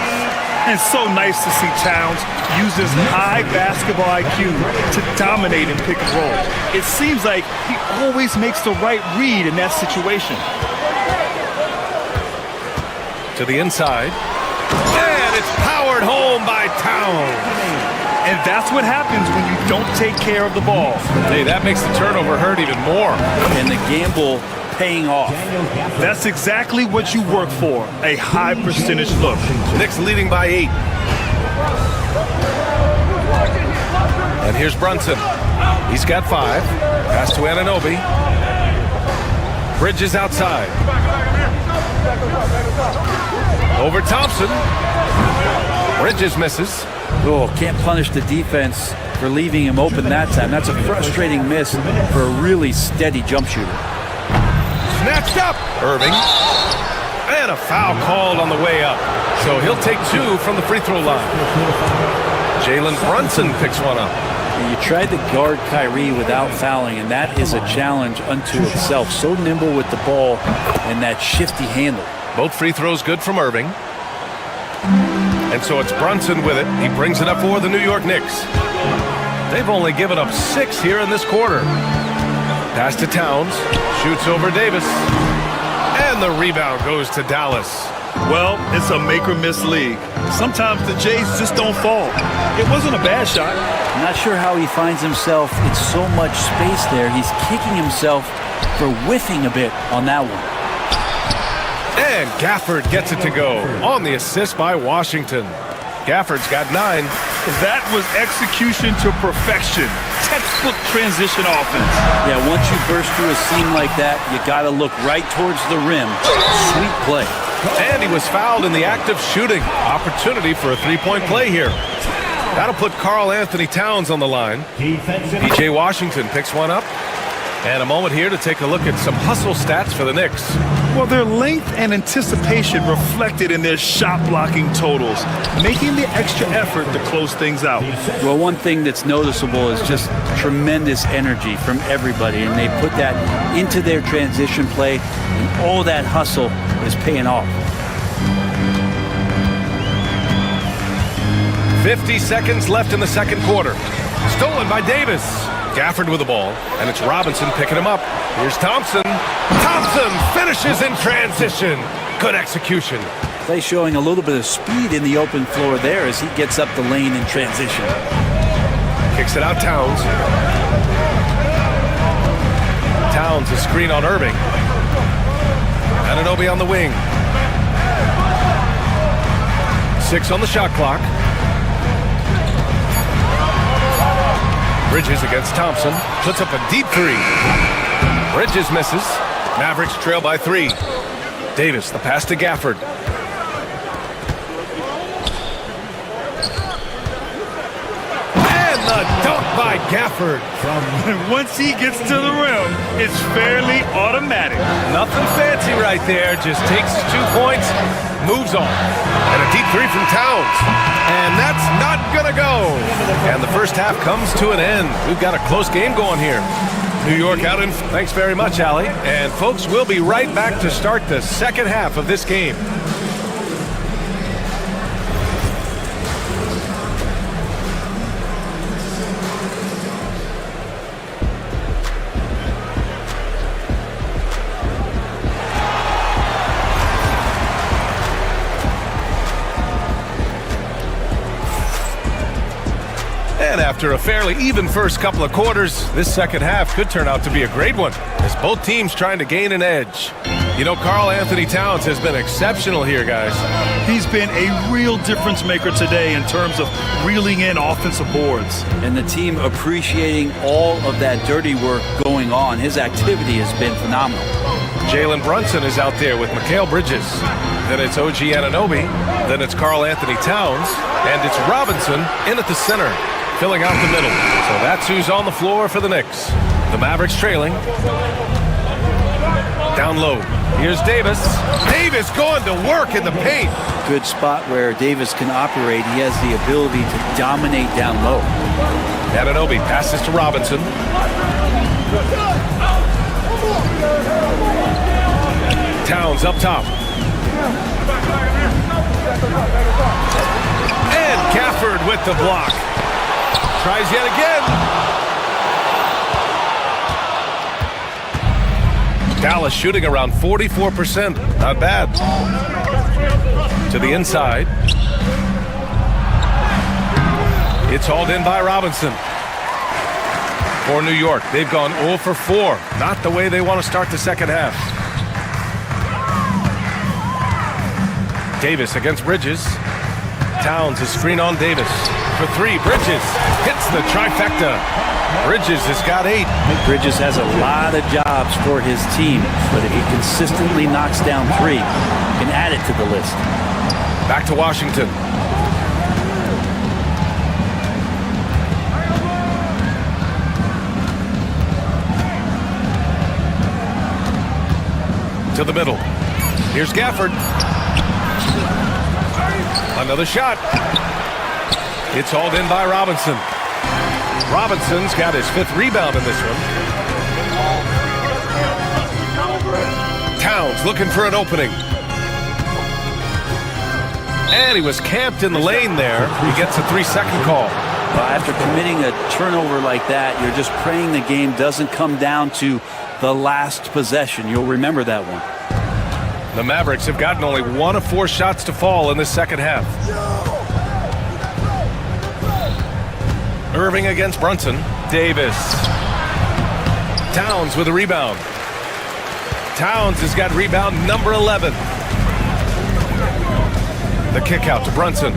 And so nice to see Towns use his high basketball IQ to dominate in pick and roll. It seems like he always makes the right read in that situation. To the inside. And it's powered home by Towns. And that's what happens when you don't take care of the ball. Hey, that makes the turnover hurt even more. And the gamble paying off. That's exactly what you work for, a high percentage look. Knicks leading by 8. And here's Brunson. He's got 5. Pass to Anunoby. Bridges outside. Over Thompson. Bridges misses. Oh, can't punish the defense for leaving him open that time. That's a frustrating miss for a really steady jump shooter. Snatched up. Irving. And a foul called on the way up. So he'll take 2 from the free throw line. Jalen Brunson picks one up. You tried to guard Kyrie without fouling, and that is a challenge unto itself. So nimble with the ball and that shifty handle. Both free throws good from Irving. And so it's Brunson with it. He brings it up for the New York Knicks. They've only given up 6 here in this quarter. Pass to Towns. Shoots over Davis. And the rebound goes to Dallas. Well, it's a make-or-miss league. Sometimes the Jays just don't fall. It wasn't a bad shot. I'm not sure how he finds himself in so much space there. He's kicking himself for whiffing a bit on that one. And Gafford gets it to go on the assist by Washington. Gafford's got 9. That was execution to perfection. Textbook transition offense. Yeah, once you burst through a seam like that, you got to look right towards the rim. Sweet play. And he was fouled in the act of shooting. Opportunity for a 3-point play here. That'll put Karl Anthony Towns on the line. PJ Washington picks one up. And a moment here to take a look at some hustle stats for the Knicks. Well, their length and anticipation reflected in their shot blocking totals, making the extra effort to close things out. Well, one thing that's noticeable is just tremendous energy from everybody, and they put that into their transition play, and all that hustle is paying off. 50 seconds left in the second quarter. Stolen by Davis. Gafford with the ball, and it's Robinson picking him up. Here's Thompson. Thompson finishes in transition. Good execution. Play showing a little bit of speed in the open floor there as he gets up the lane in transition. Kicks it out, Towns. Towns, a screen on Irving. Anunoby on the wing. 6 on the shot clock. Bridges against Thompson. Puts up a deep 3. Bridges misses. Mavericks trail by 3. Davis, the pass to Gafford. And the dunk by Gafford. Once he gets to the rim, it's fairly automatic. Nothing fancy right there. Just takes his 2 points, moves on. And a deep 3 from Towns. And that's not going to go. And the first half comes to an end. We've got a close game going here. New York out in... Thanks very much, Allie. And folks, we'll be right back to start the second half of this game. And after a fairly even first couple of quarters, this second half could turn out to be a great one, as both teams trying to gain an edge. You know, Karl Anthony Towns has been exceptional here, guys. He's been a real difference maker today in terms of reeling in offensive boards. And the team appreciating all of that dirty work going on. His activity has been phenomenal. Jalen Brunson is out there with Mikal Bridges. Then it's OG Anunoby. Then it's Karl Anthony Towns. And it's Robinson in at the center, filling out the middle. So that's who's on the floor for the Knicks. The Mavericks trailing. Down low. Here's Davis. Davis going to work in the paint. Good spot where Davis can operate. He has the ability to dominate down low. Anunoby passes to Robinson. Towns up top. And Gafford with the block. Tries yet again. Dallas shooting around 44%. Not bad. To the inside. It's hauled in by Robinson. For New York, they've gone 0 for 4. Not the way they want to start the second half. Davis against Bridges. Towns is screen on Davis. For 3, Bridges hits the trifecta. Bridges has got 8. Bridges has a lot of jobs for his team, but if he consistently knocks down 3, he can add it to the list. Back to Washington. To the middle. Here's Gafford. Another shot. It's hauled in by Robinson. Robinson's got his 5th rebound in this one. Towns looking for an opening. And he was camped in the lane there. He gets a 3-second call. Well, after committing a turnover like that, you're just praying the game doesn't come down to the last possession. You'll remember that one. The Mavericks have gotten only 1 of 4 shots to fall in this second half. Irving against Brunson. Davis. Towns with a rebound. Towns has got rebound number 11. The kick out to Brunson.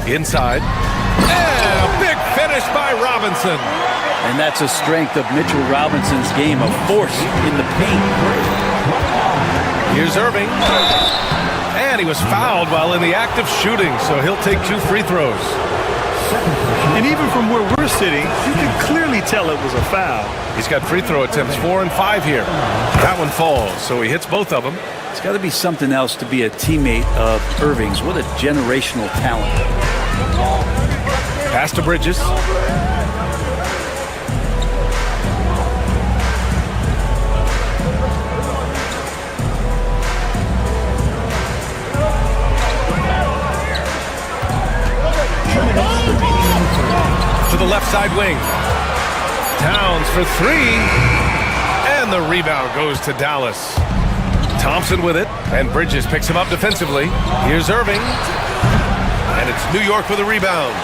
Inside. And a big finish by Robinson. And that's a strength of Mitchell Robinson's game, a force in the paint. Here's Irving. And he was fouled while in the act of shooting, so he'll take 2 free throws. And even from where we're sitting, you can clearly tell it was a foul. He's got free throw attempts 4 and 5 here. That one falls, so he hits both of them. It's got to be something else to be a teammate of Irving's. What a generational talent. Pass to Bridges. To the left side wing. Towns for 3. And the rebound goes to Dallas. Thompson with it, and Bridges picks him up defensively. Here's Irving. And it's New York with a rebound.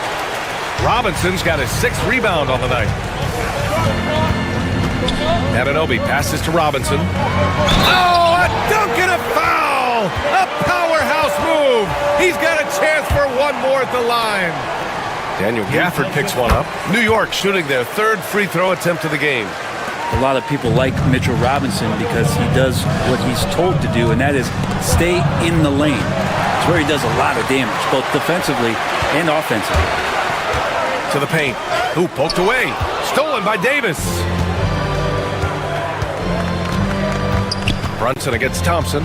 Robinson's got his 6th rebound on the night. Anunoby passes to Robinson. Oh, a dunk and a foul! A powerhouse move! He's got a chance for one more at the line. Daniel Gafford picks one up. New York shooting their 3rd free throw attempt of the game. A lot of people like Mitchell Robinson because he does what he's told to do, and that is stay in the lane. It's where he does a lot of damage, both defensively and offensively. To the paint. Ooh, poked away. Stolen by Davis. Brunson against Thompson.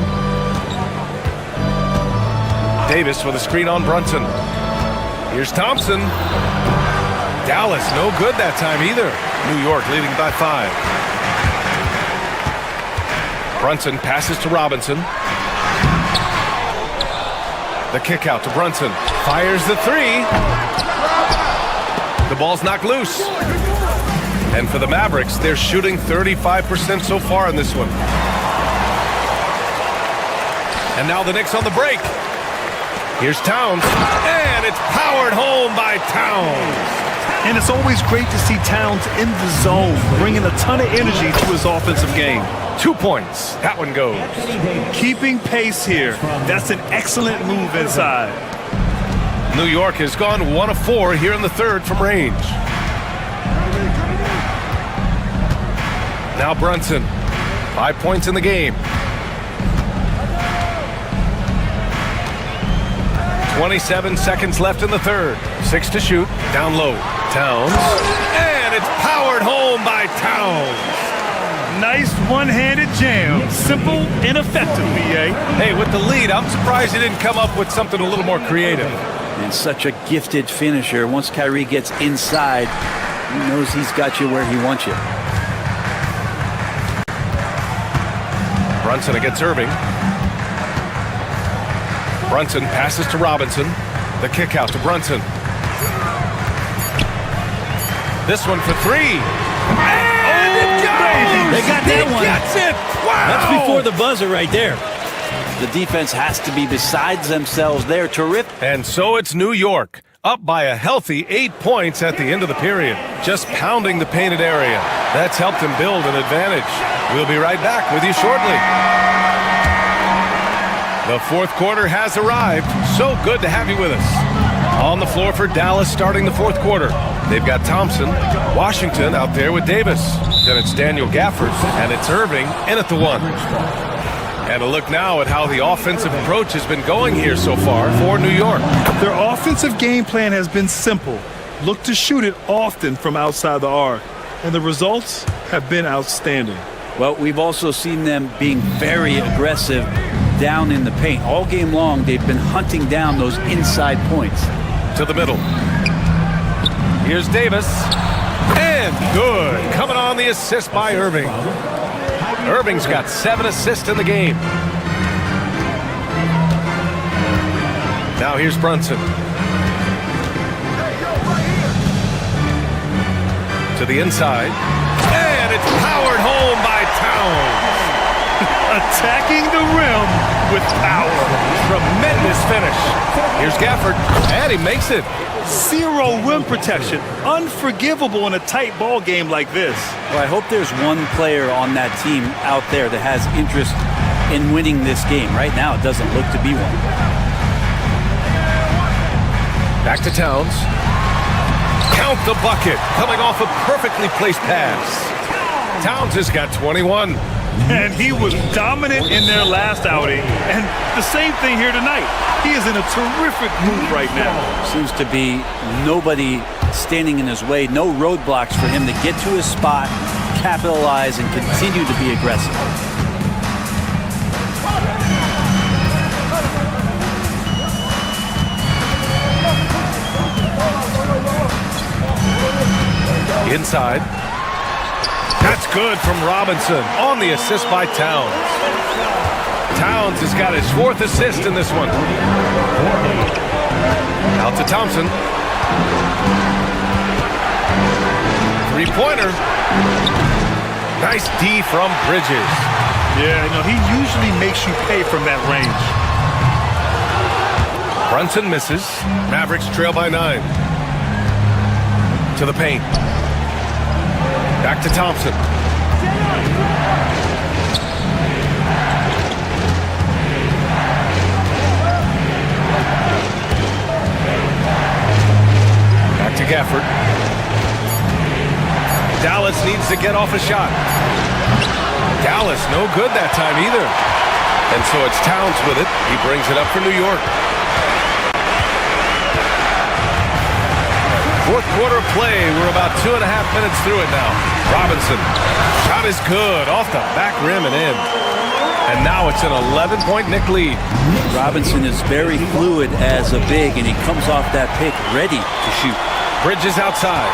Davis with a screen on Brunson. Here's Thompson. Dallas, no good that time either. New York leading by 5. Brunson passes to Robinson. The kick out to Brunson. Fires the 3. The ball's knocked loose. And for the Mavericks, they're shooting 35% so far in this one. And now the Knicks on the break. Here's Towns, and it's powered home by Towns. And it's always great to see Towns in the zone, bringing a ton of energy to his offensive game. 2 points. That one goes. Keeping pace here. That's an excellent move inside. New York has gone 1 of 4 here in the 3rd from range. Now Brunson. 5 points in the game. 27 seconds left in the 3rd. 6 to shoot. Down low. Towns. And it's powered home by Towns. Nice one-handed jam. Simple and effective, B.A. Hey, with the lead, I'm surprised he didn't come up with something a little more creative. And such a gifted finisher. Once Kyrie gets inside, he knows he's got you where he wants you. Brunson against Irving. Brunson passes to Robinson. The kick out to Brunson. This one for 3. And it goes! They got that one. That's it! Wow! That's before the buzzer right there. The defense has to be besides themselves there. Terrific. And so it's New York, up by a healthy 8 points at the end of the period. Just pounding the painted area. That's helped him build an advantage. We'll be right back with you shortly. The 4th quarter has arrived. So good to have you with us. On the floor for Dallas starting the 4th quarter. They've got Thompson, Washington out there with Davis. Then it's Daniel Gafford, and it's Irving in at the 1. And a look now at how the offensive approach has been going here so far for New York. Their offensive game plan has been simple. Look to shoot it often from outside the arc. And the results have been outstanding. Well, we've also seen them being very aggressive down in the paint. All game long, they've been hunting down those inside points. To the middle. Here's Davis. And good. Coming on the assist by Irving. Irving's got 7 assists in the game. Now here's Brunson. To the inside. And it's powered home by Towns. Attacking the rim with power. Tremendous finish. Here's Gafford, and he makes it. 0 rim protection. Unforgivable in a tight ball game like this. Well, I hope there's one player on that team out there that has interest in winning this game. Right now, it doesn't look to be one. Back to Towns. Count the bucket. Coming off a perfectly placed pass. Towns has got 21. And he was dominant in their last outing. And the same thing here tonight. He is in a terrific mood right now. Seems to be nobody standing in his way, no roadblocks for him to get to his spot, capitalize, and continue to be aggressive. Inside. That's good from Robinson on the assist by Towns. Towns has got his 4th assist in this one. Out to Thompson. 3-pointer. Nice D from Bridges. Yeah, you know, he usually makes you pay from that range. Brunson misses. Mavericks trail by 9. To the paint. Back to Thompson. Back to Gafford. Dallas needs to get off a shot. Dallas no good that time either. And so it's Towns with it. He brings it up for New York. 4th quarter play. We're about 2.5 minutes through it now. Robinson. Shot is good. Off the back rim and in. And now it's an 11-point Knick lead. Robinson is very fluid as a big, and he comes off that pick ready to shoot. Bridges outside.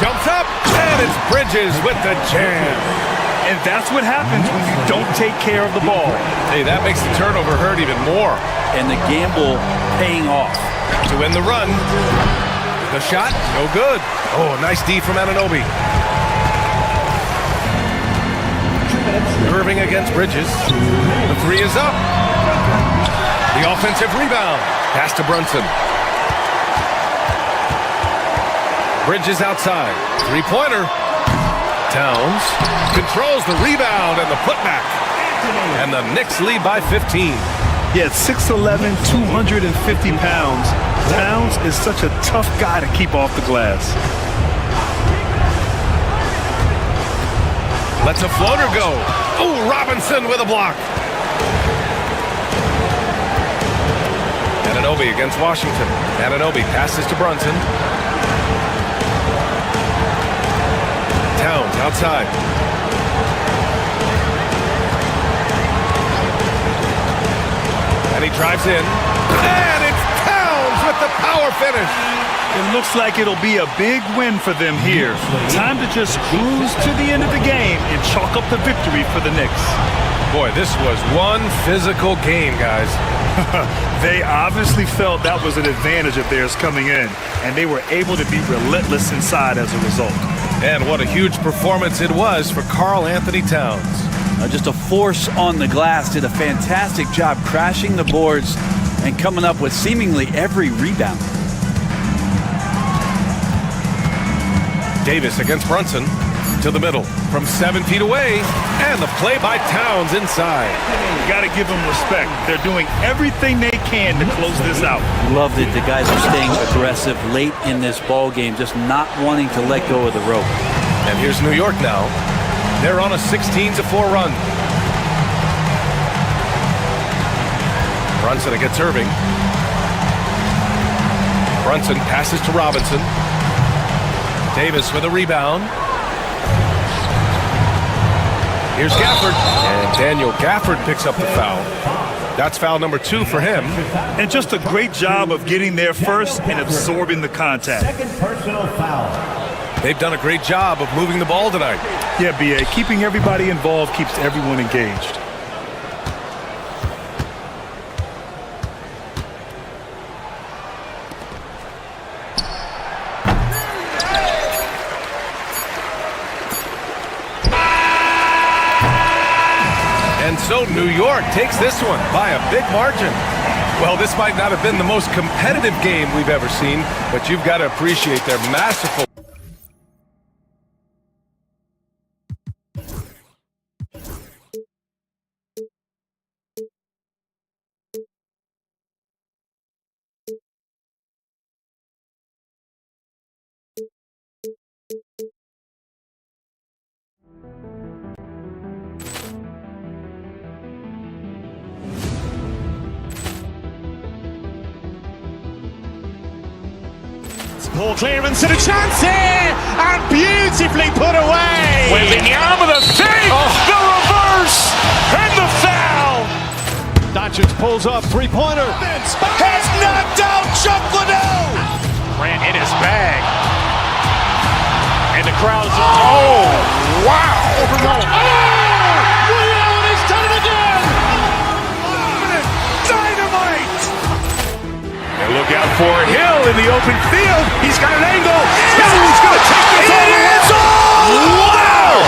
Jumps up, and it's Bridges with the jam. And that's what happens when you don't take care of the ball. Hey, that makes the turnover hurt even more. And the gamble paying off. To win the run. The shot, no good. Oh, nice D from Anunoby. Irving against Bridges. The 3 is up. The offensive rebound. Pass to Brunson. Bridges outside. 3-pointer. Towns controls the rebound and the putback. And the Knicks lead by 15. Yeah, 6'11", 250 pounds. Towns is such a tough guy to keep off the glass. Lets a floater go. Oh, Robinson with a block. Anunoby against Washington. Anunoby passes to Brunson. Towns outside. And he drives in. And it's Towns with the power finish. It looks like it'll be a big win for them here. Time to just cruise to the end of the game and chalk up the victory for the Knicks. Boy, this was one physical game, guys. They obviously felt that was an advantage of theirs coming in, and they were able to be relentless inside as a result. And what a huge performance it was for Karl Anthony Towns. Just a force on the glass, did a fantastic job crashing the boards and coming up with seemingly every rebound. Davis against Brunson to the middle from 7 feet away, and the play by Towns inside. You got to give them respect. They're doing everything they can to close this out. Loved it. The guys are staying aggressive late in this ball game, just not wanting to let go of the rope. And here's New York now. They're on a 16-4 run. Brunson against Irving. Brunson passes to Robinson. Davis with a rebound. Here's Gafford. And Daniel Gafford picks up the foul. That's foul number 2 for him. And just a great job of getting there first and absorbing the contact. Second personal foul. They've done a great job of moving the ball tonight. Yeah, B.A., keeping everybody involved keeps everyone engaged. And so New York takes this one by a big margin. Well, this might not have been the most competitive game we've ever seen, but you've got to appreciate their masterful. Ball clearance and a chance here, and beautifully put away. Wembanyama with a save, the reverse, and the foul. Doncic pulls up, three-pointer. Has knocked out Chuck Liddell. Grant in his bag. And the crowd is, oh, wow. Ray Allen has done it again. Dynamite. And look out for Hill in the open field. He's got an angle. Hill's going to take this all the way. Wow!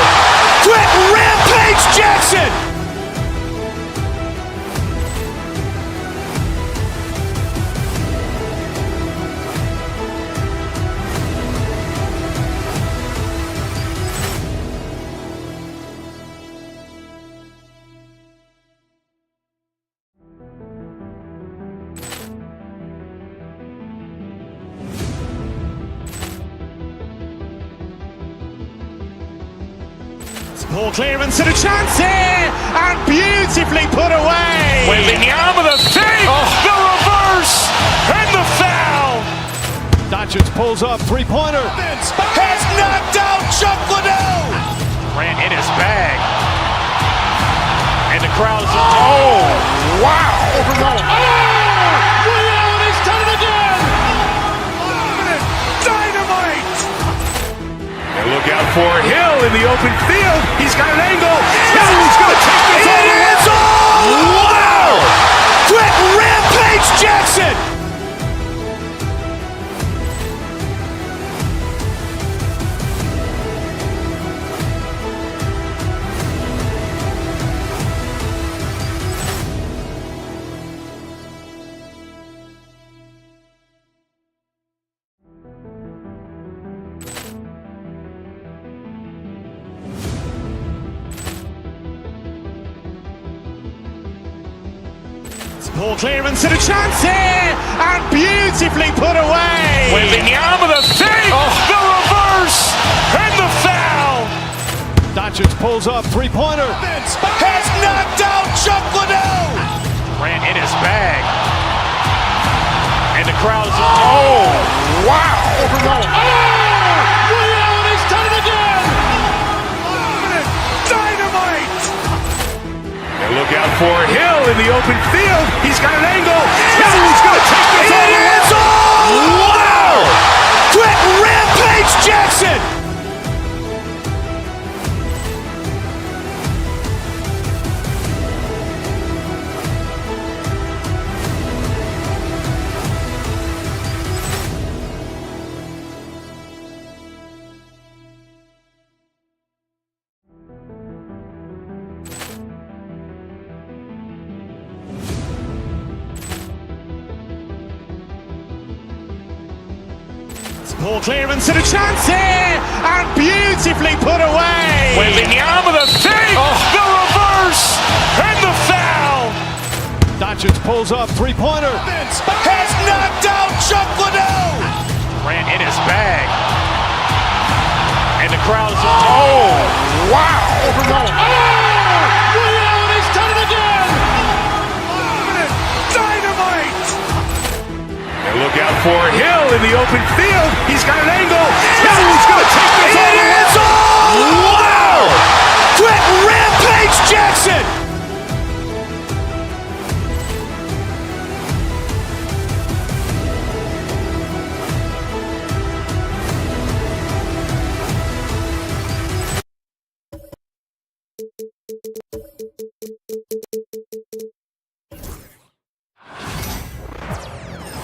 Quick rampage Jackson. Ball clearance and a chance here, and beautifully put away. Wembanyama with a save, the reverse, and the foul. Doncic pulls up, three-pointer. Has knocked out Chuck Liddell. Grant in his bag. And the crowd is, oh, wow. Ray Allen has done it again. Dynamite. And look out for Hill in the open field. He's got an angle. Hill's going to take this all the way. Wow! Quick rampage Jackson. Ball clearance and a chance here, and beautifully put away. Wembanyama with a save, the reverse, and the foul. Doncic pulls up, three-pointer. Has knocked out Chuck Liddell. Grant in his bag. And the crowd is, oh, wow. Ray Allen has done it again. Dynamite. And look out for Hill in the open field. He's got an angle. Hill's going to take this all the way. Wow! Quick rampage Jackson. Ball clearance and a chance here, and beautifully put away. Wembanyama with a save, the reverse, and the foul. Doncic pulls up, three-pointer. Has knocked out Chuck Liddell. Grant in his bag. And the crowd is, oh, wow. Ray Allen has done it again. Dynamite. And look out for Hill in the open field. He's got an angle. Hill's going to take this all the way. Wow! Quick rampage Jackson.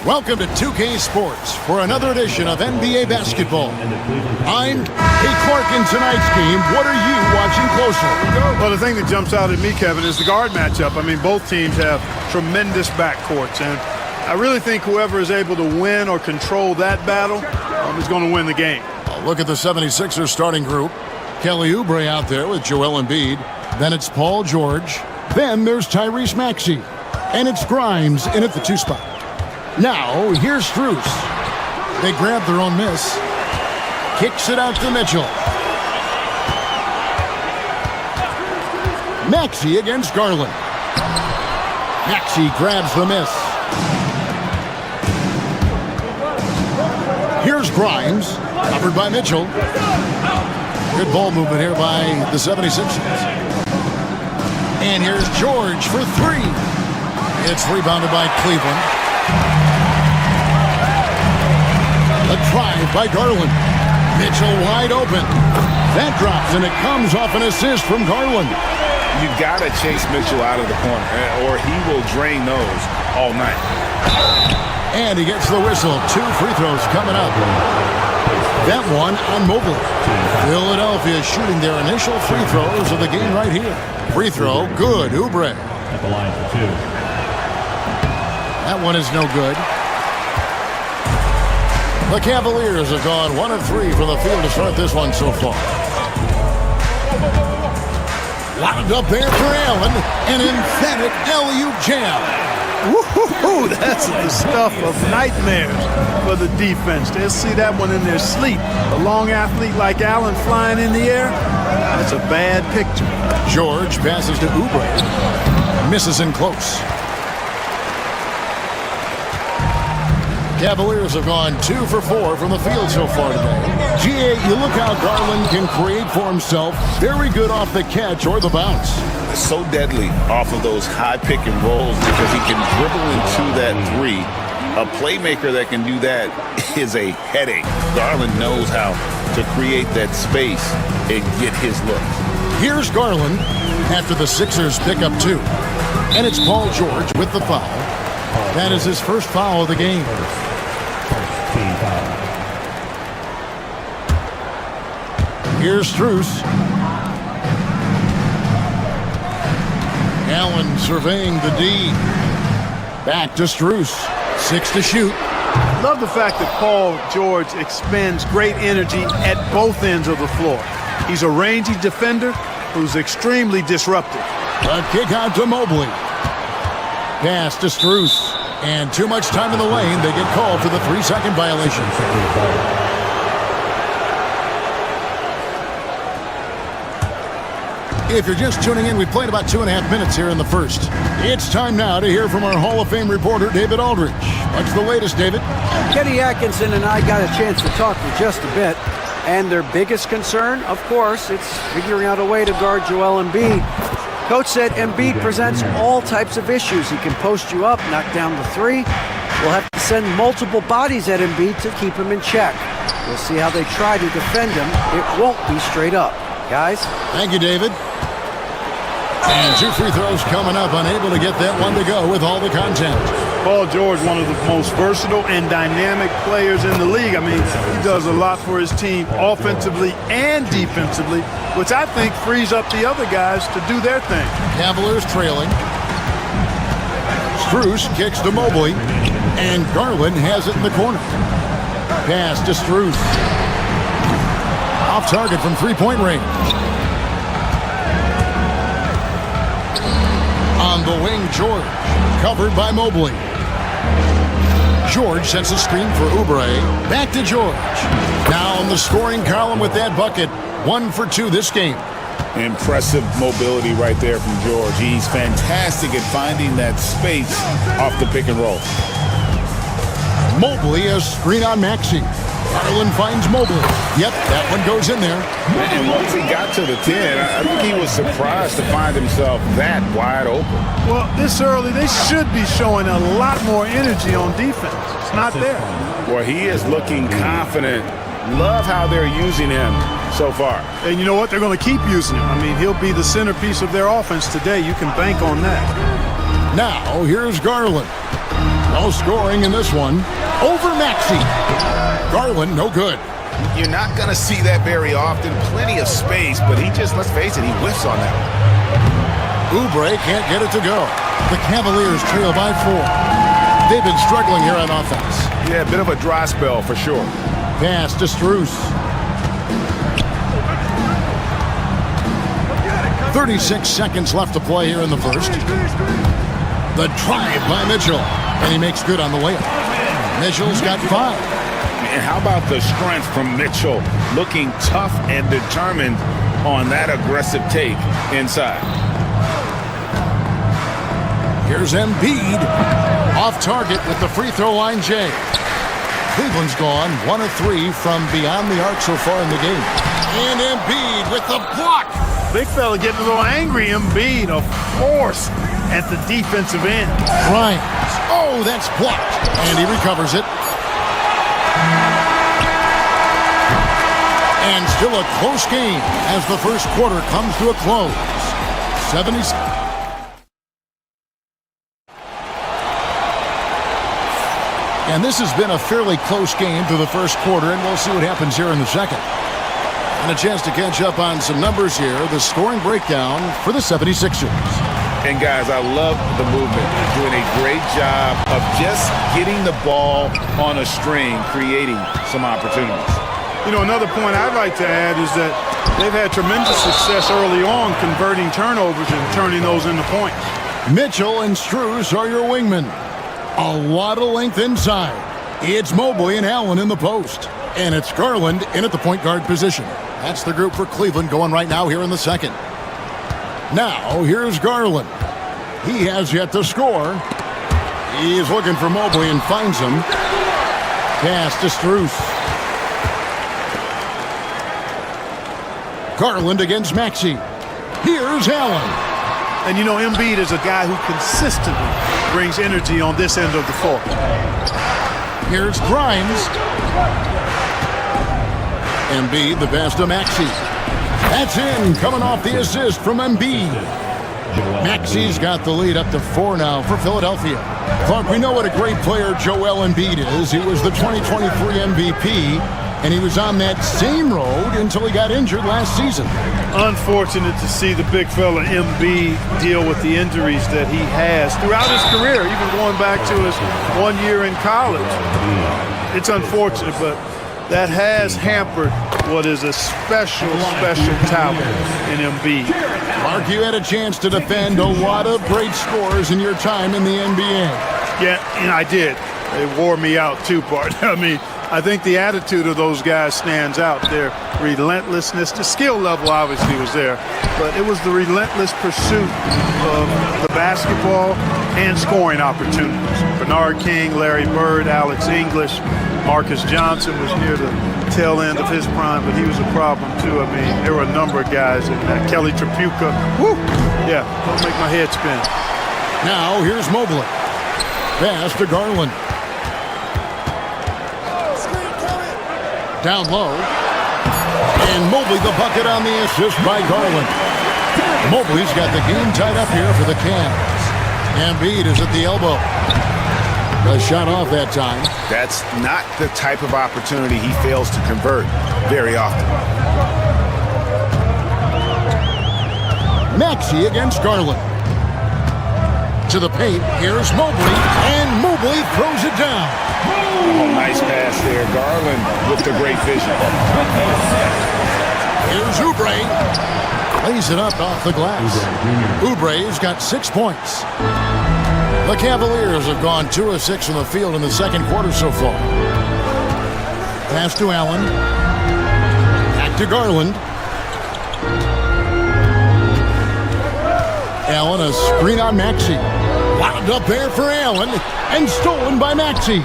Welcome to 2K Sports for another edition of NBA basketball. I'm Kate Clark. In tonight's game, what are you watching closely? Well, the thing that jumps out at me, Kevin, is the guard matchup. I mean, both teams have tremendous backcourts, and I really think whoever is able to win or control that battle is going to win the game. Look at the 76ers starting group. Kelly Oubre out there with Joel Embiid. Then it's Paul George. Then there's Tyrese Maxey. And it's Grimes in at the 2 spot. Now, here's Strus. They grab their own miss. Kicks it out to Mitchell. Maxey against Garland. Maxey grabs the miss. Here's Grimes, covered by Mitchell. Good ball movement here by the 76ers. And here's George for three. It's rebounded by Cleveland. A drive by Garland. Mitchell wide open. That drops, and it comes off an assist from Garland. You got to chase Mitchell out of the corner, or he will drain those all night. And he gets the whistle. 2 free throws coming up. That one on Mobley. Philadelphia shooting their initial free throws of the game right here. Free throw, good. Oubre. At the line for 2. That one is no good. The Cavaliers have gone 1 of 3 from the field to start this one so far. Wound up there for Allen. An emphatic alley-oop jam. Woo-hoo-hoo, that's the stuff of nightmares for the defense. They'll see that one in their sleep. A long athlete like Allen flying in the air, that's a bad picture. George passes to Oubre. Misses in close. Cavaliers have gone 2 for 4 from the field so far today. GA, you look how Garland can create for himself. Very good off the catch or the bounce. So deadly off of those high pick and rolls because he can dribble into that three. A playmaker that can do that is a headache. Garland knows how to create that space and get his look. Here's Garland after the Sixers pick up 2. And it's Paul George with the foul. That is his first foul of the game. Here's Strus. Allen surveying the D. Back to Strus. 6 to shoot. Love the fact that Paul George expends great energy at both ends of the floor. He's a rangy defender who's extremely disruptive. A kick out to Mobley. Pass to Strus. And too much time in the lane. They get called for the 3-second violation. If you're just tuning in, we played about 2.5 minutes here in the first. It's time now to hear from our Hall of Fame reporter, David Aldridge. What's the latest, David? Kenny Atkinson and I got a chance to talk for just a bit. And their biggest concern, of course, it's figuring out a way to guard Joel Embiid. Coach said Embiid presents all types of issues. He can post you up, knock down the three. We'll have to send multiple bodies at Embiid to keep him in check. We'll see how they try to defend him. It won't be straight up. Guys? Thank you, David. And 2 free throws coming up, unable to get that one to go with all the content. Paul George, one of the most versatile and dynamic players in the league. I mean, he does a lot for his team offensively and defensively, which I think frees up the other guys to do their thing. Cavaliers trailing. Strus kicks to Mobley, and Garland has it in the corner. Pass to Strus. Off target from 3-point range. On the wing, George, covered by Mobley. George sets a screen for Oubre. Back to George. Now on the scoring column with that bucket. 1 for 2 this game. Impressive mobility right there from George. He's fantastic at finding that space off the pick and roll. Mobley, a screen on Maxey. Garland finds Mobley. Yep, that one goes in there. And once he got to the 10, I think he was surprised to find himself that wide open. Well, this early, they should be showing a lot more energy on defense. It's not there. Well, he is looking confident. Love how they're using him so far. And you know what? They're going to keep using him. I mean, he'll be the centerpiece of their offense today. You can bank on that. Now, here's Garland. No scoring in this one. Over Maxey. Garland, no good. You're not going to see that very often. Plenty of space, but he just, let's face it, he whiffs on that one. Oubre can't get it to go. The Cavaliers trail by 4. They've been struggling here on offense. Yeah, a bit of a dry spell for sure. Pass to Strus. 36 seconds left to play here in the first. The drive by Mitchell, and he makes good on the layup. Mitchell's got 5. And how about the strength from Mitchell, looking tough and determined on that aggressive take inside. Here's Embiid, off target with the free throw line, Jay. Cleveland's gone 1 of 3 from beyond the arc so far in the game. And Embiid with the block. Big fella getting a little angry. Embiid, a force at the defensive end. Grimes. Oh, that's blocked. And he recovers it. And still a close game as the first quarter comes to a close. 70. And this has been a fairly close game through the first quarter, and we'll see what happens here in the second. And a chance to catch up on some numbers here. The scoring breakdown for the 76ers. And guys, I love the movement. Doing a great job of just getting the ball on a string, creating some opportunities. You know, another point I'd like to add is that they've had tremendous success early on converting turnovers and turning those into points. Mitchell and Strus are your wingmen. A lot of length inside. It's Mobley and Allen in the post. And it's Garland in at the point guard position. That's the group for Cleveland going right now here in the second. Now, here's Garland. He has yet to score. He is looking for Mobley and finds him. Pass to Strus. Garland against Maxey. Here's Allen. And you know, Embiid is a guy who consistently brings energy on this end of the floor. Here's Grimes. Embiid, the pass to Maxey. That's in, coming off the assist from Embiid. Maxey's got the lead up to 4 now for Philadelphia. Clark, we know what a great player Joel Embiid is. He was the 2023 MVP, and he was on that same road until he got injured last season. Unfortunate to see the big fella Embiid deal with the injuries that he has throughout his career, even going back to his 1 year in college. It's unfortunate, but that has hampered what is a special talent in Embiid. Mark, you had a chance to defend a lot of great scores in your time in the NBA. Yeah, and I did. They wore me out too, Bart. I mean, I think the attitude of those guys stands out. Their relentlessness, the skill level obviously was there, but it was the relentless pursuit of the basketball and scoring opportunities. Bernard King, Larry Bird, Alex English, Marcus Johnson was near the tail end of his prime, but he was a problem too. I mean, there were a number of guys in that. Kelly Tripucka, whoo, yeah, don't make my head spin. Now here's Mobley. Pass to Garland. Down low. And Mobley the bucket on the assist by Garland. Mobley's got the game tied up here for the Cavs. Embiid is at the elbow. A shot off that time. That's not the type of opportunity he fails to convert very often. Maxey against Garland. To the paint, here's Mobley, and Mobley throws it down. Oh, nice pass there. Garland with the great vision. Here's Oubre. Lays it up off the glass. Oubre's got 6 points. The Cavaliers have gone 2 of 6 from the field in the second quarter so far. Pass to Allen. Back to Garland. Allen, a screen on Maxey. Wound up there for Allen, and stolen by Maxey.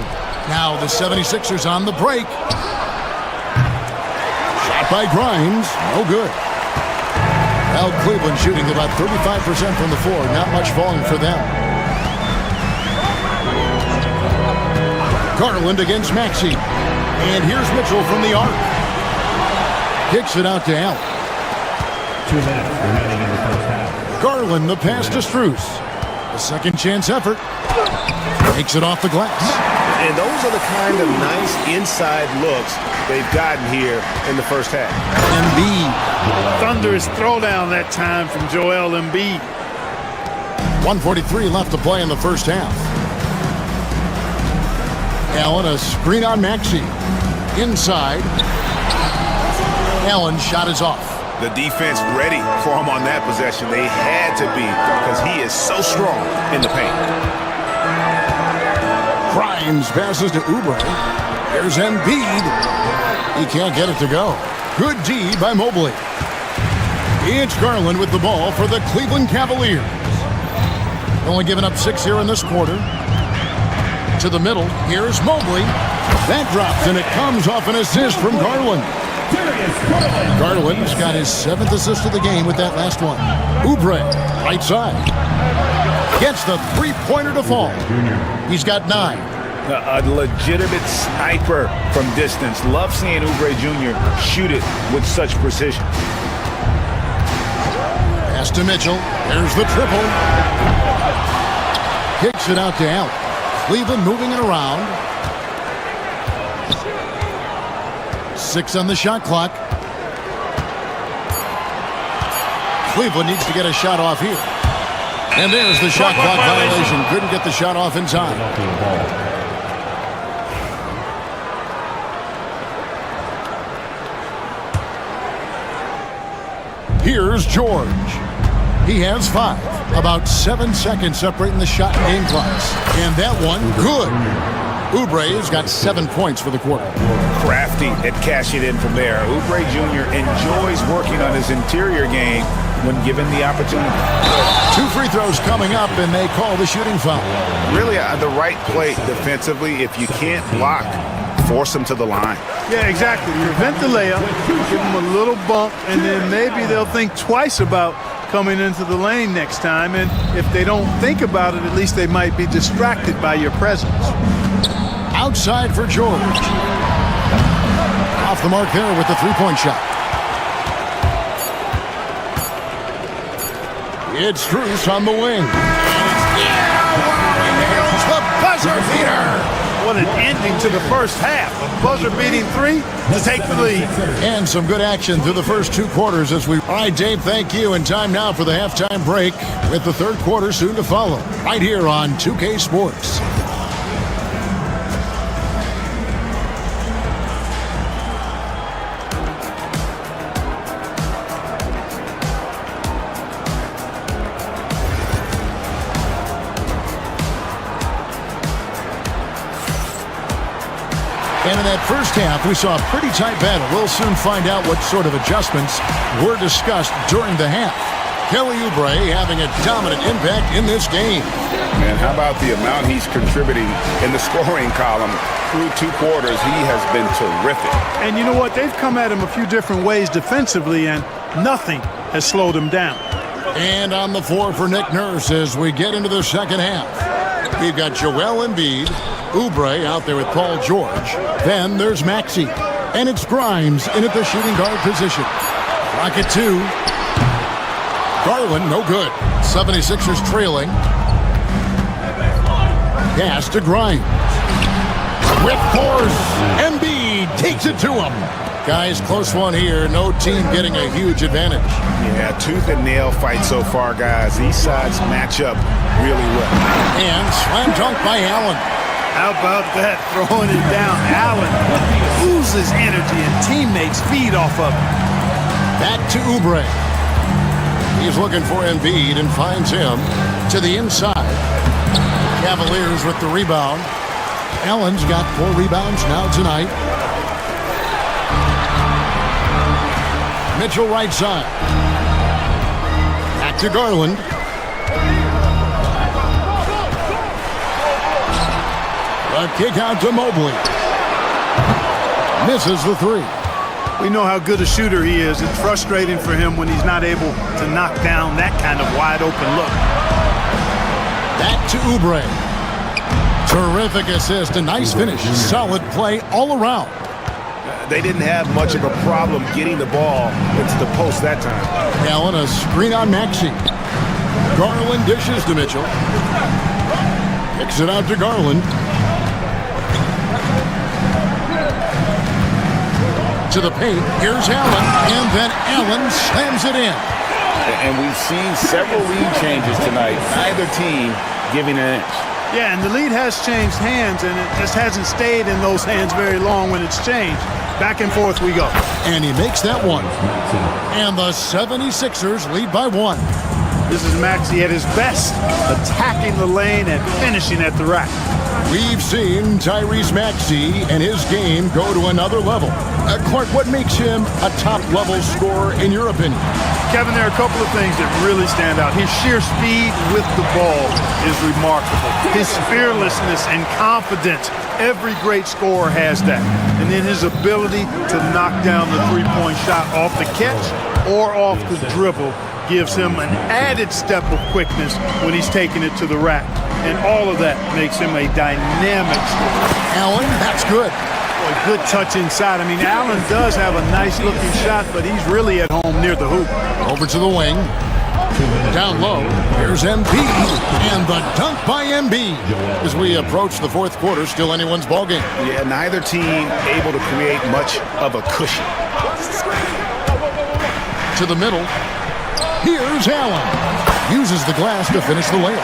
Now the 76ers on the break. Shot by Grimes, no good. Well, Cleveland shooting about 35% from the floor, not much falling for them. Garland against Maxey. And here's Mitchell from the arc. Kicks it out to Allen. 2 minutes remaining in the first half. Garland, the pass to Strus. A second chance effort. Takes it off the glass. And those are the kind of nice inside looks they've gotten here in the first half. Embiid. Thunderous throwdown that time from Joel Embiid. 1:43 left to play in the first half. Allen, a screen on Maxey. Inside. Allen's shot is off. The defense ready for him on that possession. They had to be because he is so strong in the paint. Grimes passes to Oubre. There's Embiid. He can't get it to go. Good D by Mobley. It's Garland with the ball for the Cleveland Cavaliers. Only giving up 6 here in this quarter. To the middle, here's Mobley. That drops, and it comes off an assist from Garland. Garland's got his 7th assist of the game with that last one. Oubre, right side. Gets the three-pointer to fall. He's got 9. A legitimate sniper from distance. Love seeing Oubre Jr. shoot it with such precision. Pass to Mitchell. There's the triple. Kicks it out to Allen. Cleveland moving it around. 6 on the shot clock. Cleveland needs to get a shot off here. And there's the shot clock violation. Couldn't get the shot off in time. Here's George. He has 5. About 7 seconds separating the shot and game clocks. And that one, good. Oubre's got 7 points for the quarter. Crafty at cashing in from there. Oubre Jr. enjoys working on his interior game when given the opportunity. 2 free throws coming up, and they call the shooting foul. Really the right play defensively. If you can't block, force them to the line. Yeah, exactly. Prevent the layup, give them a little bump, and then maybe they'll think twice about coming into the lane next time. And if they don't think about it, at least they might be distracted by your presence. Outside for George. Off the mark there with the three-point shot. It's Strus on the wing. He nails the buzzer beater. What an ending to the first half. A buzzer-beating 3 to take the lead. And some good action through the first 2 quarters as we... All right, Dave, thank you. And time now for the halftime break with the third quarter soon to follow. Right here on 2K Sports. And in that first half, we saw a pretty tight battle. We'll soon find out what sort of adjustments were discussed during the half. Kelly Oubre having a dominant impact in this game. Man, how about the amount he's contributing in the scoring column through 2 quarters? He has been terrific. And you know what? They've come at him a few different ways defensively, and nothing has slowed him down. And on the floor for Nick Nurse as we get into the second half. We've got Joel Embiid, Oubre out there with Paul George. Then there's Maxey. And it's Grimes in at the shooting guard position. Rocket 2. Garland, no good. 76ers trailing. Pass to Grimes. With force, Embiid takes it to him. Guys, close one here. No team getting a huge advantage. Yeah, tooth and nail fight so far, guys. These sides match up really well. And slam dunk by Allen. How about that? Throwing it down. Allen loses energy and teammates feed off of it. Back to Oubre. He's looking for Embiid and finds him to the inside. Cavaliers with the rebound. Allen's got 4 rebounds now tonight. Mitchell right side. Back to Garland. A kick out to Mobley. Misses the 3. We know how good a shooter he is. It's frustrating for him when he's not able to knock down that kind of wide open look. Back to Oubre. Terrific assist, a nice finish. Solid play all around. They didn't have much of a problem getting the ball into the post that time. Allen, a screen on Maxey. Garland dishes to Mitchell. Kicks it out to Garland. To the paint, here's Allen, and then Allen slams it in. And we've seen several lead changes tonight. Neither team giving an inch. Yeah, and the lead has changed hands, and it just hasn't stayed in those hands very long when it's changed. Back and forth we go. And he makes that one. And the 76ers lead by 1. This is Maxey at his best, attacking the lane and finishing at the rack. We've seen Tyrese Maxey and his game go to another level. Clark, what makes him a top-level scorer in your opinion? Kevin, there are a couple of things that really stand out. His sheer speed with the ball is remarkable. His fearlessness and confidence, every great scorer has that. And then his ability to knock down the three-point shot off the catch or off the dribble gives him an added step of quickness when he's taking it to the rack. And all of that makes him a dynamic scorer. Allen, that's good. Boy, good touch inside. I mean, Allen does have a nice-looking shot, but he's really at home near the hoop. Over to the wing. Down low. Here's Embiid. And the dunk by Embiid. As we approach the fourth quarter, still anyone's ballgame. Yeah, neither team able to create much of a cushion. To the middle. Here's Allen. Uses the glass to finish the layup.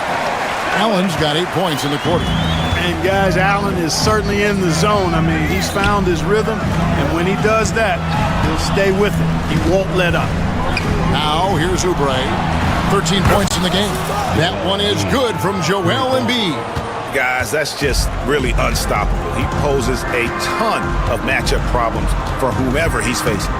Allen's got 8 points in the quarter. And guys, Allen is certainly in the zone. I mean, he's found his rhythm, and when he does that, he'll stay with it. He won't let up. Now, here's Oubre. 13 points in the game. That one is good from Joel Embiid. Guys, that's just really unstoppable. He poses a ton of matchup problems for whomever he's facing.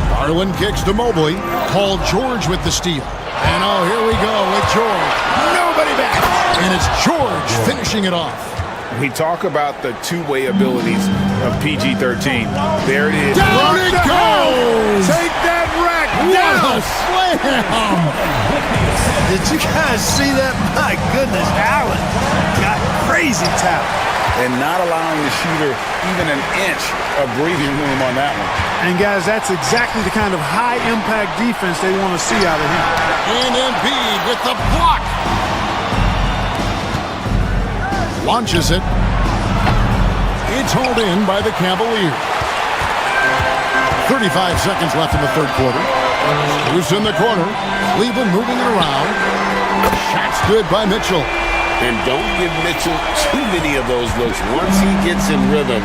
Garland kicks to Mobley. Paul George with the steal. And oh, here we go with George. Nobody back. And it's George finishing it off. We talk about the two-way abilities of PG-13. There it is. Down it goes! Take that rack What down! a slam! Did you guys see that? My goodness, Allen got crazy talent. And not allowing the shooter even an inch of breathing room on that one. And guys, that's exactly the kind of high-impact defense they want to see out of him. And Embiid with the block. Launches it. It's hauled in by the Cavaliers. 35 seconds left in the third quarter. Who's in the corner? Cleveland moving it around. Shot's good by Mitchell. And don't give Mitchell too many of those looks. Once he gets in rhythm,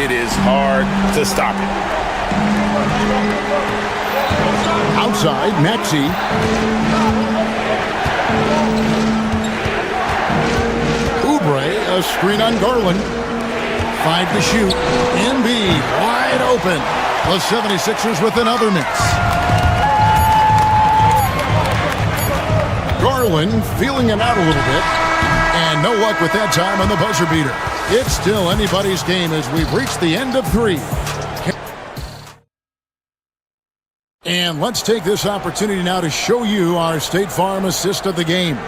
it is hard to stop him. Outside, Maxey. Oubre, a screen on Garland. 5 to shoot. Embiid wide open. The 76ers with another miss. Garland feeling it out a little bit. And no luck with that time on the buzzer beater. It's still anybody's game as we've reached the end of 3. And let's take this opportunity now to show you our State Farm assist of the game.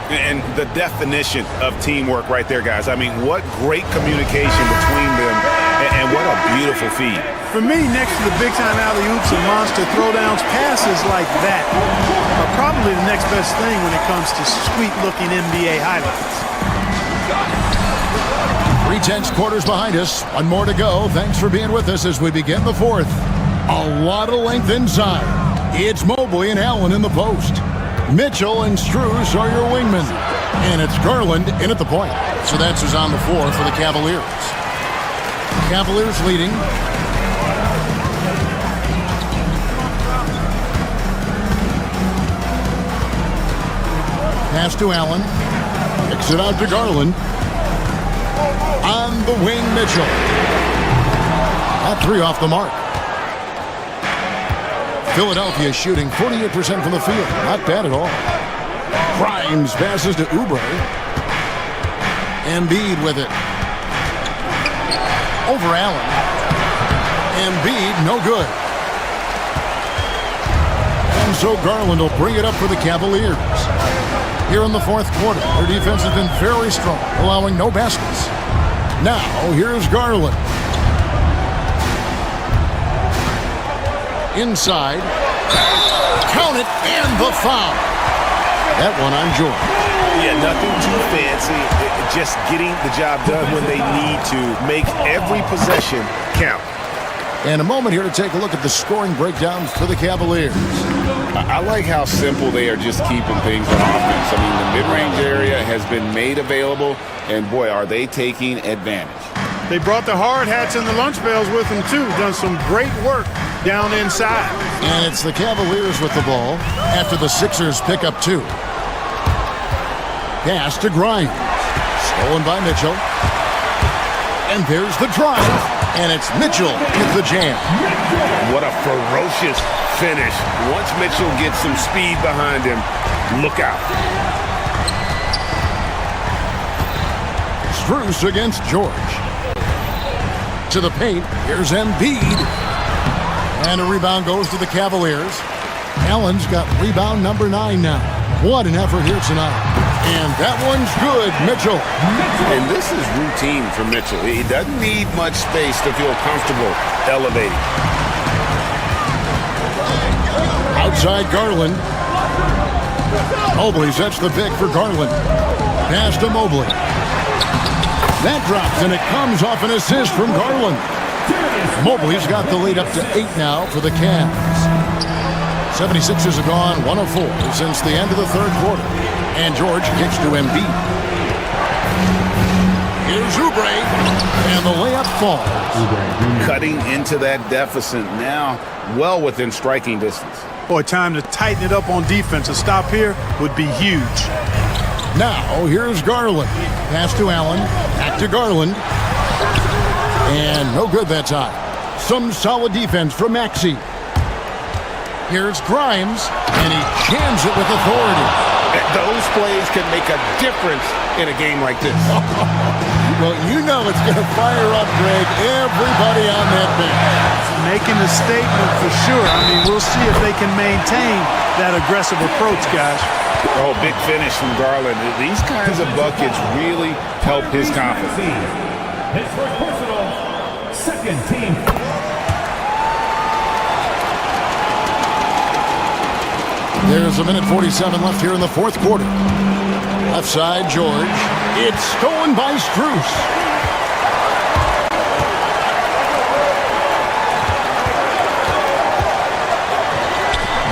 And the definition of teamwork right there, guys. I mean, what great communication between them, and what a beautiful feed. For me, next to the big-time alley-oops and monster throwdowns, passes like that are probably the next best thing when it comes to sweet-looking NBA highlights. 3 tenths quarters behind us. 1 more to go. Thanks for being with us as we begin the fourth. A lot of length inside. It's Mobley and Allen in the post. Mitchell and Strus are your wingmen. And it's Garland in at the point. So that's who's on the floor for the Cavaliers. Cavaliers leading. Pass to Allen. Kicks it out to Garland. On the wing, Mitchell. That 3 off the mark. Philadelphia shooting 48% from the field. Not bad at all. Grimes passes to Oubre. Embiid with it. Over Allen. Embiid, no good. And so Garland will bring it up for the Cavaliers. Here in the fourth quarter, their defense has been very strong, allowing no baskets. Now, here's Garland. Inside. Count it, and the foul. That one on George. Yeah, nothing too fancy. Just getting the job done when they need to. Make every possession count. And a moment here to take a look at the scoring breakdown for the Cavaliers. I like how simple they are just keeping things on offense. I mean, the mid-range area has been made available, and boy, are they taking advantage. They brought the hard hats and the lunch bells with them, too. Done some great work down inside. And it's the Cavaliers with the ball after the Sixers pick up 2. Pass to Grimes. Stolen by Mitchell. And there's the drive. And it's Mitchell with the jam. What a ferocious finish. Once Mitchell gets some speed behind him, look out. Strus against George. To the paint. Here's Embiid. And a rebound goes to the Cavaliers. Allen's got rebound number 9 now. What an effort here tonight. And that one's good, Mitchell. And this is routine for Mitchell. He doesn't need much space to feel comfortable elevating. Outside Garland. Mobley sets the pick for Garland. Pass to Mobley. That drops, and it comes off an assist from Garland. Mobley's got the lead up to 8 now for the Cavs. 76ers have gone 1 of 4 since the end of the third quarter. And George kicks to Embiid. Here's Oubre, and the layup falls. Cutting into that deficit now, well within striking distance. Boy, time to tighten it up on defense. A stop here would be huge. Now, here's Garland. Pass to Allen, back to Garland. And no good that time. Some solid defense from Maxey. Here's Grimes, and he jams it with authority. Those plays can make a difference in a game like this. Well, you know it's going to fire up, Greg, everybody on that bench. Making a statement for sure. I mean, we'll see if they can maintain that aggressive approach, guys. Oh, big finish from Garland. These kinds of buckets really help his confidence. His first personal, second team. There's a minute 47 left here in the fourth quarter. Left side, George. It's stolen by Strus.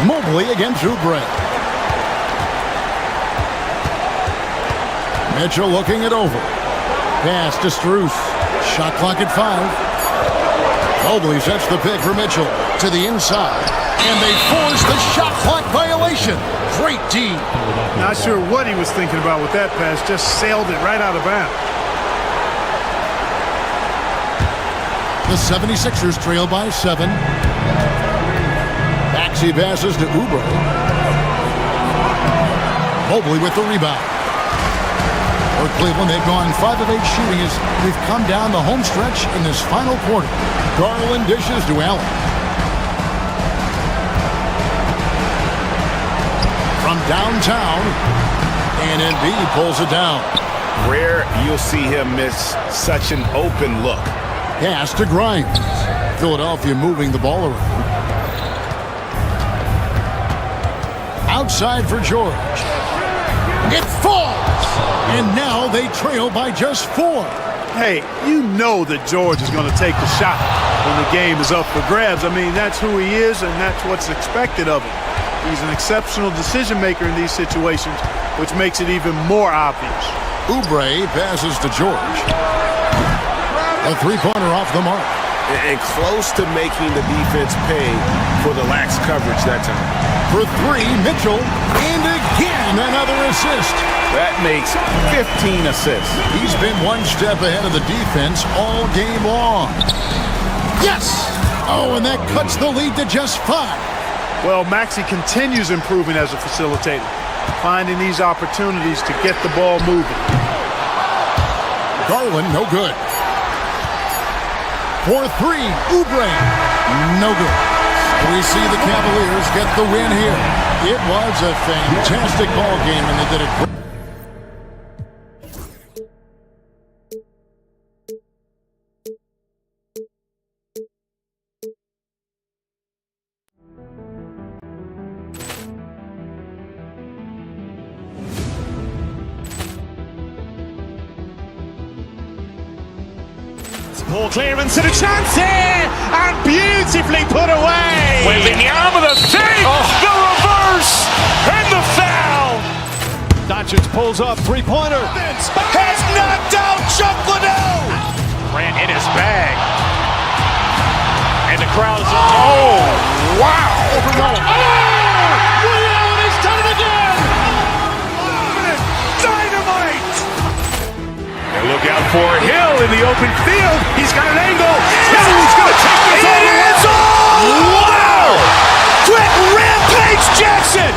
Mobley against Oubre. Mitchell looking it over. Pass to Strus. Shot clock at 5. Mobley sets the pick for Mitchell to the inside. And they force the shot clock violation. Great D. Not sure what he was thinking about with that pass. Just sailed it right out of bounds. The 76ers trail by 7. Maxey passes to Oubre. Mobley with the rebound. For Cleveland, they've gone 5 of 8 shooting as they've come down the home stretch in this final quarter. Garland dishes to Allen. From downtown, and Embiid pulls it down. Rare you'll see him miss such an open look. Pass to Grimes. Philadelphia moving the ball around. Outside for George. It falls! And now they trail by just 4. Hey, you know that George is going to take the shot when the game is up for grabs. I mean, that's who he is, and that's what's expected of him. He's an exceptional decision maker in these situations, which makes it even more obvious. Oubre passes to George. A three-pointer off the mark. And close to making the defense pay for the lax coverage that time. For 3, Mitchell. And again, another assist. That makes 15 assists. He's been one step ahead of the defense all game long. Yes! Oh, and that cuts the lead to just 5. Well, Maxey continues improving as a facilitator, finding these opportunities to get the ball moving. Garland, no good. For 3, Oubre, no good. We see the Cavaliers get the win here. It was a fantastic ball game, and they did it great. Poor clearance and a chance here, and beautifully put away. Waving the arm of the thing, the reverse, and the foul. Doncic pulls up, three-pointer. Has knocked out Chuck Liddell. Grant in his bag. And the crowd is, wow! He's done it again! Dynamite! And look out for Hill in the open field. He's got an angle. Hill's going to take this all the way. Wow! Quick Rampage Jackson!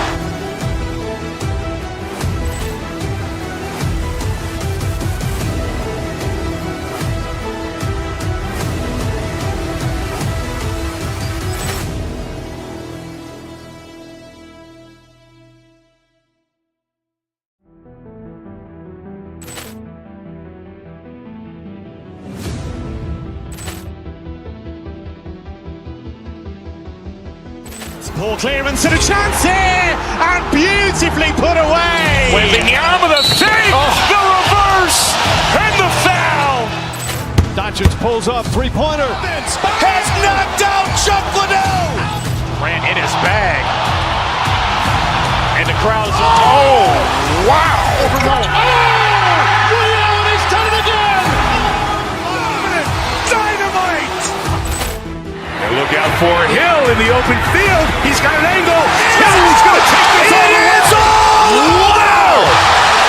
Poor clearance and a chance here! And beautifully put away! With the arm of the fake! The reverse! And the foul! Doncic pulls up, three-pointer. Vince has knocked out Chuck Liddell! Ran in his bag. And the crowd is, oh, wow! He's done it again! Dynamite! And look out for Hill in the open field. He's got an angle. Hill's going to take this all the way. Wow!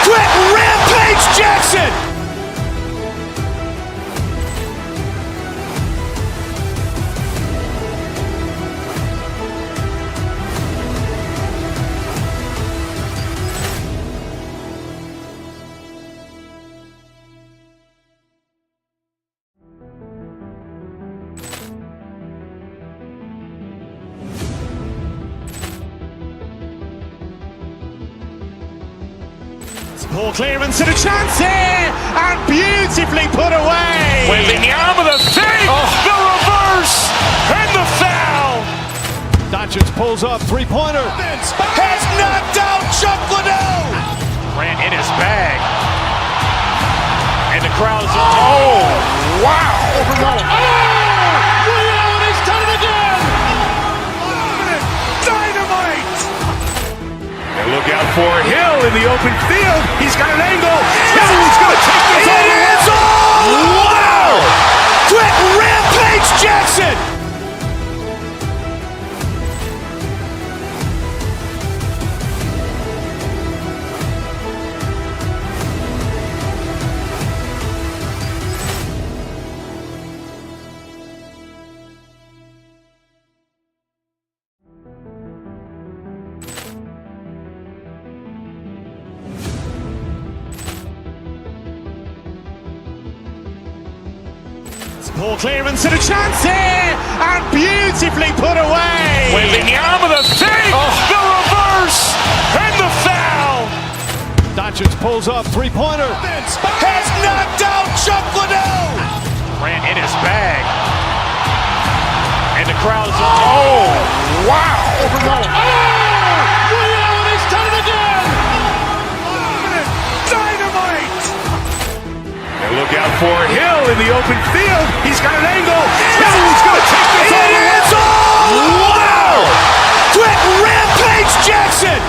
Quick Rampage Jackson! Poor clearance and a chance here! And beautifully put away! With the arm of the fake! The reverse! And the foul! Doncic pulls up, three-pointer. Vince has knocked out Chuck Liddell! Ran in his bag. And the crowd is, oh, wow! He's done it again! Dynamite! And look out for Hill in the open field. He's got an angle. Hill's going to take this all the way. Wow! Quick Rampage Jackson! Poor clearance and a chance here! And beautifully put away! With the arm of the fake! The reverse! And the foul! Doncic pulls up, three-pointer. Vince has knocked out Chuck Liddell! Ran in his bag. And the crowd is, oh, wow! He's done it again! Dynamite! And look out for Hill in the open field. He's got an angle. Hill's going to take this all the way. Wow! Quick Rampage Jackson!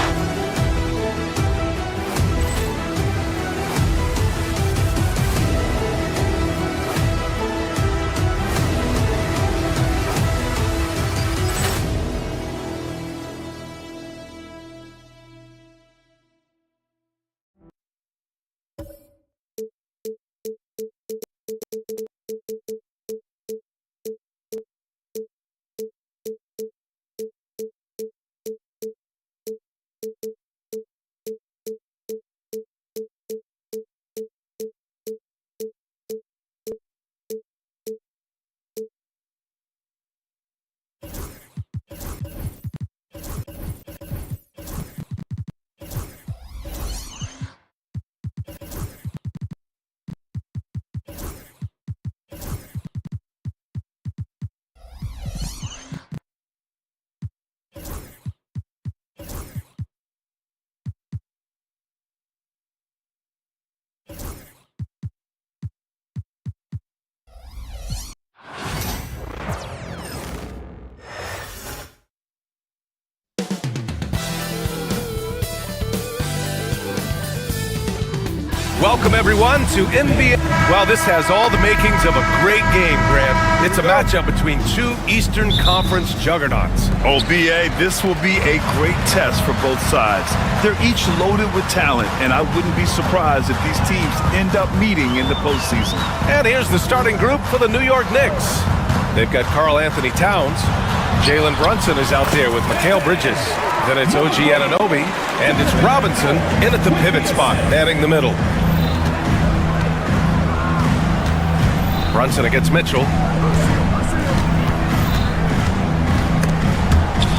Welcome, everyone, to NBA. Well, this has all the makings of a great game, Grant. It's a matchup between two Eastern Conference juggernauts. Oh, B.A., this will be a great test for both sides. They're each loaded with talent, and I wouldn't be surprised if these teams end up meeting in the postseason. And here's the starting group for the New York Knicks. They've got Karl Anthony Towns. Jalen Brunson is out there with Mikal Bridges. Then it's OG Anunoby, and it's Robinson in at the pivot spot, manning the middle. Brunson against Mitchell.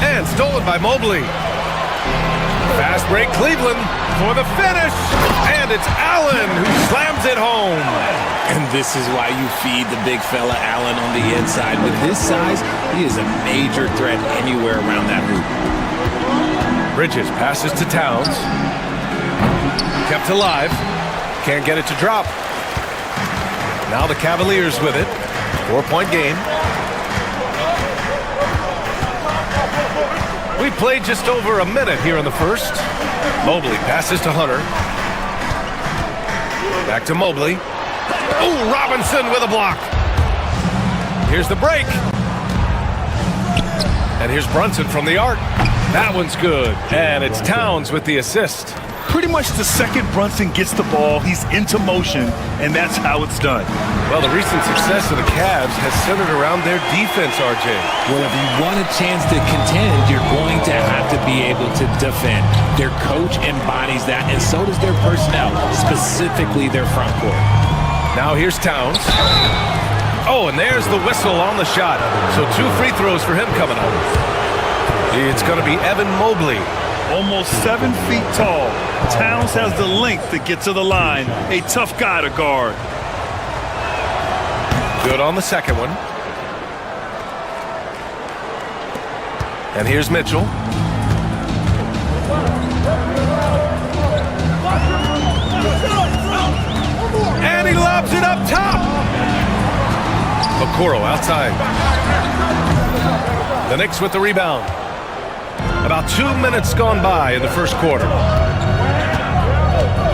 And stolen by Mobley. Fast break Cleveland for the finish. And it's Allen who slams it home. And this is why you feed the big fella Allen on the inside. With his size, he is a major threat anywhere around that hoop. Bridges passes to Towns. Kept alive. Can't get it to drop. Now the Cavaliers with it. 4-point game. We played just over a minute here in the first. Mobley passes to Hunter. Back to Mobley. Oh, Robinson with a block. Here's the break. And here's Brunson from the arc. That one's good. And it's Towns with the assist. Pretty much the second Brunson gets the ball, he's into motion, and that's how it's done. Well, the recent success of the Cavs has centered around their defense, RJ. Well, if you want a chance to contend, you're going to have to be able to defend. Their coach embodies that, and so does their personnel, specifically their front court. Now here's Towns. Oh, and there's the whistle on the shot. So 2 free throws for him coming up. It's going to be Evan Mobley. Almost 7 feet tall. Towns has the length to get to the line. A tough guy to guard. Good on the second one. And here's Mitchell. And he lobs it up top. Okoro outside. The Knicks with the rebound. About 2 minutes gone by in the first quarter.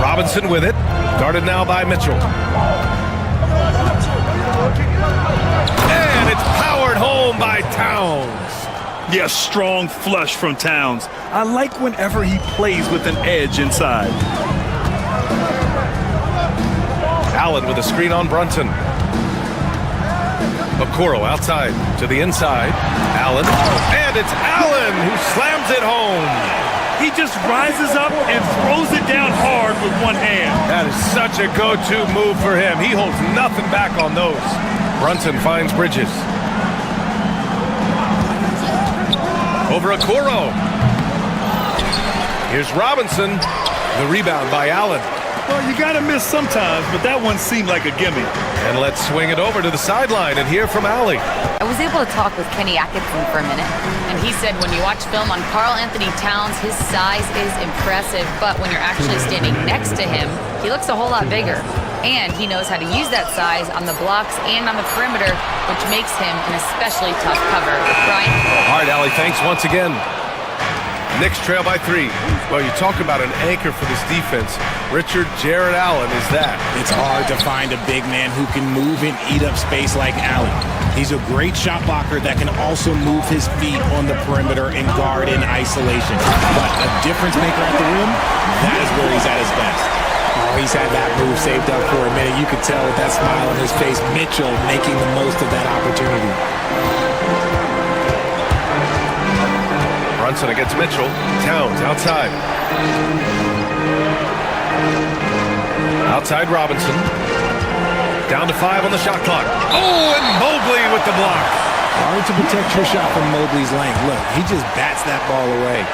Robinson with it. Guarded now by Mitchell. And it's powered home by Towns. Yes, strong flush from Towns. I like whenever he plays with an edge inside. Allen with a screen on Brunson. Okoro outside to the inside. Allen. And it's Allen who slams it home. He just rises up and throws it down hard with one hand. That is such a go-to move for him. He holds nothing back on those. Brunson finds Bridges. Over Okoro. Here's Robinson. The rebound by Allen. Well, you got to miss sometimes, but that one seemed like a gimme. And let's swing it over to the sideline and hear from Allie. I was able to talk with Kenny Atkinson for a minute, and he said when you watch film on Karl Anthony Towns, his size is impressive, but when you're actually standing next to him, he looks a whole lot bigger. And he knows how to use that size on the blocks and on the perimeter, which makes him an especially tough cover. Brian? All right, Allie, thanks once again. Knicks trail by 3. Well, you talk about an anchor for this defense. Richard Jared Allen is that. It's hard to find a big man who can move and eat up space like Allen. He's a great shot blocker that can also move his feet on the perimeter and guard in isolation. But a difference maker at the rim, that is where he's at his best. Oh, he's had that move saved up for a minute. You could tell with that smile on his face, Mitchell making the most of that opportunity. Brunson against Mitchell. Towns outside. Outside Robinson. Down to 5 on the shot clock. Oh, and Mobley with the block. Hard to protect your shot from Mobley's length. Look, he just bats that ball away.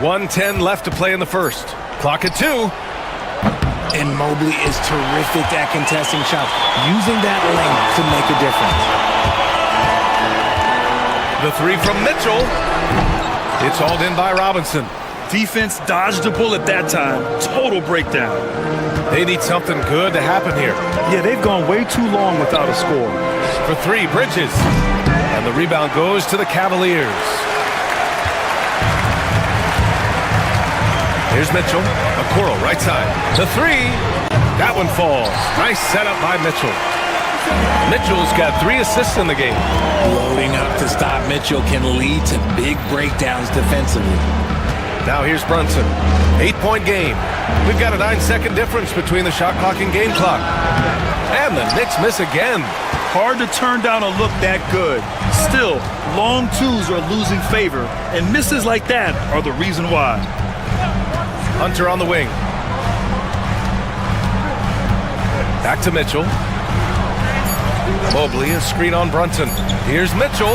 .110 left to play in the first. Clock at 2. And Mobley is terrific at contesting shots, using that length to make a difference. The 3 from Mitchell. It's hauled in by Robinson. Defense dodged the bullet that time. Total breakdown. They need something good to happen here. Yeah, they've gone way too long without a score. For 3, Bridges. the rebound goes to the Cavaliers. Here's Mitchell. Okoro, right side. The three. That one falls. Nice setup by Mitchell. Mitchell's got 3 assists in the game. Loading up to stop Mitchell can lead to big breakdowns defensively. Now here's Brunson. 8-point game. We've got a 9-second difference between the shot clock and game clock. And the Knicks miss again. Hard to turn down a look that good. Still, long twos are losing favor, and misses like that are the reason why. Hunter on the wing. Back to Mitchell. Mobley, a screen on Brunson. Here's Mitchell.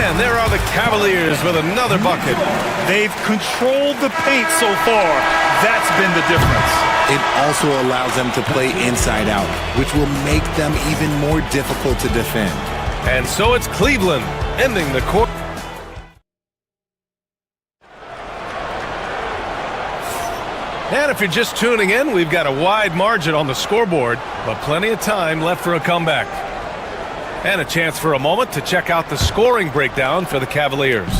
And there are the Cavaliers with another bucket. They've controlled the paint so far. That's been the difference. It also allows them to play inside out, which will make them even more difficult to defend. And so it's Cleveland ending the quarter. And if you're just tuning in, we've got a wide margin on the scoreboard, but plenty of time left for a comeback. And a chance for a moment to check out the scoring breakdown for the Cavaliers.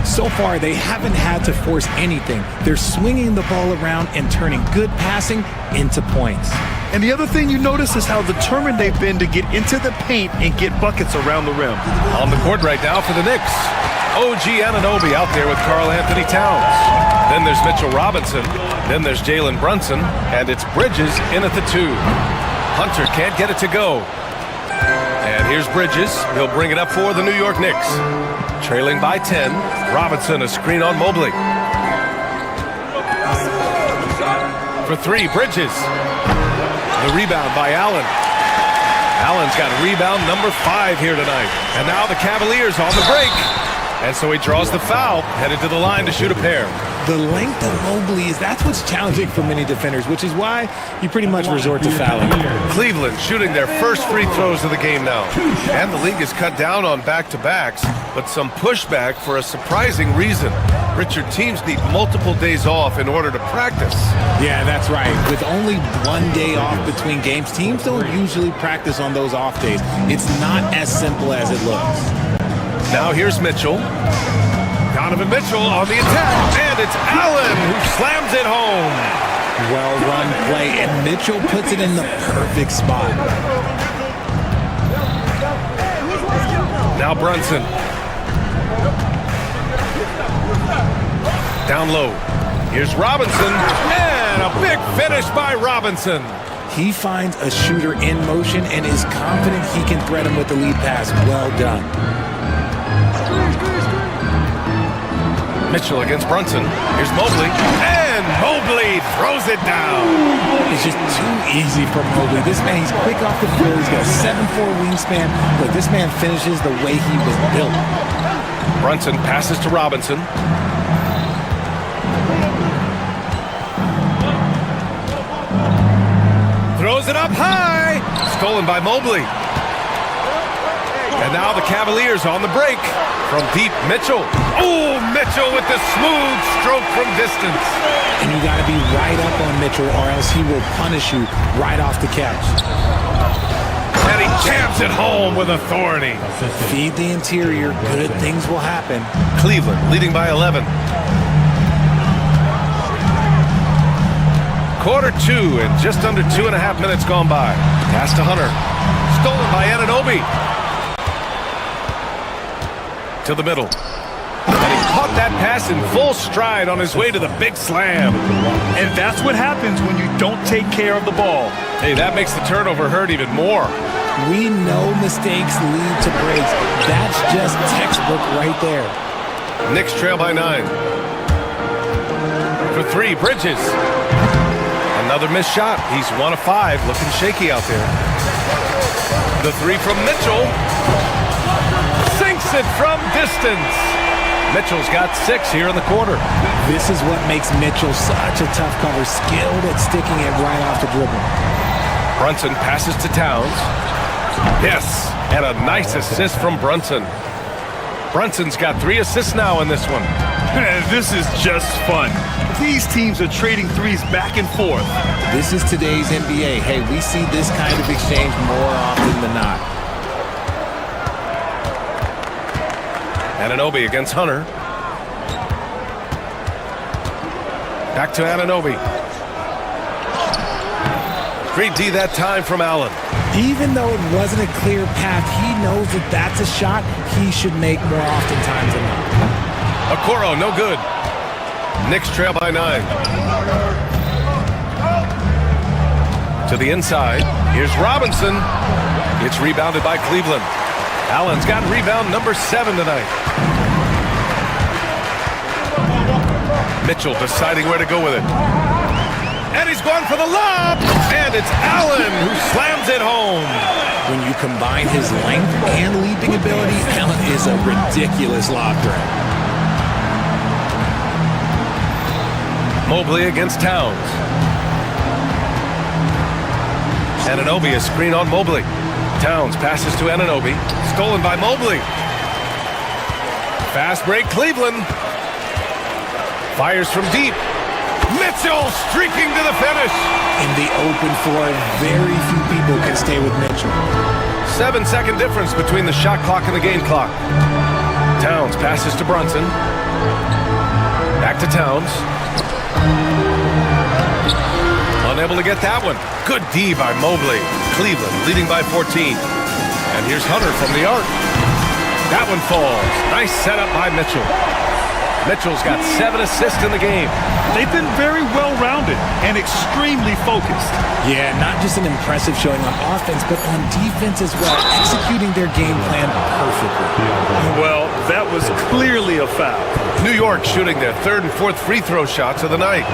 So far, they haven't had to force anything. They're swinging the ball around and turning good passing into points. And the other thing you notice is how determined they've been to get into the paint and get buckets around the rim. On the court right now for the Knicks, OG Anunoby out there with Karl Anthony Towns. Then there's Mitchell Robinson. Then there's Jalen Brunson. And it's Bridges in at the 2. Hunter can't get it to go. And here's Bridges. He'll bring it up for the New York Knicks. Trailing by 10. Robinson, a screen on Mobley. For 3, Bridges. The rebound by Allen. Allen's got rebound number 5 here tonight. And now the Cavaliers on the break. And so he draws the foul, headed to the line to shoot a pair. The length of Mobley that's what's challenging for many defenders, which is why you pretty much resort to fouling. Cleveland shooting their first free throws of the game now. And the league has cut down on back-to-backs, but some pushback for a surprising reason. Richard, teams need multiple days off in order to practice. Yeah, that's right. With only 1 day off between games, teams don't usually practice on those off days. It's not as simple as it looks. Now here's Mitchell. Donovan Mitchell on the attack, and it's Allen who slams it home. Well-run play, and Mitchell puts it in the perfect spot. Now Brunson. Down low. Here's Robinson, and a big finish by Robinson. He finds a shooter in motion and is confident he can thread him with the lead pass. Well done. Mitchell against Brunson. Here's Mobley, and Mobley throws it down. It's just too easy for Mobley. This man, he's quick off the field. He's got a 7'4" wingspan. Look, this man finishes the way he was built. Brunson passes to Robinson. Throws it up high. Stolen by Mobley. And now the Cavaliers on the break. From deep, Mitchell. Oh, Mitchell with the smooth stroke from distance. And you got to be right up on Mitchell or else he will punish you right off the catch. And he jams it home with authority. Feed the interior. Good things will happen. Cleveland leading by 11. Quarter 2 and just under 2.5 minutes gone by. Pass to Hunter. Stolen by Anunoby. To the middle. And he caught that pass in full stride on his way to the big slam. And that's what happens when you don't take care of the ball. Hey, that makes the turnover hurt even more. We know mistakes lead to breaks. That's just textbook right there. Knicks trail by 9. For 3, Bridges. Another missed shot. He's 1 of 5, looking shaky out there. The 3 from Mitchell. Sinks it from distance. Mitchell's got 6 here in the quarter. This is what makes Mitchell such a tough cover, skilled at sticking it right off the dribble. Brunson passes to Towns. Yes, and a nice assist from Brunson. Brunson's got 3 assists now in this one. This is just fun. These teams are trading threes back and forth. This is today's NBA. Hey, we see this kind of exchange more often than not. Anunoby against Hunter. Back to Anunoby. Great D that time from Allen. Even though it wasn't a clear path, he knows that that's a shot he should make more oftentimes than not. Okoro, no good. Knicks trail by 9. To the inside. Here's Robinson. It's rebounded by Cleveland. Allen's got rebound number 7 tonight. Mitchell deciding where to go with it. And he's going for the lob. And it's Allen who slams it home. When you combine his length and leaping ability, Allen is a ridiculous lob threat. Mobley against Towns. Anunoby, a screen on Mobley. Towns passes to Anunoby. Stolen by Mobley. Fast break, Cleveland. Fires from deep. Mitchell streaking to the finish. In the open floor, very few people can stay with Mitchell. 7-second difference between the shot clock and the game clock. Towns passes to Brunson. Back to Towns. Unable to get that one. Good D by Mobley. Cleveland leading by 14. And here's Hunter from the arc. That one falls. Nice setup by Mitchell. Mitchell's got 7 assists in the game. They've been very well-rounded and extremely focused. Yeah, not just an impressive showing on offense, but on defense as well, executing their game plan perfectly. Well, that was clearly a foul. New York shooting their 3rd and 4th free throw shots of the night.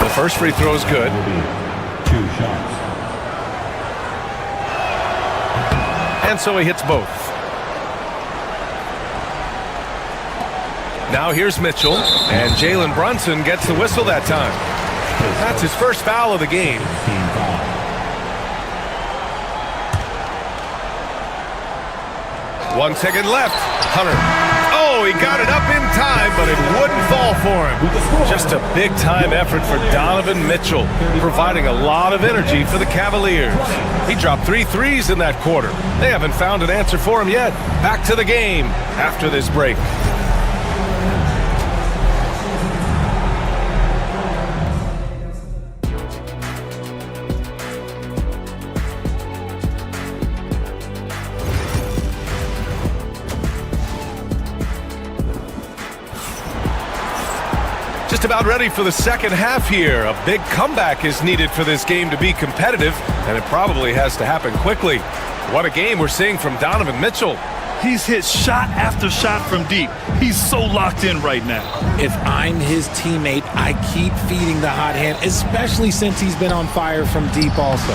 The first free throw is good. 2 shots. And so he hits both. Now here's Mitchell, and Jalen Brunson gets the whistle that time. That's his first foul of the game. One second left. Hunter. Oh, he got it up in time, but it wouldn't fall for him. Just a big-time effort for Donovan Mitchell, providing a lot of energy for the Cavaliers. He dropped 3 threes in that quarter. They haven't found an answer for him yet. Back to the game after this break. Just about ready for the second half here. A big comeback is needed for this game to be competitive, and it probably has to happen quickly. What a game we're seeing from Donovan Mitchell. He's hit shot after shot from deep. He's so locked in right now. If I'm his teammate, I keep feeding the hot hand, especially since he's been on fire from deep also.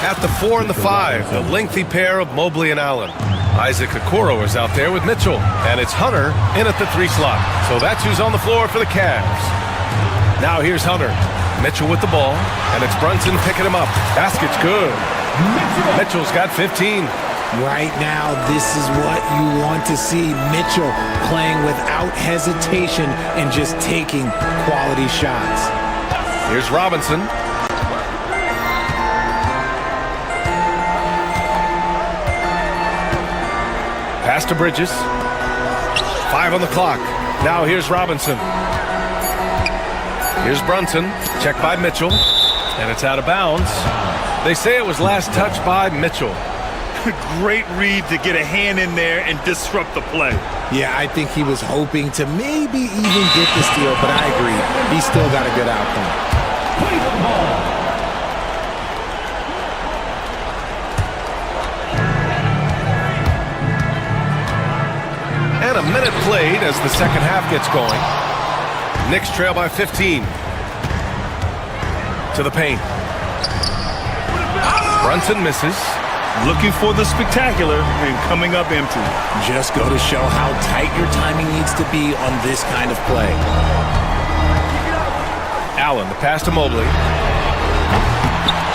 At the 4 and the 5, the lengthy pair of Mobley and Allen. Isaac Okoro is out there with Mitchell, and it's Hunter in at the 3 slot. So that's who's on the floor for the Cavs. Now here's Hunter. Mitchell with the ball, and it's Brunson picking him up. Basket's good. Mitchell's got 15. Right now, this is what you want to see. Mitchell playing without hesitation and just taking quality shots. Here's Robinson. Pass to Bridges. 5 on the clock. Now here's Robinson. Here's Brunson. Checked by Mitchell. And it's out of bounds. They say it was last touched by Mitchell. Great read to get a hand in there and disrupt the play. Yeah, I think he was hoping to maybe even get the steal, but I agree. He still got a good outcome. And a minute played as the second half gets going. Knicks trail by 15. To the paint. Brunson misses. Looking for the spectacular and coming up empty. Just go to show how tight your timing needs to be on this kind of play. Allen, the pass to Mobley.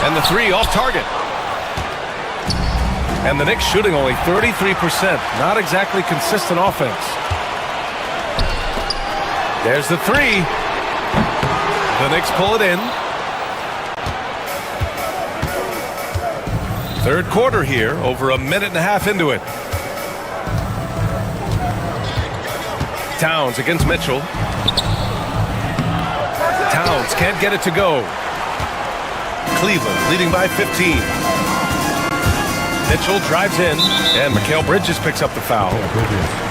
And the 3 off target. And the Knicks shooting only 33%. Not exactly consistent offense. There's the 3. The Knicks pull it in. Third quarter here, over a minute and a half into it. Towns against Mitchell. Towns can't get it to go. Cleveland leading by 15. Mitchell drives in, and Mikal Bridges picks up the foul.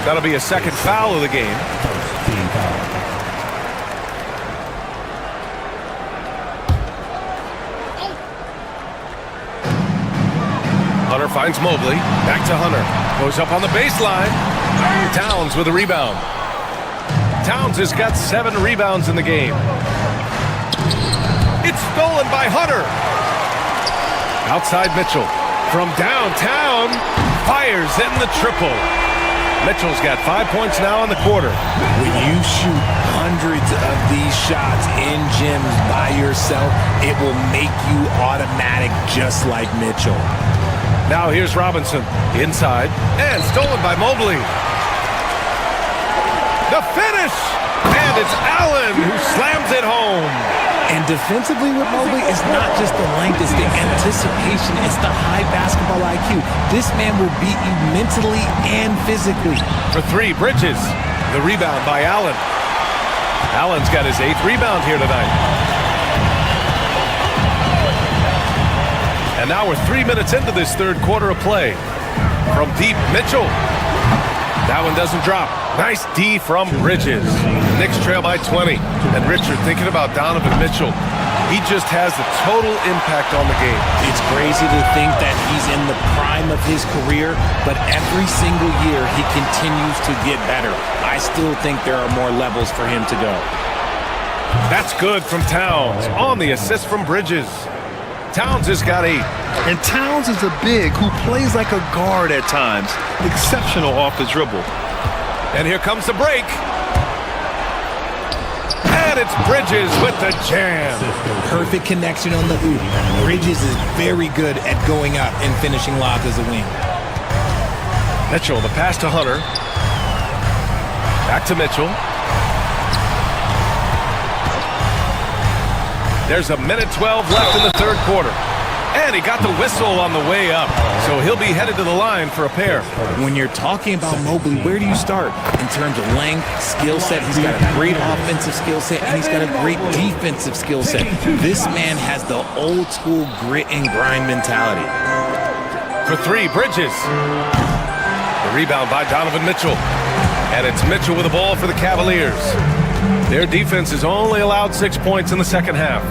That'll be a second foul of the game. Hunter finds Mobley. Back to Hunter. Goes up on the baseline. Towns with a rebound. Towns has got 7 rebounds in the game. It's stolen by Hunter. Outside Mitchell. From downtown, fires in the triple. Mitchell's got 5 points now in the quarter. When you shoot hundreds of these shots in gyms by yourself, it will make you automatic just like Mitchell. Now here's Robinson. Inside. And stolen by Mobley. The finish! And it's Allen who slams it home. And defensively with Mobley, it's not just the length, it's the anticipation, it's the high basketball IQ. This man will beat you mentally and physically. For 3, Bridges. The rebound by Allen. Allen's got his 8th rebound here tonight. And now we're 3 minutes into this third quarter of play. From deep, Mitchell. That one doesn't drop. Nice D from Bridges. Knicks trail by 20. And Richard thinking about Donovan Mitchell. He just has the total impact on the game. It's crazy to think that he's in the prime of his career, but every single year he continues to get better. I still think there are more levels for him to go. That's good from Towns on the assist from Bridges. Towns has got 8. And Towns is a big who plays like a guard at times. Exceptional off the dribble. And here comes the break. And it's Bridges with the jam. Perfect connection on the hoop. Bridges is very good at going up and finishing lobs as a wing. Mitchell, the pass to Hunter. Back to Mitchell. There's a minute 12 left in the third quarter. And he got the whistle on the way up. So he'll be headed to the line for a pair. When you're talking about Mobley, where do you start? In terms of length, skill set, he's got a great offensive skill set, and he's got a great defensive skill set. This man has the old school grit and grind mentality. For 3, Bridges. The rebound by Donovan Mitchell. And it's Mitchell with the ball for the Cavaliers. Their defense has only allowed 6 points in the second half.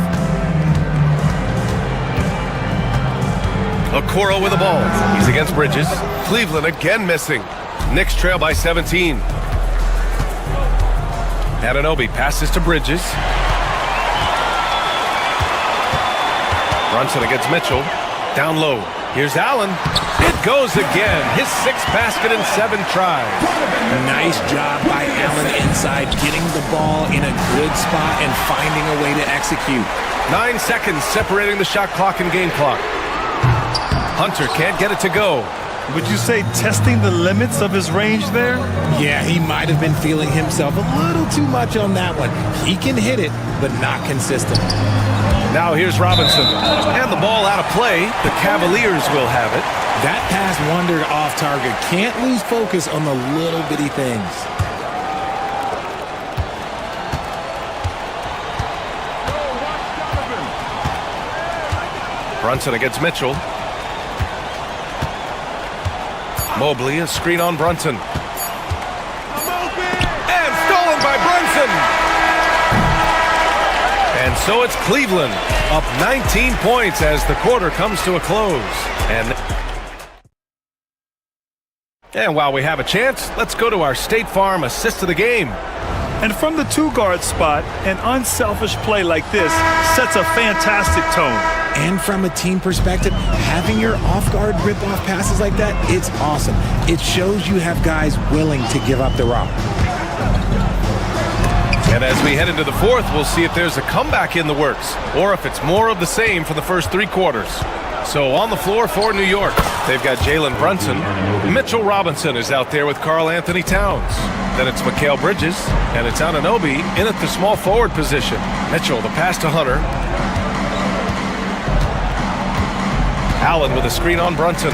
Okoro with the ball. He's against Bridges. Cleveland again missing. Knicks trail by 17. Anunoby passes to Bridges. Brunson against Mitchell. Down low. Here's Allen. It goes again. His 6th basket in 7 tries. Nice job by Allen inside, getting the ball in a good spot and finding a way to execute. 9 seconds separating the shot clock and game clock. Hunter can't get it to go. Would you say testing the limits of his range there? Yeah, he might have been feeling himself a little too much on that one. He can hit it, but not consistent. Now here's Robinson. And the ball out of play. The Cavaliers will have it. That pass wandered off target. Can't lose focus on the little bitty things. Brunson against Mitchell. Mobley, a screen on Brunson. And stolen by Brunson. And so it's Cleveland up 19 points as the quarter comes to a close. And while we have a chance, let's go to our State Farm assist of the game. And from the 2-guard spot, an unselfish play like this sets a fantastic tone. And from a team perspective, having your off-guard rip-off passes like that, it's awesome. It shows you have guys willing to give up the rock. And as we head into the fourth, we'll see if there's a comeback in the works or if it's more of the same for the first 3 quarters. So on the floor for New York, they've got Jalen Brunson. Mitchell Robinson is out there with Karl Anthony Towns. Then it's Mikal Bridges, and it's Anunoby in at the small forward position. Mitchell, the pass to Hunter. Allen with a screen on Brunson.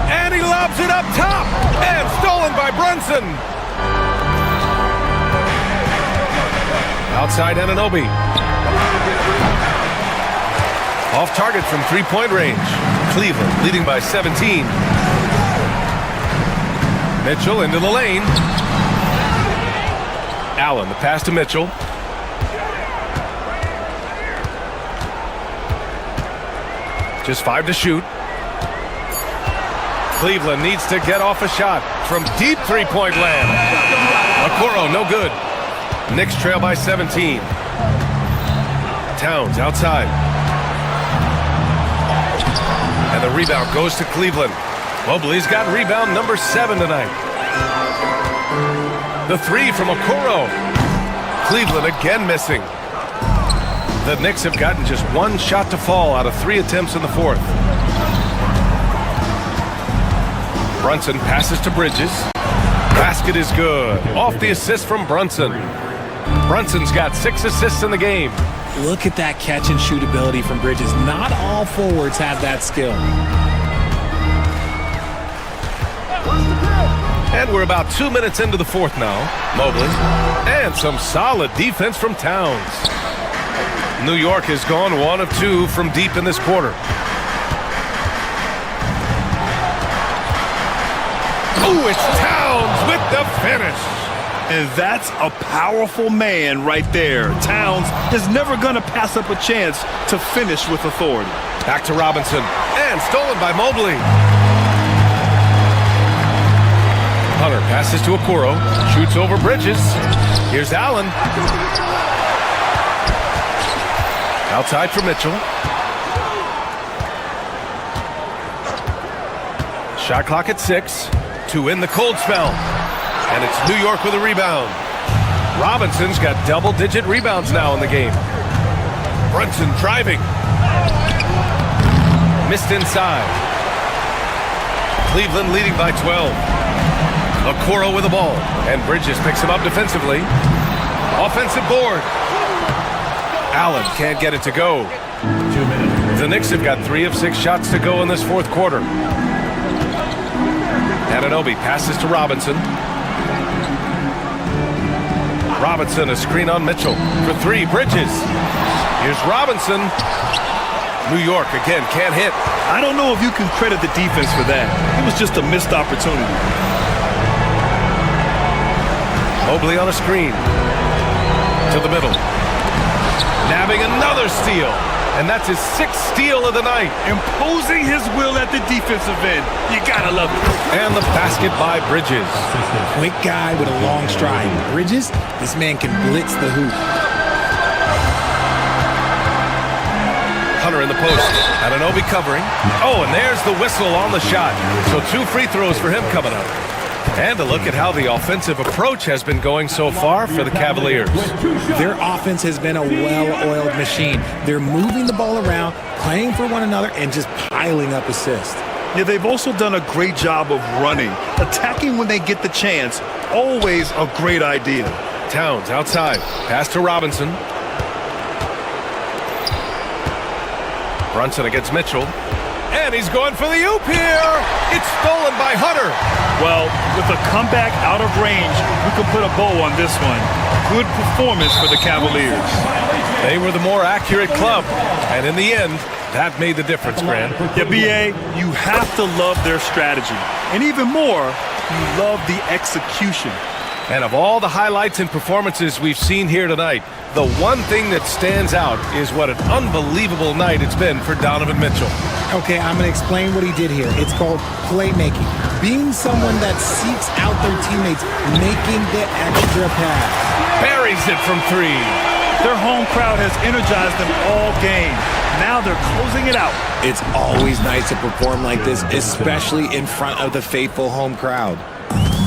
And he lobs it up top! And stolen by Brunson! Outside Anunoby. Off target from three-point range. Cleveland leading by 17. Mitchell into the lane. Allen, the pass to Mitchell. Just 5 to shoot. Cleveland needs to get off a shot from deep three-point land. Okoro, no good. Knicks trail by 17. Towns outside. And the rebound goes to Cleveland. Mobley's got rebound number 7 tonight. The three from Okoro. Cleveland again missing. The Knicks have gotten just 1 shot to fall out of 3 attempts in the fourth. Brunson passes to Bridges. Basket is good. Off the assist from Brunson. Brunson's got 6 assists in the game. Look at that catch and shoot ability from Bridges. Not all forwards have that skill. And we're about 2 minutes into the fourth now. Mobley. And some solid defense from Towns. New York has gone 1 of 2 from deep in this quarter. Oh, it's Towns with the finish. And that's a powerful man right there. Towns is never going to pass up a chance to finish with authority. Back to Robinson. And stolen by Mobley. Hunter passes to Okoro. Shoots over Bridges. Here's Allen. Outside for Mitchell. Shot clock at 6. To end the cold spell. And it's New York with a rebound. Robinson's got double-digit rebounds now in the game. Brunson driving. Missed inside. Cleveland leading by 12. Okoro with the ball. And Bridges picks him up defensively. Offensive board. Allen can't get it to go. 2 minutes. The Knicks have got 3 of 6 shots to go in this fourth quarter. Anunoby passes to Robinson. Robinson, a screen on Mitchell. For 3, Bridges. Here's Robinson. New York again can't hit. I don't know if you can credit the defense for that. It was just a missed opportunity. Mobley on a screen. To the middle. Nabbing another steal. And that's his 6th steal of the night. Imposing his will at the defensive end. You gotta love it. And the basket by Bridges. Quick guy with a long stride. Bridges, this man can blitz the hoop. Hunter in the post. Anunoby covering. Oh, and there's the whistle on the shot. So 2 free throws for him coming up. And a look at how the offensive approach has been going so far for the Cavaliers. Their offense has been a well-oiled machine. They're moving the ball around, playing for one another, and just piling up assists. Yeah, they've also done a great job of running. Attacking when they get the chance, always a great idea. Towns outside. Pass to Robinson. Brunson against Mitchell. And he's going for the oop here. It's stolen by Hunter. Well, with a comeback out of range, we can put a bow on this one. Good performance for the Cavaliers. They were the more accurate club. And in the end, that made the difference, Grant. Yeah, B.A., you have to love their strategy. And even more, you love the execution. And of all the highlights and performances we've seen here tonight, the one thing that stands out is what an unbelievable night it's been for Donovan Mitchell. Okay, I'm going to explain what he did here. It's called playmaking. Being someone that seeks out their teammates, making the extra pass. Buries it from 3. Their home crowd has energized them all game. Now they're closing it out. It's always nice to perform like this, especially in front of the faithful home crowd.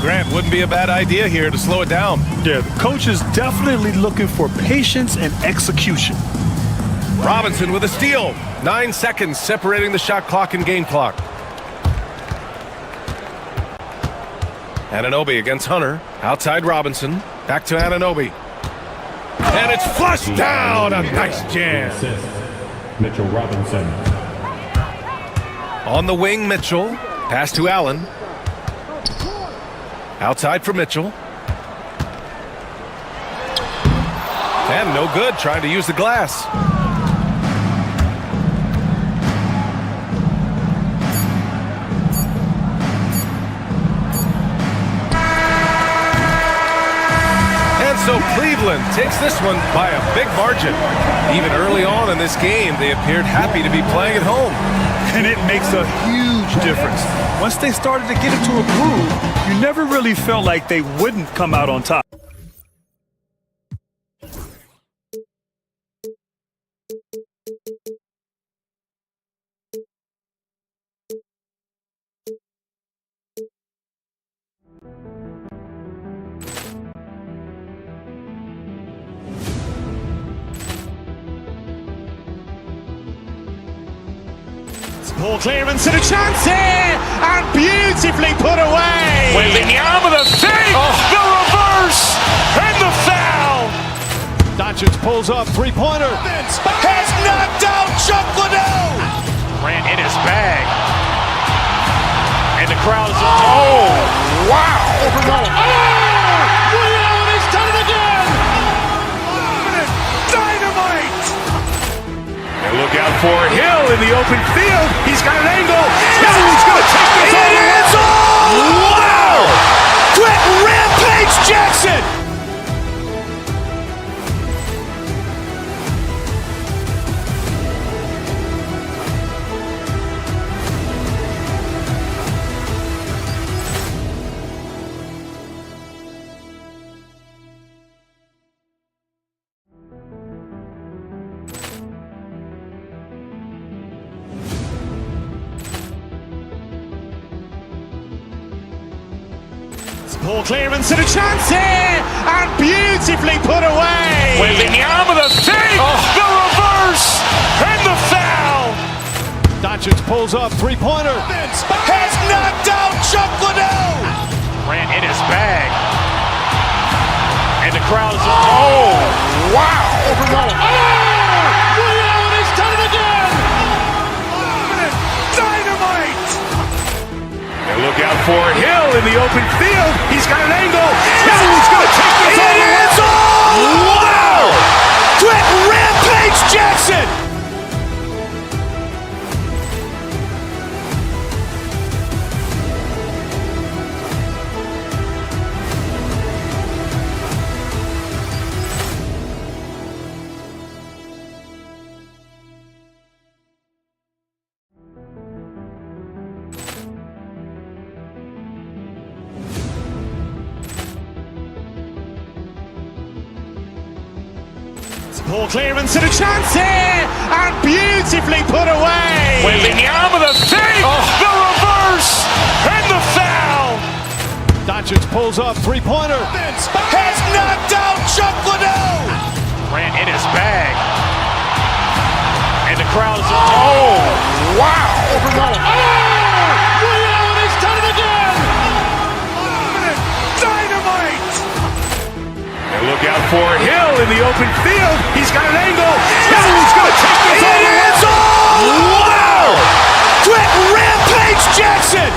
Grant, wouldn't be a bad idea here to slow it down. Yeah, the coach is definitely looking for patience and execution. Robinson with a steal. 9 seconds separating the shot clock and game clock. Anunoby against Hunter. Outside Robinson. Back to Anunoby. And it's flushed down. A nice jam. Mitchell Robinson. On the wing, Mitchell. Pass to Allen. Outside for Mitchell. And no good trying to use the glass. And so Cleveland takes this one by a big margin. Even early on in this game, they appeared happy to be playing at home. And it makes a huge difference. Once they started to get into a groove, you never really felt like they wouldn't come out on top. Ball clearance and a chance here, and beautifully put away. Wembanyama the fake, the reverse, and the foul. Doncic pulls up, three-pointer. Has knocked out Chuck Liddell. Grant in his bag. And the crowd is, oh, wow. Liddell has done it again. Dynamite! And look out for Hill in the open field. He's got an angle. Hill's going to take this all the way. Wow! Quick rampage Jackson. Ball clearance and a chance here, and beautifully put away. Wembanyama the fake, the reverse, and the foul. Doncic pulls up, three-pointer. Has knocked out Chuck Liddell. Grant in his bag. And the crowd is, oh, wow. Liddell has done it again. Dynamite! And look out for Hill in the open field. He's got an angle. Hill's going to take this all the way. Wow! Quick rampage Jackson. Ball clearance and a chance here, and beautifully put away. Wembanyama the fake, the reverse, and the foul. Doncic pulls up, three-pointer. Has knocked out Chuck Liddell. Grant in his bag. And the crowd is, oh, wow. Liddell has done it again. Dynamite! And look out for Hill in the open field. He's got an angle. Hill's going to take this all the way. Wow! Quick rampage Jackson.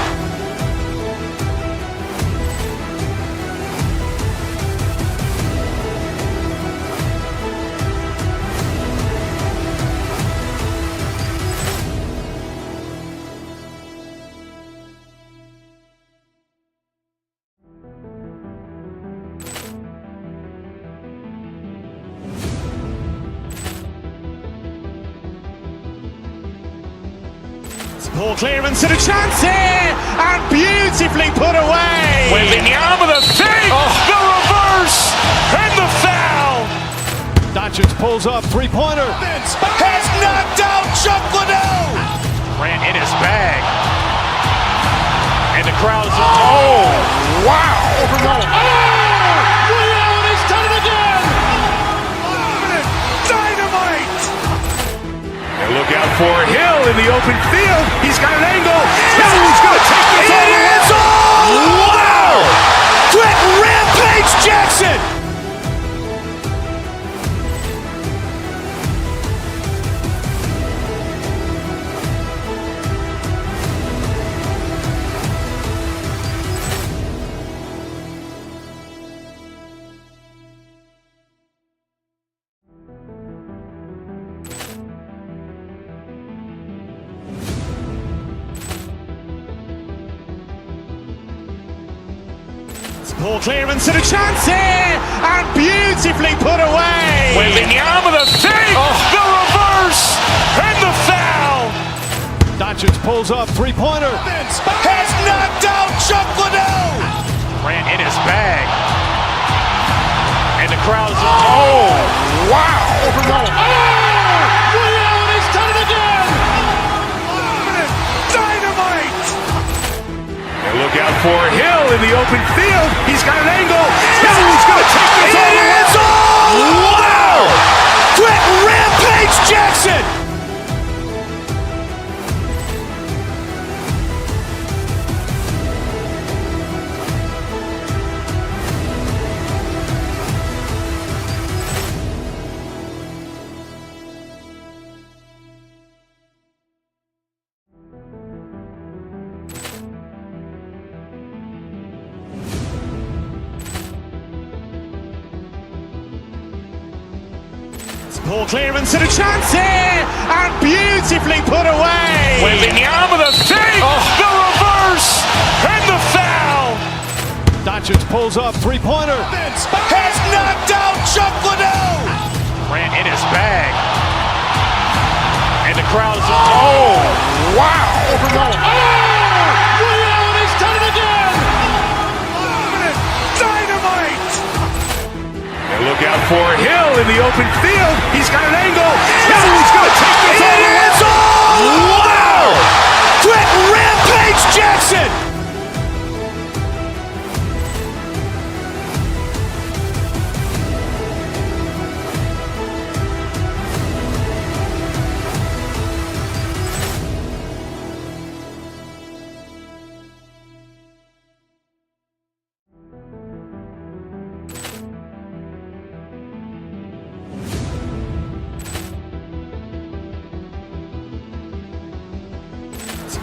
Ball clearance and a chance here, and beautifully put away. Wembanyama the fake, the reverse, and the foul. Doncic pulls up, three-pointer. Has knocked out Chuck Liddell. Grant in his bag. And the crowd is, oh, wow. Liddell has done it again. Dynamite! And look out for Hill in the open field. He's got an angle. Hill's going to take this all the way. Wow! Quick rampage Jackson. Ball clearance and a chance here, and beautifully put away. Wembanyama the save, the reverse, and the foul. Doncic pulls up, three-pointer. Has knocked out Chuck Liddell. Grant in his bag. And the crowd is, oh, wow. He's done it again. Dynamite. And look out for Hill in the open field. He's got an angle. Hill's going to take this all the way. Wow! Quick rampage Jackson. Ball clearance and a chance here, and beautifully put away. Wembanyama the save, the reverse, and the foul. Doncic pulls up, three-pointer. Has knocked out Chuck Liddell. Grant in his bag. And the crowd is, oh, wow. He's done it again. Dynamite. And look out for Hill in the open field. He's got an angle. Hill's going to take this all the way. Wow! Quick rampage Jackson.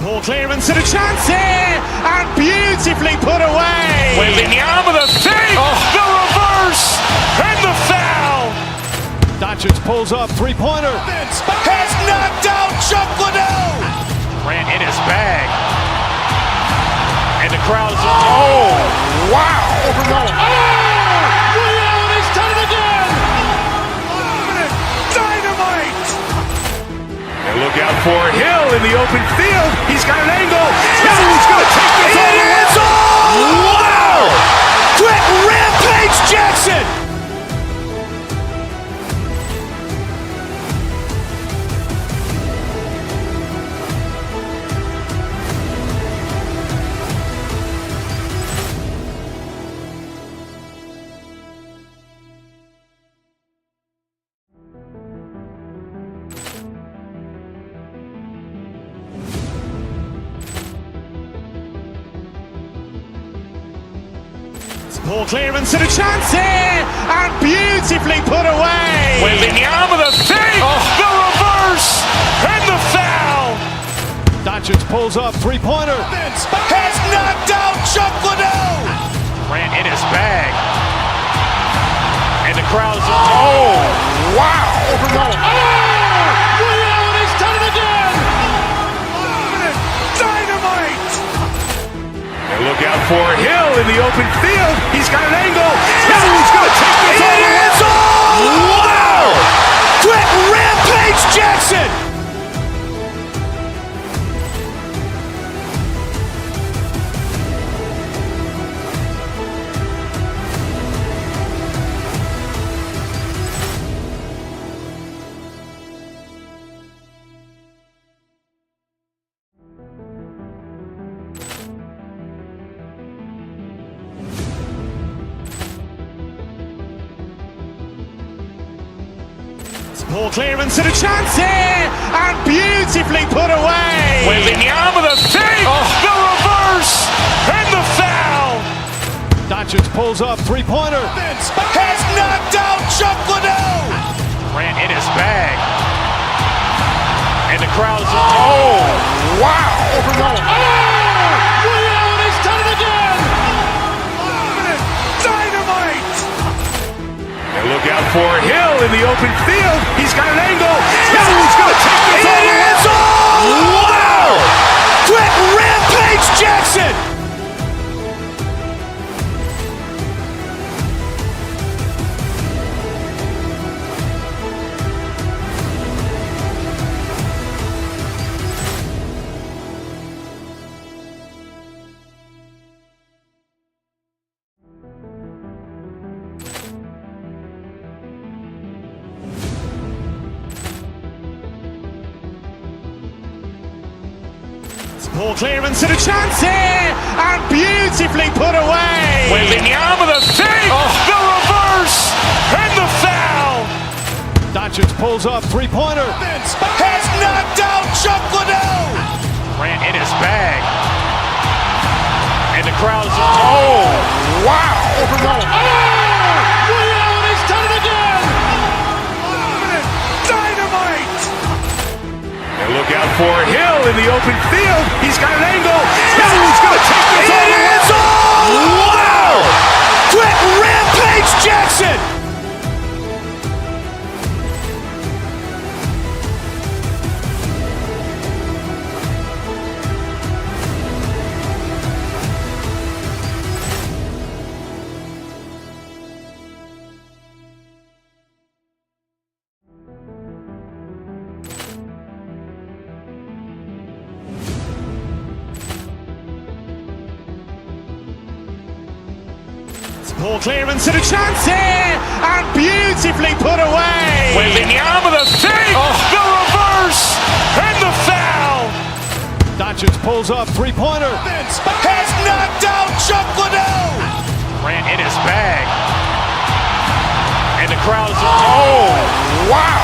Ball clearance and a chance here, and beautifully put away. Wembanyama the save, the reverse, and the foul. Doncic pulls up, three-pointer. Has knocked out Chuck Liddell. Grant in his bag. And the crowd is, oh, wow. He's done it again. Dynamite. And look out for Hill in the open field. He's got an angle. Hill's going to take this all the way. Wow! Quick rampage Jackson. Ball clearance and a chance here, and beautifully put away. Wembanyama the save, the reverse, and the foul. Doncic pulls up, three-pointer. Has knocked out Chuck Liddell. Grant in his bag. And the crowd is, oh, wow. He's done it again. Dynamite. And look out for Hill in the open field. He's got an angle. Hill's going to take this all the way. Wow! Quick rampage Jackson. Ball clearance and a chance here, and beautifully put away. Wembanyama the save, the reverse, and the foul. Doncic pulls up, three-pointer. Has knocked out Chuck Liddell. Grant in his bag. And the crowd is, oh, wow. He's done it again. Dynamite. And look out for Hill in the open field. He's got an angle. Hill's going to take this all the way. Wow! Quick rampage Jackson. Ball clearance and a chance here, and beautifully put away. Wembanyama the fake, the reverse, and the foul. Doncic pulls up, three-pointer. Vince has knocked out Chuck Liddell. Grant in his bag. And the crowd is, oh, wow. Ray Allen has done it again. Dynamite. And look out for Hill in the open field. He's got an angle. Hill's going to take this all the way. Wow! Quick Rampage Jackson. Ball clearance and a chance here, and beautifully put away. Wembanyama the fake, the reverse, and the foul. Doncic pulls up, three-pointer. Vince has knocked out Chuck Liddell. Grant in his bag. And the crowd is, oh, wow.